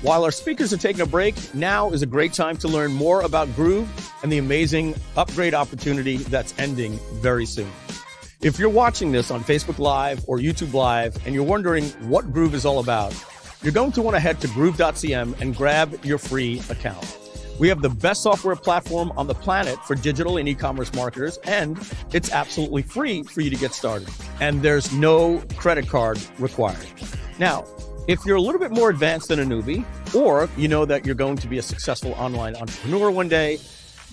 While our speakers are taking a break, now is a great time to learn more about Groove and the amazing upgrade opportunity that's ending very soon. If you're watching this on Facebook Live or YouTube Live and you're wondering what Groove is all about, you're going to want to head to Groove.cm and grab your free account. We have the best software platform on the planet for digital and e-commerce marketers, and it's absolutely free for you to get started. And there's no credit card required. Now, if you're a little bit more advanced than a newbie, or you know that you're going to be a successful online entrepreneur one day,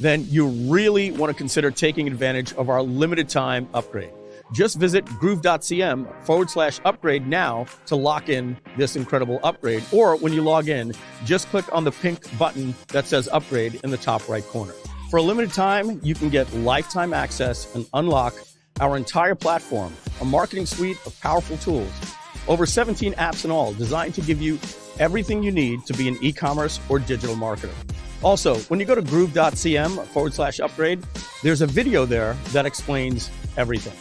then you really want to consider taking advantage of our limited time upgrade. Just visit Groove.cm/upgrade now to lock in this incredible upgrade. Or when you log in, just click on the pink button that says upgrade in the top right corner. For a limited time, you can get lifetime access and unlock our entire platform, a marketing suite of powerful tools, over 17 apps in all, designed to give you everything you need to be an e-commerce or digital marketer. Also, when you go to Groove.cm/upgrade, there's a video there that explains everything.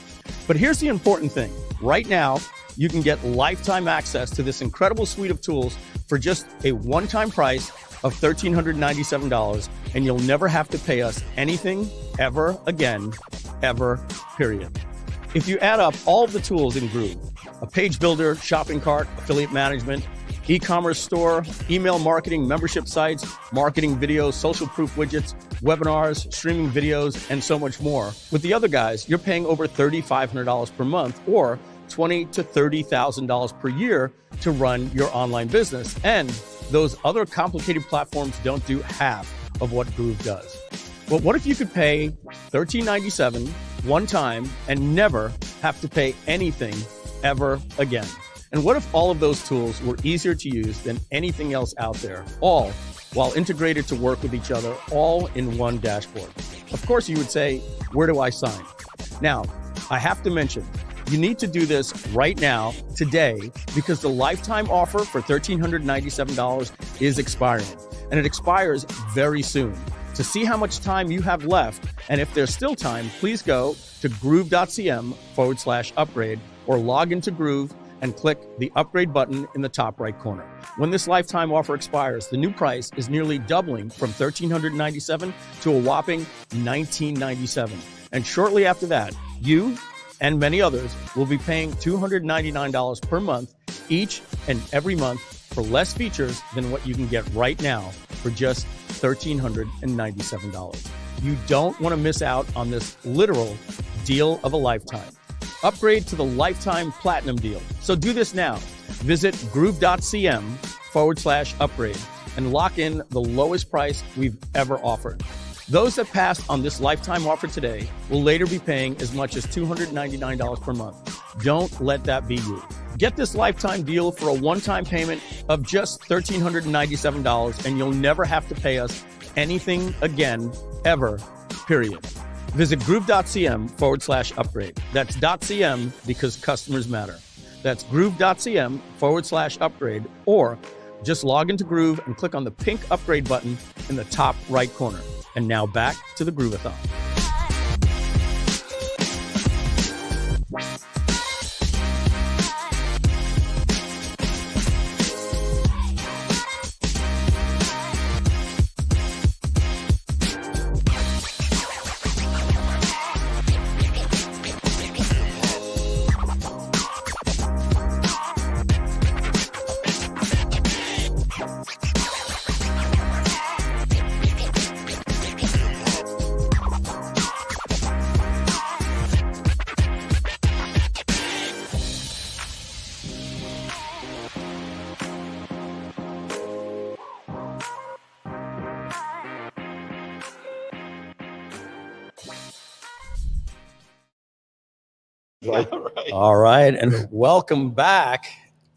But here's the important thing. Right now, you can get lifetime access to this incredible suite of tools for just a one-time price of $1,397, and you'll never have to pay us anything ever again, ever, period. If you add up all of the tools in Groove, a page builder, shopping cart, affiliate management, e-commerce store, email marketing, membership sites, marketing videos, social proof widgets, webinars, streaming videos, and so much more. With the other guys, you're paying over $3,500 per month or $20,000 to $30,000 per year to run your online business. And those other complicated platforms don't do half of what Groove does. Well, what if you could pay $13.97 one time and never have to pay anything ever again? And what if all of those tools were easier to use than anything else out there, all while integrated to work with each other, all in one dashboard? Of course, you would say, where do I sign? Now, I have to mention, you need to do this right now, today, because the lifetime offer for $1,397 is expiring, and it expires very soon. To see how much time you have left, and if there's still time, please go to Groove.cm/upgrade or log into Groove and click the upgrade button in the top right corner. When this lifetime offer expires, the new price is nearly doubling from $1,397 to a whopping $1,997. And shortly after that, you and many others will be paying $299 per month each and every month for less features than what you can get right now for just $1,397. You don't want to miss out on this literal deal of a lifetime. Upgrade to the lifetime platinum deal. So do this now. Visit Groove.cm/upgrade and lock in the lowest price we've ever offered. Those that pass on this lifetime offer today will later be paying as much as $299 per month. Don't let that be you. Get this lifetime deal for a one-time payment of just $1,397, and you'll never have to pay us anything again, ever, period. Visit Groove.cm/upgrade. That's .cm because customers matter. That's Groove.cm/upgrade, or just log into Groove and click on the pink upgrade button in the top right corner. And now back to the Groovathon. All right, and welcome back.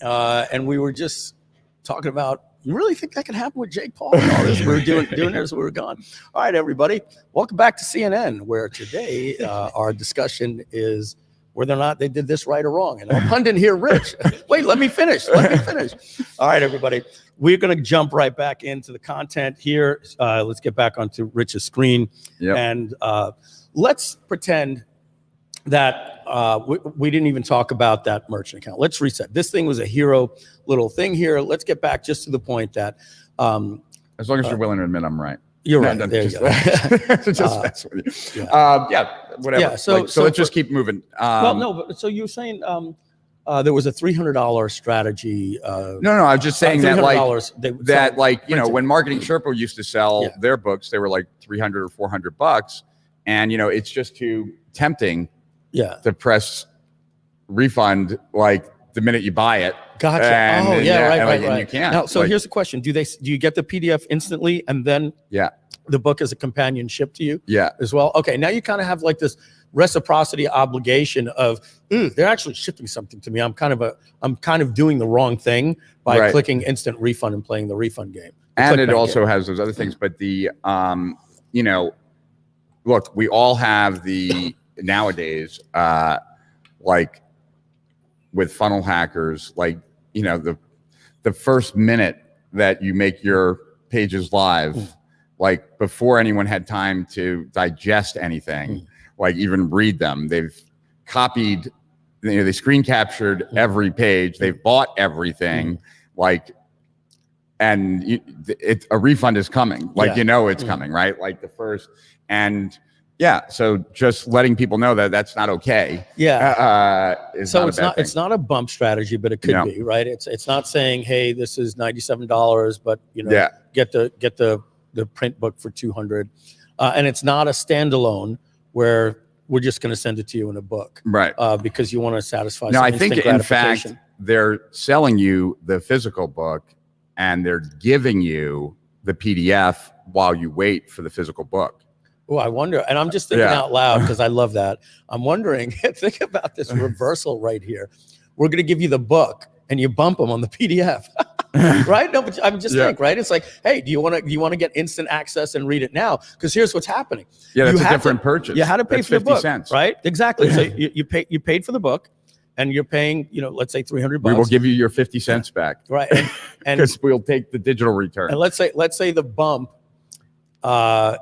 And we were just talking about, you really think that could happen with Jake Paul and all this? We were doing it as we were gone. All right, everybody, welcome back to CNN, where today our discussion is whether or not they did this right or wrong. And our pundit here, Rich. Wait, let me finish. All right, everybody, we're going to jump right back into the content here. Let's get back onto Rich's screen. Yep. And let's pretend that we didn't even talk about that merchant account. Let's reset. This thing was a hero little thing here. Let's get back just to the point that as long as you're willing to admit I'm right. You're right. There you go. Just mess with you. Whatever. Yeah, so let's just keep moving. Well, no, but so you were saying there was a $300 strategy. No, I was just saying that like when Marketing Sherpa used to sell their books, they were like $300 or $400, and it's just too tempting. To press refund like the minute you buy it. Gotcha. And, right. And you can't. Now, so here's the question: Do you get the PDF instantly and then the book as a companion shipped to you? As well. Okay. Now you kind of have like this reciprocity obligation of they're actually shipping something to me. I'm kind of doing the wrong thing by clicking instant refund and playing the refund game. And it also has those other things, but the look, we all have the nowadays like with funnel hackers, like the first minute that you make your pages live, like before anyone had time to digest anything, like even read them, they've copied, they screen captured every page, they've bought everything, like, and a refund is coming, like it's coming, right? Like the first, and so just letting people know that that's not okay. So it's not a bump strategy, but it could be, right? It's not saying, hey, this is $97, but get the print book for $200, and it's not a standalone where we're just going to send it to you in a book, right? Because you want to satisfy. No, I think in fact they're selling you the physical book, and they're giving you the PDF while you wait for the physical book. Oh, I wonder, and I'm just thinking out loud because I love that. I'm wondering, think about this reversal right here. We're going to give you the book, and you bump them on the PDF, right? No, but I'm just thinking, right? It's like, hey, do you want to get instant access and read it now? Because here's what's happening. Yeah, that's a different purchase. You had to pay for the book, 50 cents, right? Exactly. So you paid for the book, and you're paying, let's say $300. We will give you your 50 cents back, right? And because we'll take the digital return. And let's say the bump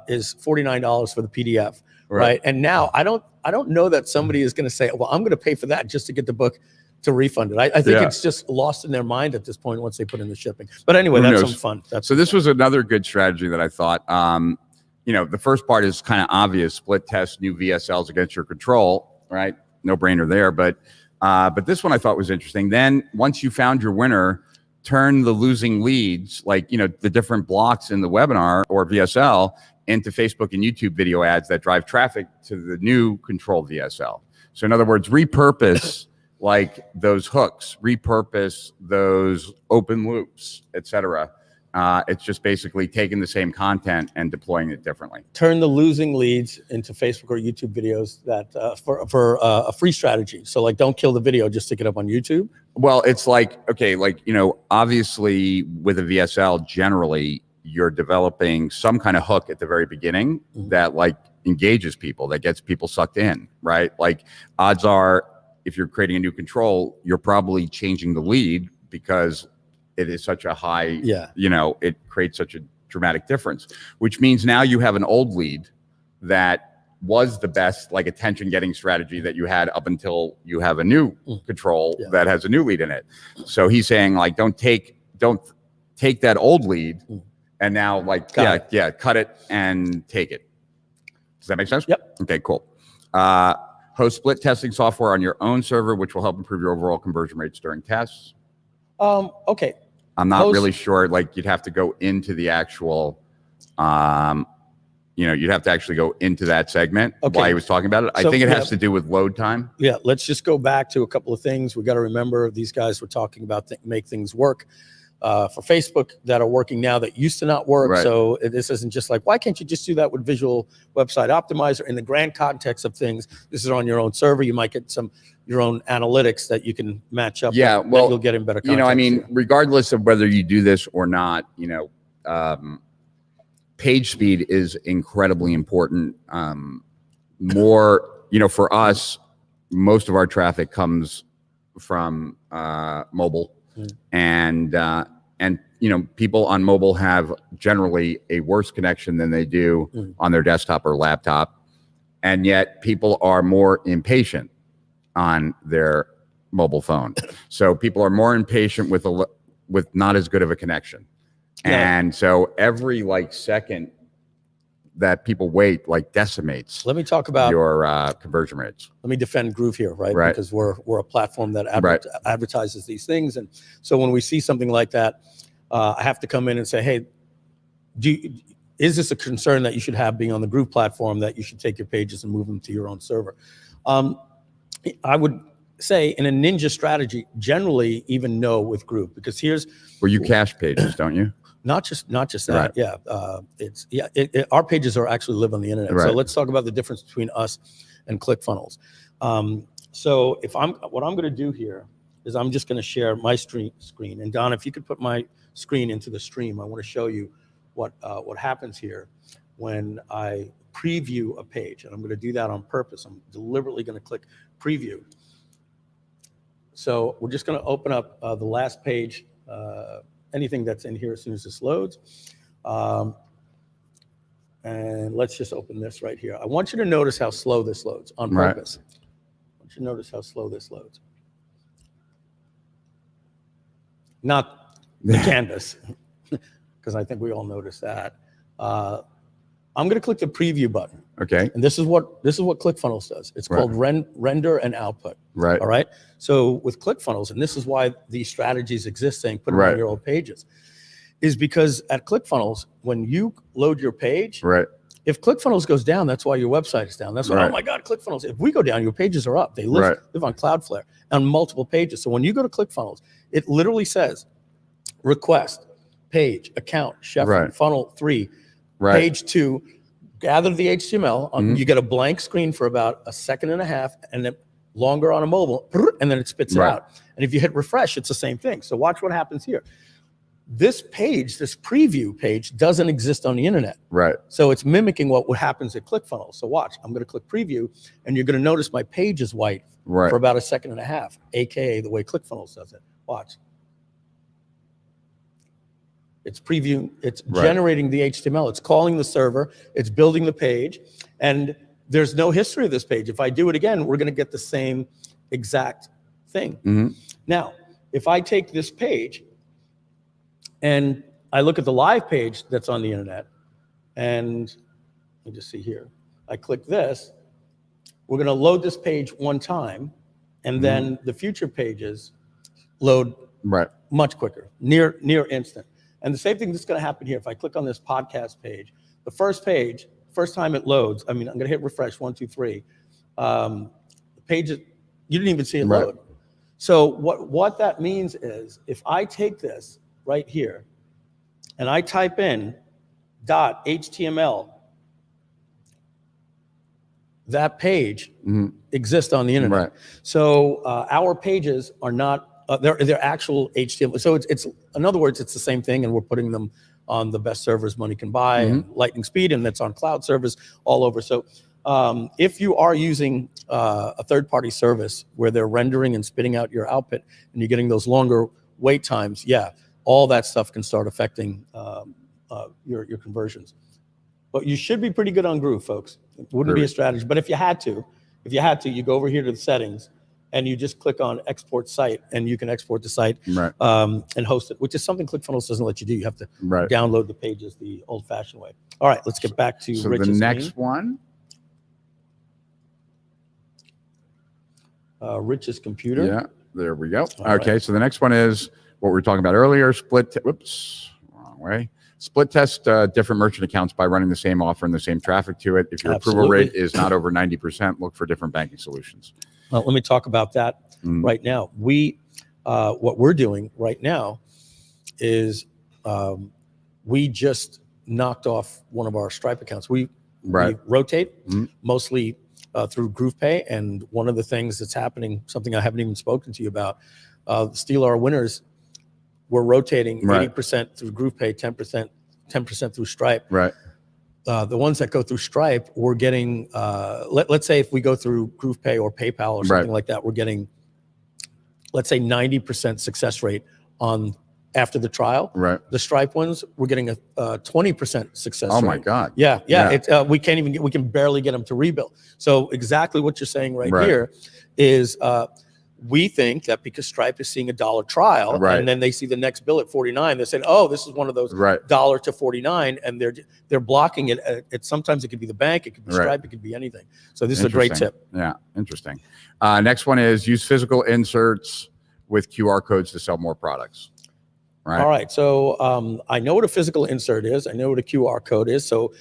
is $49 for the PDF, right? And now I don't know that somebody is going to say, well, I'm going to pay for that just to get the book to refund it. I think it's just lost in their mind at this point once they put in the shipping. But anyway, that's some fun. So this was another good strategy that I thought. The first part is kind of obvious: split test new VSLs against your control, right? No brainer there. But this one I thought was interesting. Then once you found your winner, turn the losing leads, like, the different blocks in the webinar or VSL, into Facebook and YouTube video ads that drive traffic to the new control VSL. So in other words, repurpose like those hooks, repurpose those open loops, etc. It's just basically taking the same content and deploying it differently. Turn the losing leads into Facebook or YouTube videos that for a free strategy. So like, don't kill the video, just stick it up on YouTube. Well, it's like, okay, like, obviously with a VSL, generally you're developing some kind of hook at the very beginning that like engages people, that gets people sucked in, right? Like odds are, if you're creating a new control, you're probably changing the lead because it is such a high, it creates such a dramatic difference, which means now you have an old lead that was the best like attention getting strategy that you had up until you have a new control that has a new lead in it. So he's saying like, don't take that old lead and now like, cut it and take it. Does that make sense? Yep. Okay, cool. Host split testing software on your own server, which will help improve your overall conversion rates during tests. Okay. I'm not really sure. Like you'd have to go into the actual, you'd have to actually go into that segment while he was talking about it. I think it has to do with load time. Yeah. Let's just go back to a couple of things. We got to remember these guys were talking about make things work. for Facebook that are working now that used to not work. Right. So this isn't just like, why can't you just do that with Visual Website Optimizer? In the grand context of things, this is on your own server. You might get your own analytics that you can match up. Yeah, well, you'll get in better context. You know, I mean, regardless of whether you do this or not, you know, page speed is incredibly important. More, you know, for us, most of our traffic comes from mobile. And you know, people on mobile have generally a worse connection than they do on their desktop or laptop, and yet people are more impatient on their mobile phone. So people are more impatient with not as good of a connection, and so every like second that people wait like decimates. Let me talk about your conversion rates. Let me defend Groove here, right? Right. Because we're a platform that advertises these things, and so when we see something like that, I have to come in and say, hey, is this a concern that you should have being on the Groove platform, that you should take your pages and move them to your own server? I would say in a ninja strategy, generally even no with Groove, because here's where you cache pages, don't you? Not just that, Right. yeah. Our pages are actually live on the internet. Right. So let's talk about the difference between us and ClickFunnels. So what I'm going to do here is I'm just going to share my screen. And Don, if you could put my screen into the stream, I want to show you what happens here when I preview a page. And I'm going to do that on purpose. I'm deliberately going to click preview. So we're just going to open up the last page, anything that's in here as soon as this loads. And let's just open this right here. I want you to notice how slow this loads on purpose. I want you to notice how slow this loads. Not the canvas, because I think we all noticed that. I'm going to click the preview button. Okay. And this is what ClickFunnels does. It's called render and output. Right. All right. So with ClickFunnels, and this is why these strategies exist, saying put them on your old pages, is because at ClickFunnels, when you load your page, if ClickFunnels goes down, that's why your website is down. That's why, oh my God, ClickFunnels. If we go down, your pages are up. They live on Cloudflare on multiple pages. So when you go to ClickFunnels, it literally says request, page, account, Schefren, funnel 3, page 2, gather the HTML. You get a blank screen for about a second and a half, and then longer on a mobile, and then it spits it out. And if you hit refresh, it's the same thing. So watch what happens here. This page, this preview page, doesn't exist on the internet. So it's mimicking what happens at ClickFunnels. So watch, I'm going to click preview, and you're going to notice my page is white for about a second and a half, AKA the way ClickFunnels does it. Watch. It's preview, it's generating the HTML, it's calling the server, it's building the page, and there's no history of this page. If I do it again, we're going to get the same exact thing. Now, if I take this page and I look at the live page that's on the internet, and let me just see here, I click this, we're going to load this page one time, and then the future pages load much quicker, near instant. And the same thing that's going to happen here. If I click on this podcast page, the first page, first time it loads, I mean, I'm going to hit refresh, 1, 2, 3. The page, you didn't even see it load. So what that means is if I take this right here and I type in .html, that page exists on the internet. So our pages are not, they're actual HTML. So it's in other words, it's the same thing, and we're putting them on the best servers money can buy, and lightning speed, and that's on cloud servers all over. So if you are using a third-party service where they're rendering and spitting out your output, and you're getting those longer wait times, all that stuff can start affecting your conversions. But you should be pretty good on Groove, folks. It wouldn't be a strategy, but if you had to, you go over here to the settings, and you just click on export site, and you can export the site and host it, which is something ClickFunnels doesn't let you do. You have to download the pages the old-fashioned way. All right, let's get back to Rich's the next one. Rich's computer. Yeah, there we go. Okay, so the next one is what we were talking about earlier, split test different merchant accounts by running the same offer and the same traffic to it. If your approval rate is not over 90%, look for different banking solutions. Well, let me talk about that right now. What we're doing right now is we just knocked off one of our Stripe accounts. We rotate mostly through GroovePay, and one of the things that's happening, something I haven't even spoken to you about, Steal Our Winners, we're rotating 80% through GroovePay, 10% through Stripe. Right. The ones that go through Stripe, we're getting, let's say if we go through GroovePay or PayPal or something like that, we're getting, let's say 90% success rate on after the trial. Right. The Stripe ones, we're getting a 20% success rate. Oh my God. Yeah. It's, we can't even we can barely get them to rebuild. So exactly what you're saying right here is we think that because Stripe is seeing $1 trial and then they see the next bill at 49, they said, oh, this is one of those $1 to 49, and they're blocking it. Sometimes it could be the bank, it could be Stripe, it could be anything. So this is a great tip. Yeah, interesting. Next one is use physical inserts with QR codes to sell more products. Right. All right. So I know what a physical insert is. I know what a QR code is. So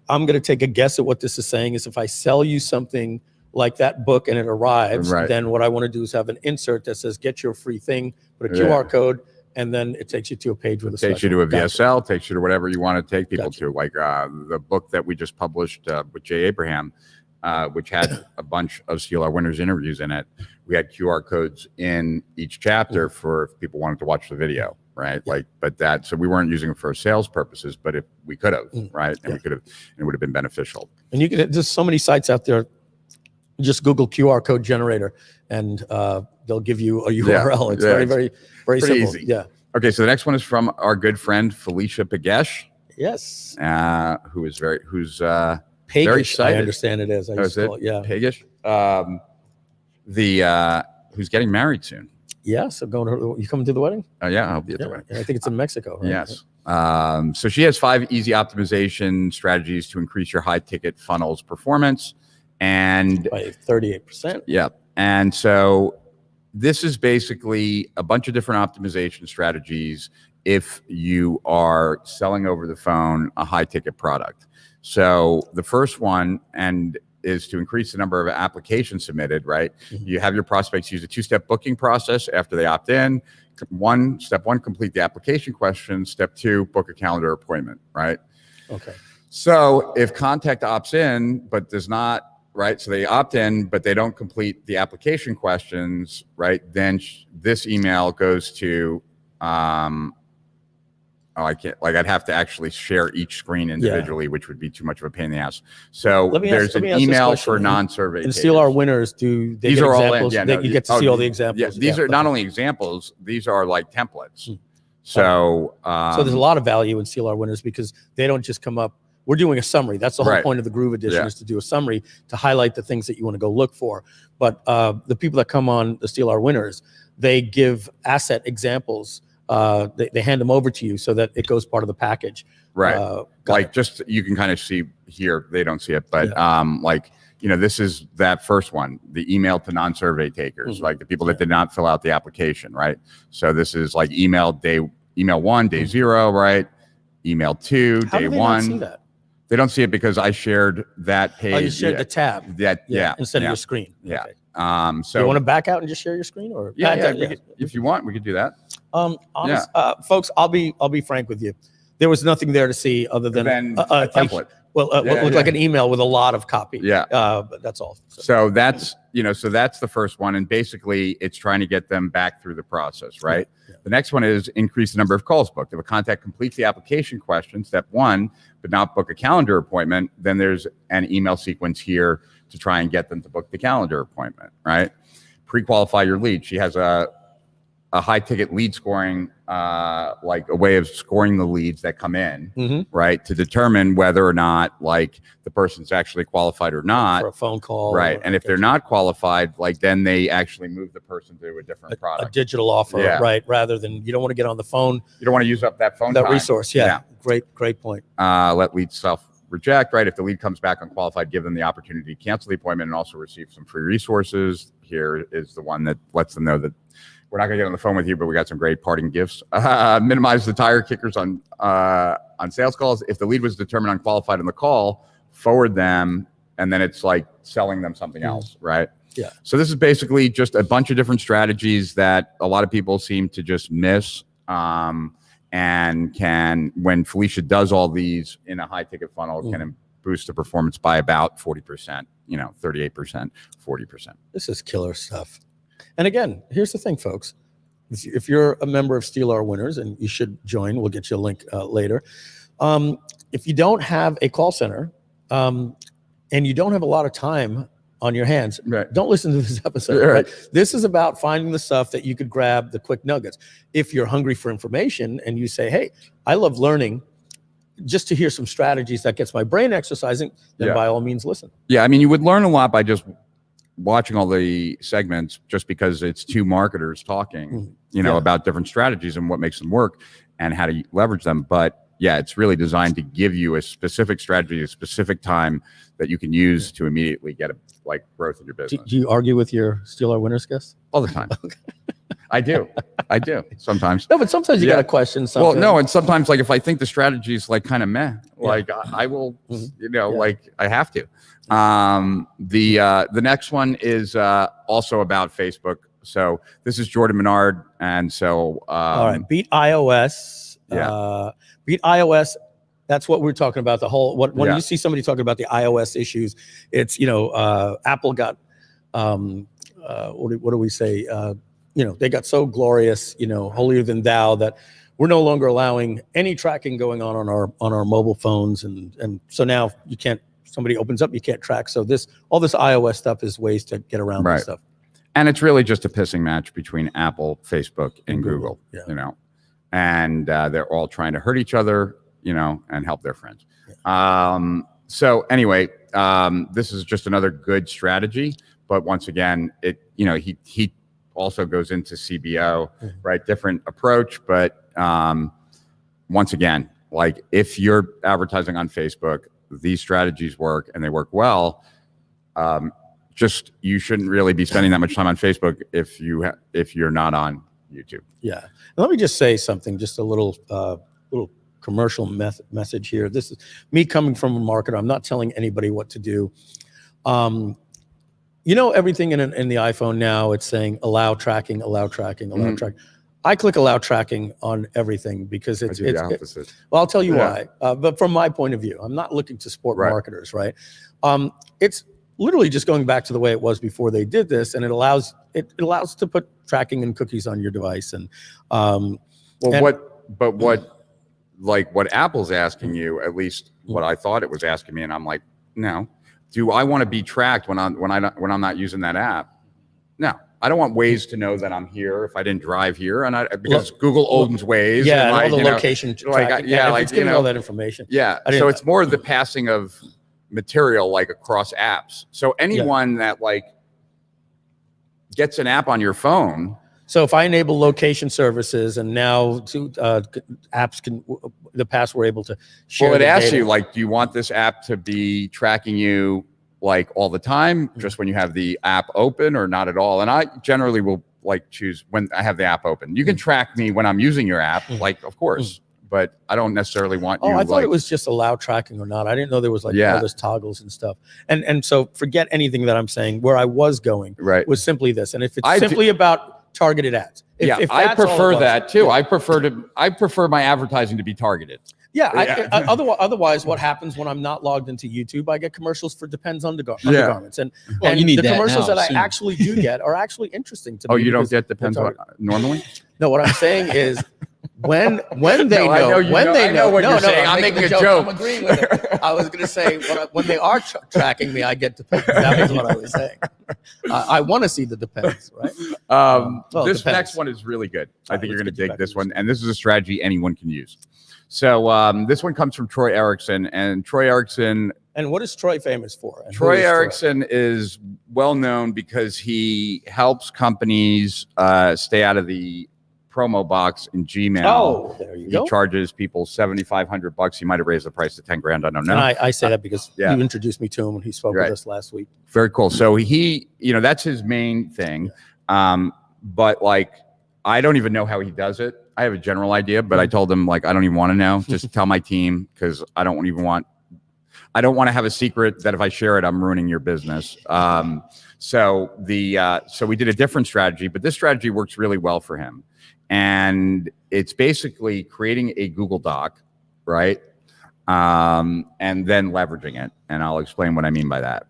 I'm going to take a guess at what this is saying is if I sell you something like that book and it arrives, then what I want to do is have an insert that says get your free thing, put a QR code, and then it takes you to a page with a takes you to a VSL, takes you to whatever you want to take people to. Like the book that we just published with Jay Abraham, which had a bunch of Steal Our Winners interviews in it. We had QR codes in each chapter for if people wanted to watch the video. Right. So we weren't using it for sales purposes, but if we could have, right. And we could have, and it would have been beneficial. And there's so many sites out there. Just Google QR code generator and they'll give you a URL. It's very simple. Easy. Yeah. Okay. So the next one is from our good friend, Felicia Pagesh. Yes. Who's Pagish, very excited. I understand it is. I used to call it, Pagish. Who's getting married soon. Yes, I'm going to. You coming to the wedding? Oh yeah, I'll be at the wedding. I think it's in Mexico. Right? Yes. So she has 5 easy optimization strategies to increase your high ticket funnels performance, and by 38%. Yeah, and so this is basically a bunch of different optimization strategies if you are selling over the phone a high ticket product. So the first one is to increase the number of applications submitted, right? You have your prospects use a 2-step booking process after they opt in. Step one, complete the application questions. Step 2, book a calendar appointment, right? Okay. So if contact opts in, but does not, right? So they opt in, but they don't complete the application questions, right? Then this email goes to, I can't, I'd have to actually share each screen individually, which would be too much of a pain in the ass. So there's an email for non-survey. And Steal Our Winners, these are examples? You get to see all the examples. Yeah, these are not only examples, these are like templates. So, so there's a lot of value in Steal Our Winners because they don't just come up. We're doing a summary. That's the whole point of the Groove Edition is to do a summary to highlight the things that you want to go look for. But the people that come on the Steal Our Winners, they give asset examples. They hand them over to you so that it goes part of the package. Right. Just, you can kind of see here, they don't see it, but this is that first one, the email to non-survey takers, like the people that did not fill out the application, right? So this is like email 1, day 0, right? Email 2, day 1. Not see that? They don't see it because I shared that page. Oh, you shared the tab. Instead of your screen. Yeah. Okay. So you want to back out and just share your screen, or if you want, we could do that. Folks, I'll be frank with you. There was nothing there to see other than a template. What looked like an email with a lot of copy. But that's all. So that's that's the first one, and basically it's trying to get them back through the process, right? The next one is increase the number of calls booked. If a contact completes the application question, step 1, but not book a calendar appointment, then there's an email sequence here to try and get them to book the calendar appointment, right? Pre-qualify your lead. She has a high ticket lead scoring, like a way of scoring the leads that come in, right? To determine whether or not the person's actually qualified or not. For a phone call. Right. And if they're not qualified, then they actually move the person to a different product. A digital offer, right? Rather than, you don't want to get on the phone. You don't want to use up that phone time. Resource. Yeah. Great point. Let lead self-reject, right? If the lead comes back unqualified, give them the opportunity to cancel the appointment and also receive some free resources. Here is the one that lets them know that we're not going to get on the phone with you, but we got some great parting gifts. Minimize the tire kickers on sales calls. If the lead was determined unqualified on the call, forward them, and then it's like selling them something else, right? Yeah. So this is basically just a bunch of different strategies that a lot of people seem to just miss. and can, when Felicia does all these in a high ticket funnel, can boost the performance by about 40%, 38%, 40%. This is killer stuff. And again, here's the thing, folks. If you're a member of Steal Our Winners, and you should join, we'll get you a link later. If you don't have a call center and you don't have a lot of time on your hands, don't listen to this episode. Right? This is about finding the stuff that you could grab, the quick nuggets. If you're hungry for information and you say, hey, I love learning, just to hear some strategies that gets my brain exercising, then by all means listen. Yeah, I mean, you would learn a lot by just watching all the segments, just because it's two marketers talking, about different strategies and what makes them work and how to leverage them. But yeah, it's really designed to give you a specific strategy, a specific time that you can use to immediately get growth in your business. Do you argue with your Steal Our Winners guests? All the time. I do sometimes. No, but sometimes you got to question something. Well, no, and sometimes if I think the strategy is kind of meh, I will, I have to. The next one is also about Facebook. So this is Jordan Menard, and so all right, beat iOS. Beat iOS. That's what we're talking about. The whole when you see somebody talking about the iOS issues, it's Apple got what do we say? They got so glorious, holier than thou, that we're no longer allowing any tracking going on our mobile phones, and so now you can't. Somebody opens up, you can't track. So all this iOS stuff is ways to get around this stuff. And it's really just a pissing match between Apple, Facebook, and Google. And they're all trying to hurt each other, and help their friends. So anyway, this is just another good strategy. But once again, he also goes into CBO, right? Different approach. But once again, if you're advertising on Facebook, these strategies work and they work well. You shouldn't really be spending that much time on Facebook if you're not on YouTube. Yeah. And let me just say something, just a little commercial message here. This is me coming from a marketer. I'm not telling anybody what to do. Everything in the iPhone now, it's saying allow tracking, allow tracking, allow tracking. I click allow tracking on everything because it's well, I'll tell you why. But from my point of view, I'm not looking to support marketers, right? It's literally just going back to the way it was before they did this, and it allows to put tracking and cookies on your device. And what Apple's asking you, at least what I thought it was asking me, and I'm like, no. Do I want to be tracked when I'm not using that app? No. I don't want Waze to know that I'm here if I didn't drive here, because Google owns Waze. Yeah, and all the location tracking. It's getting all that information. Yeah, so it's more the passing of material across apps. So anyone that gets an app on your phone. So if I enable location services, and now apps the past we're able to share. Well, it asks you do you want this app to be tracking you all the time, just when you have the app open, or not at all? And I generally will choose when I have the app open. You can track me when I'm using your app, of course, but I don't necessarily want you. I thought it was just allow tracking or not. I didn't know there was all this toggles and stuff. And so forget anything that I'm saying. Where I was going was simply this. And if it's simply about targeted ads, if I prefer that too. I prefer my advertising to be targeted. Otherwise, what happens when I'm not logged into YouTube? I get commercials for Depends undergarments, and you need the commercials that soon. I actually do get are actually interesting to me. Oh, you don't get Depends normally? No, what I'm saying is when they know. I know what you're saying. I'm making a joke. I'm agreeing with it. I was going to say when they are tracking me, I get Depends. That was what I was saying. I want to see the Depends, right? This next one is really good. I think you're going to dig this one, and this is a strategy anyone can use. So this one comes from Troy Erickson, and Troy Erickson. And what is Troy famous for? Troy Erickson is well known because he helps companies stay out of the promo box in Gmail. Oh, there you go. He charges people $7,500. He might have raised the price to $10,000. I don't know. And I say that because you introduced me to him when he spoke with us last week. Very cool. So he, that's his main thing. But I don't even know how he does it. I have a general idea, but I told him I don't even want to know. Just tell my team, because I don't even want. I don't want to have a secret that if I share it, I'm ruining your business. So we did a different strategy, but this strategy works really well for him. And it's basically creating a Google Doc, right? And then leveraging it. And I'll explain what I mean by that.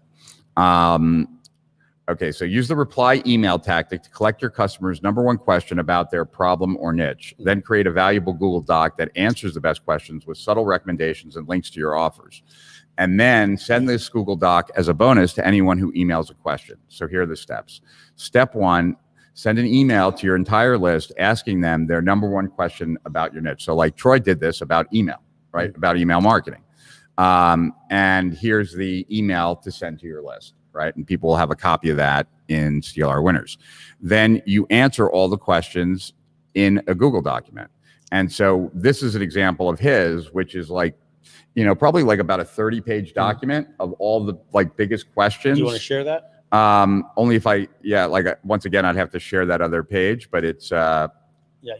Okay, so use the reply email tactic to collect your customers' #1 question about their problem or niche. Then create a valuable Google Doc that answers the best questions with subtle recommendations and links to your offers. And then send this Google Doc as a bonus to anyone who emails a question. So here are the steps. Step 1, send an email to your entire list asking them their #1 question about your niche. So like Troy did this about email, right? About email marketing. And here's the email to send to your list, right? And people will have a copy of that in Steal Our Winners. Then you answer all the questions in a Google document. And so this is an example of his, which is like, probably like about a 30-page document of all the like biggest questions. Do you want to share that? Only if once again, I'd have to share that other page, but it's, yeah,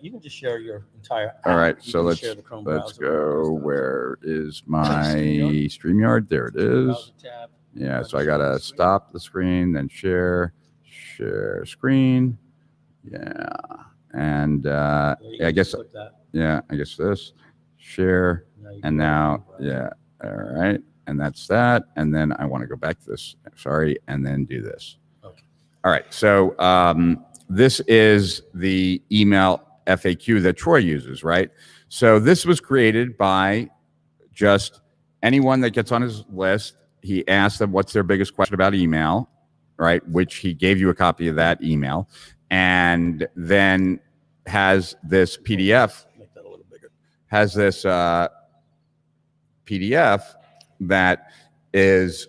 you can just share your entire app. All right, You so can let's share the Chrome go. browser. Where is my StreamYard? There it is. Browser tab. Yeah, so I gotta stop the screen, then share screen. Yeah, and I guess click that. yeah, I guess this share, and now yeah, all right, and that's that, and then I want to go back to this. Sorry, and then do this. Okay. All right, so this is the email FAQ that Troy uses, right? So this was created by just anyone that gets on his list. He asked them what's their biggest question about email, right? Which he gave you a copy of that email, and then has this PDF. Make that a little bigger. Has this PDF that is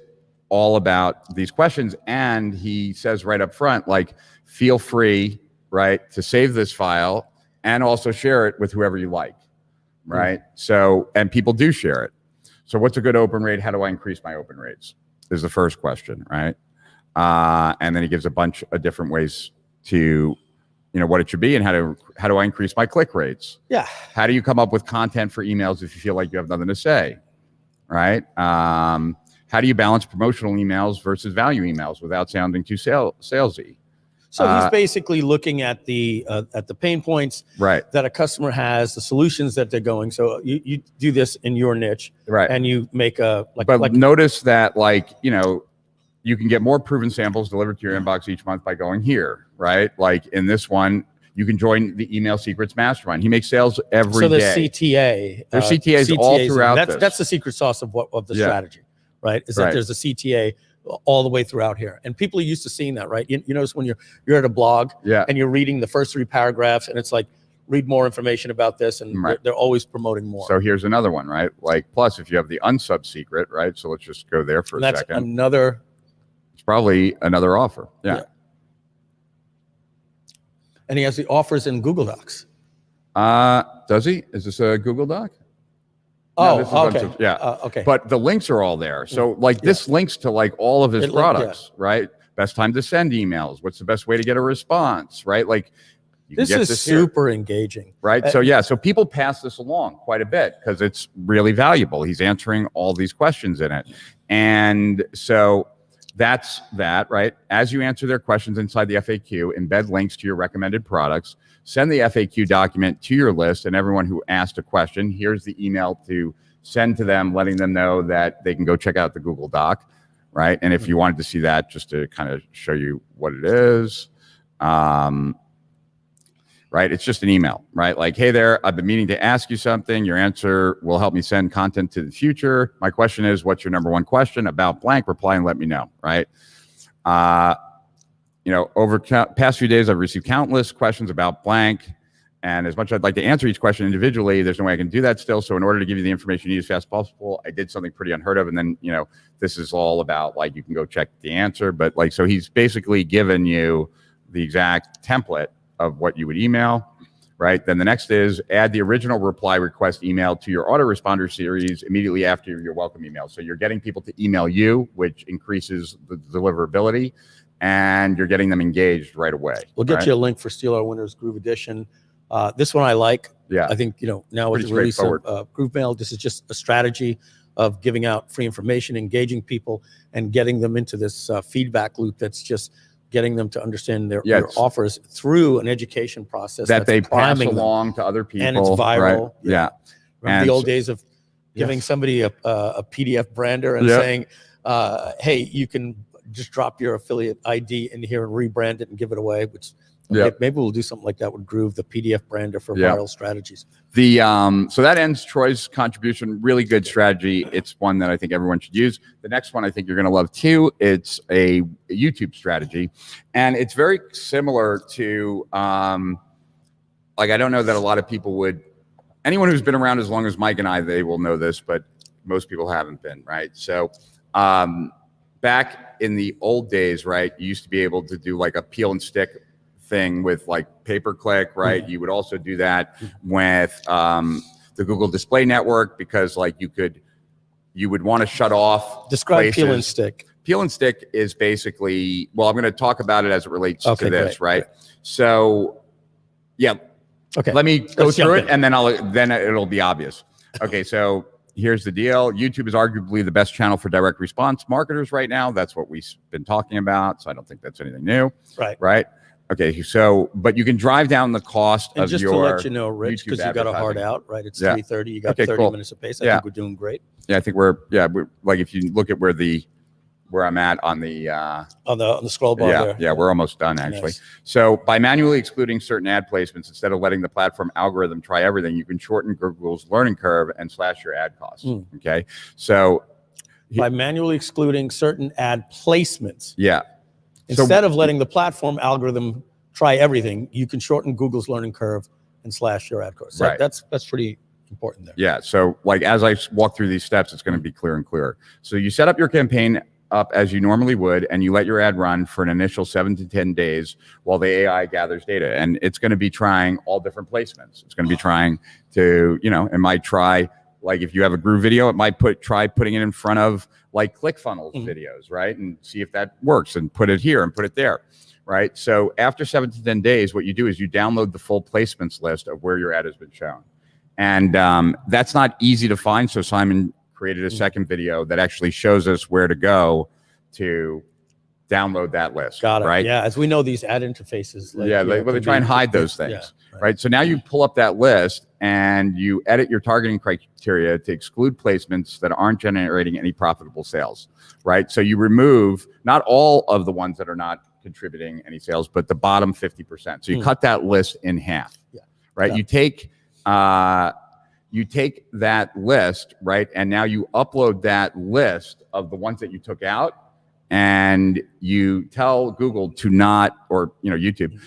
all about these questions, and he says right up front, like, feel free, right, to save this file and also share it with whoever you like, right? So, and people do share it. So what's a good open rate? How do I increase my open rates? Is the first question, right? And then he gives a bunch of different ways to, what it should be and how do I increase my click rates? Yeah. How do you come up with content for emails if you feel like you have nothing to say, right? How do you balance promotional emails versus value emails without sounding too salesy? So he's basically looking at the pain points right. that a customer has, the solutions that they're going. So you do this in your niche, right? And you make a But notice that, you can get more proven samples delivered to your inbox each month by going here, right? Like in this one, you can join the Email Secrets Mastermind. He makes sales every day. So the CTA. There's CTAs all throughout this. That's the secret sauce of the strategy, right? Is that there's a CTA all the way throughout here, and people are used to seeing that, right? You notice when you're at a blog, and you're reading the first 3 paragraphs, and it's like, read more information about this, and they're always promoting more. So here's another one, right? Like, plus if you have the unsub secret, right? So let's just go there for a second. Another. It's probably another offer. Yeah. And he has the offers in Google Docs. Does he? Is this a Google Doc? Oh, no, okay. Yeah. Okay. But the links are all there. So this links to like all of his products, right? Best time to send emails. What's the best way to get a response, right? Like this is super engaging, right? So so people pass this along quite a bit because it's really valuable. He's answering all these questions in it. And so that's that, right? As you answer their questions inside the FAQ, embed links to your recommended products, send the FAQ document to your list and everyone who asked a question. Here's the email to send to them, letting them know that they can go check out the Google Doc, right? And if you wanted to see that, just to kind of show you what it is, right? It's just an email, right? Like, hey there, I've been meaning to ask you something. Your answer will help me send content to the future. My question is, what's your #1 question about blank? Reply and let me know, right? Over past few days, I've received countless questions about blank. And as much as I'd like to answer each question individually, there's no way I can do that still. So in order to give you the information you need as fast as possible, I did something pretty unheard of. And then, this is all about, like, you can go check the answer. But like, so he's basically given you the exact template of what you would email, right? Then the next is add the original reply request email to your autoresponder series immediately after your welcome email. So you're getting people to email you, which increases the deliverability, and you're getting them engaged right away. We'll get you a link for Steal Our Winners Groove Edition. This one I like. Yeah. I think, now with the release of GrooveMail, this is just a strategy of giving out free information, engaging people, and getting them into this feedback loop that's just getting them to understand their offers through an education process that they pass them. along to other people. And it's viral. Right? Yeah. Remember the old days of giving somebody a PDF brander and saying, hey, you can just drop your affiliate ID in here and rebrand it and give it away, which maybe we'll do something like that with Groove, the PDF brander for viral strategies. So that ends Troy's contribution. Really good strategy. It's one that I think everyone should use. The next one I think you're going to love too. It's a YouTube strategy, and it's very similar to like, I don't know that a lot of people would. Anyone who's been around as long as Mike and I, they will know this, but most people haven't been, right? So back in the old days, right, you used to be able to do like a peel and stick thing with like pay-per-click, right? You would also do that with the Google Display Network, because like you would want to shut off. Describe places. peel and stick. Peel and stick is basically, well, I'm going to talk about it as it relates to this, right? So, yeah. Okay. Let me go through it, and then it'll be obvious. Okay, so here's the deal. YouTube is arguably the best channel for direct response marketers right now. That's what we've been talking about, so I don't think that's anything new. Right. Okay, so, but you can drive down the cost and of just your to let you know, Rich, because you got a hard out, right? It's 3:30. You got 30 minutes of pace. I think we're doing great. Yeah, I think we're like, if you look at where I'm at on the scroll bar. Yeah, we're almost done actually. Nice. So by manually excluding certain ad placements, instead of letting the platform algorithm try everything, you can shorten Google's learning curve and slash your ad costs. Okay, so by manually excluding certain ad placements. Yeah. Instead of letting the platform algorithm try everything, you can shorten Google's learning curve and slash your ad costs. Right. That's pretty important there. Yeah. So like, as I walk through these steps, it's going to be clearer and clearer. So you set up your campaign up as you normally would, and you let your ad run for an initial 7 to 10 days while the AI gathers data. And it's going to be trying all different placements. It's going to be trying to, it might try, like if you have a Groove video, it might try putting it in front of like ClickFunnels videos, right? And see if that works, and put it here and put it there, right? So after 7 to 10 days, what you do is you download the full placements list of where your ad has been shown. And that's not easy to find. So Simon created a second video that actually shows us where to go to download that list. Got it. Right? Yeah, as we know, these ad interfaces. They try and hide those things, right? So now you pull up that list and you edit your targeting criteria to exclude placements that aren't generating any profitable sales, right? So you remove not all of the ones that are not contributing any sales, but the bottom 50%. So you cut that list in half, right? You take that list, right? And now you upload that list of the ones that you took out, and you tell Google to not, or YouTube,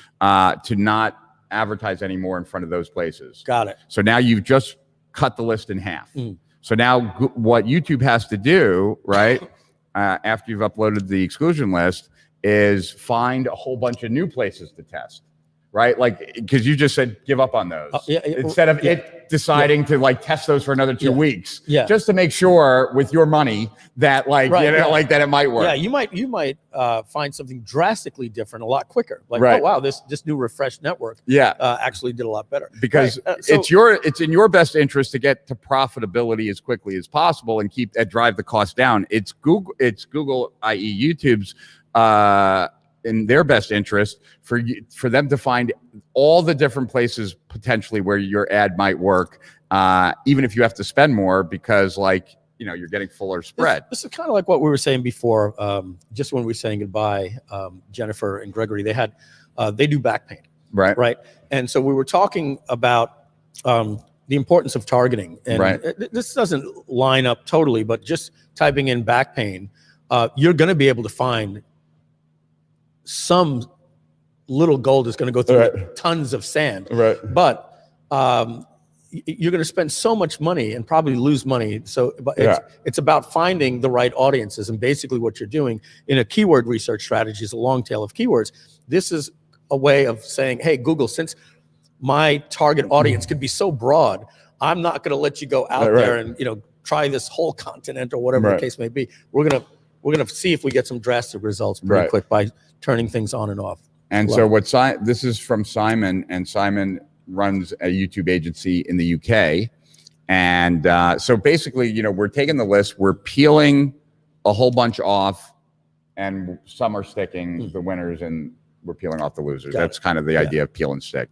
to not advertise anymore in front of those places. Got it. So now you've just cut the list in half. So now what YouTube has to do, right, after you've uploaded the exclusion list, is find a whole bunch of new places to test. Right? Like, because you just said give up on those. Instead of it deciding to like test those for another 2 weeks. Just to make sure with your money that like, like that it might work. Yeah, you might find something drastically different a lot quicker. Like, oh wow, this new refreshed network actually did a lot better. Because it's in your best interest to get to profitability as quickly as possible and drive the cost down. It's Google, i.e. YouTube's in their best interest for them to find all the different places potentially where your ad might work, even if you have to spend more, because like, you're getting fuller spread. This is kind of like what we were saying before, just when we were saying goodbye, Jennifer and Gregory, they do back pain. Right. And so we were talking about the importance of targeting. And this doesn't line up totally, but just typing in back pain, you're going to be able to find some little gold is going to go through tons of sand. But you're going to spend so much money and probably lose money. So it's about finding the right audiences. And basically what you're doing in a keyword research strategy is a long tail of keywords. This is a way of saying, hey, Google, since my target audience can be so broad, I'm not going to let you go out there and, try this whole continent or whatever the case may be. We're going to see if we get some drastic results pretty quick by turning things on and off. And so this is from Simon, and Simon runs a YouTube agency in the UK, And so basically, we're taking the list, we're peeling a whole bunch off, and some are sticking, the winners, and we're peeling off the losers. That's kind of the idea of peel and stick.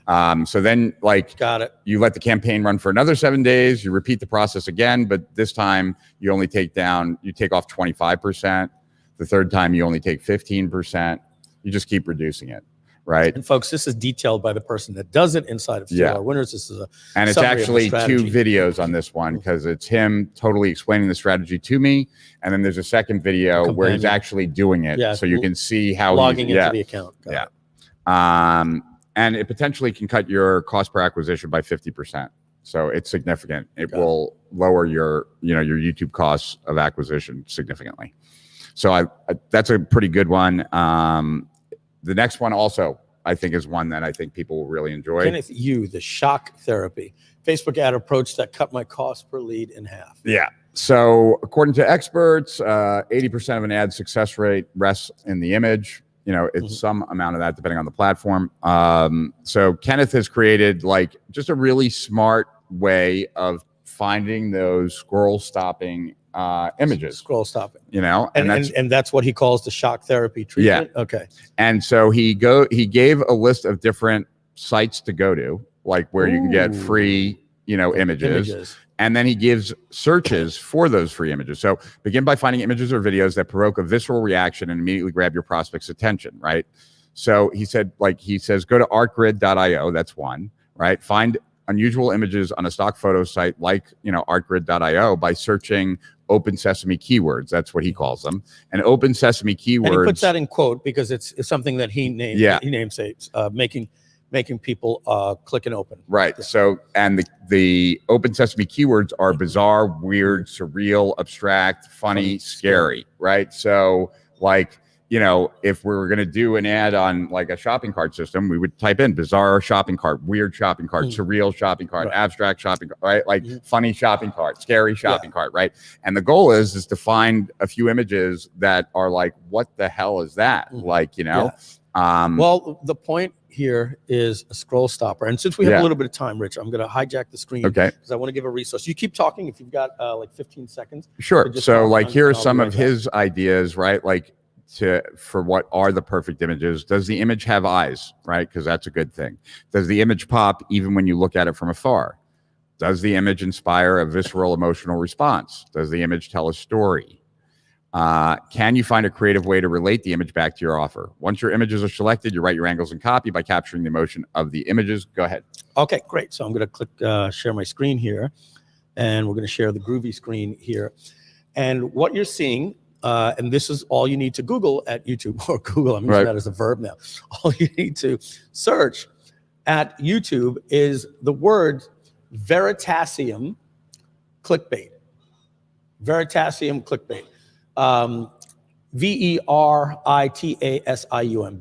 So then, you let the campaign run for another 7 days, you repeat the process again, but this time you only take off 25%. The third time you only take 15%. You just keep reducing it. Right. And folks, this is detailed by the person that does it inside of Steal Our Winners. This is and it's actually 2 videos on this one, because it's him totally explaining the strategy to me. And then there's a second video where he's actually doing it. So you can see how logging into the account. And it potentially can cut your cost per acquisition by 50%. So it's significant. It will lower your YouTube costs of acquisition significantly. So that's a pretty good one. The next one also, I think, is one that I think people will really enjoy. Kenneth Yu, the shock therapy Facebook ad approach that cut my cost per lead in half. Yeah. So according to experts, 80% of an ad success rate rests in the image. It's some amount of that depending on the platform. So Kenneth has created just a really smart way of finding those scroll stopping images. Scroll stopping. And that's what he calls the shock therapy treatment. Yeah. Okay. And so he gave a list of different sites to go to, where you can get free, images. And then he gives searches for those free images. So begin by finding images or videos that provoke a visceral reaction and immediately grab your prospect's attention, right? So he says, go to artgrid.io. That's one, right? Find unusual images on a stock photo site like, artgrid.io by searching Open Sesame keywords. That's what he calls them. And Open Sesame keywords. And he puts that in quote because it's something that he named. Yeah. He namesakes, making people click and open. Right. Yeah. So, and the Open Sesame keywords are bizarre, weird, surreal, abstract, funny, scary. Right. So if we were going to do an ad on a shopping cart system, we would type in bizarre shopping cart, weird shopping cart, surreal shopping cart, abstract shopping cart, right? Funny shopping cart, scary shopping cart, right? And the goal is to find a few images that are what the hell is that? Well, the point here is a scroll stopper. And since we have a little bit of time, Rich, I'm going to hijack the screen because I want to give a resource. You keep talking if you've got 15 seconds. Sure. So here are some of his ideas, right? For what are the perfect images. Does the image have eyes, right? Because that's a good thing. Does the image pop even when you look at it from afar? Does the image inspire a visceral emotional response? Does the image tell a story? Can you find a creative way to relate the image back to your offer? Once your images are selected, you write your angles and copy by capturing the emotion of the images. Go ahead. Okay, great. So I'm going to click share my screen here, and we're going to share the Groovy screen here. And what you're seeing, and this is all you need to Google at YouTube, or Google, I'm using that as a verb now. All you need to search at YouTube is the word Veritasium clickbait. Veritasium clickbait. Veritasium,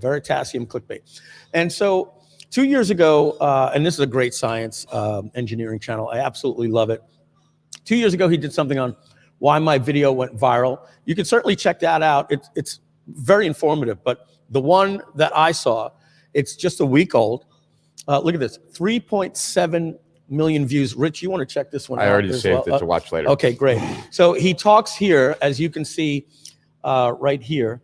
Veritasium clickbait. And so 2 years ago, and this is a great science engineering channel. I absolutely love it. 2 years ago, he did something on why my video went viral. You can certainly check that out. It's very informative, but the one that I saw, it's just a week old. Look at this, 3.7 million views. Rich, you want to check this one out? I already saved it to watch later. Okay, great. So he talks here, as you can see right here.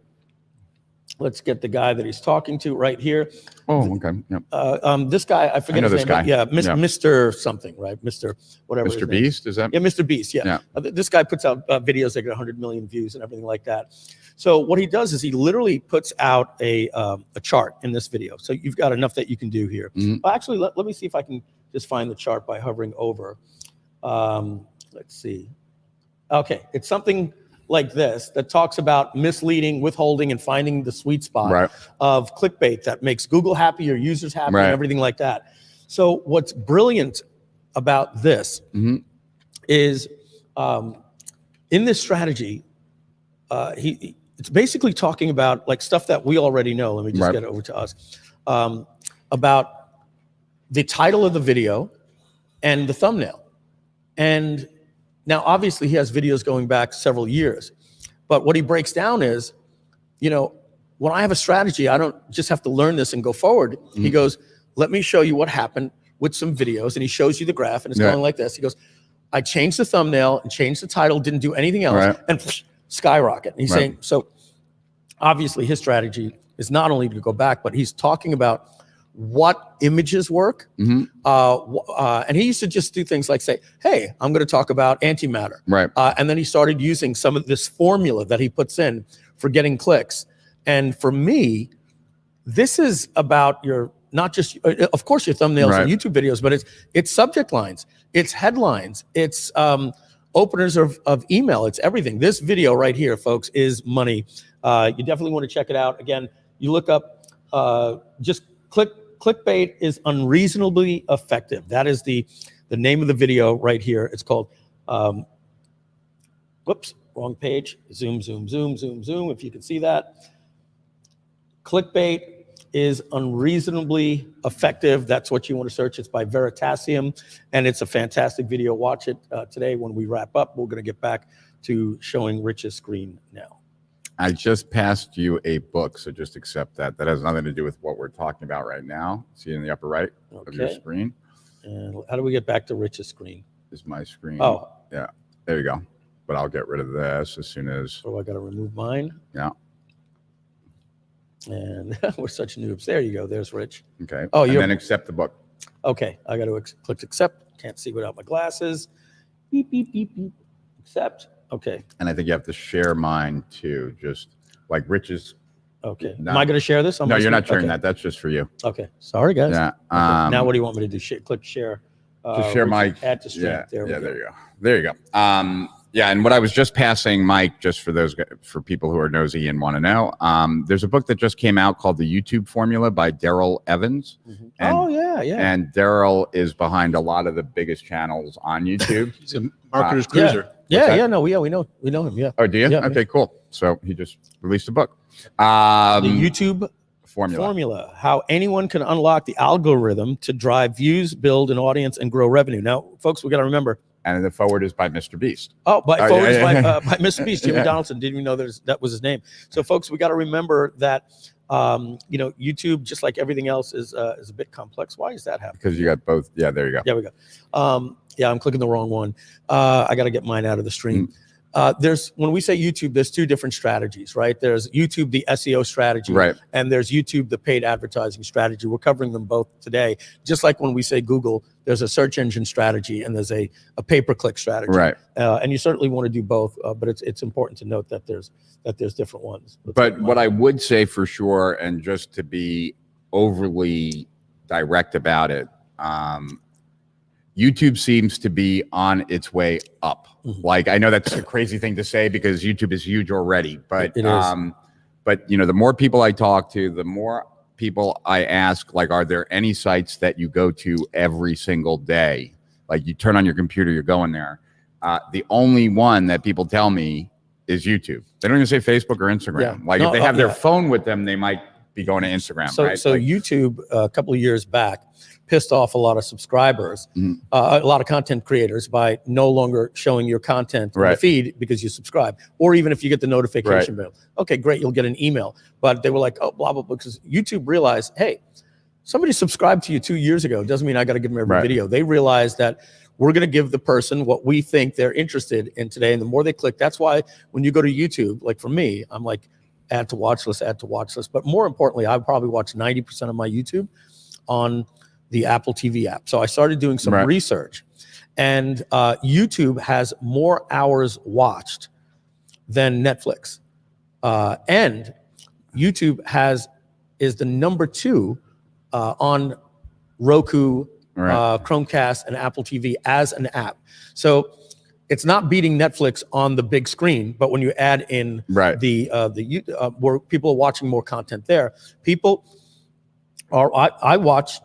Let's get the guy that he's talking to right here. Oh, okay. Yep. This guy, I forget his name. Guy. Yeah, Mr. something, right? Mr. whatever. Mr. Beast, is that? Yeah, Mr. Beast, yeah. This guy puts out videos that get 100 million views and everything like that. So what he does is he literally puts out a chart in this video. So you've got enough that you can do here. Well, actually, let me see if I can just find the chart by hovering over. Let's see. Okay, it's something like this that talks about misleading, withholding, and finding the sweet spot of clickbait that makes Google happy, your users happy, and everything like that. So what's brilliant about this is in this strategy, it's basically talking about stuff that we already know. Let me just get it over to us. About the title of the video and the thumbnail. And now, obviously, he has videos going back several years. But what he breaks down is, when I have a strategy, I don't just have to learn this and go forward. He goes, let me show you what happened with some videos. And he shows you the graph, and it's going like this. He goes, I changed the thumbnail and changed the title, didn't do anything else, Right. and skyrocket. And he's saying, so obviously his strategy is not only to go back, but he's talking about what images work. Mm-hmm. And he used to just do things like say, hey, I'm going to talk about antimatter. Right. And then he started using some of this formula that he puts in for getting clicks. And for me, this is about your, not just, of course, your thumbnails and YouTube videos, but it's subject lines, it's headlines, it's openers of email, it's everything. This video right here, folks, is money. You definitely want to check it out. Again, you look up, just clickbait is unreasonably effective. That is the name of the video right here. It's called, whoops, wrong page. Zoom, zoom, zoom, zoom, zoom, if you can see that. Clickbait is unreasonably effective. That's what you want to search. It's by Veritasium, and it's a fantastic video. Watch it today. When we wrap up, we're going to get back to showing Rich's screen now. I just passed you a book, so just accept that. That has nothing to do with what we're talking about right now. See in the upper right of your screen. And how do we get back to Rich's screen? Is my screen. Oh. Yeah, there you go. But I'll get rid of this as soon as. Oh, I got to remove mine. Yeah. And we're such noobs. There you go. There's Rich. Okay. Oh, and you're. then accept the book. Okay. I got to click accept. Can't see without my glasses. Beep, beep, beep, beep. Accept. Okay. And I think you have to share mine too, just like Rich's. Okay. Am I going to share this? No, you're not sharing that. That's just for you. Okay. Sorry, guys. Yeah. Okay. Now, what do you want me to do? Click share. Just share my. Add to stream. Yeah. There we go. There you go. There you go. Yeah, and what I was just passing Mike, just for people who are nosy and want to know, there's a book that just came out called The YouTube Formula by Daryl Evans. Mm-hmm. And, yeah. And Daryl is behind a lot of the biggest channels on YouTube. He's a marketer's cruiser. Yeah. No, we know him. Yeah. Oh, do you? Yeah, okay, cool. So he just released a book. The YouTube Formula, how anyone can unlock the algorithm to drive views, build an audience, and grow revenue. Now, folks, we got to remember. And the forward is by Mr. Beast. Oh, by Mr. Beast, Jimmy Yeah. Donaldson. Didn't even know that was his name. So, folks, we got to remember that YouTube, just like everything else, is a bit complex. Why is that happening? Because you got both. Yeah, there you go. There we go. I'm clicking the wrong one. I got to get mine out of the stream. When we say YouTube, there's two different strategies, right? There's YouTube, the SEO strategy, right? And there's YouTube, the paid advertising strategy. We're covering them both today. Just like when we say Google, there's a search engine strategy and there's a pay-per-click strategy, right? And you certainly want to do both, but it's important to note that there's different ones. But what I would say for sure, and just to be overly direct about it, YouTube seems to be on its way up. Mm-hmm. Like, I know that's a crazy thing to say because YouTube is huge already, but it is. But the more people I talk to, the more people I ask, like, are there any sites that you go to every single day? Like, you turn on your computer, you're going there. The only one that people tell me is YouTube. They don't even say Facebook or Instagram. Yeah. Like, if they have their phone with them, they might be going to Instagram. So, right? so like, YouTube a couple of years back pissed off a lot of subscribers, a lot of content creators by no longer showing your content in the feed because you subscribe, or even if you get the notification bill. Okay, great, you'll get an email. But they were like, oh, blah, blah, blah, because YouTube realized, hey, somebody subscribed to you 2 years ago. Doesn't mean I got to give them every video. They realized that we're going to give the person what we think they're interested in today. And the more they click, that's why when you go to YouTube, like for me, I'm like, add to watch list, add to watch list. But more importantly, I probably watch 90% of my YouTube on the Apple TV app. So I started doing some research, and YouTube has more hours watched than Netflix. And YouTube is the number 2 on Roku, Chromecast, and Apple TV as an app. So it's not beating Netflix on the big screen, but when you add in where people are watching more content there, people are, I watch,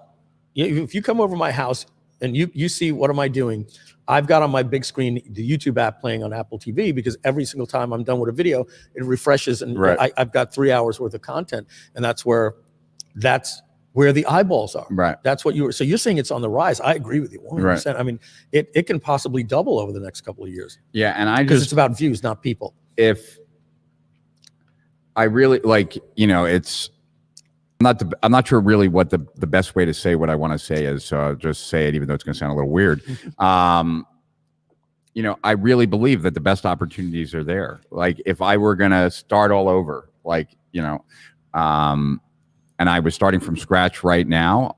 if you come over my house and you see what am I doing, I've got on my big screen the YouTube app playing on Apple TV because every single time I'm done with a video, it refreshes and I've got 3 hours worth of content, and that's where the eyeballs are. Right. That's what so you're saying it's on the rise. I agree with you 100%. I mean, it can possibly double over the next couple of years. Yeah, and because it's about views, not people. If I really it's. I'm not sure really what the best way to say what I want to say is, so I'll just say it, even though it's going to sound a little weird. you know, I really believe that the best opportunities are there. Like if I were going to start all over, like, you know, and I was starting from scratch right now,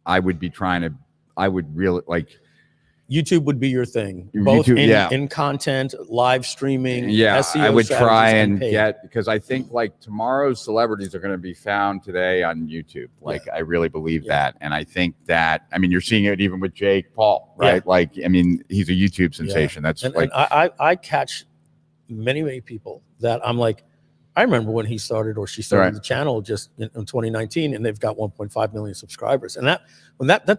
I would really like, YouTube would be your thing, both YouTube, in content, live streaming. Yeah, SEO I would try and paid. get, because I think like tomorrow's celebrities are going to be found today on YouTube. Like I really believe that, and I think that, I mean, you're seeing it even with Jake Paul, right? Like, I mean, he's a YouTube sensation. That's and I catch many people that I'm like, I remember when he started or she started the channel just in 2019, and they've got 1.5 million subscribers. And that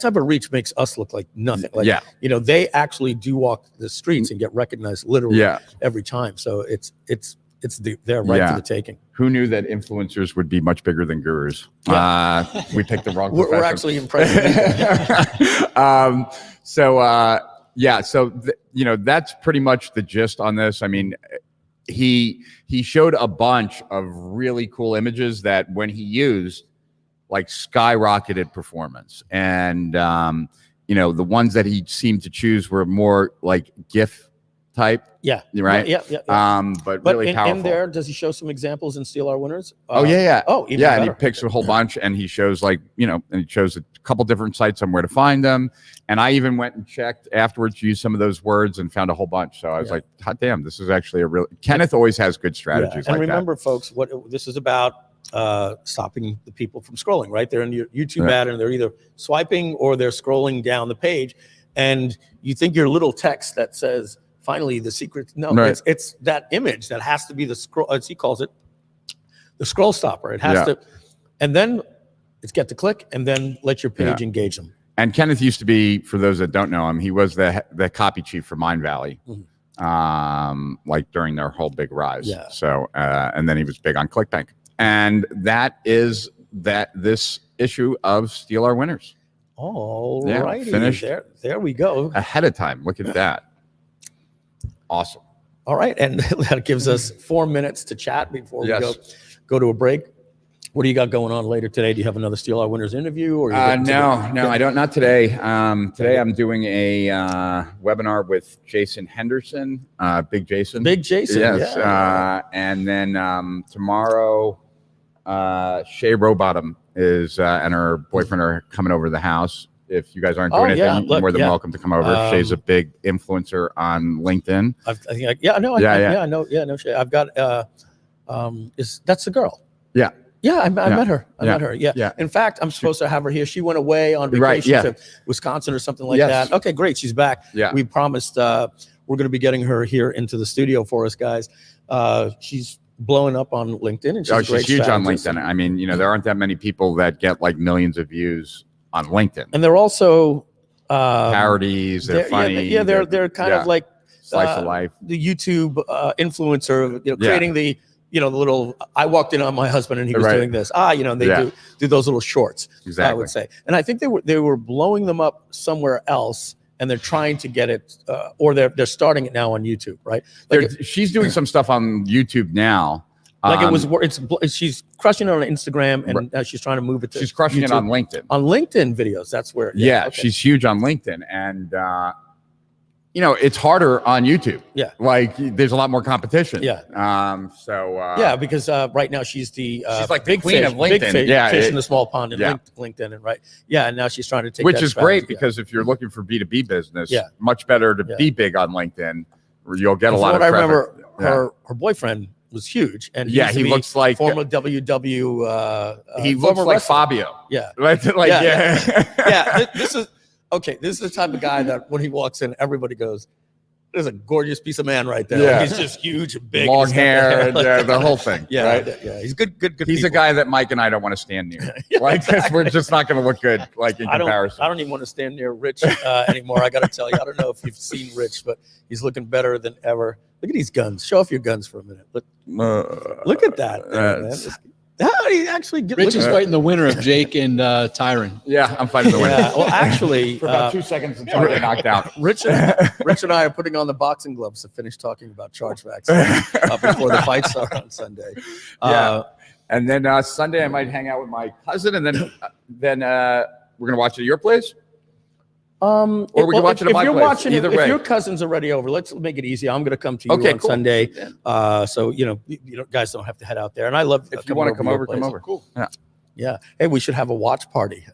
type of reach makes us look like nothing. Like, you know, they actually do walk the streets and get recognized literally every time. So they're right for the taking. Who knew that influencers would be much bigger than gurus? We picked the wrong. We're actually impressed. You know, that's pretty much the gist on this. I mean, he showed a bunch of really cool images that when he used, like, skyrocketed performance. And you know, the ones that he seemed to choose were more like GIF type. Right. But really powerful. In there, does he show some examples in Steal Our Winners? Oh, even better. And he picks a whole bunch, and he shows, like, you know, and he shows a couple different sites on where to find them. And I even went and checked afterwards, used some of those words, and found a whole bunch. So I was like, hot damn, this is actually a real. Kenneth always has good strategies. And remember, folks, what this is about: stopping the people from scrolling. Right, they're in your YouTube ad, and they're either swiping or they're scrolling down the page, and you think your little text that says, finally, the secret. No, it's that image that has to be the scroll, as he calls it, the scroll stopper. It has to, and then it's get to click, and then let your page engage them. And Kenneth used to be, for those that don't know him, he was the copy chief for Mind Valley, like during their whole big rise. So, and then he was big on ClickBank, and that is this issue of Steal Our Winners. All righty, finished. There we go. Ahead of time. Look at that. Awesome. All right, and that gives us 4 minutes to chat before we go to a break. What do you got going on later today? Do you have another Steal Our Winners interview? Or no, I don't. Not today. Today I'm doing a webinar with Jason Henderson, Big Jason. Big Jason, yes. And then tomorrow, Shay Rowbottom is and her boyfriend are coming over to the house. If you guys aren't doing anything, you're more than welcome to come over. Shay's a big influencer on LinkedIn. I know Shay. I've got that's the girl. I met her. I met her. In fact, I'm supposed to have her here. She went away on vacation to Wisconsin or something like that. Okay, great. She's back. We promised we're going to be getting her here into the studio for us, guys. She's blowing up on LinkedIn, and she's huge on LinkedIn. I mean, you know, there aren't that many people that get like millions of views on LinkedIn. And they're also parodies. They're funny. They're kind of like slice of life. The YouTube influencer, you know, creating the, you know, the little, I walked in on my husband and he was doing this. You know, and they do those little shorts. Exactly. I would say. And I think they were blowing them up somewhere else, and they're trying to get it, or they're starting it now on YouTube, right? Like she's doing some stuff on YouTube now. Like she's crushing it on Instagram, and she's trying to move it to she's crushing YouTube. It on LinkedIn. On LinkedIn videos, that's where. She's huge on LinkedIn, and you know, it's harder on YouTube. Like there's a lot more competition. Because right now she's she's like the queen of LinkedIn. Big fish in the small pond in LinkedIn, and now she's trying to take which is great because if you're looking for B2B business, much better to be big on LinkedIn, where you'll get a lot of traffic. I remember her boyfriend was huge, and he looks like former WW. He looks like wrestler. Fabio. This is okay. This is the type of guy that when he walks in, everybody goes, "There's a gorgeous piece of man right there." He's just huge and big, long hair, and the whole thing. He's good. He's a guy that Mike and I don't want to stand near. Because we're just not going to look good. Like in comparison, I don't even want to stand near Rich anymore. I got to tell you, I don't know if you've seen Rich, but he's looking better than ever. Look at these guns. Show off your guns for a minute. Look at that, man. How do you actually get? Rich is fighting the winner of Jake and Tyron. Yeah, I'm fighting the winner. Well, actually, for about 2 seconds until I get knocked out. Rich and I are putting on the boxing gloves to finish talking about chargebacks before the fight starts on Sunday. And then Sunday I might hang out with my cousin, and then we're gonna watch it at your place. Or we can watch it at my you're place. watching Either if way. your cousin's already over, let's make it easy. I'm going to come to you Okay, on cool. Sunday. Yeah. So, guys don't have to head out there. And I love If you want to come over, come place. over. Cool. Yeah. Yeah. Hey, we should have a watch party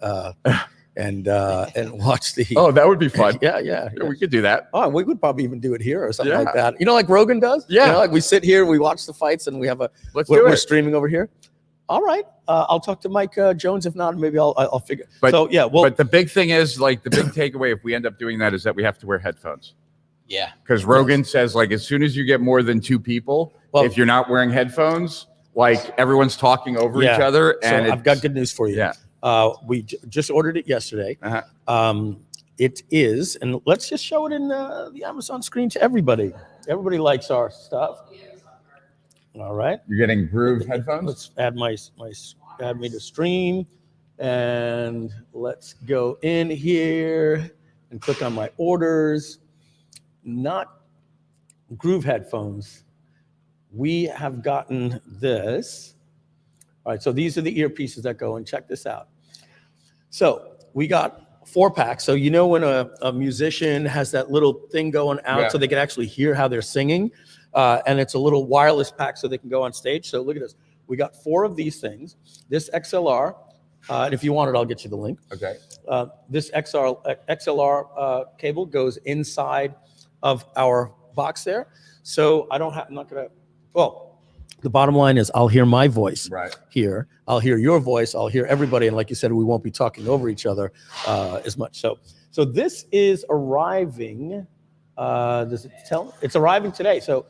and watch the. Oh, that would be fun. Yeah. We could do that. Oh, we would probably even do it here or something Yeah. like that. Like Rogan does? Yeah. Like we sit here, we watch the fights, and we have we're streaming over here. All right. I'll talk to Mike Jones. If not, maybe I'll figure. But, so, yeah. Well, but the big thing is, like, the big takeaway if we end up doing that is that we have to wear headphones. Yeah. Because Rogan says, like, as soon as you get more than 2 people, if you're not wearing headphones, like, everyone's talking over each other. And so I've got good news for you. Yeah. We just ordered it yesterday. It is, and let's just show it in the Amazon screen to everybody. Everybody likes our stuff. All right. You're getting Groove headphones? Let's add add me to stream, and let's go in here and click on my orders. Not Groove headphones. We have gotten this. All right, so these are the earpieces that go, and check this out. So we got 4-pack. So when a musician has that little thing going out so they can actually hear how they're singing, and it's a little wireless pack so they can go on stage. So look at this. We got 4 of these things. This XLR, and if you want it, I'll get you the link. Okay. This XLR cable goes inside of our box there. So I'm not going to, the bottom line is I'll hear my voice here. I'll hear your voice. I'll hear everybody. And like you said, we won't be talking over each other as much. So this is arriving. Does it tell? It's arriving today. So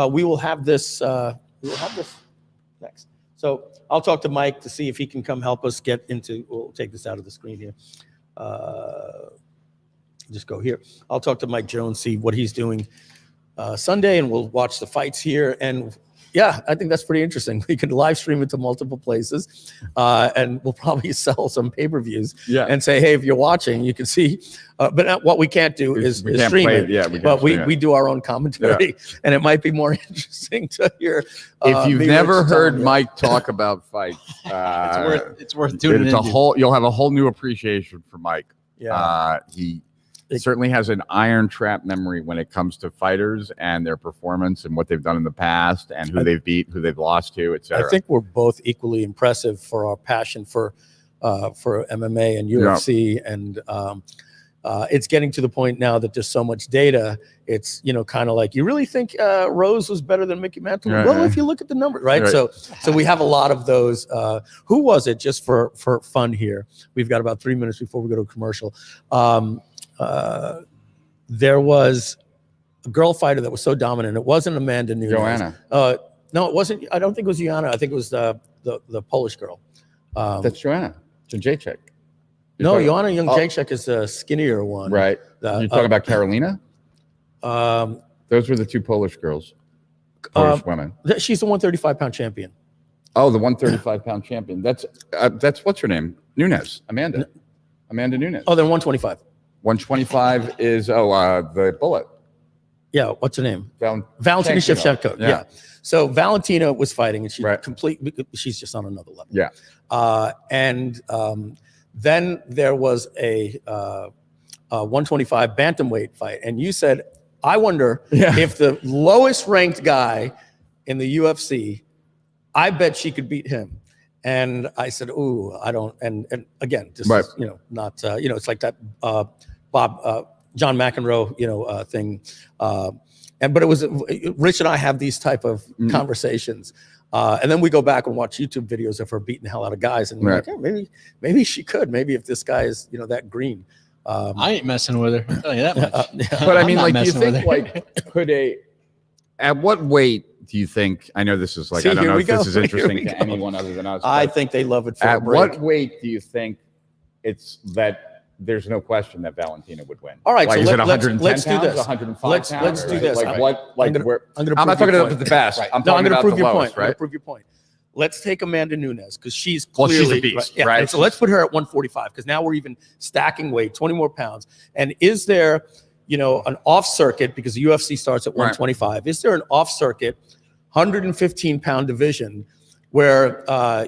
we will have this. Next. So I'll talk to Mike to see if he can come help us get into. We'll take this out of the screen here. Just go here. I'll talk to Mike Jones, see what he's doing Sunday, and we'll watch the fights here. And yeah, I think that's pretty interesting. We can live stream it to multiple places, and we'll probably sell some pay-per-views and say, hey, if you're watching, you can see. But what we can't do is stream it. But we do our own commentary, and it might be more interesting to hear. If you've never heard Mike talk about fights, it's worth tuning in. You'll have a whole new appreciation for Mike. Yeah. He certainly has an iron trap memory when it comes to fighters and their performance and what they've done in the past and who they've beat, who they've lost to, etc. I think we're both equally impressive for our passion for MMA and UFC, and it's getting to the point now that there's so much data. It's kind of like, you really think Rose was better than Mickey Mantle? Well, if you look at the numbers, right? So we have a lot of those. Who was it? Just for fun here, we've got about 3 minutes before we go to a commercial. There was a girl fighter that was so dominant. It wasn't Amanda Nunes. Joanna. No, it wasn't. I don't think it was Joanna. I think it was the Polish girl. That's Joanna. Jacek. No, Joanna Jacek is the skinnier one. Right. You're talking about Carolina? Those were the 2 Polish girls. Polish women. She's the 135-pound champion. Oh, the 135-pound champion. That's what's her name? Nunes. Amanda Nunes. Oh, then 125. 125 is the bullet. Yeah, what's her name? Valentina Shevchenko. Yeah. So Valentina was fighting, and she's just on another level. Yeah. And then there was a 125 bantamweight fight, and you said, I wonder if the lowest ranked guy in the UFC, I bet she could beat him. And I said, ooh, I don't. And again, this is, not, it's like that John McEnroe, thing. But it was, Rich and I have these type of conversations. And then we go back and watch YouTube videos of her beating the hell out of guys. And you're like, hey, maybe she could. Maybe if this guy is, that green. I ain't messing with her. I'll tell you that much. But I mean, like, do you think, at what weight do you think, I know this is like, I don't know if this is interesting to anyone other than us. I think they love it for a break. What weight do you think it's that there's no question that Valentina would win? All right, like, so let's do this. 105 let's pounds? do this. Like what? Like I'm not talking about the best. Right. I'm talking about prove the your lowest, point. right? I'm going to prove your point. Let's take Amanda Nunes because she's clearly she's a beast, right? And so let's put her at 145 because now we're even stacking weight, 20 more pounds. And is there, an off circuit, because the UFC starts at 125? Right. Is there an off circuit 115-pound division where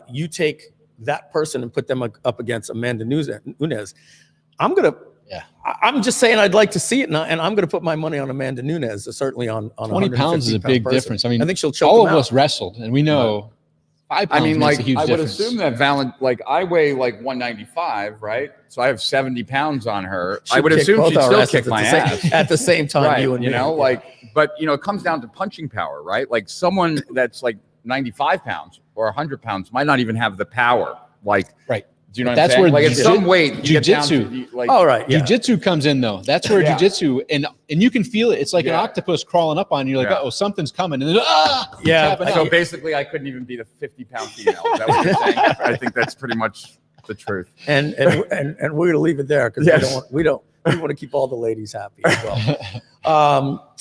you take that person and put them up against Amanda Nunes? I'm gonna Yeah. I'm just saying I'd like to see it, and I'm going to put my money on Amanda Nunes, certainly on 20 pounds is a big difference. I mean, I think she'll choke all him of out. us wrestled, and we know 5 pounds I mean, makes like, a huge I would difference. assume that like I weigh like 195, right? So I have 70 pounds on her. I She'd would kick assume both she'd our still asses kick my ass. at the same time. Right, You and me, know, yeah. like, but you know, it comes down to punching power, right? Like someone that's like 95 pounds or 100 pounds might not even have the power. Like, right. Do you know But what I'm saying? Like at some weight, jujitsu. Like, oh, right. Yeah. Jujitsu comes in though. That's where jujitsu, and you can feel it. It's like an octopus crawling up on you. You're like, oh, something's coming, and then So basically, I couldn't even be the 50-pound female. Is that what you're saying? I think that's pretty much the truth. And we're gonna leave it there because we want to keep all the ladies happy as well.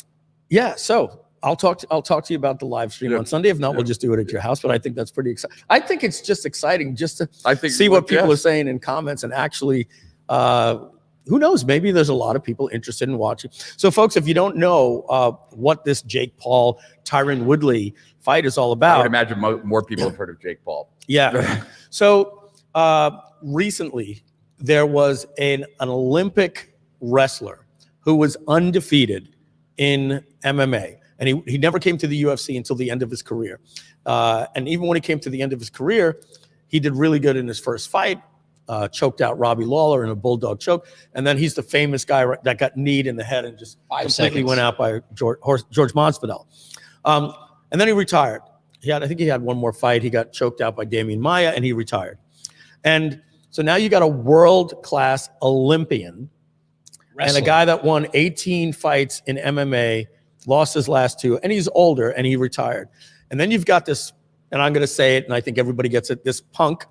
So I'll talk to you about the live stream on Sunday. If not, we'll just do it at your house. But I think that's pretty exciting. I think it's just exciting just to see what people are saying in comments, and actually, who knows? Maybe there's a lot of people interested in watching. So, folks, if you don't know what this Jake Paul Tyron Woodley fight is all about, I would imagine more people have heard of Jake Paul. Yeah. So recently, there was an Olympic wrestler who was undefeated in MMA. And he never came to the UFC until the end of his career. And even when he came to the end of his career, he did really good in his first fight, choked out Robbie Lawler in a bulldog choke. And then he's the famous guy that got kneed in the head and just completely went out by George Masvidal. And then he retired. I think he had one more fight. He got choked out by Damian Maia, and he retired. And so now you got a world-class Olympian and a guy that won 18 fights in MMA, lost his last 2, and he's older, and he retired. And then you've got this, and I'm going to say it, and I think everybody gets it, this punk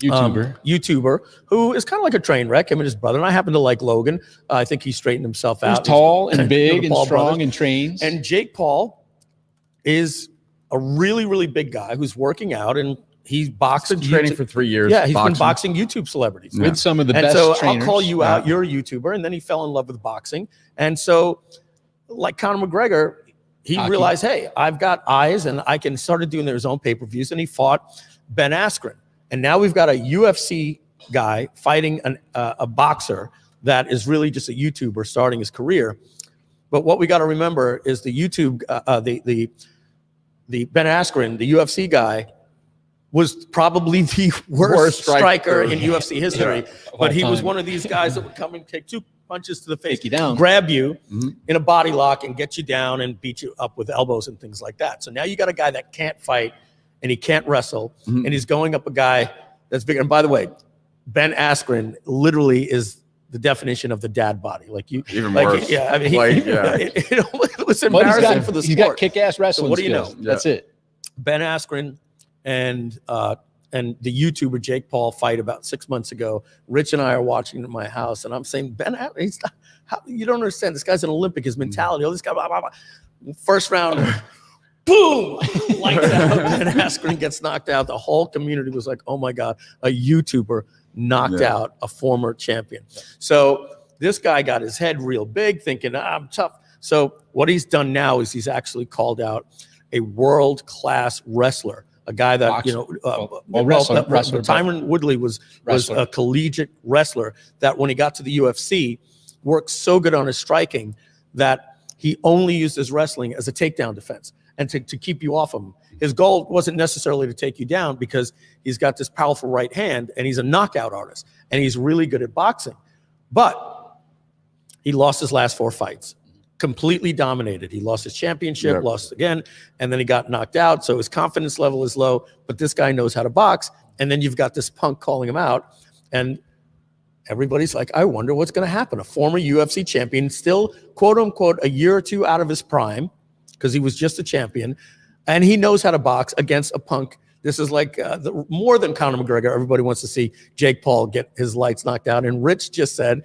YouTuber who is kind of like a train wreck, him and his brother. And I happen to like Logan. I think he straightened himself out. He's tall and big and strong brothers. and trains. And Jake Paul is a really, really big guy who's working out, and he's boxing. Training for 3 years. Yeah, he's been boxing YouTube celebrities. With some of the and best so trainers. I'll call you out. You're a YouTuber. And then he fell in love with boxing. And so, like Conor McGregor, he realized, hey, I've got eyes, and I can start doing his own pay-per-views. And he fought Ben Askren. And now we've got a UFC guy fighting a boxer that is really just a YouTuber starting his career. But what we got to remember is the YouTube, the Ben Askren, the UFC guy, was probably the worst striker in UFC history. But he was one of these guys that would come and take 2 punches to the face, grab you in a body lock and get you down and beat you up with elbows and things like that. So now you got a guy that can't fight and he can't wrestle, and he's going up a guy that's bigger. And by the way, Ben Askren literally is the definition of the dad body. Like you, even worse. Yeah, I mean, it was But embarrassing for the sport. He's got kick-ass wrestling So what do you skills. know? That's it. Ben Askren and the YouTuber Jake Paul fight about 6 months ago. Rich and I are watching at my house, and I'm saying, Ben, he's not, you don't understand. This guy's an Olympic. His mentality. Oh, this guy. Blah, blah, blah. First round, boom! Lights out. Ben Askren gets knocked out. The whole community was like, "Oh my God, a YouTuber knocked out a former champion." So this guy got his head real big, thinking, I'm tough. So what he's done now is he's actually called out a world-class wrestler. A guy that, wrestler. Tyron Woodley was a collegiate wrestler that when he got to the UFC, worked so good on his striking that he only used his wrestling as a takedown defense and to keep you off him. His goal wasn't necessarily to take you down because he's got this powerful right hand and he's a knockout artist and he's really good at boxing. But he lost his last 4 fights. Completely dominated. He lost his championship, lost again, and then he got knocked out. So his confidence level is low, but this guy knows how to box. And then you've got this punk calling him out, and everybody's like, I wonder what's going to happen. A former UFC champion, still, quote unquote, a year or 2 out of his prime, because he was just a champion, and he knows how to box against a punk. This is like more than Conor McGregor. Everybody wants to see Jake Paul get his lights knocked out. And Rich just said,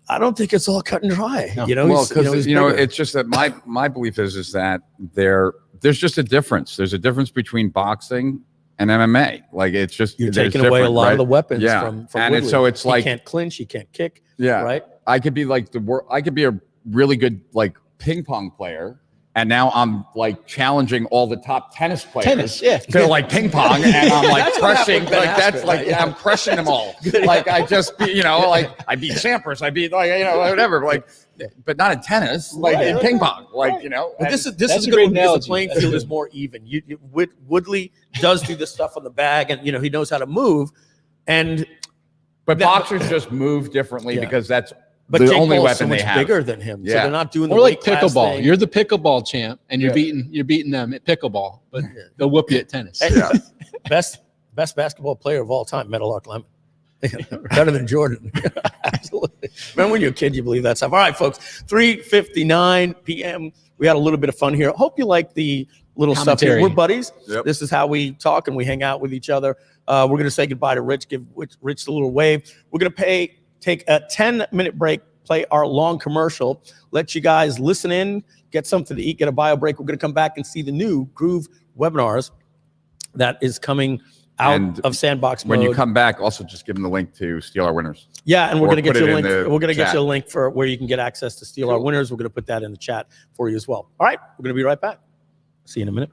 I don't think it's all cut and dry. No. Well, because it's just that my belief is that there's just a difference. There's a difference between boxing and MMA. Like it's just you're taking away a lot of the weapons from and it's like he can't clinch, he can't kick. Yeah, right. I could be like I could be a really good like ping pong player, And now I'm like challenging all the top tennis players to like ping pong, and I'm like crushing. Like that's like right? I'm crushing them all. Like I just, like I beat Sampras, I beat whatever. Like, but not in tennis, like in ping pong. Like But this is a good one because the playing field is more even. Woodley does do this stuff on the bag, and he knows how to move. But boxers just move differently because that's. But the Jake only Paul is weapon so they much have. bigger than him, so Yeah. they're not doing the Or like weight class pickleball. thing. You're the pickleball champ, and you're beating them at pickleball, but they'll whoop you at tennis. Hey, best basketball player of all time, Meadowlark Lemon. Better than Jordan. Absolutely. Remember when you're a kid, you believe that stuff. All right, folks, 3:59 p.m. We had a little bit of fun here. Hope you like the little stuff here. Commentary. We're buddies. Yep. This is how we talk and we hang out with each other. We're going to say goodbye to Rich, give Rich a little wave. We're going to take a 10-minute break, play our long commercial, let you guys listen in, get something to eat, get a bio break. We're going to come back and see the new Groove webinars that is coming out of Sandbox mode. When you come back, also just give them the link to Steal Our Winners. Yeah, and we're Or going to get put you a it link. in the We're going to get chat. you a link for where you can get access to Steal Our Winners. We're going to put that in the chat for you as well. All right, we're going to be right back. See you in a minute.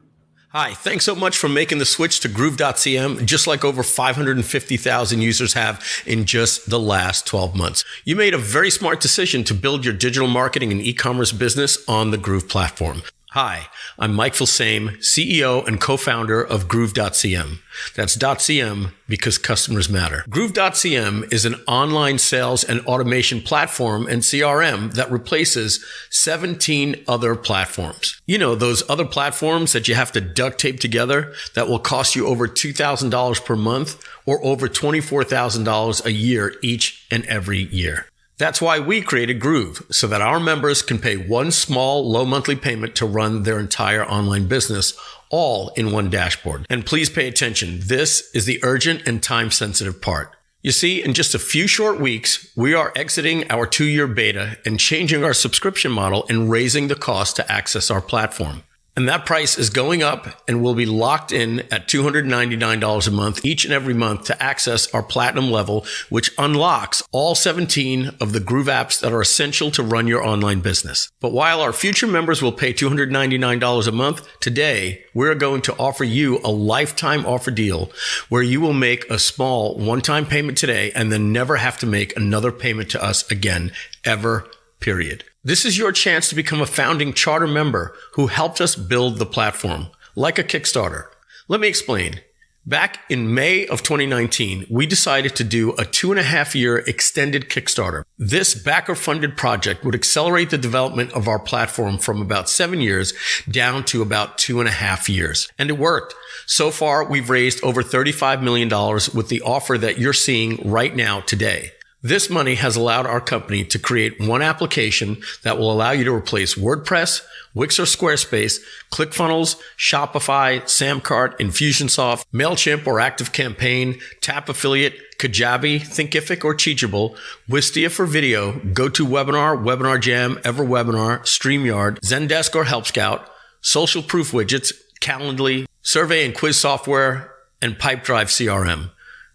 Hi, thanks so much for making the switch to Groove.cm, just like over 550,000 users have in just the last 12 months. You made a very smart decision to build your digital marketing and e-commerce business on the Groove platform. Hi, I'm Mike Filsaime, CEO and co-founder of Groove.cm. That's .cm because customers matter. Groove.cm is an online sales and automation platform and CRM that replaces 17 other platforms. You know, those other platforms that you have to duct tape together that will cost you over $2,000 per month or over $24,000 a year each and every year. That's why we created Groove, so that our members can pay one small, low monthly payment to run their entire online business, all in one dashboard. And please pay attention. This is the urgent and time-sensitive part. You see, in just a few short weeks, we are exiting our 2-year beta and changing our subscription model and raising the cost to access our platform. And that price is going up and will be locked in at $299 a month each and every month to access our platinum level, which unlocks all 17 of the Groove apps that are essential to run your online business. But while our future members will pay $299 a month, today we're going to offer you a lifetime offer deal where you will make a small one-time payment today and then never have to make another payment to us again, ever, period. This is your chance to become a founding charter member who helped us build the platform, like a Kickstarter. Let me explain. Back in May of 2019, we decided to do a 2.5-year extended Kickstarter. This backer-funded project would accelerate the development of our platform from about 7 years down to about 2.5 years. And it worked. So far, we've raised over $35 million with the offer that you're seeing right now today. This money has allowed our company to create one application that will allow you to replace WordPress, Wix or Squarespace, ClickFunnels, Shopify, Samcart, Infusionsoft, MailChimp or ActiveCampaign, Tap Affiliate, Kajabi, Thinkific or Teachable, Wistia for video, GoToWebinar, Webinar Jam, EverWebinar, StreamYard, Zendesk or Help Scout, Social Proof Widgets, Calendly, Survey and Quiz Software, and Pipedrive CRM.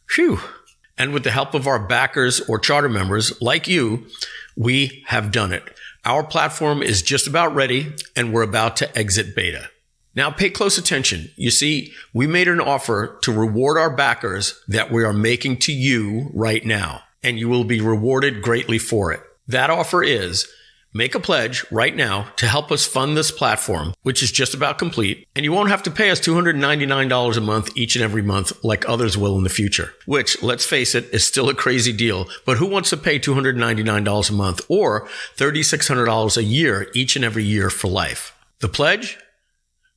Phew. And with the help of our backers or charter members like you, we have done it. Our platform is just about ready and we're about to exit beta. Now pay close attention. You see, we made an offer to reward our backers that we are making to you right now, and you will be rewarded greatly for it. That offer is make a pledge right now to help us fund this platform, which is just about complete, and you won't have to pay us $299 a month each and every month like others will in the future, which, let's face it, is still a crazy deal. But who wants to pay $299 a month or $3,600 a year each and every year for life? The pledge?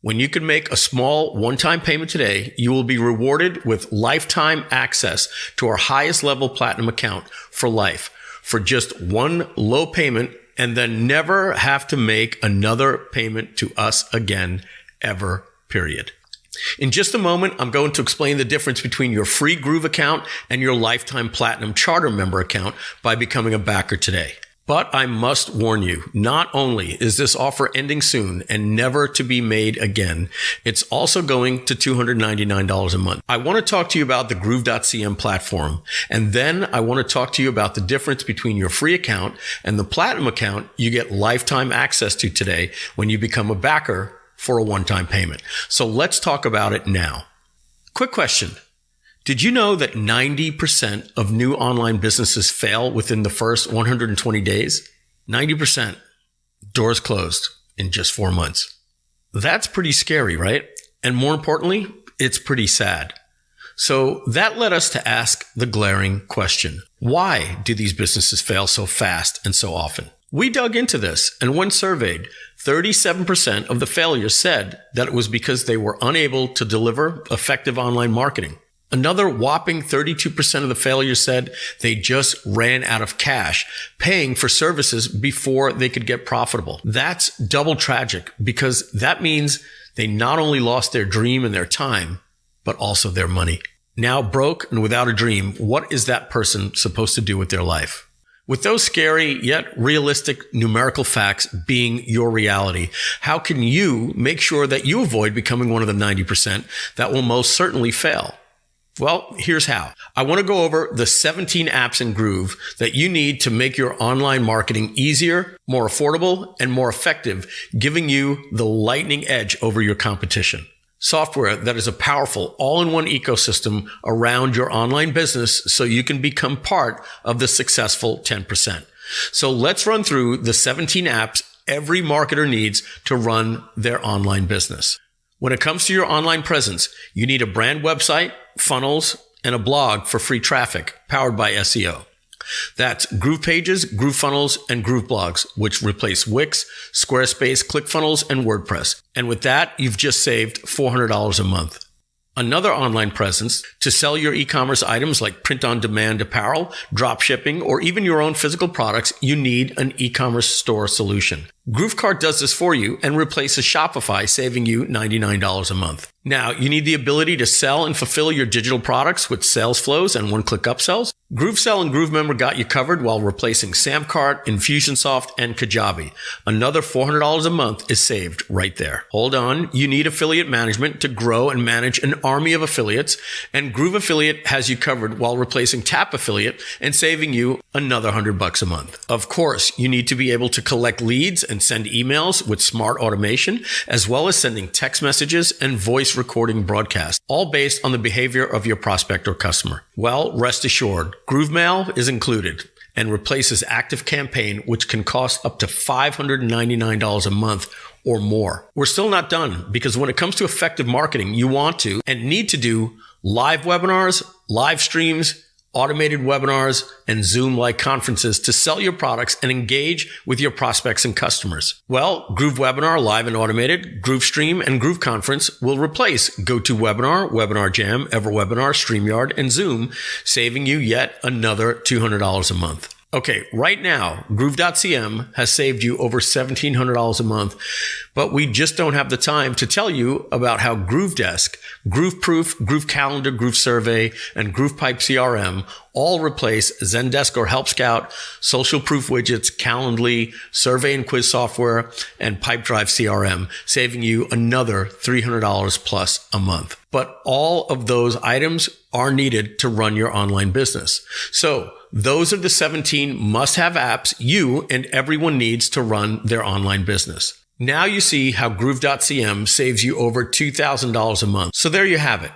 When you can make a small one-time payment today, you will be rewarded with lifetime access to our highest level platinum account for life for just one low payment, and then never have to make another payment to us again, ever, period. In just a moment, I'm going to explain the difference between your free Groove account and your lifetime platinum charter member account by becoming a backer today. But I must warn you, not only is this offer ending soon and never to be made again, it's also going to $299 a month. I want to talk to you about the Groove.cm platform, and then I want to talk to you about the difference between your free account and the platinum account you get lifetime access to today when you become a backer for a one-time payment. So let's talk about it now. Quick question. Did you know that 90% of new online businesses fail within the first 120 days? 90%. Doors closed in just 4 months. That's pretty scary, right? And more importantly, it's pretty sad. So that led us to ask the glaring question. Why do these businesses fail so fast and so often? We dug into this, and when surveyed, 37% of the failures said that it was because they were unable to deliver effective online marketing. Another whopping 32% of the failures said they just ran out of cash, paying for services before they could get profitable. That's double tragic because that means they not only lost their dream and their time, but also their money. Now broke and without a dream, what is that person supposed to do with their life? With those scary yet realistic numerical facts being your reality, how can you make sure that you avoid becoming one of the 90% that will most certainly fail? Well, here's how. I want to go over the 17 apps in Groove that you need to make your online marketing easier, more affordable, and more effective, giving you the lightning edge over your competition. Software that is a powerful all-in-one ecosystem around your online business so you can become part of the successful 10%. So let's run through the 17 apps every marketer needs to run their online business. When it comes to your online presence, you need a brand website, funnels, and a blog for free traffic powered by SEO. That's Groove Pages, Groove Funnels, and Groove Blogs, which replace Wix, Squarespace, ClickFunnels, and WordPress. And with that, you've just saved $400 a month. Another online presence to sell your e-commerce items like print-on-demand apparel, drop shipping, or even your own physical products, you need an e-commerce store solution. GrooveCart does this for you and replaces Shopify, saving you $99 a month. Now, you need the ability to sell and fulfill your digital products with sales flows and one-click upsells. GrooveSell and GrooveMember got you covered while replacing Samcart, Infusionsoft, and Kajabi. Another $400 a month is saved right there. Hold on, you need affiliate management to grow and manage an army of affiliates, and Groove Affiliate has you covered while replacing Tap Affiliate and saving you another $100 a month. Of course, you need to be able to collect leads and send emails with smart automation, as well as sending text messages and voice recording broadcasts, all based on the behavior of your prospect or customer. Well, rest assured, GrooveMail is included and replaces ActiveCampaign, which can cost up to $599 a month or more. We're still not done because when it comes to effective marketing, you want to and need to do live webinars, live streams, automated webinars, and Zoom-like conferences to sell your products and engage with your prospects and customers. Well, GrooveWebinar, live and automated, GrooveStream, and Groove Conference will replace GoToWebinar, Webinar Jam, EverWebinar, StreamYard, and Zoom, saving you yet another $200 a month. Okay, right now, Groove.cm has saved you over $1,700 a month, but we just don't have the time to tell you about how GrooveDesk, GrooveProof, Groove Calendar, Groove Survey, and GroovePipe CRM all replace Zendesk or Help Scout, Social Proof widgets, Calendly, Survey and Quiz software, and Pipedrive CRM, saving you another $300 plus a month. But all of those items are needed to run your online business. So those are the 17 must-have apps you and everyone needs to run their online business. Now you see how Groove.cm saves you over $2,000 a month. So there you have it.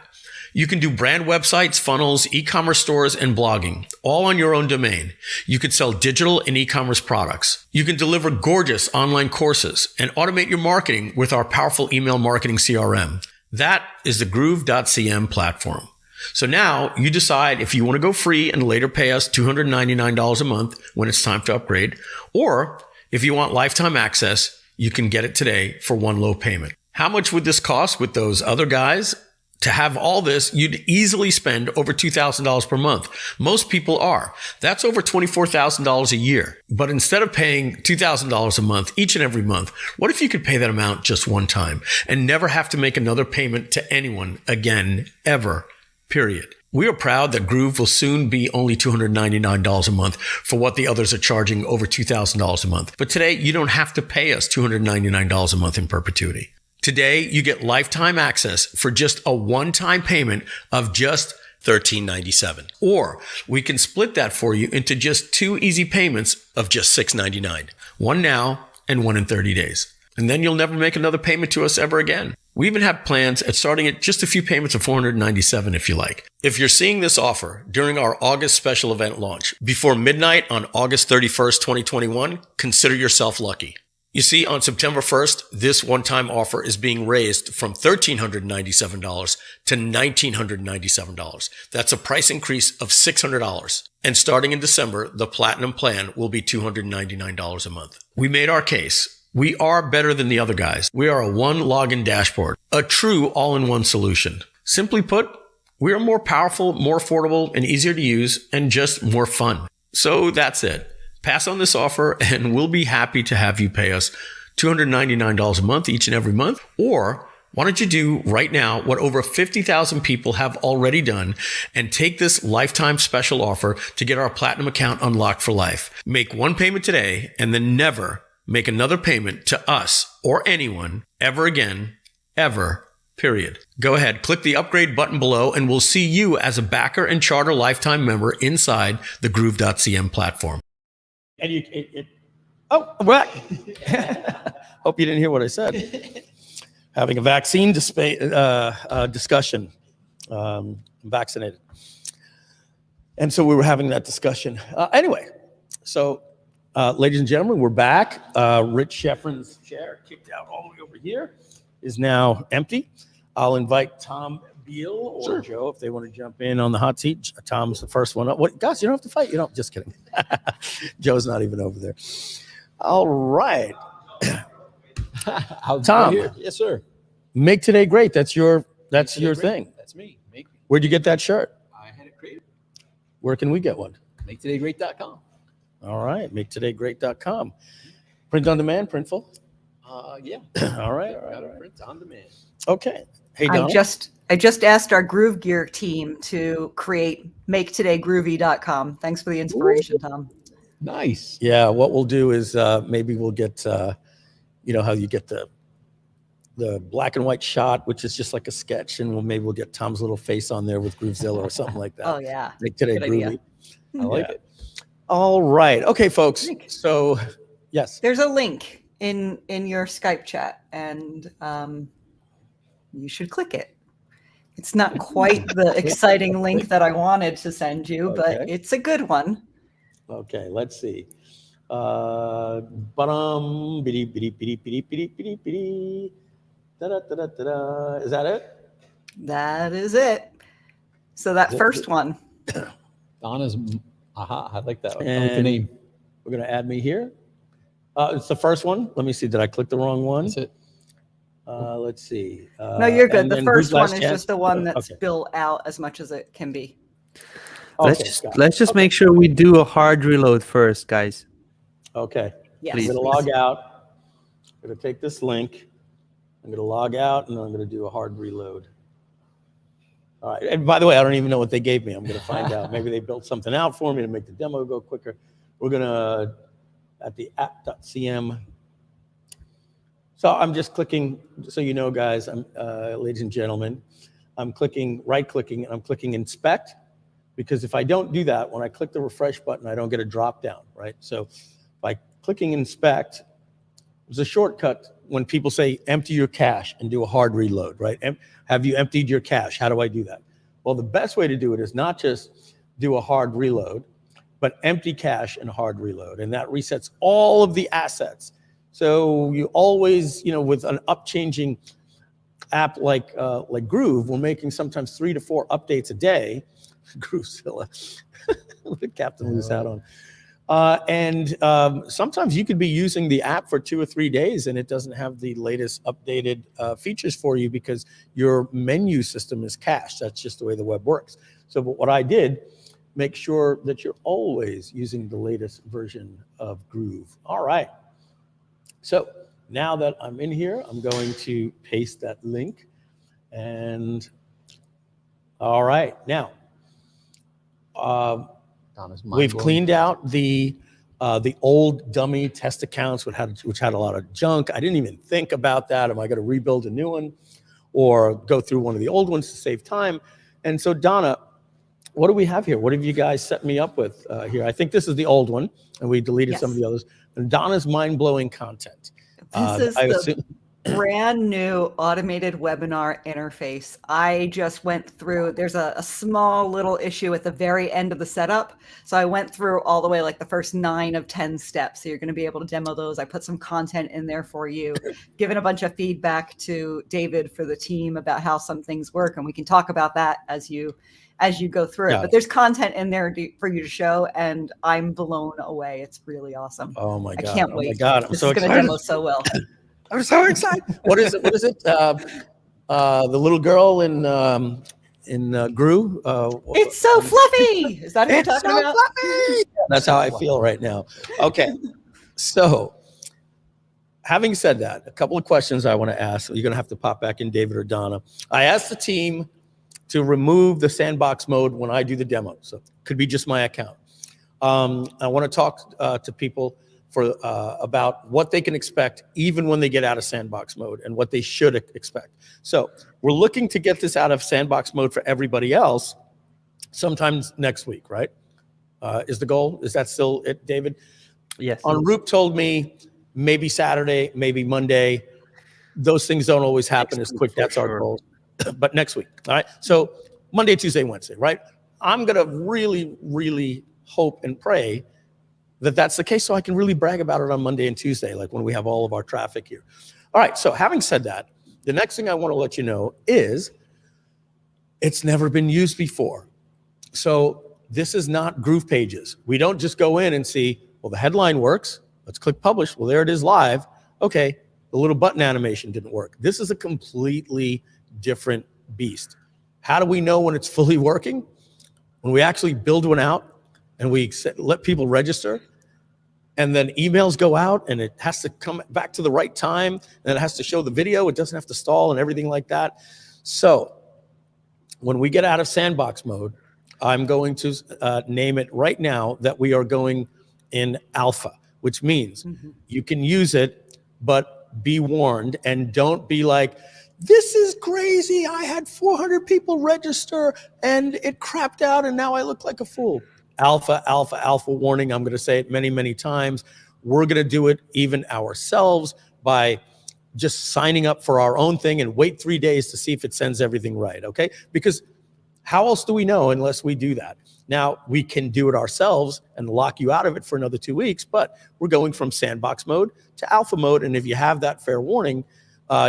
You can do brand websites, funnels, e-commerce stores, and blogging, all on your own domain. You can sell digital and e-commerce products. You can deliver gorgeous online courses and automate your marketing with our powerful email marketing CRM. That is the Groove.cm platform. So now you decide if you want to go free and later pay us $299 a month when it's time to upgrade, or if you want lifetime access, you can get it today for one low payment. How much would this cost with those other guys? To have all this, you'd easily spend over $2,000 per month. Most people are. That's over $24,000 a year. But instead of paying $2,000 a month each and every month, what if you could pay that amount just one time and never have to make another payment to anyone again, ever? Period. We are proud that Groove will soon be only $299 a month for what the others are charging over $2,000 a month. But today, you don't have to pay us $299 a month in perpetuity. Today, you get lifetime access for just a one-time payment of just $13.97. Or we can split that for you into just 2 easy payments of just $6.99. One now and one in 30 days. And then you'll never make another payment to us ever again. We even have plans at starting at just a few payments of $497 if you like. If you're seeing this offer during our August special event launch before midnight on August 31st, 2021, consider yourself lucky. You see, on September 1st, this one-time offer is being raised from $1,397 to $1,997. That's a price increase of $600. And starting in December, the Platinum plan will be $299 a month. We made our case. We are better than the other guys. We are a one login dashboard, a true all-in-one solution. Simply put, we are more powerful, more affordable, and easier to use, and just more fun. So that's it. Pass on this offer, and we'll be happy to have you pay us $299 a month each and every month. Or why don't you do right now what over 50,000 people have already done and take this lifetime special offer to get our Platinum account unlocked for life. Make one payment today and then never make another payment to us or anyone ever again, ever, period. Go ahead, click the upgrade button below, and we'll see you as a backer and charter lifetime member inside the Groove.cm platform. And oh, what? Hope you didn't hear what I said. Having a vaccine discussion. I'm vaccinated. And so we were having that discussion. Anyway, so ladies and gentlemen, we're back. Rich Schefren's chair, kicked out all the way over here, is now empty. I'll invite Tom Beal or Joe if they want to jump in on the hot seat. Tom's the first one up. What, guys, you don't have to fight. You don't. Just kidding. Joe's not even over there. All right. Tom. Yes, sir. Make today great. That's your thing. That's me. Where'd you get that shirt? I had it created. Where can we get one? MakeTodayGreat.com. All right. MakeTodayGreat.com. Print on demand, Printful? Yeah. All right. Print on demand. Okay. Hey, Donald. I just asked our Groove Gear team to create MakeTodayGroovy.com. Thanks for the inspiration, Tom. Nice. Yeah. What we'll do is maybe we'll get, you know how you get the black and white shot, which is just like a sketch, and maybe we'll get Tom's little face on there with GrooveZilla or something like that. Oh yeah. Make today Good groovy. idea. I like it. All right. Okay, folks. So yes. There's a link in your Skype chat, and you should click it. It's not quite the exciting link that I wanted to send you, but it's a good one. Okay, let's see. Is that it? That is it. So that first one. Donna's, I like that one. I And like the name. We're going to add me here. It's the first one. Let me see. Did I click the wrong one? That's it. Let's see. No, you're good. and The then first Groove one Last is Chance? just the one that's Okay. built out as much as it can be. Okay, Let's just make sure we do a hard reload first, guys. Okay. Yes. I'm going to log out. I'm going to take this link. I'm going to log out, and then I'm going to do a hard reload. All right. And by the way, I don't even know what they gave me. I'm going to find out. Maybe they built something out for me to make the demo go quicker. We're going to, at the app.cm. So I'm just clicking, so you know, guys, ladies and gentlemen, I'm clicking, right-clicking, and I'm clicking inspect, because if I don't do that, when I click the refresh button, I don't get a drop down, right? So by clicking inspect, there's a shortcut when people say empty your cache and do a hard reload, right? Have you emptied your cache? How do I do that? Well, the best way to do it is not just do a hard reload, but empty cache and hard reload. And that resets all of the assets. So you always, you know, with an up-changing app like Groove, we're making sometimes 3 to 4 updates a day. GrooveZilla, with Captain Lou's hat on. And sometimes you could be using the app for 2 or 3 days and it doesn't have the latest updated features for you because your menu system is cached. That's just the way the web works. So but what I did, make sure that you're always using the latest version of Groove. All right. So now that I'm in here, I'm going to paste that link. And all right, now We've cleaned out the old dummy test accounts which had a lot of junk. I didn't even think about that. Am I going to rebuild a new one or go through one of the old ones to save time? And so Donna, what do we have here? What have you guys set me up with here? I think this is the old one, and we deleted some of the others. And Donna's mind-blowing content. This is the brand new automated webinar interface. I just went through, there's a small little issue at the very end of the setup. So I went through all the way, like the first 9 of 10 steps. So you're going to be able to demo those. I put some content in there for you, given a bunch of feedback to David for the team about how some things work. And we can talk about that as you go through it. But there's content in there for you to show, and I'm blown away. It's really awesm. Oh my God. I can't wait. Oh my God. I'm so excited. It's going to demo so well. I'm so excited. What is it? The little girl in Groove? It's so fluffy. Is that what you're talking about? Fluffy. That's how I feel right now. Okay. So having said that, a couple of questions I want to ask. You're going to have to pop back in, David or Donna. I asked the team to remove the sandbox mode when I do the demo. So it could be just my account. I want to talk to people about what they can expect even when they get out of sandbox mode and what they should expect. So we're looking to get this out of sandbox mode for everybody else sometimes next week, right? Is the goal? Is that still it, David? Yes. Roop told me maybe Saturday, maybe Monday. Those things don't always happen as quick. That's our goal. But next week, all right? So Monday, Tuesday, Wednesday, right? I'm going to really, really hope and pray that that's the case so I can really brag about it on Monday and Tuesday, like when we have all of our traffic here. All right, so having said that, the next thing I want to let you know is it's never been used before. So this is not Groove Pages. We don't just go in and see, well, the headline works. Let's click publish. Well, there it is live. Okay, the little button animation didn't work. This is a completely different beast. How do we know when it's fully working? When we actually build one out and we let people register, and then emails go out and it has to come back to the right time, and it has to show the video. It doesn't have to stall and everything like that. So when we get out of sandbox mode, I'm going to name it right now that we are going in alpha, which means you can use it, but be warned and don't be like, this is crazy. I had 400 people register and it crapped out and now I look like a fool. Alpha, alpha, alpha warning. I'm going to say it many, many times. We're going to do it even ourselves by just signing up for our own thing and wait 3 days to see if it sends everything right, okay? Because how else do we know unless we do that? Now, we can do it ourselves and lock you out of it for another 2 weeks, but we're going from sandbox mode to alpha mode, and if you have that fair warning,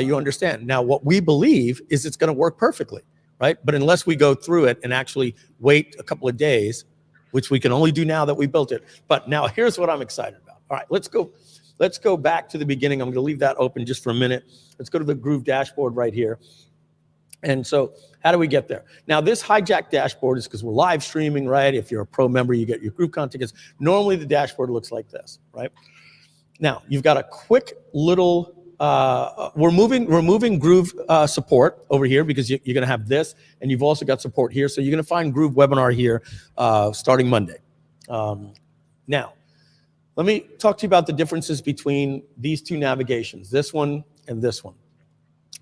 you understand. Now, what we believe is it's going to work perfectly, right? But unless we go through it and actually wait a couple of days, which we can only do now that we built it. But now here's what I'm excited about. All right, let's go back to the beginning. I'm going to leave that open just for a minute. Let's go to the Groove dashboard right here. And so how do we get there? Now, this hijack dashboard is because we're live streaming, right? If you're a pro member, you get your Groove content tickets. Normally, the dashboard looks like this, right? Now, you've got a quick little, we're moving Groove support over here because you're going to have this, and you've also got support here. So you're going to find GrooveWebinar here starting Monday. Now, let me talk to you about the differences between these two navigations, this one and this one.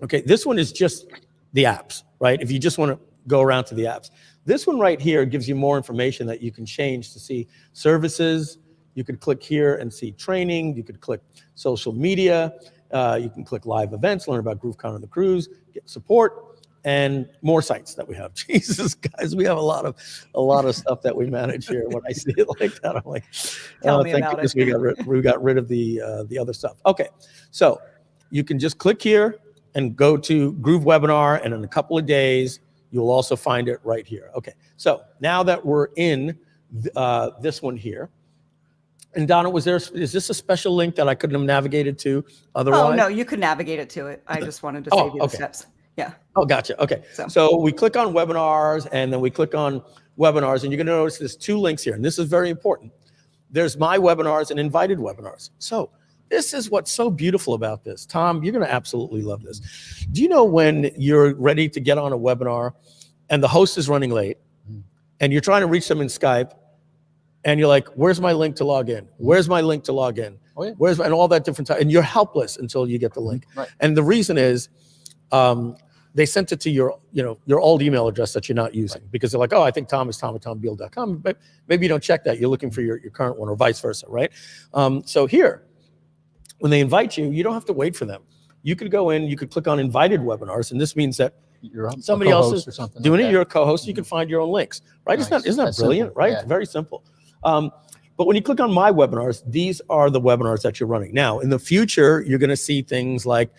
Okay, this one is just the apps, right? If you just want to go around to the apps. This one right here gives you more information that you can change to see services. You could click here and see training. You could click social media. You can click live events, learn about GrooveCon and the cruise, get support, and more sites that we have. Jesus, guys, we have a lot of stuff that we manage here. When I see it like that, I'm like, Tell me thank about goodness it. we got rid of the other stuff. Okay, so you can just click here and go to GrooveWebinar, and in a couple of days, you'll also find it right here. Okay, so now that we're in this one here, and Donna, is this a special link that I couldn't have navigated to otherwise? Oh, no, you could navigate it to it. I just wanted to save you the steps. Yeah. Oh, gotcha. Okay. So we click on webinars, and then we click on webinars, and you're going to notice there's 2 links here, and this is very important. There's my webinars and invited webinars. So this is what's so beautiful about this. Tom, you're going to absolutely love this. Do you know when you're ready to get on a webinar and the host is running late and you're trying to reach them in Skype, and you're like, where's my link to log in? Where's my link to log in? Oh, yeah. And all that different time, and you're helpless until you get the link. Right. And the reason is, they sent it to your old email address that you're not using, because they're like, oh, I think Tom is Tom at tombeal.com. But maybe you don't check that. You're looking for your current one, or vice versa, right? So here, when they invite you, you don't have to wait for them. You could go in, you could click on invited webinars, and this means that somebody else is doing it. You're a co-host. You can find your own links, right? Nice. Isn't that brilliant, simple. right? Yeah. It's very simple. But when you click on my webinars, these are the webinars that you're running. Now, in the future, you're going to see things like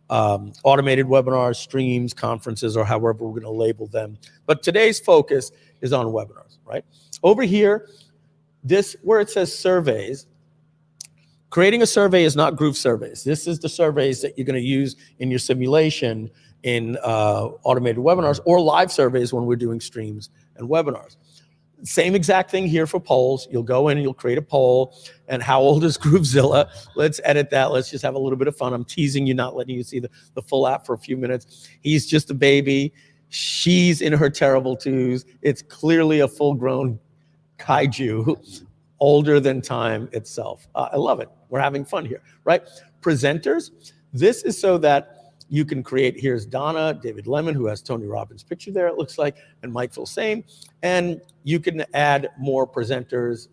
automated webinars, streams, conferences, or however we're going to label them. But today's focus is on webinars, right? Over here, where it says surveys, creating a survey is not Groove surveys. This is the surveys that you're going to use in your simulation in automated webinars, or live surveys when we're doing streams and webinars. Same exact thing here for polls. You'll go in and you'll create a poll. And how old is GrooveZilla? Let's edit that. Let's just have a little bit of fun. I'm teasing you, not letting you see the full app for a few minutes. He's just a baby. She's in her terrible twos. It's clearly a full-grown kaiju, older than time itself. I love it. We're having fun here, right? Presenters. This is so that you can create, here's Donna, David Lemon, who has Tony Robbins' picture there, it looks like, and Mike Filsaime. And you can add more presenters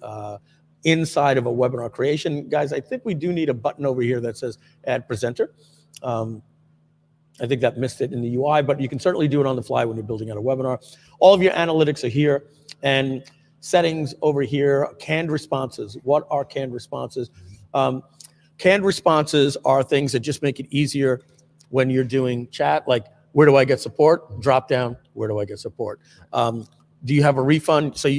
inside of a webinar creation. Guys, I think we do need a button over here that says add presenter. I think that missed it in the UI, but you can certainly do it on the fly when you're building out a webinar. All of your analytics are here, and settings over here, canned responses. What are canned responses? Canned responses are things that just make it easier when you're doing chat, like, where do I get support? Drop down, where do I get support? Do you have a refund? So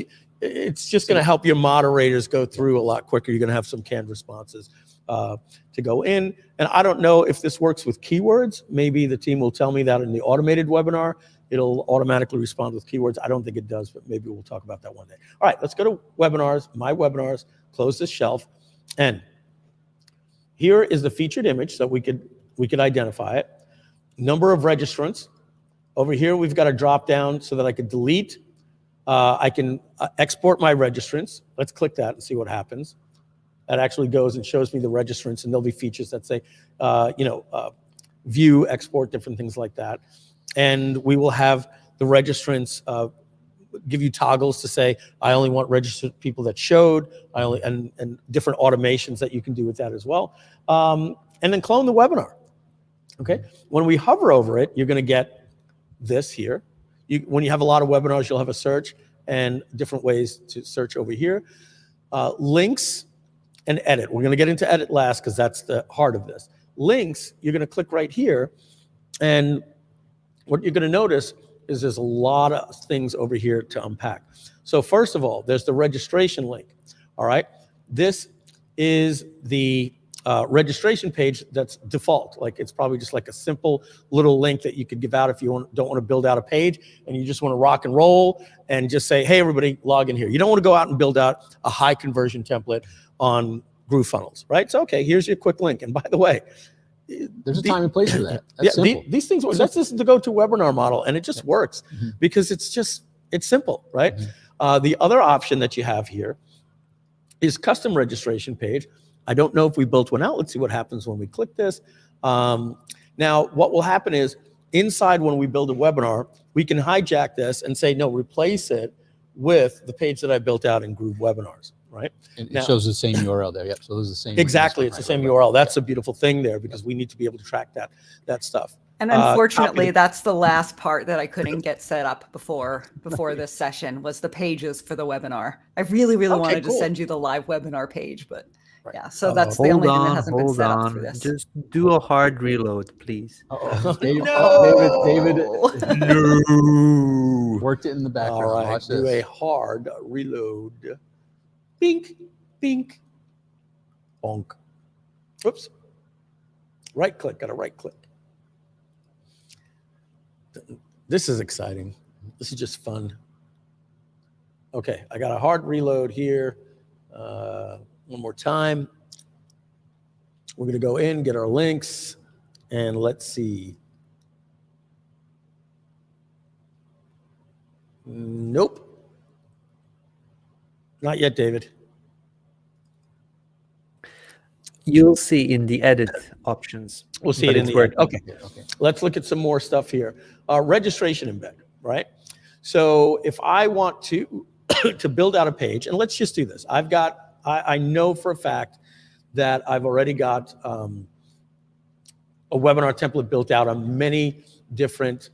it's just gonna help your moderators go through a lot quicker. You're gonna have some canned responses to go in. And I don't know if this works with keywords. Maybe the team will tell me that in the automated webinar. It'll automatically respond with keywords. I don't think it does, but maybe we'll talk about that one day. All right, let's go to webinars, my webinars, close this shelf. And here is the featured image so we could identify it. Number of registrants. Over here, we've got a drop down so that I could delete. I can export my registrants. Let's click that and see what happens. That actually goes and shows me the registrants, and there'll be features that say, view, export, different things like that. And we will have the registrants give you toggles to say, I only want registered people that showed, and different automations that you can do with that as well. And then clone the webinar. Okay, when we hover over it, you're going to get this here. When you have a lot of webinars, you'll have a search and different ways to search over here. Links and edit. We're going to get into edit last because that's the heart of this. Links, you're going to click right here, and what you're going to notice is there's a lot of things over here to unpack. So first of all, there's the registration link. All right, this is the registration page that's default. Like, it's probably just like a simple little link that you could give out if you don't want to build out a page and you just want to rock and roll and just say, hey, everybody, log in here. You don't want to go out and build out a high conversion template on GrooveFunnels, right? So, okay, here's your quick link. And by the way, there's a time and place for that. That's simple. These things, that's just the go-to webinar model, and it just works because it's simple, right? The other option that you have here is custom registration page. I don't know if we built one out. Let's see what happens when we click this. Now, what will happen is inside when we build a webinar, we can hijack this and say, no, replace it with the page that I built out in GrooveWebinars, right? And it shows the same URL there. Yep. So those are the same. Exactly. It's the same URL. That's a beautiful thing there because we need to be able to track that stuff. And unfortunately, that's the last part that I couldn't get set up before this session was the pages for the webinar. I really wanted to send you the live webinar page, but yeah, so that's the only thing that hasn't been set up for this. Just do a hard reload, please. David, No. Worked it in the background. All right, Watch do this. a hard reload. Bink, bink, bonk. Oops. Right click, got to right click. This is exciting. This is just fun. Okay, I got a hard reload here. One more time. We're going to go in, get our links, and let's see. Nope. Not yet, David. You'll see in the edit options. We'll see but it in it's the where- end. Okay. Let's look at some more stuff here. Registration embed, right? So if I want to to build out a page, and let's just do this. I know for a fact that I've already got a webinar template built out on many different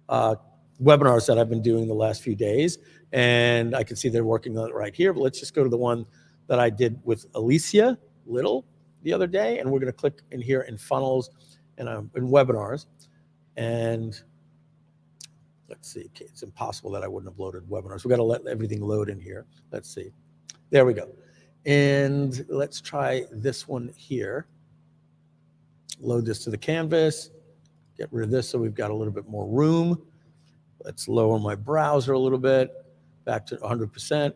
webinars that I've been doing the last few days. And I can see they're working on it right here. But let's just go to the one that I did with Alicia Little the other day. And we're going to click in here in funnels and in webinars. And let's see. Okay, it's impossible that I wouldn't have loaded webinars. We've got to let everything load in here. Let's see. There we go. And let's try this one here. Load this to the canvas. Get rid of this so we've got a little bit more room. Let's lower my browser a little bit, back to 100%.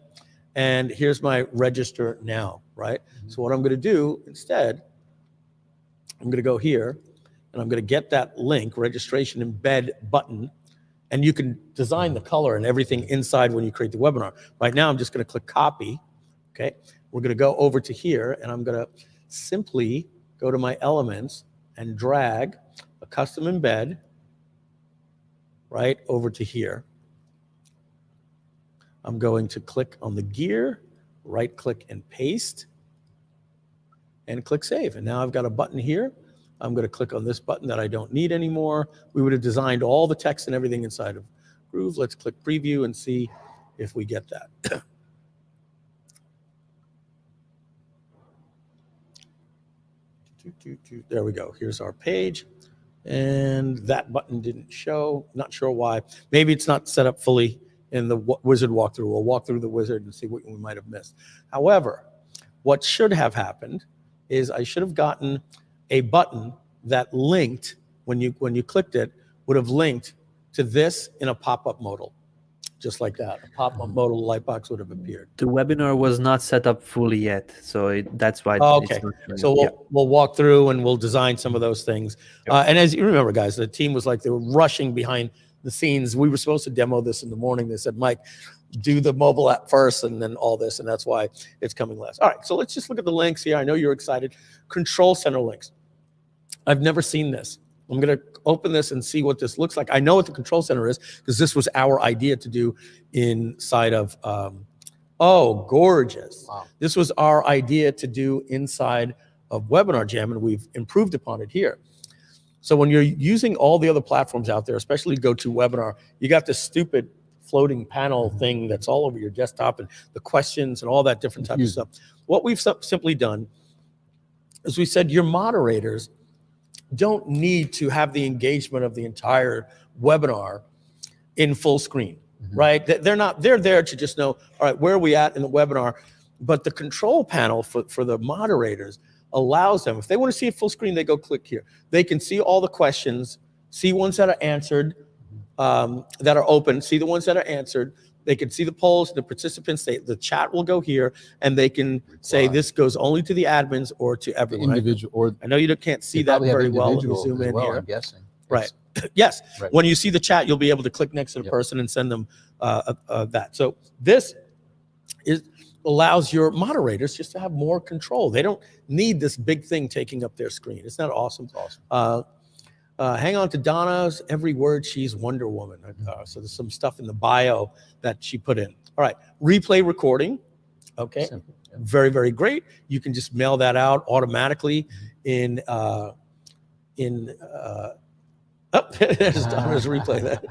And here's my register now, right? So what I'm going to do instead, I'm going to go here, and I'm going to get that link, registration embed button, and you can design the color and everything inside when you create the webinar. Right now, I'm just going to click copy, okay? We're going to go over to here, and I'm going to simply go to my elements and drag a custom embed right over to here. I'm going to click on the gear, right click and paste, and click save. And now I've got a button here. I'm going to click on this button that I don't need anymore. We would have designed all the text and everything inside of Groove. Let's click preview and see if we get that. There we go. Here's our page. And that button didn't show. Not sure why. Maybe it's not set up fully in the wizard walkthrough. We'll walk through the wizard and see what we might have missed. However, what should have happened is I should have gotten a button that linked, when you clicked it, would have linked to this in a pop-up modal. Just like that. A pop-up modal light box would have appeared. The webinar was not set up fully yet, so that's why. Okay, it's not showing so up. we'll walk through and we'll design some of those things. And as you remember, guys, the team was like, they were rushing behind the scenes. We were supposed to demo this in the morning. They said, Mike, do the mobile app first and then all this, and that's why it's coming last. All right, so let's just look at the links here. I know you're excited. Control center links. I've never seen this. I'm going to open this and see what this looks like. I know what the control center is because this was our idea to do inside of, oh, gorgeous. Wow. This was our idea to do inside of Webinar Jam, and we've improved upon it here. So when you're using all the other platforms out there, especially GoToWebinar, you got this stupid floating panel thing that's all over your desktop and the questions and all that different type of stuff. What we've simply done is we said your moderators don't need to have the engagement of the entire webinar in full screen, right? They're there to just know, all right, where are we at in the webinar? But the control panel for the moderators allows them, if they want to see it full screen, they go click here. They can see all the questions, see ones that are answered, that are open, see the ones that are answered. They can see the polls, the participants, the chat will go here, and they can say this goes only to the admins or to everyone. Individual, or I know you can't see that very well. Let me zoom in here. I'm guessing. Right. Yes. Right. When you see the chat, you'll be able to click next to the person and send them that. So this allows your moderators just to have more control. They don't need this big thing taking up their screen. Isn't that awesome? It's awesome. Hang on to Donna's every word. She's Wonder Woman. So there's some stuff in the bio that she put in. All right. Replay recording. Okay. Simple. Very, very great. You can just mail that out automatically in oh, there's Donna's replay.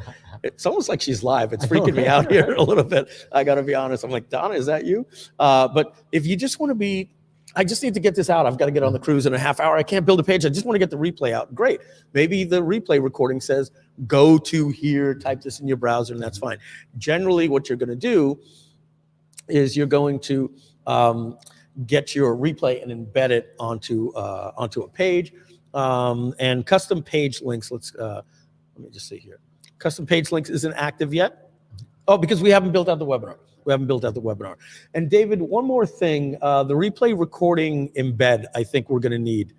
It's almost like she's live. It's freaking me out here a little bit. I got to be honest. I'm like, Donna, is that you? But if you just want to be, I just need to get this out. I've got to get on the cruise in a half hour. I can't build a page. I just want to get the replay out. Great. Maybe the replay recording says, go to here, type this in your browser, and that's fine. Generally, what you're going to do is you're going to get your replay and embed it onto a page. And custom page links, let me just see here. Custom page links isn't active yet. Oh, because we haven't built out the webinar. And David, one more thing, the replay recording embed, I think we're going to need,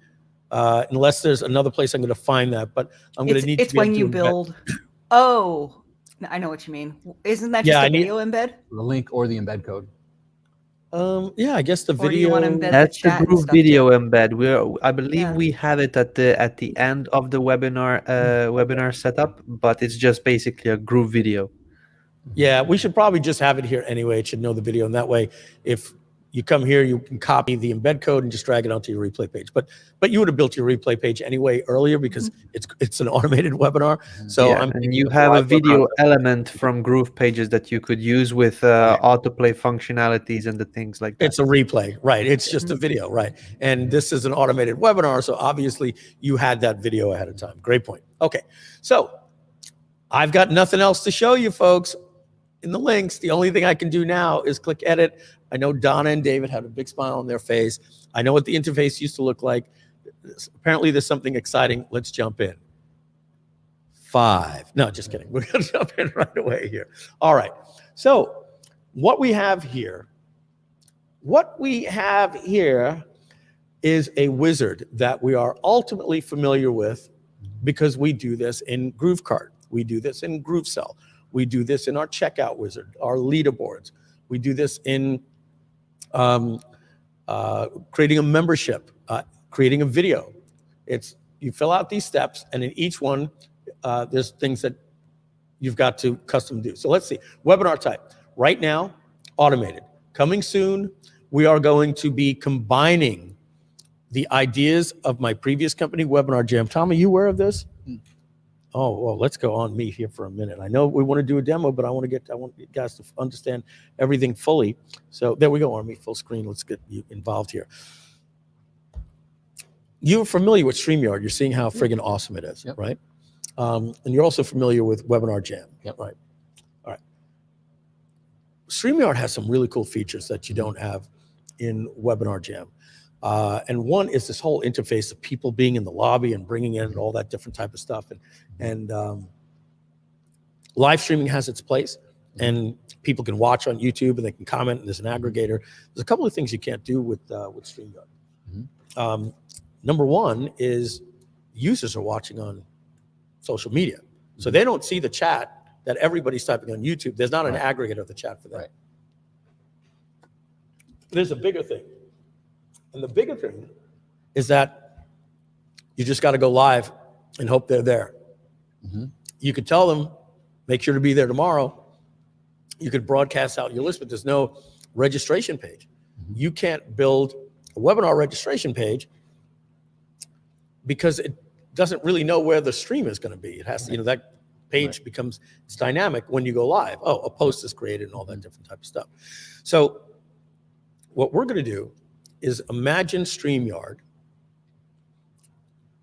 unless there's another place I'm going to find that, but I'm going to need to It's when you build. Oh, I know what you mean. Isn't that just a video embed? The link or the embed code. Yeah, I guess the Or do you want to video. embed That's the chat and Groove stuff too? video embed. I believe Yeah. we have it at the end of the webinar setup, but it's just basically a Groove video. Yeah, we should probably just have it here anyway. It should know the video, and that way, if you come here, you can copy the embed code and just drag it onto your replay page. But you would have built your replay page anyway earlier because it's an automated webinar. So Yeah, I'm and thinking you of have a live video webinar. element from Groove pages that you could use with autoplay functionalities and the things like that. It's a replay, right? It's just a video, right? And this is an automated webinar, so obviously you had that video ahead of time. Great point. Okay, so I've got nothing else to show you, folks. In the links, the only thing I can do now is click edit. I know Donna and David had a big smile on their face. I know what the interface used to look like. Apparently there's something exciting. Let's jump in. 5. No, just kidding. We're going to jump in right away here. All right. So what we have here is a wizard that we are ultimately familiar with because we do this in GrooveCart. We do this in GrooveCell. We do this in our checkout wizard, our leaderboards. We do this in creating a membership, creating a video. You fill out these steps, and in each one, there's things that you've got to custom do. So let's see, webinar type. Right now, automated. Coming soon, we are going to be combining the ideas of my previous company, Webinar Jam. Tom, are you aware of this? Oh, well, let's go on me here for a minute. I know we want to do a demo, but I want you guys to understand everything fully. So there we go, on me, full screen. Let's get you involved here. You're familiar with StreamYard. You're seeing how friggin' awesome it is, right? And you're also familiar with Webinar Jam, right? All right. StreamYard has some really cool features that you don't have in Webinar Jam. And one is this whole interface of people being in the lobby and bringing in all that different type of stuff. And live streaming has its place, and people can watch on YouTube and they can comment, and there's an aggregator. There's a couple of things you can't do with StreamYard. Number one is users are watching on social media. So they don't see the chat that everybody's typing on YouTube. There's not an aggregator of the chat for that. There's a bigger thing. And the bigger thing is that you just got to go live and hope they're there. You could tell them, make sure to be there tomorrow. You could broadcast out your list, but there's no registration page. You can't build a webinar registration page because it doesn't really know where the stream is going to be. It has to, that page becomes, it's dynamic when you go live. Oh, a post is created and all that different type of stuff. So what we're going to do is imagine StreamYard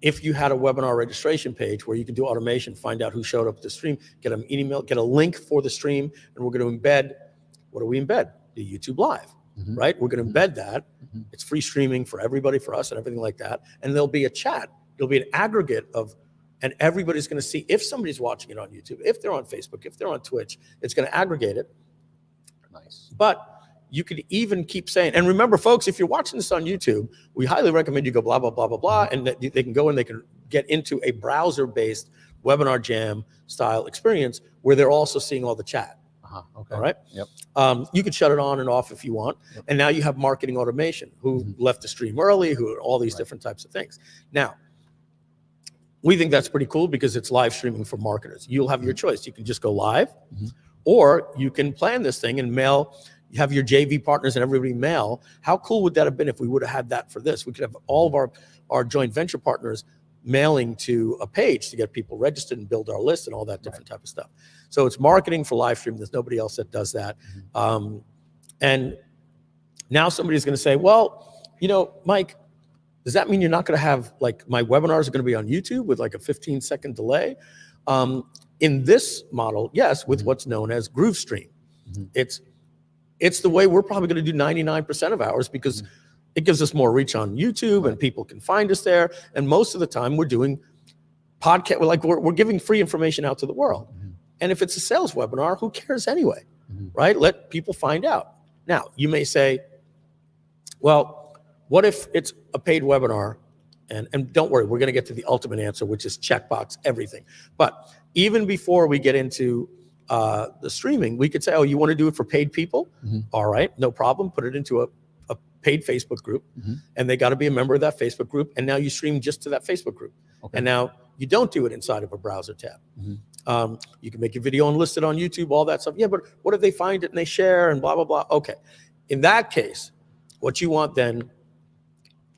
if you had a webinar registration page where you can do automation, find out who showed up at the stream, get an email, get a link for the stream, and we're going to embed, what do we embed? The YouTube Live, right? We're going to embed that. It's free streaming for everybody, for us, and everything like that. And there'll be a chat. There'll be an aggregate of, and everybody's going to see if somebody's watching it on YouTube, if they're on Facebook, if they're on Twitch, it's going to aggregate it. Nice. But you could even keep saying, and remember, folks, if you're watching this on YouTube, we highly recommend you go blah, blah, blah, blah, blah, and that they can go and they can get into a browser-based Webinar Jam style experience where they're also seeing all the chat. Okay. All right? You could shut it on and off if you want. And now you have marketing automation, who left the stream early, who all these different types of things. Now, we think that's pretty cool because it's live streaming for marketers. You'll have your choice. You can just go live, or you can plan this thing and mail. You have your JV partners and everybody mail. How cool would that have been if we would have had that for this? We could have all of our joint venture partners mailing to a page to get people registered and build our list and all that different type of stuff. So it's marketing for live stream. There's nobody else that does that. And now somebody's going to say, well, Mike, does that mean you're not going to have, like, my webinars are going to be on YouTube with like a 15-second delay? In this model, yes, with what's known as Groove Stream. It's the way we're probably going to do 99% of ours because it gives us more reach on YouTube and people can find us there. And most of the time we're doing podcast, we're giving free information out to the world. And if it's a sales webinar, who cares anyway, right? Let people find out. Now, you may say, well, what if it's a paid webinar? And don't worry, we're going to get to the ultimate answer, which is checkbox everything. But even before we get into the streaming, we could say, oh, you want to do it for paid people? All right, no problem. Put it into a paid Facebook group, and they got to be a member of that Facebook group. And now you stream just to that Facebook group. Okay. And now you don't do it inside of a browser tab. You can make your video and list it on YouTube, all that stuff. Yeah, but what if they find it and they share and blah, blah, blah? Okay. In that case, what you want then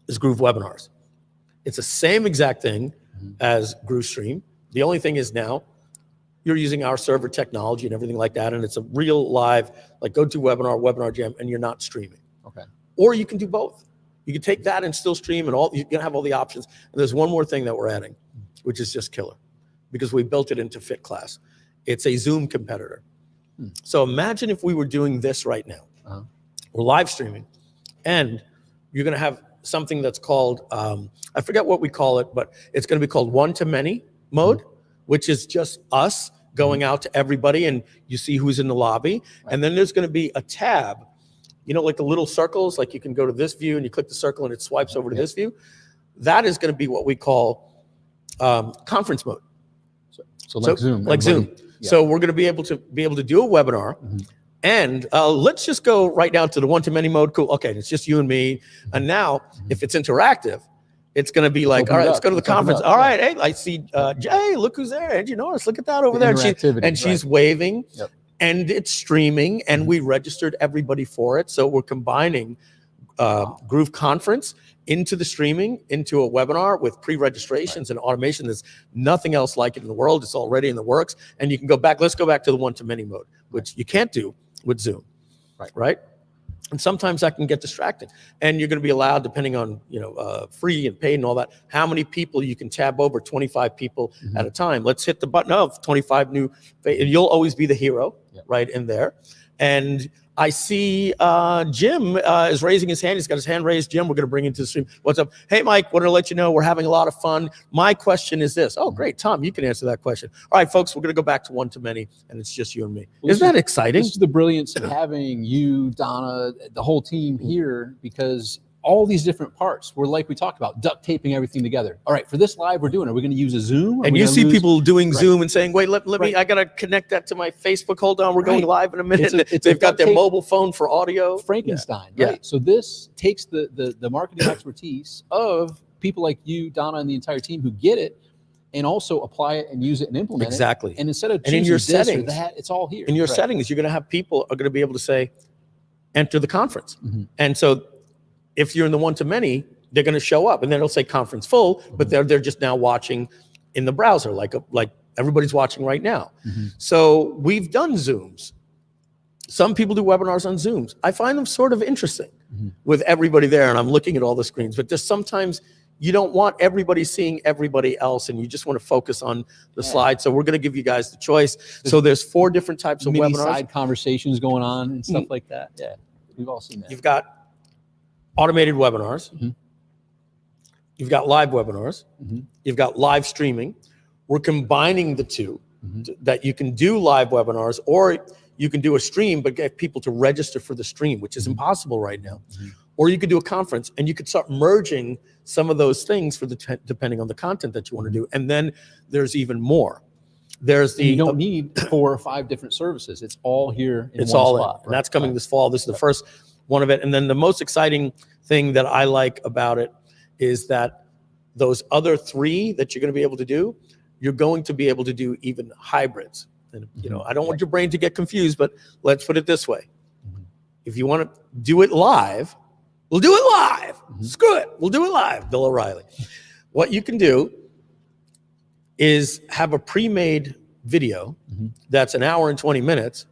is GrooveWebinars. It's the same exact thing as GrooveStream. The only thing is now you're using our server technology and everything like that, and it's a real live, like GoToWebinar, Webinar Jam, and you're not streaming. Okay. Or you can do both. You can take that and still stream, and you can have all the options. And there's one more thing that we're adding, which is just killer, because we built it into FitClass. It's a Zoom competitor. So imagine if we were doing this right now. We're live streaming, and you're going to have something that's called, I forget what we call it, but it's going to be called one-to-many mode, which is just us going out to everybody, and you see who's in the lobby. And then there's going to be a tab, you know, like the little circles, like you can go to this view and you click the circle and it swipes over to this view. That is going to be what we call conference mode. So like Zoom. Like Zoom. Yeah. So we're going to be able to do a webinar. And let's just go right now to the one-to-many mode. Cool. Okay, it's just you and me. And now, if it's interactive, it's going to be like, all right, let's go to the conference. All right, hey, I see Jay. Look who's there. And you notice, look at that over there. And she's waving, and it's streaming, and we registered everybody for it. So we're combining Groove Conference into the streaming, into a webinar with pre-registrations and automation. There's nothing else like it in the world. It's already in the works. And you can go back. Let's go back to the one-to-many mode, which you can't do with Zoom, right? And sometimes that can get distracting. And you're going to be allowed, depending on, you know, free and paid and all that, how many people you can tab over, 25 people at a time. Let's hit the button of 25 new, you'll always be the hero, right in there. And I see Jim is raising his hand. He's got his hand raised. Jim, we're going to bring you to the stream. What's up? Hey, Mike, wanted to let you know we're having a lot of fun. My question is this. Oh, great. Tom, you can answer that question. All right, folks, we're going to go back to one-to-many, and it's just you and me. Well, Isn't that exciting? This is the brilliance of having you, Donna, the whole team here, because all these different parts, we're like we talked about, duct taping everything together. All right, for this live we're doing, are we going to use a Zoom? And you see people doing Zoom and saying, wait, let me, I got to connect that to my Facebook. Hold on, we're going live in a minute. They've got their mobile phone for audio. Frankenstein, right? So this takes the marketing expertise of people like you, Donna, and the entire team who get it, and also apply it and use it and implement it. Exactly. And instead of choosing in your this settings, or that, it's all here. In your settings, you're going to have people are going to be able to say, enter the conference. And so if you're in the one-to-many, they're going to show up, and then it'll say conference full, but they're just now watching in the browser, like everybody's watching right now. So we've done Zooms. Some people do webinars on Zooms. I find them sort of interesting with everybody there, and I'm looking at all the screens, but just sometimes you don't want everybody seeing everybody else, and you just want to focus on the slide. So we're going to give you guys the choice. So there's 4 different types of webinars. Side conversations going on and stuff like that. Yeah, we've all seen that. You've got automated webinars. You've got live webinars. You've got live streaming. We're combining the two that you can do live webinars, or you can do a stream but get people to register for the stream, which is impossible right now. Or you could do a conference, and you could start merging some of those things for depending on the content that you want to do. And then there's even more. There's you don't need 4 or 5 different services. It's all here in one spot. And that's coming this fall. This is the first one of it. And then the most exciting thing that I like about it is that those other 3 that you're going to be able to do, you're going to be able to do even hybrids. And you know, I don't want your brain to get confused, but let's put it this way. If you want to do it live, we'll do it live. Screw it. We'll do it live, Bill O'Reilly. What you can do is have a pre-made video that's an hour and 20 minutes.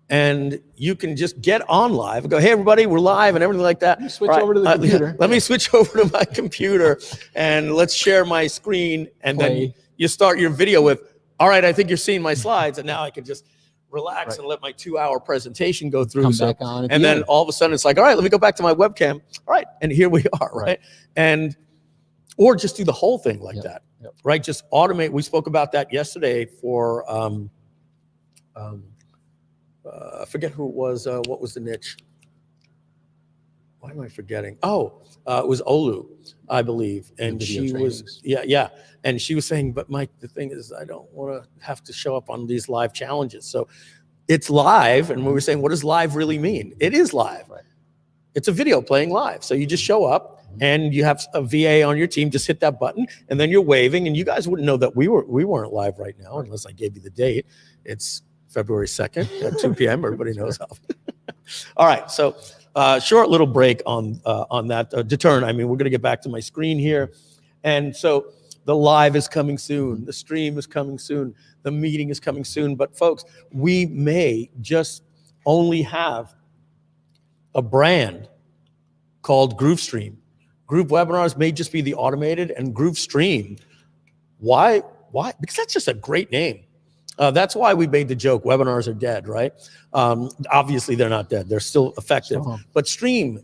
And you can just get on live and go, hey, everybody, we're live and everything like that. Switch over to the computer. Let me switch over to my computer and let's share my screen. And then you start your video with, all right, I think you're seeing my slides. And now I can just relax and let my 2-hour presentation go through. Come back on and then all of a sudden it's like, all right, let me go back to my webcam. All right, and here we are, right? And or just do the whole thing like that, right? Just automate. We spoke about that yesterday for I forget who it was. What was the niche? why am I forgetting? Oh, it was Olu, I believe. And she was, yeah. And she was saying, but Mike, the thing is, I don't want to have to show up on these live challenges. So it's live. And we were saying, what does live really mean? It is live. Right. It's a video playing live. So you just show up and you have a VA on your team, just hit that button and then you're waving. And you guys wouldn't know that we weren't live right now unless I gave you the date. It's February 2nd at 2 p.m. Everybody knows how. All right. So short little break on that deterrent. I mean, we're going to get back to my screen here. And so the live is coming soon. The stream is coming soon. The meeting is coming soon. But folks, we may just only have a brand called GrooveStream. GrooveWebinars may just be the automated, and GrooveStream. Why? Because that's just a great name. That's why we made the joke, webinars are dead, right? Obviously, they're not dead. They're still effective. But stream,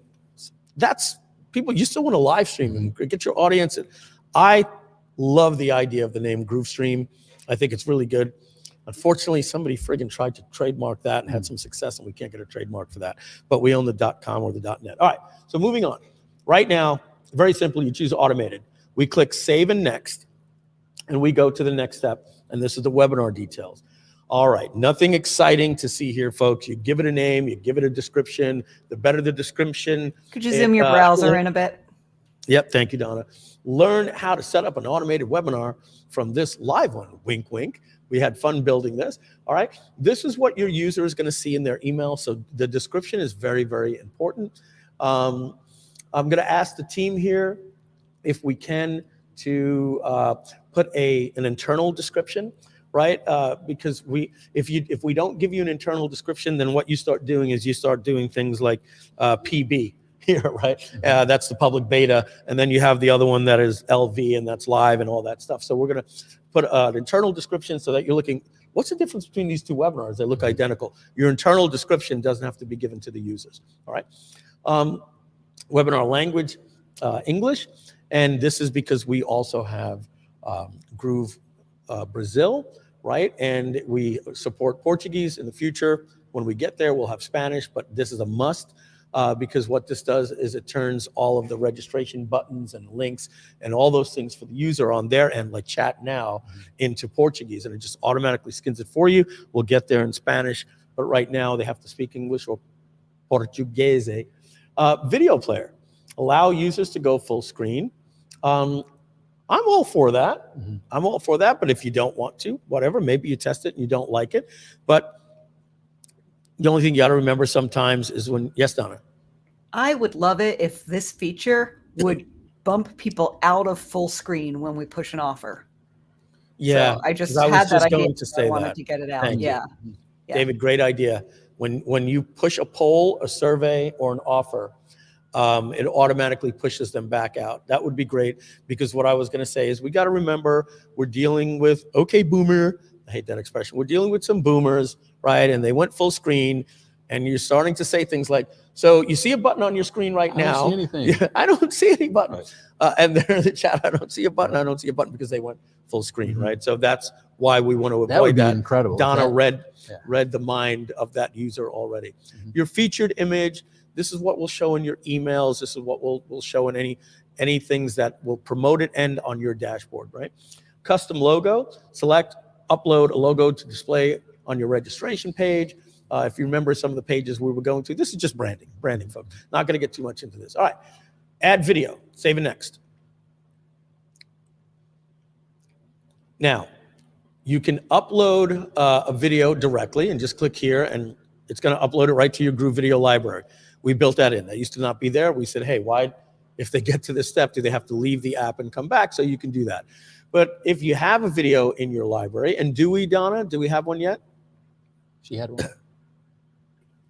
that's people, you still want to live stream and get your audience. I love the idea of the name GrooveStream. I think it's really good. Unfortunately, somebody friggin' tried to trademark that and had some success, and we can't get a trademark for that. But we own the .com or the .net. All right, so moving on. Right now, very simple, you choose automated. We click Save and Next, and we go to the next step, and this is the webinar details. All right, nothing exciting to see here, folks. You give it a name, you give it a description. The better the description. Could you zoom your browser in a bit? Yep, thank you, Donna. Learn how to set up an automated webinar from this live one. Wink, wink. We had fun building this. All right, this is what your user is going to see in their email. So the description is very, very important. I'm going to ask the team here if we can to put an internal description, right? Because if we don't give you an internal description, then what you start doing is you start doing things like PB. Here, right? That's the public beta. And then you have the other one that is LV and that's live and all that stuff. So we're going to put an internal description so that you're looking, what's the difference between these two webinars? They look identical. Your internal description doesn't have to be given to the users. All right. Webinar language, English. And this is because we also have Groove Brazil, right? And we support Portuguese in the future. When we get there, we'll have Spanish, but this is a must. Because what this does is it turns all of the registration buttons and links and all those things for the user on their end, like chat now, into Portuguese, and it just automatically skins it for you. We'll get there in Spanish, but right now they have to speak English or Portuguese. Video player, allow users to go full screen. I'm all for that. I'm all for that, but if you don't want to, whatever, maybe you test it and you don't like it, but the only thing you got to remember sometimes is when, yes, Donna? I would love it if this feature would bump people out of full screen when we push an offer. Yeah. So I just had that idea. I wanted to get it out. Thank you. Yeah. David, great idea. When you push a poll, a survey, or an offer, it automatically pushes them back out. That would be great, because what I was going to say is we got to remember we're dealing with, okay, boomer, I hate that expression. We're dealing with some boomers, right? And they went full screen, and you're starting to say things like, so you see a button on your screen right now. I don't see anything. Yeah, I don't see any button. Right. And they're in the chat, I don't see a button. I don't see a button, because they went full screen, right? So that's why we want to avoid that. That would be incredible. Donna read the mind of that user already. Your featured image, this is what will show in your emails. This is what will show in any things that will promote it and on your dashboard, right? Custom logo, select, upload a logo to display on your registration page. If you remember some of the pages we were going to, this is just branding, folks. Not going to get too much into this. All right, add video, save and next. Now, you can upload a video directly and just click here, and it's going to upload it right to your Groove video library. We built that in. That used to not be there. We said, hey, why, if they get to this step, do they have to leave the app and come back? So you can do that. But if you have a video in your library, and do we, Donna? Do we have one yet? She had one.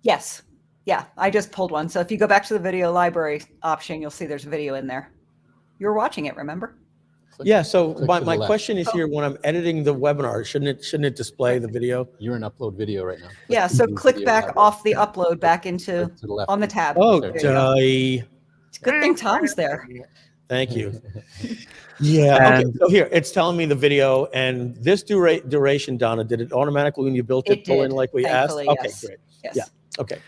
Yes. Yeah, I just pulled one. So if you go back to the video library option, you'll see there's a video in there. You were watching it, remember? Yeah, so my question is here, when I'm editing the webinar, shouldn't it display the video? You're in upload video right now. Yeah, so click back off the upload back into to the left. on the tab. Oh, it's a good thing Tom's there. Thank you. Yeah, okay, so here, it's telling me the video, and this duration, Donna, did it automatically when you built it, pull in like we asked? Okay, yes. great. Yes. Yeah, okay.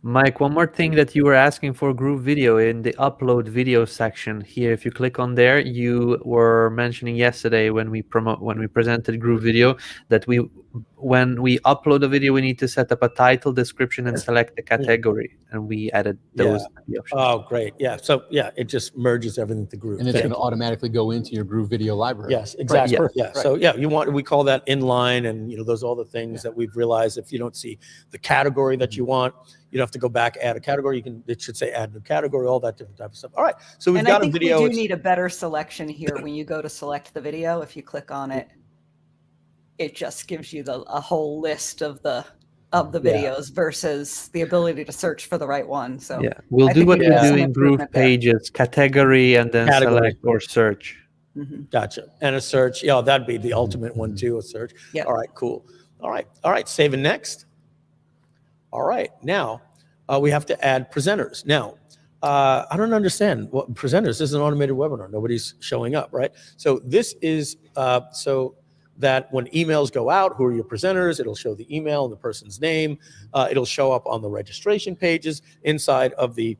Mike, one more thing that you were asking for Groove Video in the upload video section here. If you click on there, you were mentioning yesterday when we presented Groove Video that when we upload a video, we need to set up a title, description, and select the category, and we added those to the options. Oh, great. Yeah. So yeah, it just merges everything to Groove. And it's going to automatically go into your Groove Video library. Yes, exactly. Right, Yeah. So yeah, we call that inline, and those are all the things that we've realized. If you don't see the category that you want, you don't have to go back, add a category. It should say add new category, all that different type of stuff. All right. So we've got a video. We do need a better selection here. When you go to select the video, if you click on it, it just gives you a whole list of the videos versus the ability to search for the right one. So yeah, we'll do what we do in Groove Pages, category, and then select or search. Gotcha. And a search. Yeah, that'd be the ultimate one too, a search. Yeah. All right, cool. All right. Save and next. All right. Now we have to add presenters. Now, I don't understand what presenters. This is an automated webinar. Nobody's showing up, right? So this is so that when emails go out, who are your presenters? It'll show the email and the person's name. It'll show up on the registration pages inside of the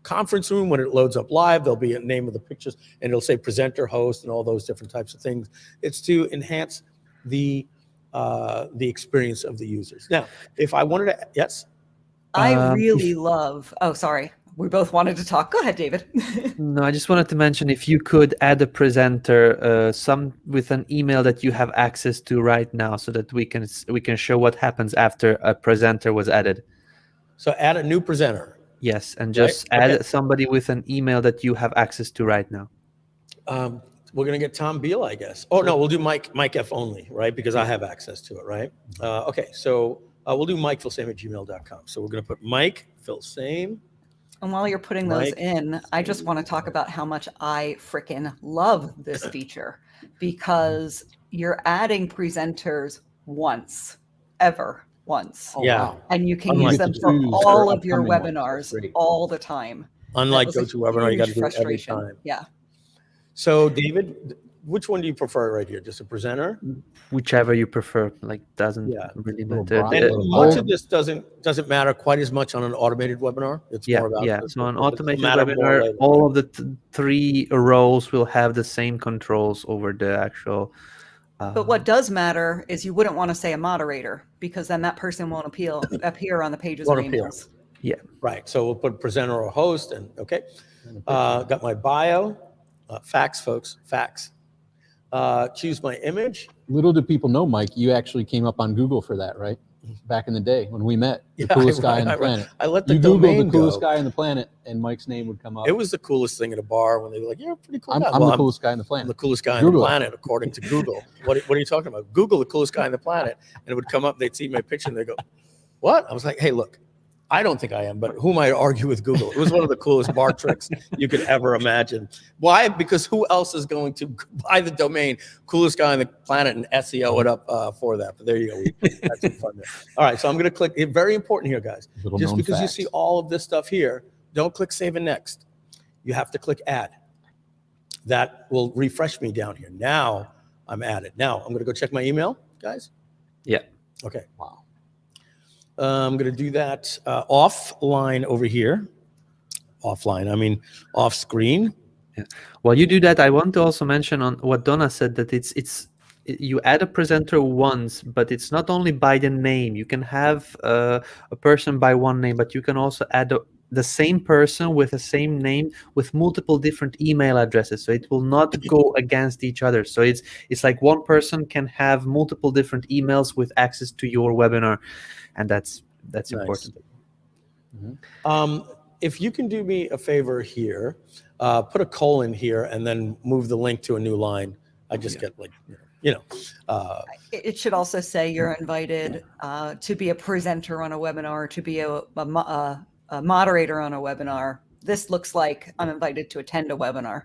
conference room. When it loads up live, there'll be a name of the pictures, and it'll say presenter, host, and all those different types of things. It's to enhance the experience of the users. Now, if I wanted to, yes? I really love, oh, sorry. We both wanted to talk. Go ahead, David. No, I just wanted to mention if you could add a presenter, with an email that you have access to right now, so that we can show what happens after a presenter was added. So add a new presenter. Yes, and just add somebody with an email that you have access to right now. We're gonna get Tom Beal, I guess. Oh no, we'll do Mike F only, right? Because I have access to it, right? Okay, so we'll do MikeFilsaime@gmail.com. So we're gonna put Mike Filsaime. And while you're putting those in, I just want to talk about how much I frickin' love this feature, because you're adding presenters once. Oh, yeah. Wow. And you can use them for all of your webinars all the time. Unlike GoToWebinar, you got to do it every time. Yeah. So David, which one do you prefer right here? Just a presenter? Whichever you prefer, doesn't really matter. And much of this doesn't matter quite as much on an automated webinar. It's more about so an automated webinar, all of the three roles will have the same controls over the actual. But what does matter is you wouldn't want to say a moderator, because then that person won't appear on the pages or emails. Yeah. Right. So we'll put presenter or host, and got my bio. Facts, folks. Facts. Choose my image. Little do people know, Mike, you actually came up on Google for that, right? Back in the day when we met, the coolest guy on the planet. I let the domain the coolest guy on the planet, and Mike's name would come up. It was the coolest thing at a bar when they were like, "You're a pretty cool guy." I'm the coolest guy on the planet. I'm the coolest guy on the planet, according to Google. What are you talking about? Google, the coolest guy on the planet, and it would come up. They'd see my picture and they go, "What?" I was like, "Hey, look, I don't think I am, but who am I to argue with Google?" It was one of the coolest bar tricks you could ever imagine. Why? Because who else is going to buy the domain coolest guy on the planet and SEO it up for that? But there you go. That's some fun there. All right, so I'm going to click. It's very important here, guys. Just because you see all of this stuff here, don't click Save and Next. You have to click Add. That will refresh me down here. Now I'm added. Now I'm going to go check my email, guys. Yeah. Okay. Wow. I'm going to do that offline over here. Offline, I mean off screen. Yeah. While you do that, I want to also mention on what Donna said, that you add a presenter once, but it's not only by the name. You can have a person by one name, but you can also add the same person with the same name with multiple different email addresses. So it will not go against each other. So it's like one person can have multiple different emails with access to your webinar. And that's nice. Important. Mm-hmm. If you can do me a favor here, put a colon here and then move the link to a new line. I just get it should also say you're invited to be a presenter on a webinar, to be a moderator on a webinar. This looks like I'm invited to attend a webinar.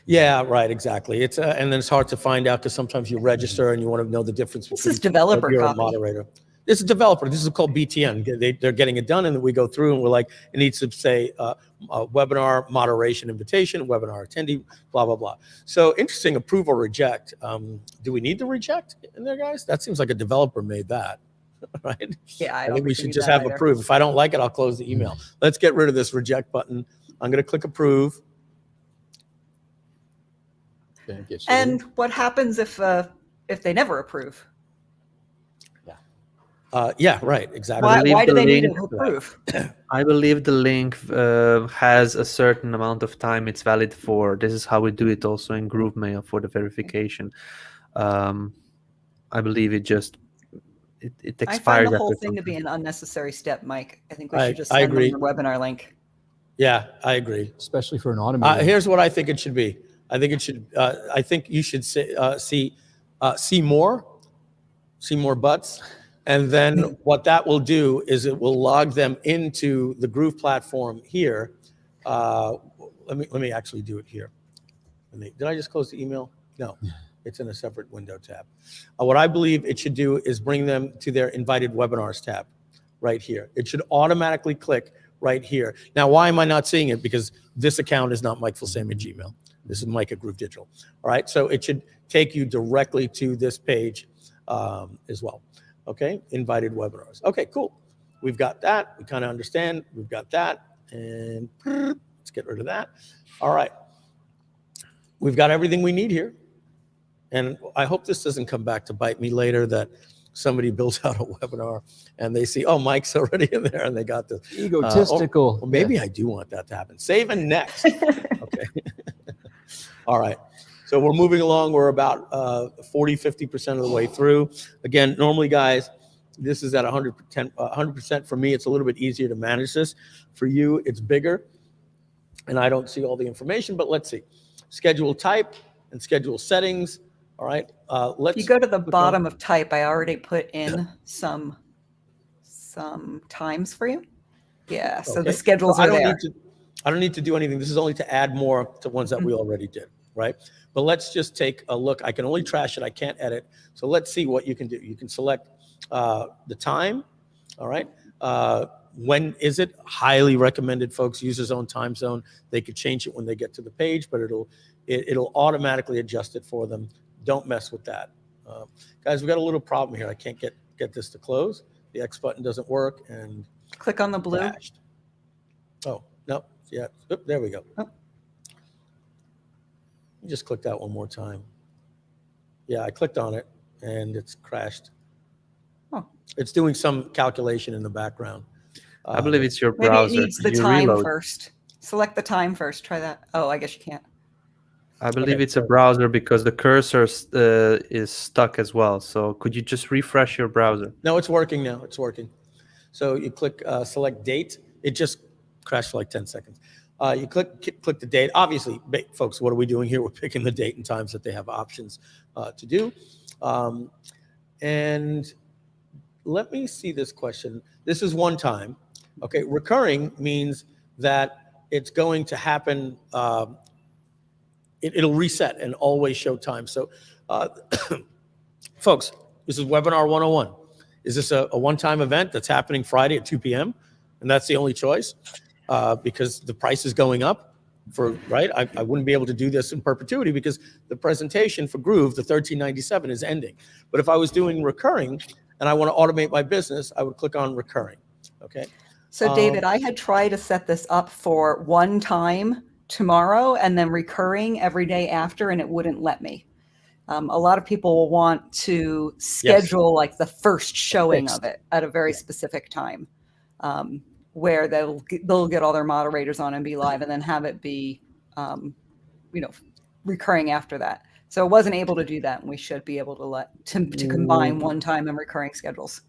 Yeah, right, exactly. It's and then it's hard to find out because sometimes you register and you want to know the difference. This is developer you're copy. A moderator. This is a developer. This is called BTN. They're getting it done, and then we go through and we're like, it needs to say webinar moderation invitation, webinar attendee, blah, blah, blah. So interesting, approve or reject. Do we need to reject in there, guys? That seems like a developer made that. right? Yeah, I think don't we think should need just that have either. approve. If I don't like it, I'll close the email. Let's get rid of this reject button. I'm going to click approve. And what happens if they never approve? Yeah, right, exactly. Why do they need to link- approve? I believe the link has a certain amount of time it's valid for. This is how we do it also in GrooveMail for the verification. I believe it expires. I find the whole after thing to some be time. an unnecessary step, Mike. I think we I should just send agree. them the webinar link. Yeah, I agree. Especially for an automated. Here's what I think it should be. I think it should. I think you should see more butts, and then what that will do is it will log them into the Groove platform here. Let me actually do it here. Did I just close the email? No, it's in a separate window tab. What I believe it should do is bring them to their invited webinars tab right here. It should automatically click right here. Now, why am I not seeing it? Because this account is not Mike Filsaime at Gmail. This is Mike at Groove Digital. All right, so it should take you directly to this page as well. Okay, invited webinars. Okay, cool. We've got that. We kind of understand. We've got that. And let's get rid of that. All right. We've got everything we need here. And I hope this doesn't come back to bite me later that somebody builds out a webinar and they see, oh, Mike's already in there and they got this. Egotistical. Well, maybe I do want that to happen. Save and next. Okay. All right. So we're moving along. We're about 40-50% of the way through. Again, normally, guys, this is at 100%. For me, it's a little bit easier to manage this. For you, it's bigger. And I don't see all the information, but let's see. Schedule type and schedule settings. All right. If you go to the bottom of type, I already put in some times for you. Yeah, so the schedules are there. I don't need to do anything. This is only to add more to ones that we already did, right? But let's just take a look. I can only trash it. I can't edit. So let's see what you can do. You can select the time, all right? When is it? Highly recommended, folks. Use his own time zone. They could change it when they get to the page, but it'll automatically adjust it for them. Don't mess with that. Guys, we got a little problem here. I can't get this to close. The X button doesn't work, and click on the blue. Crashed. Oh, no. Yeah. Oop, there we go. Oh. Just click that one more time. Yeah, I clicked on it, and it's crashed. Oh. It's doing some calculation in the background. I believe it's your browser. Maybe it needs the time first. Select the time first. Try that. Oh, I guess you can't. I believe it's a browser because the cursor is stuck as well. So could you just refresh your browser? No, it's working now. It's working. So you click select date. It just crashed for like 10 seconds. You click the date. Obviously, folks, what are we doing here? We're picking the date and times that they have options to do. And let me see this question. This is one time. Okay, recurring means that it's going to happen. It'll reset and always show time. So, folks, this is Webinar 101. Is this a one-time event that's happening Friday at 2 p.m.? And that's the only choice because the price is going up right? I wouldn't be able to do this in perpetuity because the presentation for Groove, the 1397, is ending. But if I was doing recurring and I want to automate my business, I would click on recurring, okay? So David, I had tried to set this up for one time tomorrow and then recurring every day after, and it wouldn't let me. A lot of people will want to schedule like the first showing of it at a very specific time, where they'll get all their moderators on and be live, and then have it be, recurring after that. So it wasn't able to do that, and we should be able to combine one time and recurring schedules.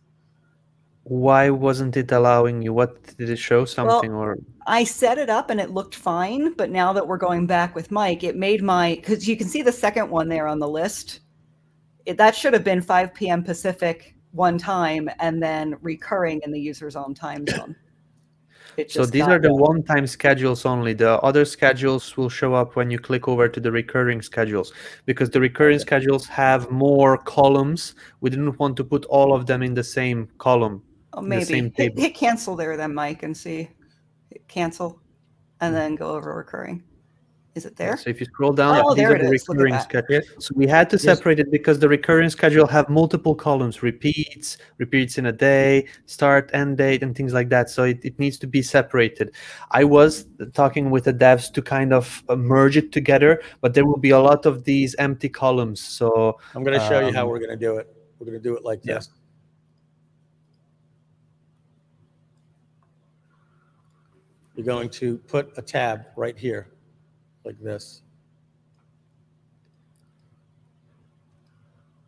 Why wasn't it allowing you? What did it show something? Well, or I set it up and it looked fine, but now that we're going back with Mike, it made because you can see the second one there on the list. That should have been 5 p.m. Pacific one time and then recurring in the user's own time zone. So these are the one-time schedules only. The other schedules will show up when you click over to the recurring schedules, because the recurring schedules have more columns. We didn't want to put all of them in the same column. Oh, maybe hit cancel there then, Mike, and see. Hit cancel and then go over recurring. Is it there? So if you scroll down, Oh, these there are it the is. Look at recurring that. schedule. So we had to separate it because the recurring schedule have multiple columns, repeats in a day, start, end date, and things like that. So it needs to be separated. I was talking with the devs to kind of merge it together, but there will be a lot of these empty columns. So I'm going to show you how we're going to do it. We're going to do it like this. You're going to put a tab right here, like this.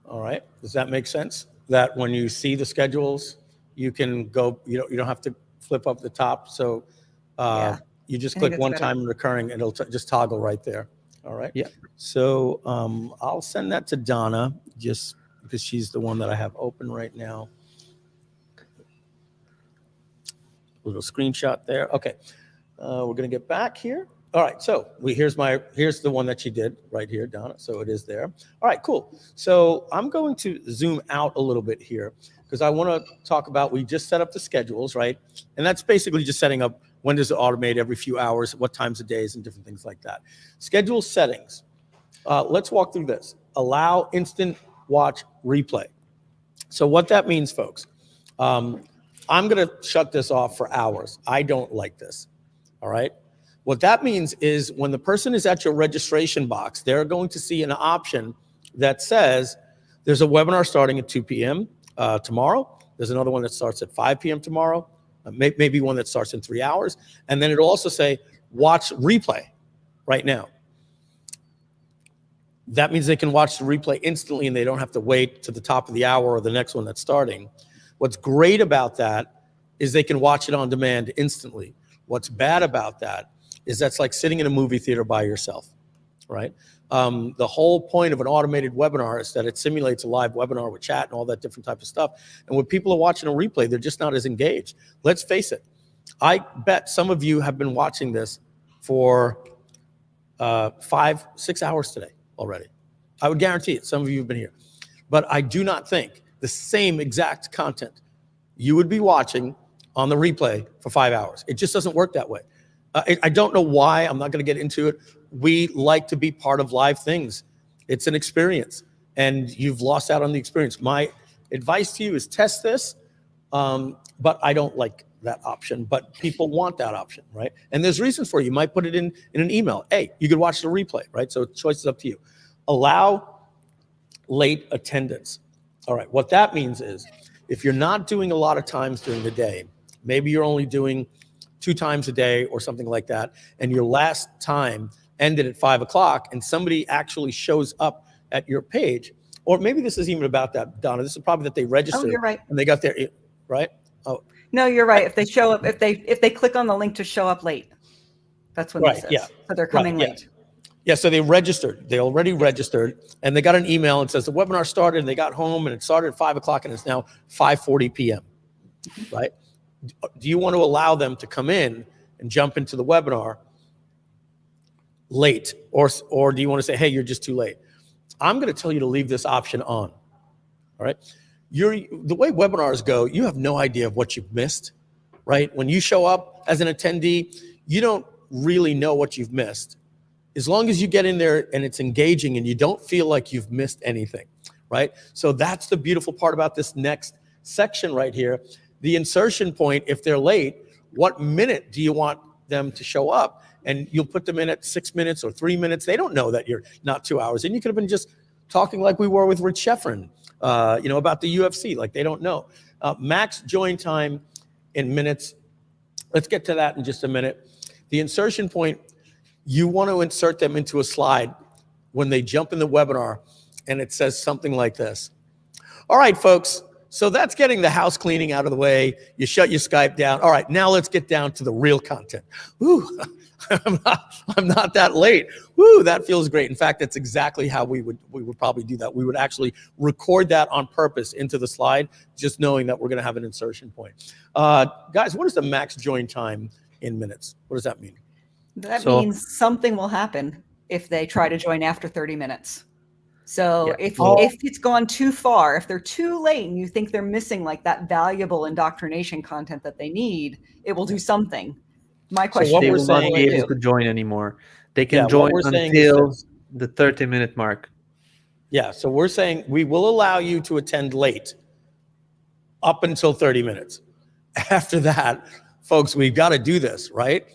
All right. Does that make sense? That when you see the schedules, you can go. You don't have to flip up the top. So you just click one time in recurring, and it'll just toggle right there. All right. Yeah. So I'll send that to Donna, just because she's the one that I have open right now. Little screenshot there. Okay. We're going to get back here. All right. So here's the one that she did right here, Donna. So it is there. All right, cool. So I'm going to zoom out a little bit here because I want to talk about, we just set up the schedules, right? And that's basically just setting up when does it automate every few hours, what times of days, and different things like that. Schedule settings. Let's walk through this. Allow instant watch replay. So what that means, folks, I'm going to shut this off for hours. I don't like this. All right. What that means is when the person is at your registration box, they're going to see an option that says there's a webinar starting at 2 p.m. Tomorrow. There's another one that starts at 5 p.m. tomorrow, maybe one that starts in 3 hours. And then it'll also say watch replay right now. That means they can watch the replay instantly and they don't have to wait to the top of the hour or the next one that's starting. What's great about that is they can watch it on demand instantly. What's bad about that is that's like sitting in a movie theater by yourself, right? The whole point of an automated webinar is that it simulates a live webinar with chat and all that different type of stuff. And when people are watching a replay, they're just not as engaged. Let's face it. I bet some of you have been watching this for 5-6 hours today already. I would guarantee it. Some of you have been here. But I do not think the same exact content you would be watching on the replay for 5 hours. It just doesn't work that way. I don't know why. I'm not going to get into it. We like to be part of live things. It's an experience, and you've lost out on the experience. My advice to you is test this, but I don't like that option, but people want that option, right? And there's reasons for it. You might put it in an email. Hey, you could watch the replay, right? So choice is up to you. Allow late attendance. All right, what that means is if you're not doing a lot of times during the day, maybe you're only doing 2 times a day or something like that, and your last time ended at 5 o'clock and somebody actually shows up at your page, or maybe this isn't even about that, Donna. This is probably that they registered. Oh, you're right. And they got their, right? Oh, no, you're right. If they show up, if they click on the link to show up late, that's when this says. Yeah. So they're coming late. Yeah, so they registered. They already registered, and they got an email and says the webinar started, and they got home, and it started at 5 o'clock, and it's now 5:40 p.m., right? Do you want to allow them to come in and jump into the webinar late, or do you want to say, hey, you're just too late? I'm going to tell you to leave this option on, all right? The way webinars go, you have no idea of what you've missed, right? When you show up as an attendee, you don't really know what you've missed. As long as you get in there and it's engaging and you don't feel like you've missed anything, right? So that's the beautiful part about this next section right here. The insertion point, if they're late, what minute do you want them to show up? And you'll put them in at 6 minutes or 3 minutes. They don't know that you're not 2 hours. And you could have been just talking like we were with Rich Schefren, about the UFC. Like they don't know. Max join time in minutes. Let's get to that in just a minute. The insertion point, you want to insert them into a slide when they jump in the webinar, and it says something like this. All right, folks. So that's getting the house cleaning out of the way. You shut your Skype down. All right, now let's get down to the real content. Ooh, I'm not that late. Woo, that feels great. In fact, that's exactly how we would probably do that. We would actually record that on purpose into the slide, just knowing that we're going to have an insertion point. Guys, what is the max join time in minutes? What does that mean? That means something will happen if they try to join after 30 minutes. So if it's gone too far, if they're too late and you think they're missing like that valuable indoctrination content that they need, it will do something. My question they is, will not be able to join anymore. They can what join we're saying is until this. the 30-minute mark. Yeah, so we're saying we will allow you to attend late up until 30 minutes. After that, folks, we've got to do this, right?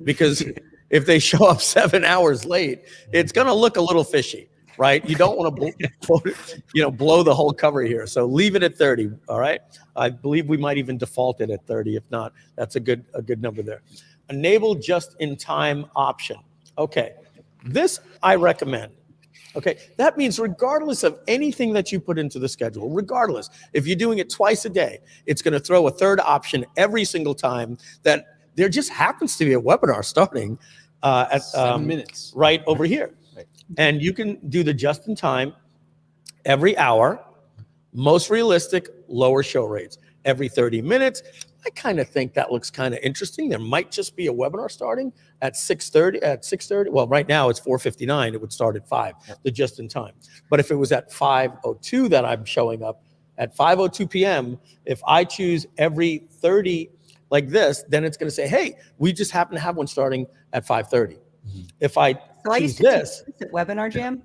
Because if they show up 7 hours late, it's going to look a little fishy, right? You don't want to blow the whole cover here. So leave it at 30, all right? I believe we might even default it at 30. If not, that's a good number there. Enable just-in-time option. Okay, this I recommend. Okay, that means regardless of anything that you put into the schedule, regardless, if you're doing it twice a day, it's going to throw a third option every single time that there just happens to be a webinar starting at 7 minutes right over here. Right. And you can do the just-in-time every hour, most realistic, lower show rates. Every 30 minutes, I kind of think that looks kind of interesting. There might just be a webinar starting at 6:30. Well, right now it's 4:59. It would start at 5, the just in time. But if it was at 5:02 that I'm showing up, at 5:02 p.m., if I choose every 30 like this, then it's going to say, hey, we just happen to have one starting at 5:30. If I choose this. At Webinar Jam,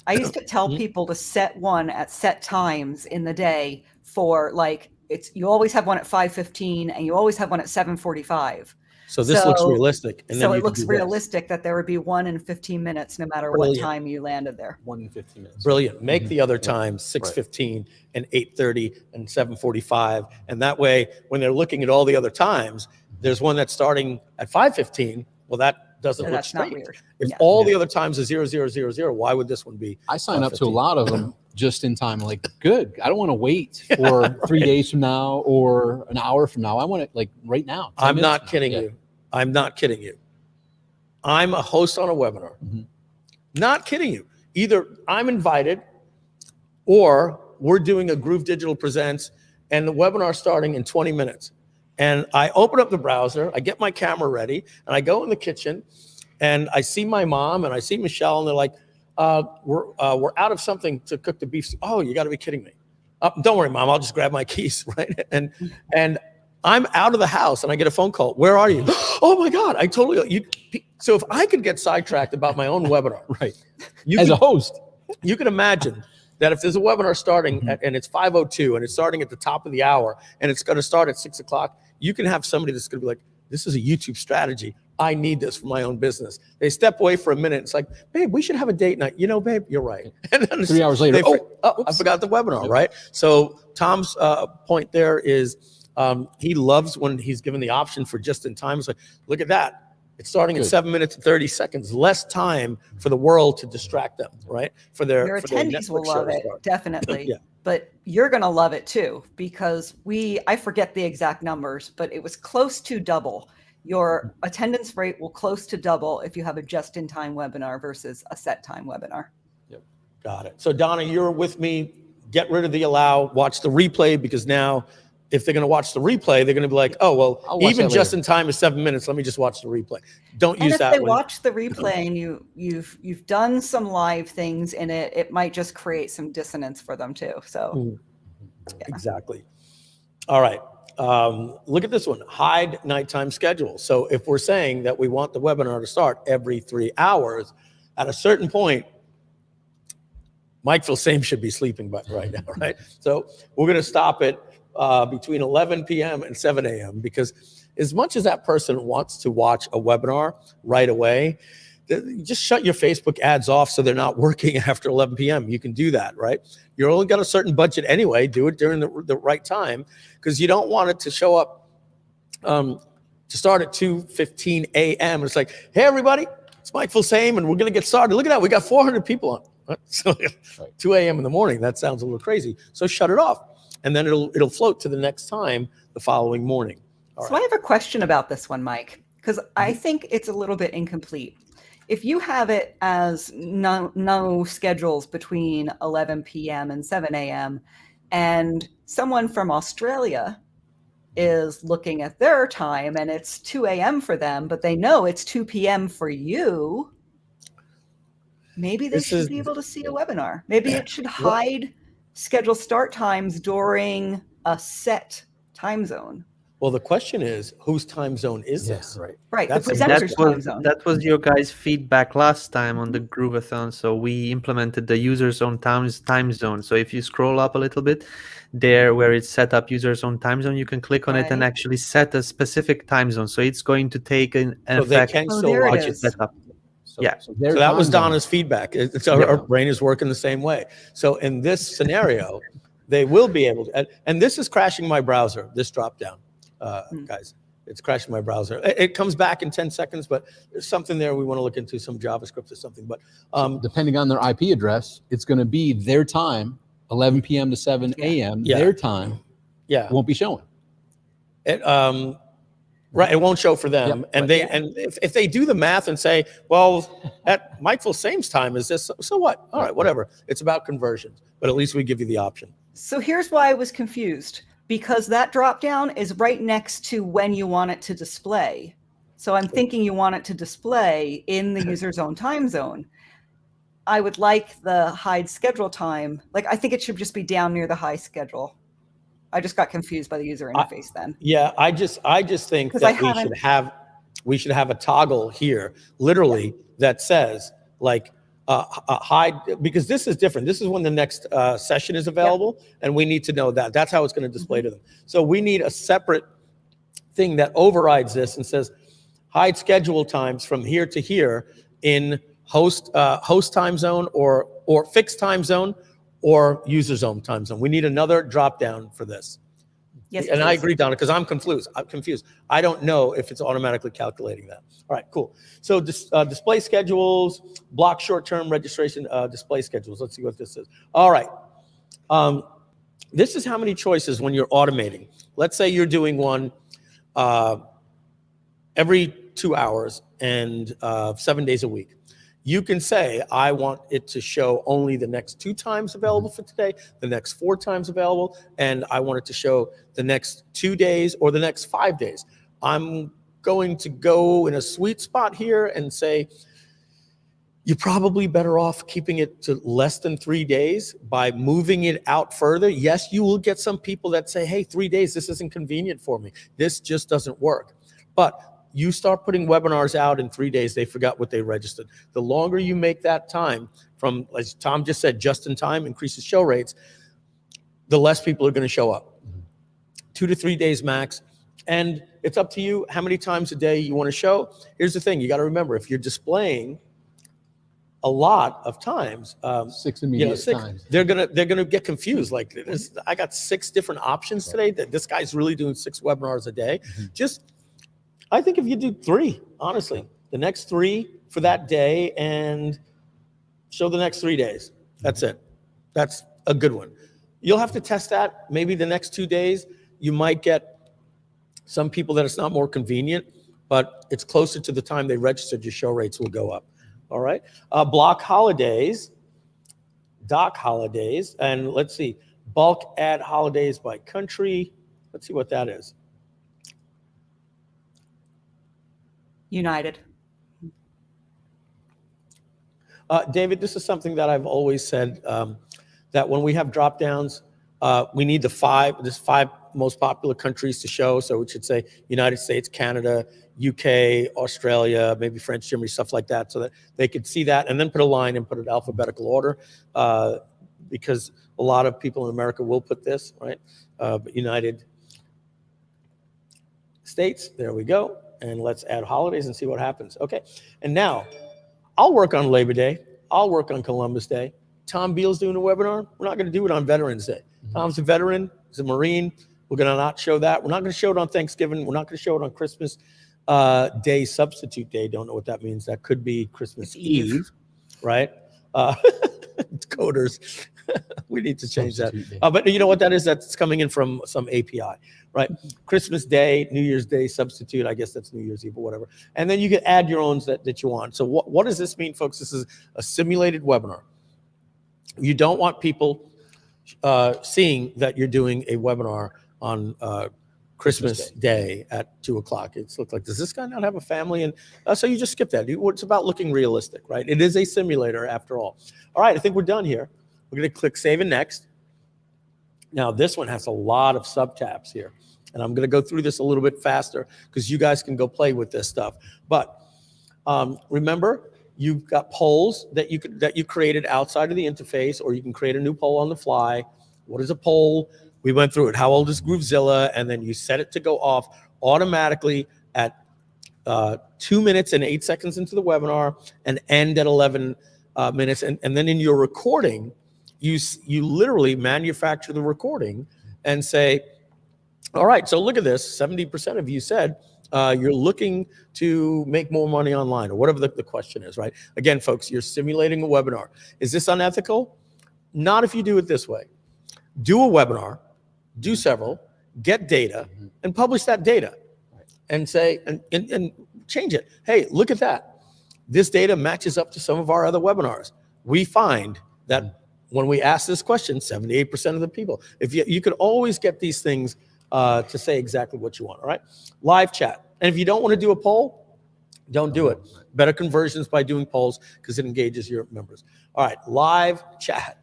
I used to tell people to set one at set times in the day for like, you always have one at 5:15 and you always have one at 7:45. So this looks realistic. And so then it looks realistic that there would be one in 15 minutes, no matter what time you landed there. 1 in 15 minutes. Brilliant. Make the other times 6:15 and 8:30 and 7:45. And that way, when they're looking at all the other times, there's one that's starting at 5:15. Well, that doesn't look that's not straight. weird. If all the other times are 0000, why would this one be? I sign up to a lot of them just in time. Like, good. I don't want to wait for 3 days from now or an hour from now. I want it like right now. I'm not kidding you. I'm not kidding you. I'm a host on a webinar. Not kidding you. Either I'm invited or we're doing a Groove Digital Presents and the webinar starting in 20 minutes. And I open up the browser, I get my camera ready, and I go in the kitchen and I see my mom and I see Michelle and they're like, we're out of something to cook the beef. Oh, you got to be kidding me. Don't worry, Mom, I'll just grab my keys, right? And I'm out of the house and I get a phone call. Where are you? Oh my God, I totally. So if I could get sidetracked about my own webinar, right? As a host, you can imagine that if there's a webinar starting and it's 5:02 and it's starting at the top of the hour and it's going to start at 6 o'clock, you can have somebody that's going to be like, this is a YouTube strategy. I need this for my own business. They step away for a minute. It's like, babe, we should have a date night. You know, babe, you're right. And then 3 hours later, I forgot the webinar, right? So Tom's point there is he loves when he's given the option for just in time. It's like, look at that. It's starting at 7 minutes and 30 seconds. Less time for the world to distract them, right? For their attendees will love it, definitely. Yeah. But you're going to love it too, because I forget the exact numbers, but it was close to double. Your attendance rate will close to double if you have a just-in-time webinar versus a set-time webinar. Yep. Got it. So Donna, you're with me. Get rid of the allow, watch the replay, because now if they're going to watch the replay, they're going to be like, oh, well, even just in time is 7 minutes. Let me just watch the replay. Don't use that. And if they watch the replay and you've done some live things in it, it might just create some dissonance for them too. So exactly. All right. Look at this one, hide nighttime schedule. So if we're saying that we want the webinar to start every 3 hours, at a certain point, Mike Filsaime should be sleeping right now, right? So we're going to stop it between 11 p.m. and 7 a.m. because as much as that person wants to watch a webinar right away, just shut your Facebook ads off so they're not working after 11 p.m. You can do that, right? You're only got a certain budget anyway. Do it during the right time because you don't want it to show up to start at 2:15 a.m. It's like, hey, everybody, it's Mike Filsaime, and we're going to get started. Look at that. We got 400 people on. So 2 a.m. in the morning, that sounds a little crazy. So shut it off. And then it'll float to the next time the following morning. So I have a question about this one, Mike, because I think it's a little bit incomplete. If you have it as no schedules between 11 p.m. and 7 a.m. and someone from Australia is looking at their time and it's 2 a.m. for them, but they know it's 2 p.m. for you, maybe they should be able to see a webinar. Maybe it should hide schedule start times during a set time zone. Well, the question is, whose time zone is this? Right. Right. That's The the presenter's time zone. That was your guys' feedback last time on the Groovathon. So we implemented the user's own time zone. So if you scroll up a little bit there where it's set up user's own time zone, you can click on it and Right. actually set a specific time zone. So it's going to take an So they effect. can Oh, still there it watch is. Set up. So, Yeah. So, their So that was time zone- Donna's feedback. It's our brain is working the same way. So in this scenario, they will be able to, and this is crashing my browser, this drop down, guys. It's crashing my browser. It comes back in 10 seconds, but there's something there we want to look into, some JavaScript or something. But depending on their IP address, it's going to be their time, 11 p.m. to 7 a.m. Yeah. Their time won't be showing. It, right, it won't show for them. Yep, And they and if they do the math and say, well, at Mike Filsaime's time is this, so what? All right, whatever. It's about conversions, but at least we give you the option. So here's why I was confused, because that drop down is right next to when you want it to display. So I'm thinking you want it to display in the user's own time zone. I would like the hide schedule time. Like, I think it should just be down near the high schedule. I just got confused by the user interface then. Yeah, I just think 'Cause that we should have a toggle here, literally, that says like hide, because this is different. This is when the next session is available, and we need to know that. That's how it's going to display to them. So we need a separate thing that overrides this and says hide schedule times from here to here in host time zone or fixed time zone or user zone time zone. We need another drop down for this. Yes, and I please. agree, Donna, because I'm confused. I don't know if it's automatically calculating that. All right, cool. So display schedules, block short-term registration, display schedules. Let's see what this is. All right. This is how many choices when you're automating. Let's say you're doing one every 2 hours and 7 days a week. You can say, I want it to show only the next 2 times available for today, the next 4 times available, and I want it to show the next 2 days or the next 5 days. I'm going to go in a sweet spot here and say, you're probably better off keeping it to less than 3 days by moving it out further. Yes, you will get some people that say, hey, 3 days, this isn't convenient for me. This just doesn't work. But you start putting webinars out in 3 days, they forgot what they registered. The longer you make that time from, as Tom just said, just in time increases show rates, the less people are going to show up. 2 to 3 days max. And it's up to you how many times a day you want to show. Here's the thing, you got to remember, if you're displaying a lot of times, 6 immediate times, they're gonna get confused. Like this, I got 6 different options today. That this guy's really doing 6 webinars a day. I think if you do 3, honestly, the next 3 for that day and show the next 3 days. That's it. That's a good one. You'll have to test that. Maybe the next 2 days, you might get some people that it's not more convenient, but it's closer to the time they registered, your show rates will go up. All right. Block holidays, dock holidays, and let's see, bulk add holidays by country. Let's see what that is. United. David, this is something that I've always said, that when we have drop downs, we need the 5 most popular countries to show. So it should say United States, Canada, UK, Australia, maybe French, Germany, stuff like that, so that they could see that, and then put a line and put it alphabetical order, because a lot of people in America will put this, right? But United States, there we go. And let's add holidays and see what happens. Okay, and now I'll work on Labor Day. I'll work on Columbus Day. Tom Beal's doing a webinar. We're not going to do it on Veterans Day. Tom's a veteran. He's a Marine. We're going to not show that. We're not going to show it on Thanksgiving. We're not going to show it on Christmas Day, substitute day. Don't know what that means. That could be Christmas Eve, right? Coders. We need to change that. But you know what that is? That's coming in from some API, right? Christmas Day, New Year's Day, substitute. I guess that's New Year's Eve or whatever. And then you can add your own that you want. So what does this mean, folks? This is a simulated webinar. You don't want people seeing that you're doing a webinar on Christmas Day at 2 o'clock. It's looked like, does this guy not have a family? And so you just skip that. It's about looking realistic, right? It is a simulator after all. All right, I think we're done here. We're going to click Save and Next. Now, this one has a lot of sub-tabs here. And I'm going to go through this a little bit faster because you guys can go play with this stuff. But remember, you've got polls that you created outside of the interface, or you can create a new poll on the fly. What is a poll? We went through it. How old is Groovezilla? And then you set it to go off automatically at 2 minutes and 8 seconds into the webinar and end at 11 minutes. And then in your recording, you literally manufacture the recording and say, all right, so look at this. 70% of you said you're looking to make more money online, or whatever the question is, right? Again, folks, you're simulating a webinar. Is this unethical? Not if you do it this way. Do a webinar, do several, get data, and publish that data. And say, and change it. Hey, look at that. This data matches up to some of our other webinars. We find that when we ask this question, 78% of the people, if you could always get these things to say exactly what you want, all right? Live chat. And if you don't want to do a poll, don't do it. Better conversions by doing polls because it engages your members. All right, live chat.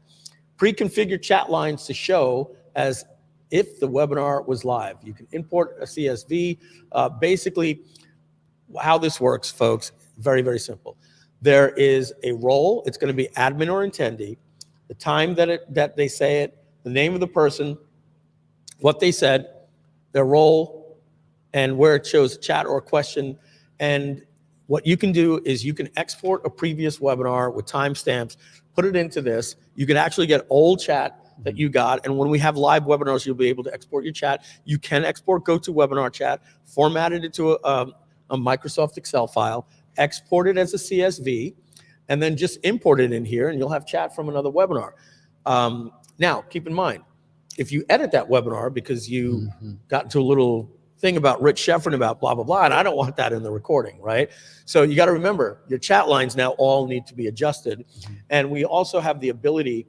Pre-configured chat lines to show as if the webinar was live. You can import a CSV. Basically, how this works, folks, very, very simple. There is a role. It's going to be admin or attendee, the time that they say it, the name of the person, what they said, their role, and where it shows a chat or a question. And what you can do is you can export a previous webinar with timestamps, put it into this. You can actually get old chat that you got. And when we have live webinars, you'll be able to export your chat. You can export GoToWebinar chat, format it into a Microsoft Excel file, export it as a CSV, and then just import it in here, and you'll have chat from another webinar. Now, keep in mind, if you edit that webinar because you got into a little thing about Rich Schefren about blah, blah, blah, and I don't want that in the recording, right? So you got to remember, your chat lines now all need to be adjusted. And we also have the ability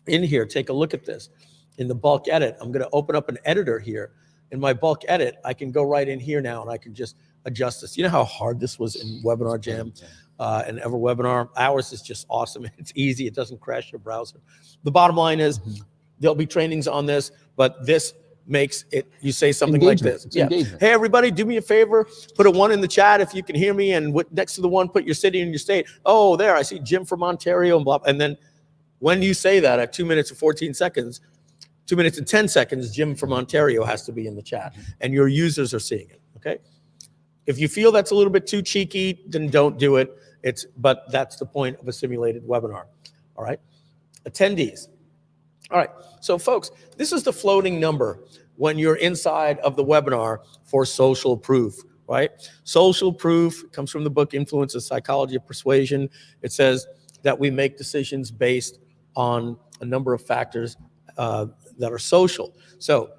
in here, take a look at this. In the bulk edit, I'm going to open up an editor here. In my bulk edit, I can go right in here now and I can just adjust this. You know how hard this was in Webinar Jam and EverWebinar? Ours is just awesome. It's easy. It doesn't crash your browser. The bottom line is there'll be trainings on this, but this makes it, you say something like this. Yeah. Hey, everybody, do me a favor. Put a 1 in the chat if you can hear me. And next to the 1, put your city and your state. Oh, there, I see Jim from Ontario and blah. And then when you say that at 2 minutes and 14 seconds, 2 minutes and 10 seconds, Jim from Ontario has to be in the chat. And your users are seeing it, okay? If you feel that's a little bit too cheeky, then don't do it. But that's the point of a simulated webinar, all right? Attendees. All right, so folks, this is the floating number when you're inside of the webinar for social proof, right? Social proof comes from the book Influence of Psychology of Persuasion. It says that we make decisions based on a number of factors that are social. So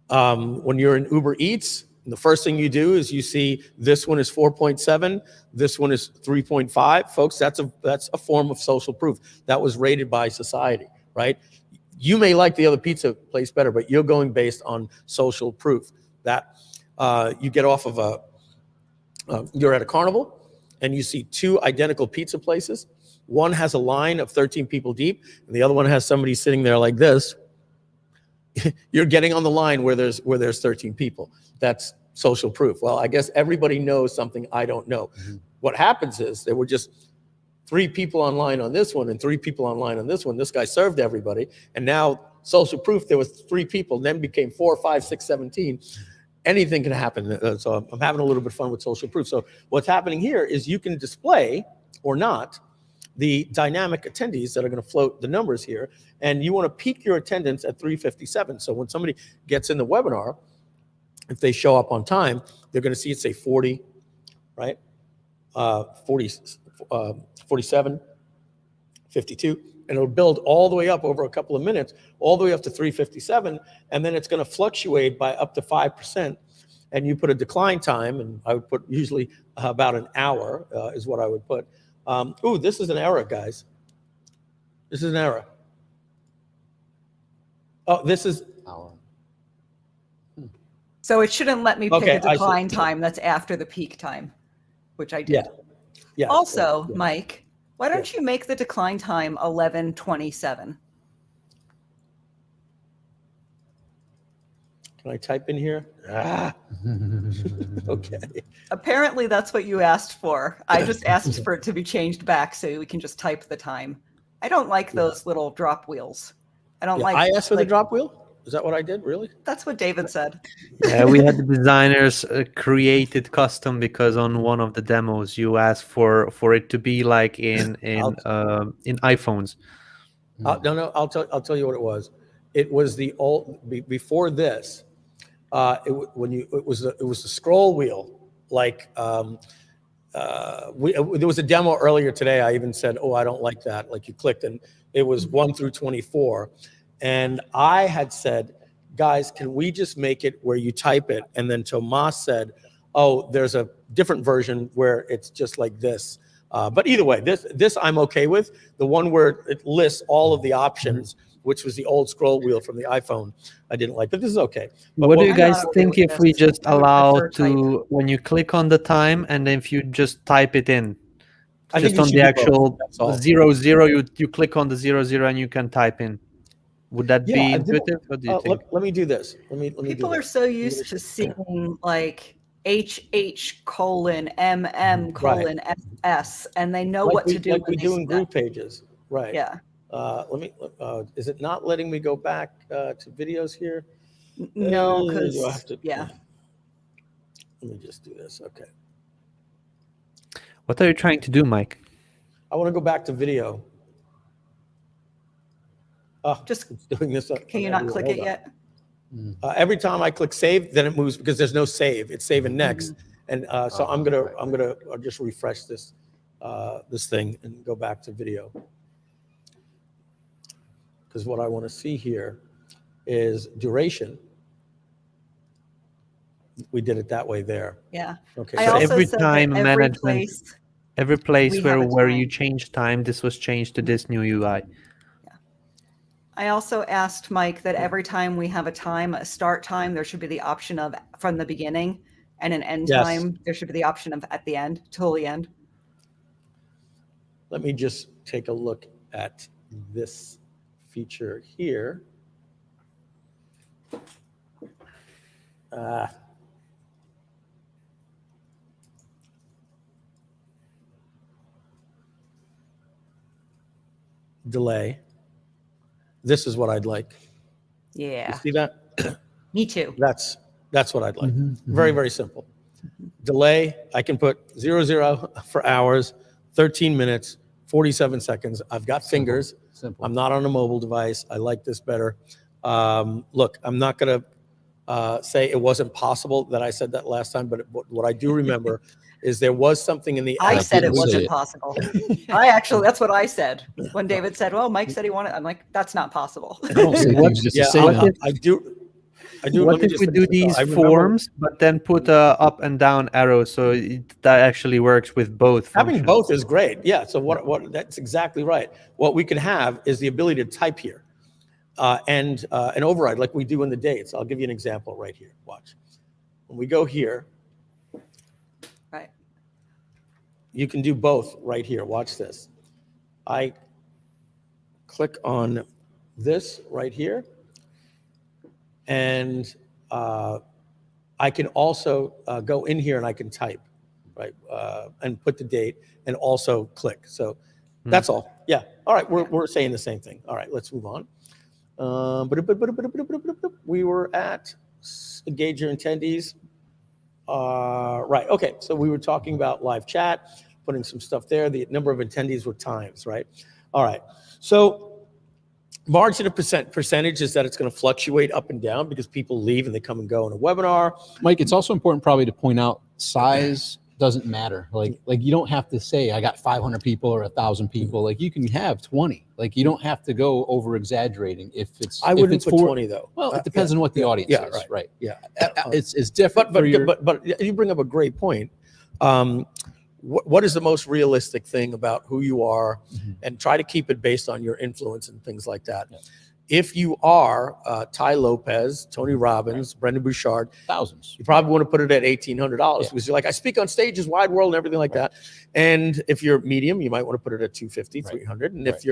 when you're in Uber Eats, the first thing you do is you see this one is 4.7, this one is 3.5. Folks, that's a form of social proof. That was rated by society, right? You may like the other pizza place better, but you're going based on social proof. That you get off of you're at a carnival and you see 2 identical pizza places. One has a line of 13 people deep, and the other one has somebody sitting there like this. You're getting on the line where there's 13 people. That's social proof. Well, I guess everybody knows something I don't know. What happens is there were just 3 people online on this one and 3 people online on this one. This guy served everybody, and now social proof, there was 3 people, then became 4, 5, 6, 17. Anything can happen. So I'm having a little bit of fun with social proof. So what's happening here is you can display or not the dynamic attendees that are going to float the numbers here, and you want to peak your attendance at 357. So when somebody gets in the webinar, if they show up on time, they're going to see it say 40, right? 47, 52, and it'll build all the way up over a couple of minutes, all the way up to 357, and then it's going to fluctuate by up to 5%. And you put a decline time, and I would put usually about an hour is what I would put. Ooh, this is an error, guys. This is an error. Oh, this is. So it shouldn't let me pick Okay, a decline time that's after the peak time, which I did. Yeah. Yeah. Also, yeah. Mike, why don't you make the decline time 11:27? Can I type in here? Ah. Okay. Apparently, that's what you asked for. I just asked for it to be changed back so we can just type the time. I don't like those little drop wheels. I don't like. I asked for the like- drop wheel. Is that what I did? Really? That's what David said. Yeah, we had the designers create it custom because on one of the demos you asked for it to be like in iPhones. No, I'll tell you what it was. It was the old before this. It was the scroll wheel. Like there was a demo earlier today. I even said, "Oh, I don't like that." Like you clicked and it was 1 through 24. And I had said, guys, can we just make it where you type it? And then Tomas said, oh, there's a different version where it's just like this. But either way, this I'm okay with. The one where it lists all of the options, which was the old scroll wheel from the iPhone, I didn't like. But this is okay. But what do you I'm guys not okay think with if we this. just I would allow prefer to, when you click on the time and then if you just type it in? I think Just you on should the do both, actual that's all. 00, you click on the 00 and you can type in. Would that be I didn't- intuitive? What do you think? Let me do this. Let me do People are this. so used to seeing like HH:MM:SS, and they know what to do. Like we when they do see in that. group pages, right? Yeah. Is it not letting me go back to videos here? No, Do I have because to? yeah. Let me just do this. Okay. What are you trying to do, Mike? I want to go back to video. Oh, Just it's doing this. Can you not click it yet? Every time I click save, then it moves because there's no save. It's saving next, and so I'm gonna just refresh this this thing and go back to video because what I want to see here is duration. We did it that way there. Yeah. Okay. I So also every said that time every management, place every place we have a where you time. change time, this was changed to this new UI. I also asked Mike that every time we have a time, a start time, there should be the option of from the beginning, and an end Yes. time, there should be the option of at the end, till the end. let me just take a look at this feature here. Delay. This is what I'd like. Yeah. You see that? Me too. That's what I'd like. Very, very simple. Delay, I can put 00 for hours, 13 minutes, 47 seconds. I've got fingers. Simple. I'm not on a mobile device. I like this better. Look, I'm not going to say it wasn't possible that I said that last time, but what I do remember is there was something in the I app. said it didn't say wasn't it. possible. I actually, that's what I said. When David said, well, Mike said he wanted, I'm like, that's not possible. I don't say What- things just Yeah, to say what them. if- I do. Let What me if just we finish do this these out. I remember forms, but then put a up and down arrow so that actually works with both? having functions? both is great. Yeah. So what that's exactly right. What we can have is the ability to type here and an override like we do in the dates. I'll give you an example right here. Watch. When we go here, Right. you can do both right here. Watch this. I click on this right here, and I can also go in here and I can type, right, and put the date and also click. So that's all. Yeah. All right. We're saying the same thing. All right. Let's move on. We were at engage your attendees. Right. Okay. So we were talking about live chat, putting some stuff there. The number of attendees were times, right? All right. So margin of percentage is that it's going to fluctuate up and down because people leave and they come and go in a webinar. Mike, it's also important probably to point out size doesn't matter. Like you don't have to say I got 500 people or 1,000 people. Like you can have 20. Like you don't have to go over exaggerating if it's. I if wouldn't it's put for, 20 though. Well, it depends on what the audience yeah, is, right? Yeah. It's different. But you bring up a great point. What is the most realistic thing about who you are, and try to keep it based on your influence and things like that. if you are Ty Lopez, Tony Robbins, Brendan Bouchard, Thousands. you probably want to put it at $1,800 because you're like, I speak on stages, wide world, and everything like that. And if you're medium, you might want to put it at 250, 300. And if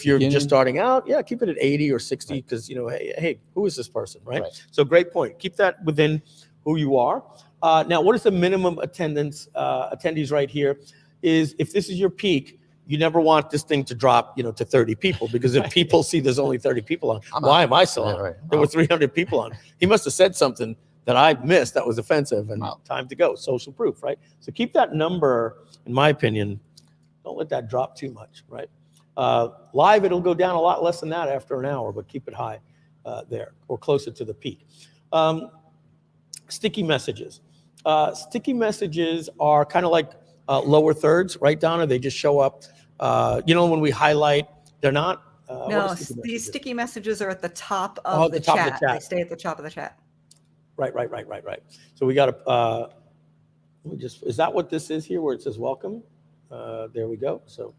you're just starting out, keep it at 80 or 60 because hey, who is this person, right? So great point. Keep that within who you are. Now, what is the minimum attendance attendees right here? Is if this is your peak, you never want this thing to drop, to 30 people because if people see there's only 30 people on, why am I still on? There were 300 people on. He must have said something that I missed that was offensive and time to go. Social proof, right? So keep that number, in my opinion, don't let that drop too much, right? Live, it'll go down a lot less than that after an hour, but keep it high there or closer to the peak. Sticky messages. Sticky messages are kind of like lower thirds, right, Donna? They just show up. When we highlight, they're not. No, these sticky messages are at the top of the chat. They stay at the top of the chat. Right. So we got to, is that what this is here where it says welcome? There we go. So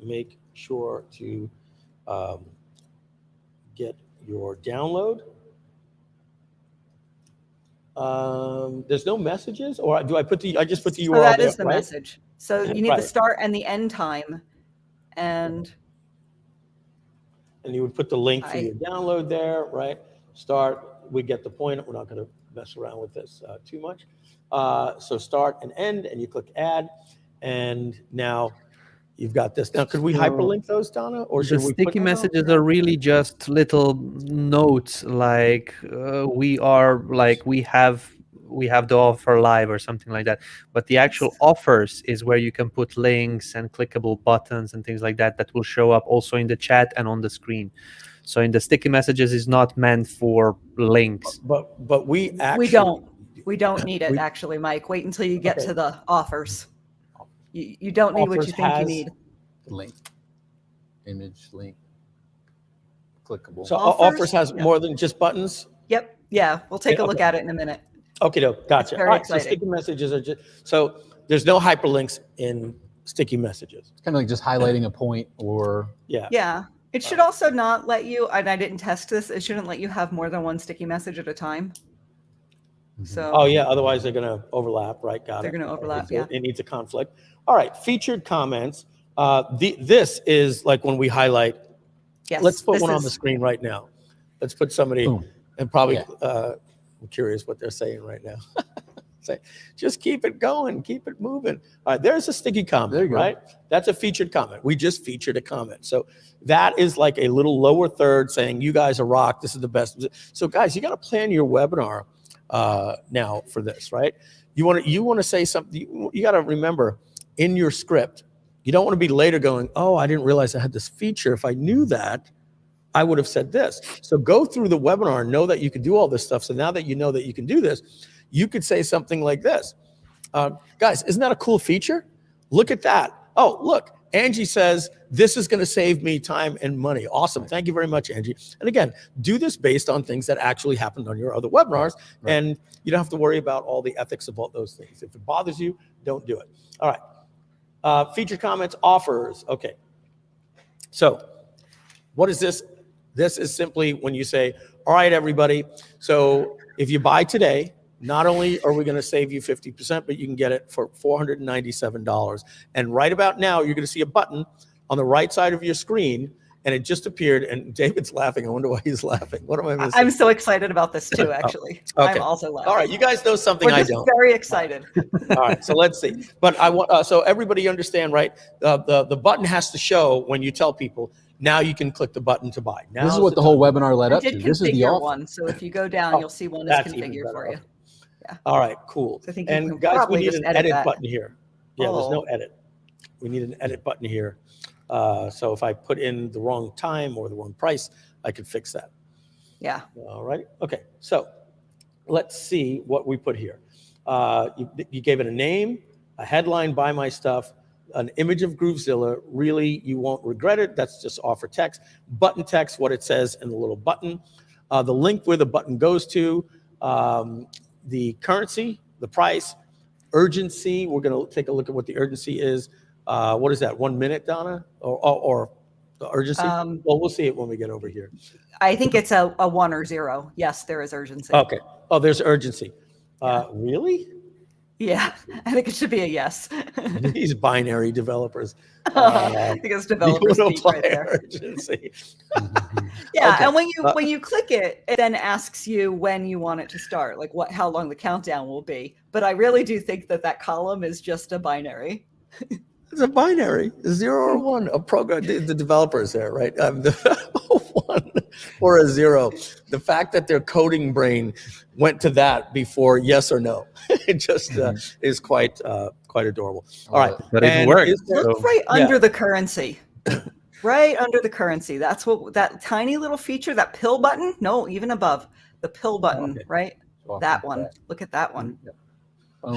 make sure to get your download. There's no messages, or do I put I just put the URL? So that is the message. So you need the start and the end time, and you would put the link for your download there, right? Start. We get the point. We're not going to mess around with this too much. So start and end, and you click add, and now you've got this. Now, could we hyperlink those, Donna, or should we? Sticky messages are really just little notes, like we have the offer live or something like that. But the actual offers is where you can put links and clickable buttons and things like that that will show up also in the chat and on the screen. So in the sticky messages is not meant for links. But we actually we don't need it actually, Mike. Wait until you get to the offers. You don't need what you think you need. Link, image, link, clickable. So offers has more than just buttons? Yep. Yeah, we'll take a look at it in a minute. Okay, gotcha. Very exciting. So sticky messages are just, so there's no hyperlinks in sticky messages. It's kind of like just highlighting a point or. Yeah. It should also not let you, and I didn't test this, it shouldn't let you have more than one sticky message at a time. So. Oh yeah, otherwise they're going to overlap, right? They're going to overlap, It needs a conflict. All right, featured comments. This is like when we highlight. Yes, let's put one on the screen right now. Let's put somebody, and probably, I'm curious what they're saying right now. Say, just keep it going, keep it moving. All right, there's a sticky comment, right? That's a featured comment. We just featured a comment. So that is like a little lower third saying, you guys are rock, this is the best. So guys, you got to plan your webinar now for this, right? You want to say something, you got to remember in your script, you don't want to be later going, oh, I didn't realize I had this feature. If I knew that, I would have said this. So go through the webinar and know that you can do all this stuff. So now that you know that you can do this, you could say something like this. Guys, isn't that a cool feature? Look at that. Oh, look, Angie says, this is going to save me time and money. Awesome. Thank you very much, Angie. And again, do this based on things that actually happened on your other webinars. And you don't have to worry about all the ethics about those things. If it bothers you, don't do it. All right. Featured comments, offers. Okay. So what is this? This is simply when you say, all right, everybody. So if you buy today, not only are we going to save you 50%, but you can get it for $497. And right about now, you're going to see a button on the right side of your screen, and it just appeared. And David's laughing. I wonder why he's laughing. What am I missing? I'm so excited about this too, actually. Okay. I'm also laughing. All right, you guys know something I don't. Very excited. All right, so let's see. But I want so everybody understand, right? The button has to show when you tell people. Now you can click the button to buy. Now this is what the whole webinar led up to. This is the one. So if you go down, you'll see one is configured for you. Yeah. All right, cool. So I think and guys, we need an edit button here. Yeah, there's no edit. We need an edit button here. So if I put in the wrong time or the wrong price, I could fix that. Yeah. All right. Okay. So let's see what we put here. You gave it a name, a headline, buy my stuff, an image of GrooveZilla. Really, you won't regret it. That's just offer text. Button text, what it says in the little button. The link where the button goes to. The currency, the price, urgency. We're going to take a look at what the urgency is. What is that? 1 minute, Donna? Or The urgency? Well, we'll see it when we get over here. I think it's a 1 or 0. Yes, there is urgency. Okay. Oh, there's urgency. Really? Yeah, I think it should be a yes. These binary developers. I think it's developers you speak right there. urgency. Yeah, Okay. and when you click it, it then asks you when you want it to start, like how long the countdown will be. But I really do think that column is just a binary. It's a binary, 0 or 1. A program, the developers there, right? The 1 or a 0. The fact that their coding brain went to that before yes or no, it just is quite adorable. All right, but it worked. Look right under the currency. Right under the currency. That's what that tiny little feature, that pill button. No, even above the pill button, right? That one. Look at that one.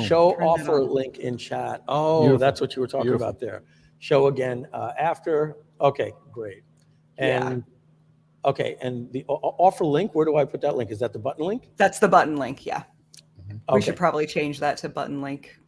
Show Turn it offer on. link in chat. Oh, Beautiful. that's what you were talking about there. Show again after. Okay, great. And okay, and the offer link, where do I put that link? Is that the button link? That's the button link, yeah. We Okay. should probably change that to button link.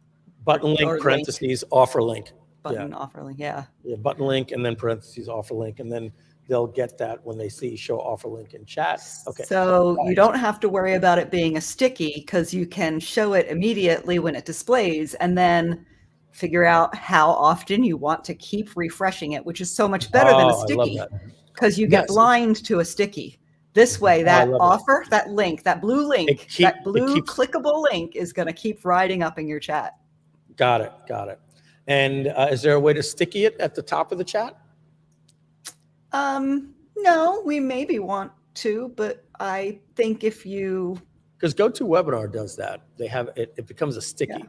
Button or link, parentheses, offer link. Button offer link, yeah. Yeah, button link and then parentheses offer link, and then they'll get that when they see show offer link in chat. Okay. So you don't have to worry about it being a sticky because you can show it immediately when it displays and then figure out how often you want to keep refreshing it, which is so much better than a I love sticky that. because you get Yes. blind to a sticky. This way, that love offer, that link, that blue link, that it blue keeps- clickable link is going to keep riding up in your chat. Got it. And is there a way to sticky it at the top of the chat? No, we maybe want to, but I think if you Because GoToWebinar does that. They have it becomes a sticky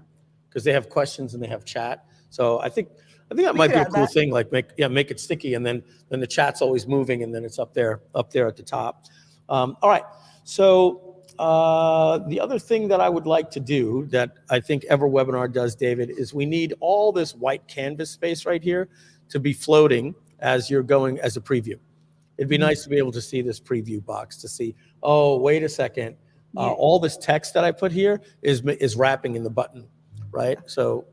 because they have questions and they have chat. So I think that might be a add cool that. thing. Like make it sticky, and then the chat's always moving, and then it's up there at the top. All right. So the other thing that I would like to do that I think EverWebinar does, David, is we need all this white canvas space right here to be floating as you're going as a preview. It'd be nice to be able to see this preview box to see, oh, wait a second. All this text that I put here is wrapping in the button, right? So,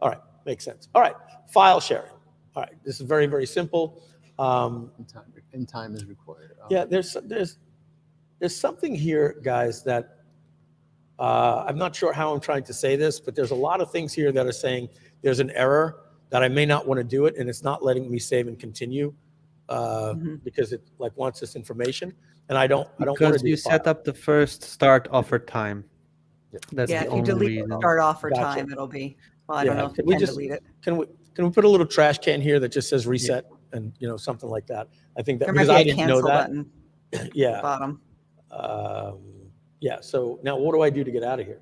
all right, makes sense. All right, file sharing. All right, this is very, very simple. In time is required. Yeah, there's something here, guys, that I'm not sure how I'm trying to say this, but there's a lot of things here that are saying there's an error that I may not want to do it, and it's not letting me save and continue because it wants this information, and I don't want to Because do you set up the first start offer time. That's yeah, the if you only delete reason. the start offer Gotcha. time, it'll be. Well, I don't know if Can we we can just delete it. can we put a little trash can here that just says reset and something like that? I think that There might because be I a didn't know cancel that. button at the Yeah. bottom. Yeah. So now what do I do to get out of here?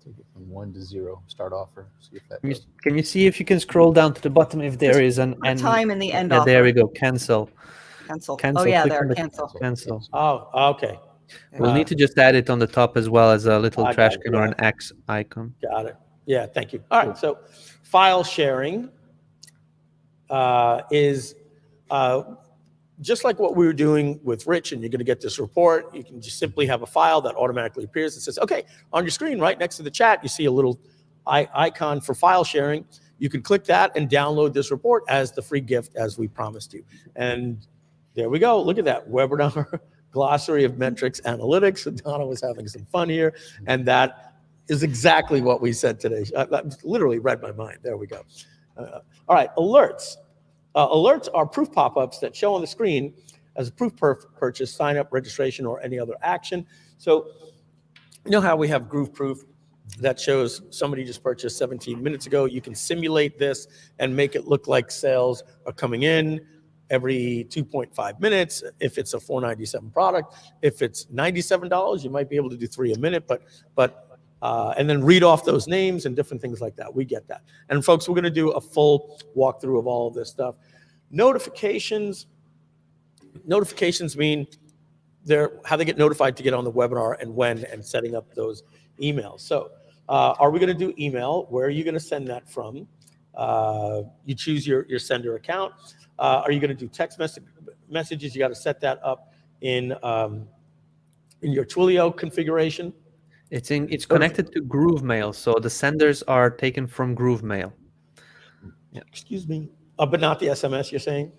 Take it from 1 to 0. Start offer. See if that Can you see if you can scroll down to the bottom if there is an Put time in the end Yeah, offer. there we go. Cancel. Cancel. Cancel. Oh yeah, Click there. on the Cancel. Cancel. Oh, okay. We'll need to just add it on the top as well as a little I got trash it, can or yeah. an X icon. Got it. Yeah, thank you. All right, so file sharing is just like what we were doing with Rich, and you're going to get this report. You can just simply have a file that automatically appears that says, okay, on your screen right next to the chat, you see a little icon for file sharing. You can click that and download this report as the free gift as we promised you. And there we go. Look at that webinar glossary of metrics analytics. Donna was having some fun here, and that is exactly what we said today. I literally read my mind. There we go. All right, alerts. Alerts are proof pop-ups that show on the screen as a proof purchase, sign up, registration, or any other action. So you know how we have Groove Proof that shows somebody just purchased 17 minutes ago. You can simulate this and make it look like sales are coming in every 2.5 minutes. If it's a $4.97 product, if it's $97, you might be able to do 3 a minute, and then read off those names and different things like that. We get that. And folks, we're going to do a full walkthrough of all of this stuff. Notifications mean how they get notified to get on the webinar and when, and setting up those emails. So are we going to do email? Where are you going to send that from? You choose your sender account. Are you going to do text messages? You got to set that up in your Twilio configuration. It's connected to GrooveMail, so the senders are taken from GrooveMail. Excuse me. But not the SMS, you're saying?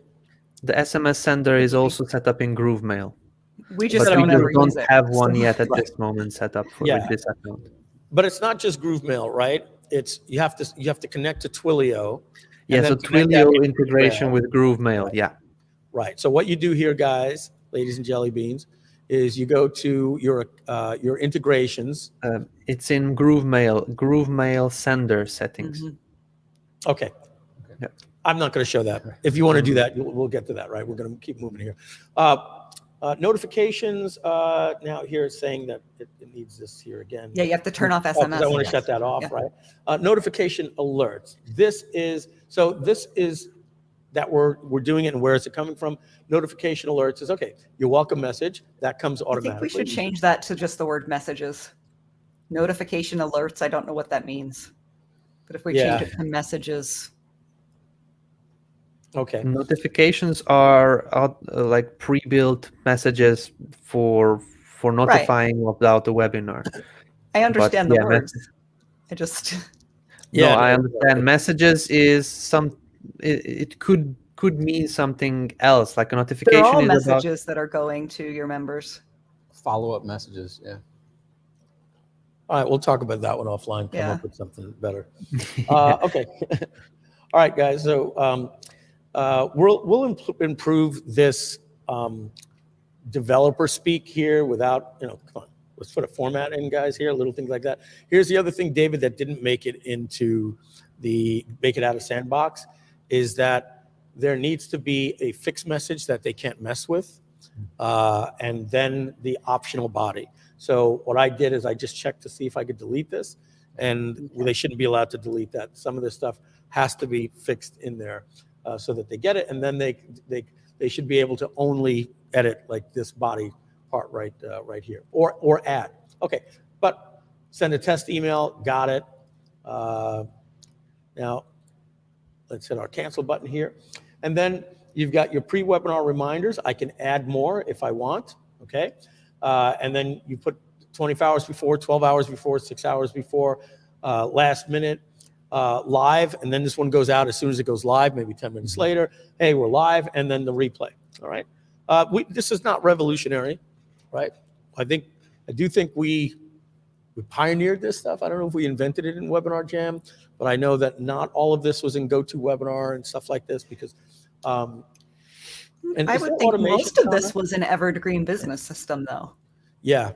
The SMS sender is also set up in GrooveMail. We just But don't we ever don't use it. have one so- yet at Right. this moment set up for Yeah. with this account. But it's not just GrooveMail, right? It's you have to connect to Twilio. Yeah, and so then connect that Twilio to integration GrooveMail. with GrooveMail. Right. Yeah. Right. So what you do here, guys, ladies and jelly beans, is you go to your integrations. It's in GrooveMail sender settings. Mhm. Okay. Yeah. I'm not going to show that. If you want to do that, we'll get to that, right? We're going to keep moving here. Notifications, now here it's saying that it needs this here again. Yeah, you have to turn off Oh, 'cause SMS. I want to yes. shut that off, Yeah. right? Notification alerts. This is that we're doing it, and where is it coming from? Notification alerts is, okay, your welcome message, that comes I automatically. think we should change that to just the word messages. Notification alerts, I don't know what that means. But if we Yeah. change it to messages, Okay. Notifications are like pre-built messages for notifying about the webinar. I understand But, the yeah, words. I just, Yeah, I no, understand. Messages is it could mean something else, like a they're notification all is about. messages that are going to your members. Follow-up messages, yeah. All right, we'll talk about that one offline, come Yeah. up with something better. Okay. All right, guys. So we'll improve this developer speak here without, come on, let's put a format in, guys, here, little things like that. Here's the other thing, David, that didn't make it out of Sandbox, is that there needs to be a fixed message that they can't mess with, and then the optional body. So what I did is I just checked to see if I could delete this, and they shouldn't be allowed to delete that. Some of this stuff has to be fixed in there so that they get it, and then they should be able to only edit like this body part right here, or add. Okay, but send a test email, got it. Now let's hit our cancel button here, and then you've got your pre-webinar reminders. I can add more if I want. Okay. And then you put 24 hours before, 12 hours before, 6 hours before, last minute, live, and then this one goes out as soon as it goes live, maybe 10 minutes later. Hey, we're live, and then the replay. All right. This is not revolutionary, right? I do think we pioneered this stuff. I don't know if we invented it in Webinar Jam, but I know that not all of this was in GoToWebinar and stuff like this because. And I is would there think automation most of on this that? was an Evergreen Business System, though. Yeah.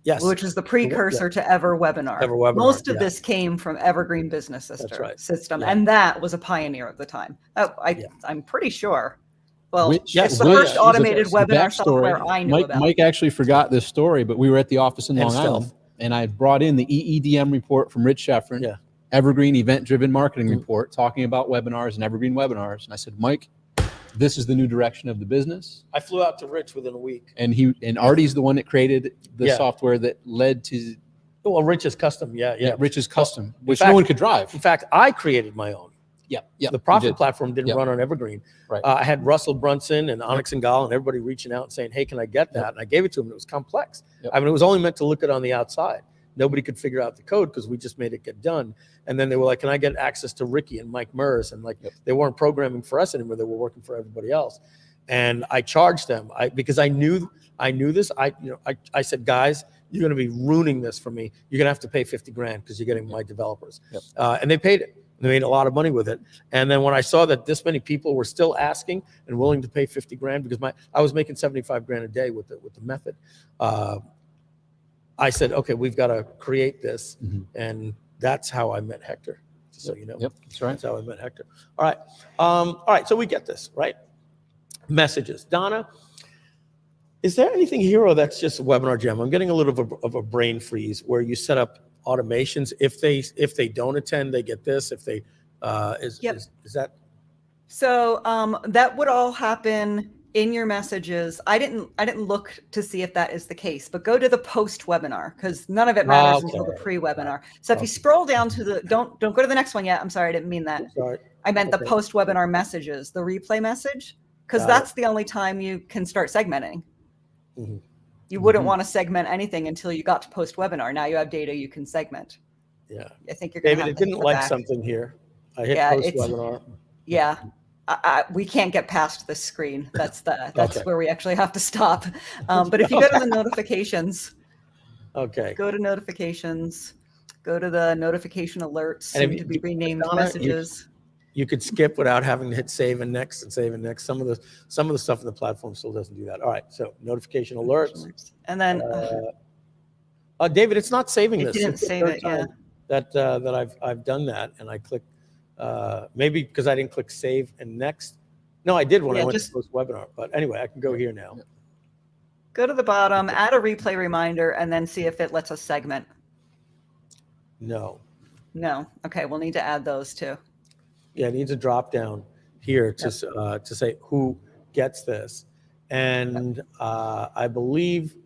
Yes. Which is the precursor to EverWebinar. EverWebinar, Most of yeah. this came from Evergreen Business System, Yeah. and that was a pioneer of the time. I'm pretty sure. Well, Yes, it's the which- first automated the webinar backstory, software I knew about. Mike actually forgot this story, but we were at the office in And Long Stealth. Island, and I brought in the EEDM report from Rich Schefren, Yeah. Evergreen Event-Driven Marketing Mhm. Report, talking about webinars and Evergreen webinars. And I said, Mike, this is the new direction of the business. I flew out to Rich within a week. And Artie's the one that created the Yeah. software that led to Well, Rich's custom. Yeah. Rich's custom, which fact- no one could drive. In fact, I created my own. Yeah. The Profit platform didn't Yep. run on Evergreen. Right. I had Russell Brunson and Onyx and Gall and everybody reaching out and saying, hey, can I get that? Yep. And I gave it to them. It was complex. Yep. I mean, it was only meant to look it on the outside. Nobody could figure out the code because we just made it get done. And then they were like, can I get access to Ricky and Mike Murs? And like, Yep. they weren't programming for us anymore. They were working for everybody else. And I charged them because I knew this. I said, guys, you're going to be ruining this for me. You're going to have to pay 50 grand because you're getting my developers. Yep. And they paid it. They made a lot of money with it. And then when I saw that this many people were still asking and willing to pay 50 grand because I was making 75 grand a day with the method, I said, okay, we've got to create this. Mhm. And that's how I met Hector, just so you know. Yep, that's right. That's how I met Hector. All right. So we get this, right? Messages. Donna, is there anything here that's just Webinar Jam? I'm getting a little of a brain freeze where you set up automations. If they don't attend, they get this. If they Yep. is that? So that would all happen in your messages. I didn't look to see if that is the case, but go to the post webinar because none of it matters until the Okay. pre-webinar. So if you scroll down to the don't go to the next one yet. I'm sorry, I didn't mean that. Sorry. I meant the Okay. post webinar messages, the replay message, because Got that's the only time you can start segmenting. Mhm. You wouldn't want to segment anything until you got to post webinar. Now you have data you can segment. Yeah. I think you're going to David, have it to didn't go like back. something here. I hit Yeah, post it's- webinar. Yeah, we can't get past this screen. That's Okay. where we actually have to stop. But if you go to the notifications, Okay. go to notifications, go to the notification alerts, And if soon to be renamed Donna, messages. You could skip without having to hit save and next and save and next. Some of the stuff in the platform still doesn't do that. All right. So notification alerts. And then David, it's not saving it this. didn't It's the save third it. Yeah. time that I've done that, and I click maybe because I didn't click save and next. No, I did when I went to post webinar. But anyway, I can go here now. Go to the bottom, add a replay reminder, and then see if it lets us segment. No. No. Okay, we'll need to add those too. Yeah, it needs a drop down here to say who gets this, and I believe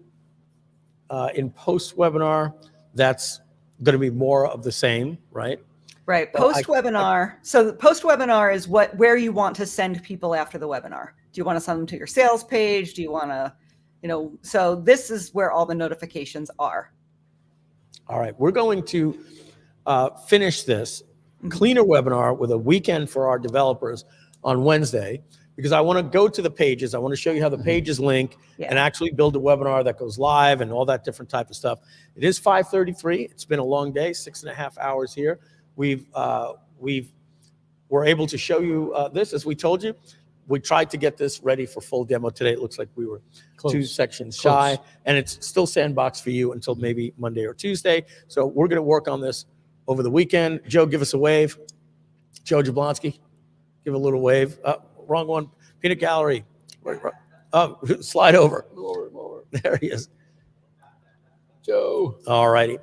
in post webinar that's going to be more of the same, right? Right. Post webinar. So the post webinar is where you want to send people after the webinar. Do you want to send them to your sales page? Do you want to, so this is where all the notifications are. All right. We're going to finish this cleaner webinar with a weekend for our developers on Wednesday, because I want to go to the pages. I want to show you how the pages link and actually build a webinar that goes live and all that different type of stuff. It is 5:33. It's been a long day, 6.5 hours here. We're able to show you this, as we told you. We tried to get this ready for full demo today. It looks like we were two sections shy, and it's still sandbox for you until maybe Monday or Tuesday. So we're going to work on this over the weekend. Joe, give us a wave. Joe Jablonski, give a little wave. Wrong one. Peanut Gallery. Slide over. Lower. There he is. Joe. All righty.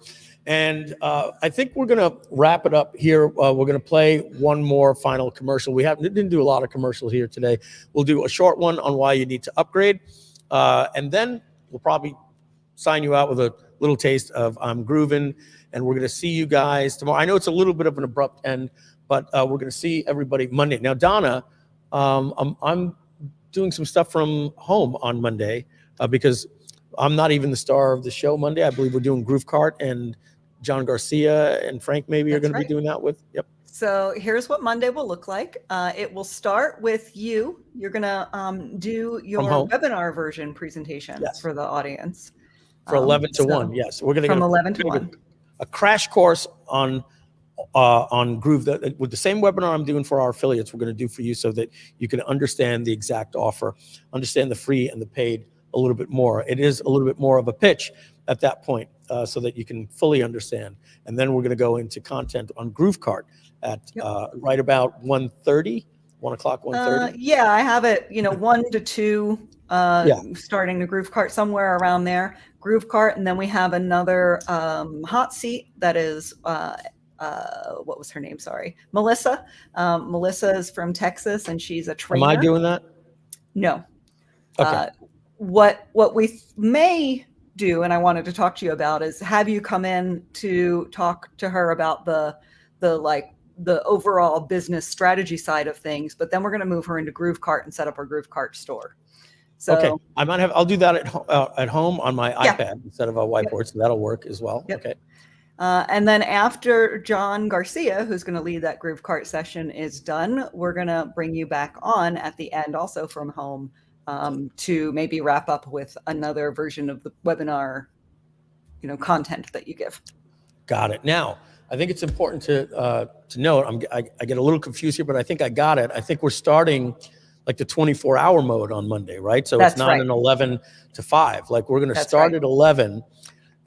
And I think we're going to wrap it up here. We're going to play one more final commercial. We didn't do a lot of commercials here today. We'll do a short one on why you need to upgrade. And then we'll probably sign you out with a little taste of I'm Groovin'. And we're going to see you guys tomorrow. I know it's a little bit of an abrupt end, but we're going to see everybody Monday. Now, Donna, I'm doing some stuff from home on Monday because I'm not even the star of the show Monday. I believe we're doing Groove Cart, and John Garcia and Frank maybe are going to be doing that with. Yep. So here's what Monday will look like. It will start with you. You're going to do your webinar version presentation for the audience. For 11 to 1, yes. We're going to from 11 to 1. A crash course on Groove with the same webinar I'm doing for our affiliates. We're going to do for you so that you can understand the exact offer, understand the free and the paid a little bit more. It is a little bit more of a pitch at that point, so that you can fully understand. And then we're going to go into content on Groove Cart at right about 1:30, 1 o'clock, 1:30. Yeah, I have it, 1 to 2, starting the Groove Cart somewhere around there. Groove Cart, and then we have another hot seat that is what was her name? Sorry, Melissa. Melissa is from Texas, and she's a trainer. Am I doing that? No. Okay. What we may do, and I wanted to talk to you about, is have you come in to talk to her about the overall business strategy side of things, but then we're going to move her into Groove Cart and set up our Groove Cart store. So, okay, I'll do that at home on my iPad instead of a whiteboard, so that'll work as well. Okay. And then after John Garcia, who's going to lead that Groove Cart session, is done, we're going to bring you back on at the end, also from home, to maybe wrap up with another version of the webinar, content that you give. Got it. Now, I think it's important to note, I get a little confused here, but I think I got it. I think we're starting like the 24-hour mode on Monday, right? So it's not an 11 to 5. Like we're going to start at 11,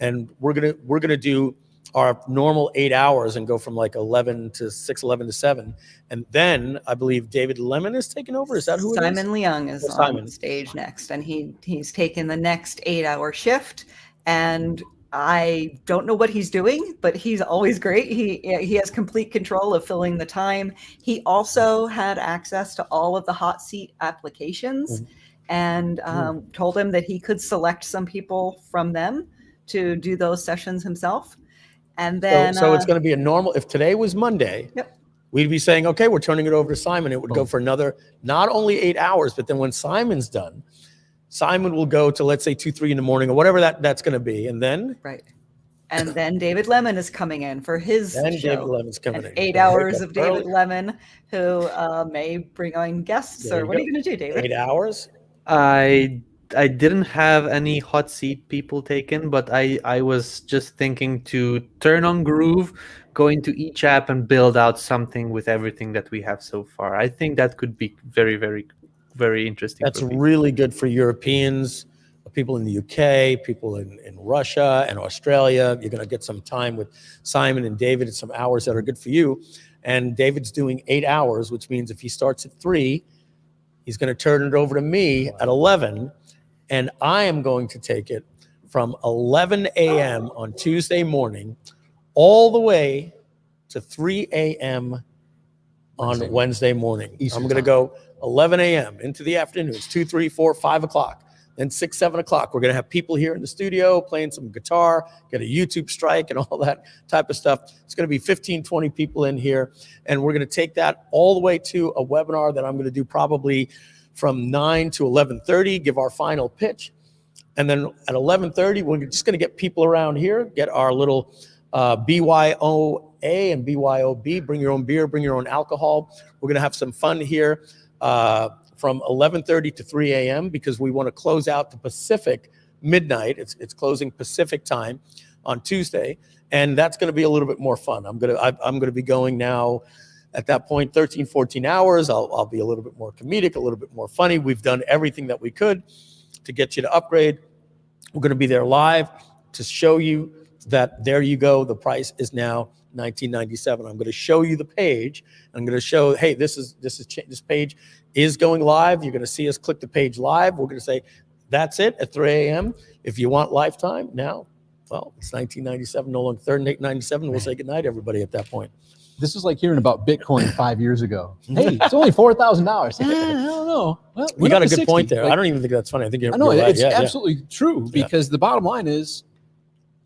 and we're going to do our normal 8 hours and go from like 11 to 6, 11 to 7. And then I believe David Lemon is taking over. Is that who it is? Simon Leung is on stage next, and he's taken the next 8-hour shift. And I don't know what he's doing, but he's always great. He has complete control of filling the time. He also had access to all of the hot seat applications, and told him that he could select some people from them to do those sessions himself. And then so it's going to be a normal. If today was Monday, we'd be saying, okay, we're turning it over to Simon. It would go for another, not only 8 hours, but then when Simon's done, Simon will go to, let's say, 2, 3 in the morning or whatever that's going to be. And then And then David Lemon is coming in for his And show. David Lemon's coming in. 8 Yeah, hours wake of up David early. Lemon, who may bring on guests. There Or you what go. are you going to do, David? 8 hours. I didn't have any hot seat people taken, but I was just thinking to turn on Groove, go into each app and build out something with everything that we have so far. I think that could be very, very, very interesting. That's for people. really good for Europeans, people in the UK, people in Russia and Australia. You're going to get some time with Simon and David and some hours that are good for you. And David's doing 8 hours, which means if he starts at 3, he's going to turn it over to me at 11. And I am going to take it from 11 a.m. on Tuesday morning all the way to 3 a.m. on Wednesday morning. I'm going to go 11 a.m. into the afternoons, 2, 3, 4, 5 o'clock. Then 6, 7 o'clock, we're going to have people here in the studio playing some guitar, get a YouTube strike and all that type of stuff. It's going to be 15, 20 people in here. And we're going to take that all the way to a webinar that I'm going to do probably from 9 to 11:30, give our final pitch. And then at 11:30, we're just going to get people around here, get our little BYOA and BYOB, bring your own beer, bring your own alcohol. We're going to have some fun here from 11:30 to 3 a.m. because we want to close out the Pacific midnight. It's closing Pacific time on Tuesday, and that's going to be a little bit more fun. I'm going to be going now. At that point, 13, 14 hours, I'll be a little bit more comedic, a little bit more funny. We've done everything that we could to get you to upgrade. We're going to be there live to show you that there you go. The price is now $19.97. I'm going to show you the page. I'm going to show, hey, this page is going live. You're going to see us click the page live. We're going to say, that's it at 3 a.m. If you want lifetime now, well, it's $19.97, no longer $38.97. We'll say goodnight, everybody, at that point. This is like hearing about Bitcoin 5 years ago. Hey, it's only $4,000. I don't know. Well, You got a good point there. I don't even think that's funny. I think you're know right. it's absolutely true because the bottom line is,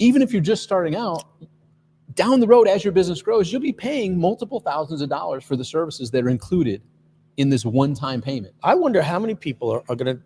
even if you're just starting out, down the road as your business grows, you'll be paying multiple thousands of dollars for the services that are included in this one-time payment. I wonder how many people are going to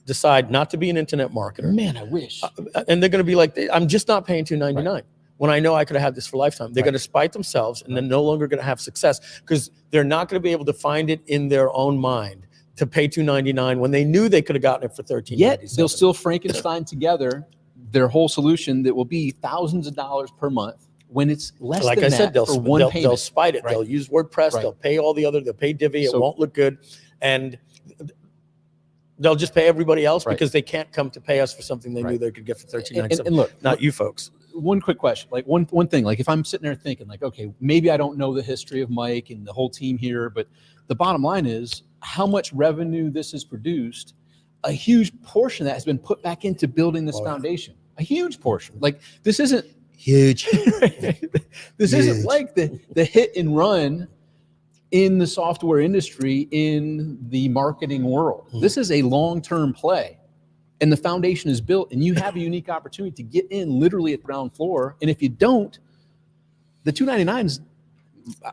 decide not to be an internet marketer. Man, I wish. And they're going to be like, I'm just not paying $2.99. Right. When I know I could have had this for lifetime. They're going to spite themselves and they're no longer going to have success because they're not going to be able to find it in their own mind to pay $2.99 when they knew they could have gotten it for $13.97. Yet they'll still Frankenstein together their whole solution that will be thousands of dollars per month when it's less like than I said, that for one payment. They'll spite it. Right. They'll use WordPress. Right. They'll pay all the other. They'll pay Divi. It won't look good, and they'll just pay everybody else because they can't come to pay us for something they knew they could get for $13.97. And look, not you folks. One quick question, like one thing, like if I'm sitting there thinking like, okay, maybe I don't know the history of Mike and the whole team here, but the bottom line is how much revenue this has produced. A huge portion of that has been put back into building this foundation. A huge portion. Like this isn't huge. This isn't like the hit and run in the software industry, in the marketing world. This is a long-term play. And the foundation is built, and you have a unique opportunity to get in literally at the ground floor. And if you don't, the $2.99 is,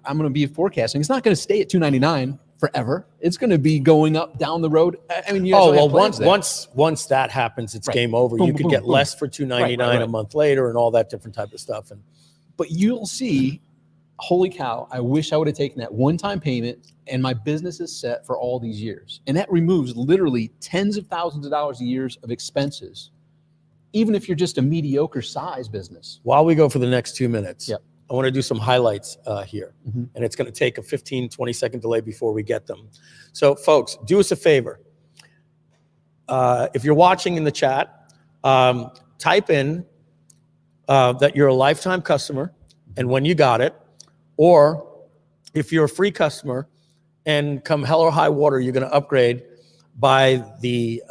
I'm going to be forecasting, it's not going to stay at $2.99 forever. It's going to be going up down the road. I mean, you guys once that happens, it's game over. Boom, you could boom, get boom. less for $2.99 a month later, and all that different type of stuff. But you'll see, holy cow! I wish I would have taken that one-time payment, and my business is set for all these years. And that removes literally tens of thousands of dollars a year of expenses, even if you're just a mediocre size business. While we go for the next 2 minutes, Yep. I want to do some highlights here. And it's going to take a 15, 20-second delay before we get them. So, folks, do us a favor. If you're watching in the chat, type in that you're a lifetime customer and when you got it. Or if you're a free customer and come hell or high water, you're going to upgrade by the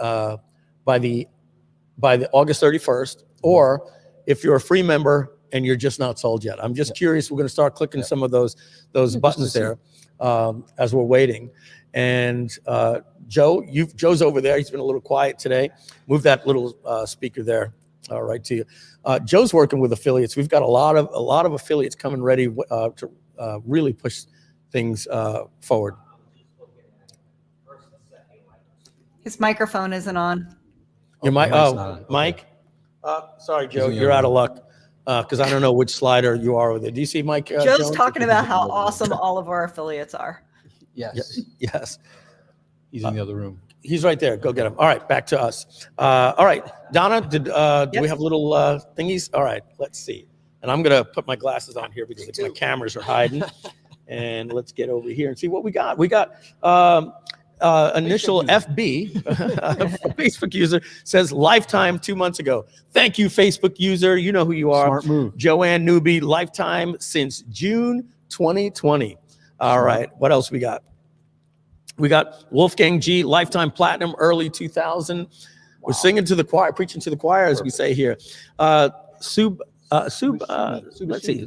August 31st. Or if you're a free member and you're just not sold yet. I'm just curious. We're going to start clicking some of those buttons there as we're waiting. And Joe's over there. He's been a little quiet today. Move that little speaker there right to you. Joe's working with affiliates. We've got a lot of affiliates coming ready to really push things forward. His microphone isn't on. Your mic? Mike. Sorry, Joe. You're out of luck. because I don't know which slider you are with it. Do you see Mike? Joe's Jones? talking about how awesome all of our affiliates are. Yes. Yes. He's in the other room. He's right there. Go get him. All right, back to us. All right, Donna, do we have little thingies? All right, let's see. And I'm gonna put my glasses on here because my cameras are hiding. And let's get over here and see what we got. We got initial FB, Facebook user says lifetime 2 months ago. Thank you, Facebook user. You know who you are. Smart move. Joanne Newby, lifetime since June 2020. All right, what else we got? We got Wolfgang G, lifetime platinum, early 2000. We're singing to the choir, preaching to the choir, as we say here. Let's see,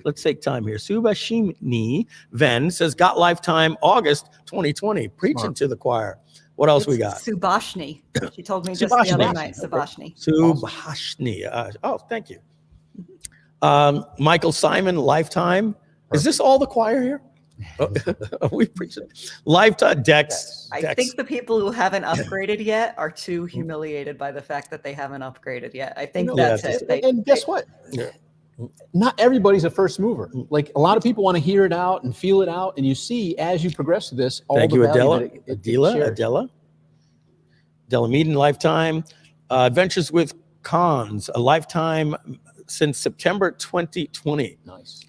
let's take time here. Subashini Ven says, got lifetime August 2020, preaching to the choir. What else we got? Subashni. She told me just the other night, Subashni. Subashni. Oh, thank you. Michael Simon, lifetime. Is this all the choir here? Are we preaching? Lifetime Dex. I think the people who haven't upgraded yet are too humiliated by the fact that they haven't upgraded yet. I think that's it. And guess what? Yeah. Not everybody's a first mover. Like a lot of people want to hear it out and feel it out, and you see as you progress through this. All Thank the you, value Adela. that it shares. Adela Meaden, lifetime. Adventures with Cons, a lifetime since September 2020. Nice.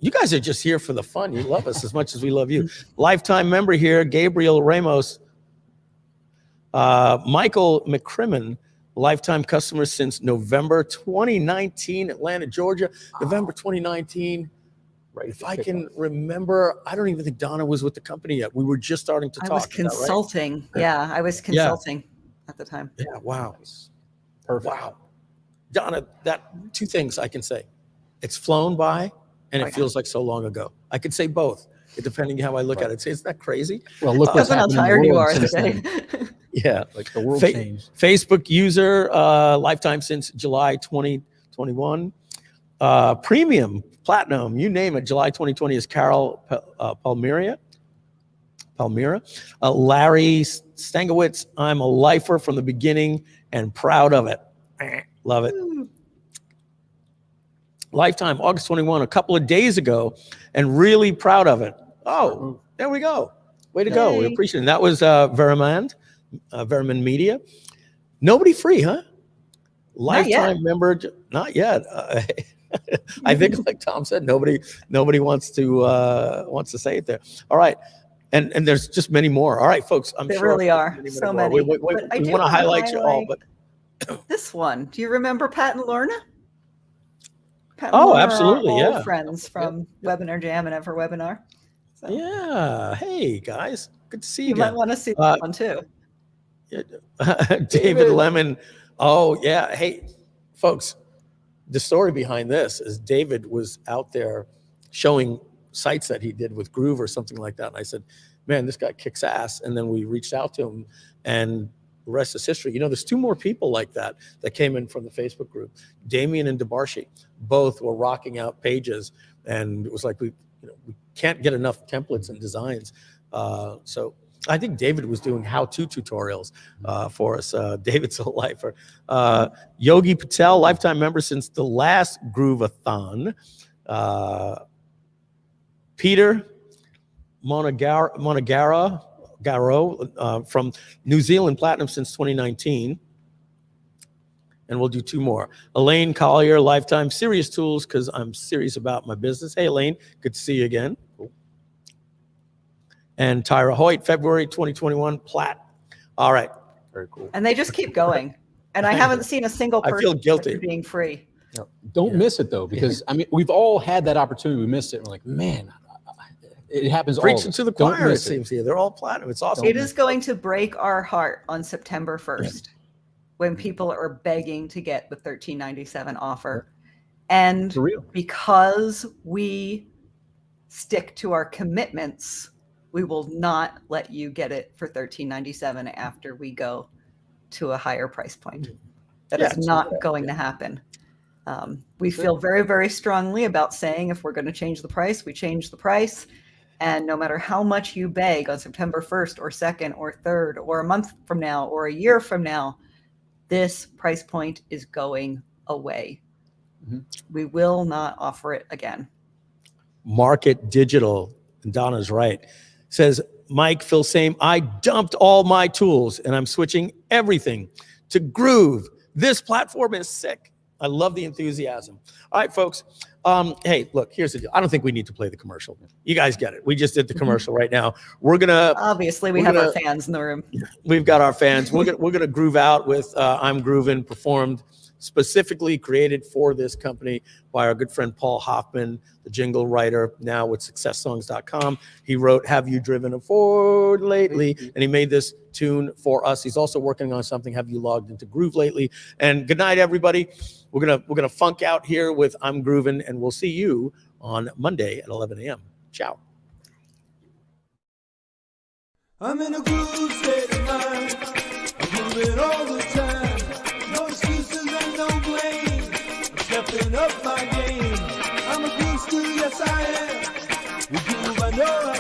You guys are just here for the fun. You love us as much as we love you. Lifetime member here, Gabriel Ramos. Michael McCrimmon, lifetime customer since November 2019, Atlanta, Georgia. November 2019. Right. If I can remember, I don't even think Donna was with the company yet. We were just starting to talk. I was consulting. Right? Yeah, I was consulting at the time. Yeah, wow. Perfect. Wow. Donna, that two things I can say. It's flown by and it feels like so long ago. I could say both, depending how I look at it. Say, isn't that crazy? Well, look what's How happened in the tired you world are since today. then. Yeah. Like the world changed. Facebook user, lifetime since July 2021. Premium, platinum, you name it. July 2020 is Carol Palmyra. Larry Stangowitz, I'm a lifer from the beginning and proud of it. Love it. Lifetime, August 21, a couple of days ago, and really proud of it. Oh, there we go. Way to go. We appreciate it. And that was Veriman Media. Nobody free, huh? Lifetime member, not yet. I think, like Tom said, nobody wants to say it there. All right, and there's just many more. All right, folks, I'm There sure really are so many. We want to highlight you all, but this one. Do you remember Pat and Lorna? Pat Oh, and Lorna absolutely, are old yeah. friends from Webinar Jam and Ever Webinar. So yeah. Hey guys, good to see you you might again. want to see that one too. David Lemon. Oh yeah. Hey, folks. The story behind this is David was out there showing sites that he did with Groove or something like that. And I said, man, this guy kicks ass. And then we reached out to him and the rest is history. You know, there's two more people like that came in from the Facebook group. Damien and DeBarshi, both were rocking out pages. And it was like, we can't get enough templates and designs. So I think David was doing how-to tutorials for us. David's a lifer. Yogi Patel, lifetime member since the last Groove-a-thon. Peter Monagaro from New Zealand, platinum since 2019. And we'll do two more. Elaine Collier, lifetime Serious Tools, because I'm serious about my business. Hey, Elaine, good to see you again. And Tyra Hoyt, February 2021, plat. All right. Very cool. And they just keep going. And I haven't seen a single person I feel guilty being free. Don't miss it though, because I mean, we've all had that opportunity. We missed it. And we're like, man, it happens. Preaching to the choir, it miss seems here. They're all platinum. It's awesome. It is going to break our heart on September 1st when people are begging to get the $13.97 offer. And because we stick to our commitments, we will not let you get it for $13.97 after we go to a higher price point. That is not going to happen. We feel very, very strongly about saying if we're going to change the price, we change the price. And no matter how much you beg on September 1st or 2nd or 3rd or a month from now or a year from now, this price point is going away. We will not offer it again. Market Digital, and Donna's right, says, Mike Filsaime, I dumped all my tools and I'm switching everything to Groove. This platform is sick. I love the enthusiasm. All right, folks. Hey, look, here's the deal. I don't think we need to play the commercial. You guys get it. We just did the commercial right now. We're gonna obviously we have our fans in the room. We've got our fans. We're gonna groove out with I'm Groovin', performed specifically created for this company by our good friend Paul Hoffman, the jingle writer now with successsongs.com. He wrote Have You Driven a Ford Lately? And he made this tune for us. He's also working on something, Have You Logged Into Groove Lately? And good night, everybody. We're gonna funk out here with I'm Groovin', and we'll see you on Monday at 11 a.m. Ciao. I'm in a groove state of mind. I'm moving all the time. No excuses and no blame. I'm stepping up my game. I'm a groove stew, yes I am. With groove I know I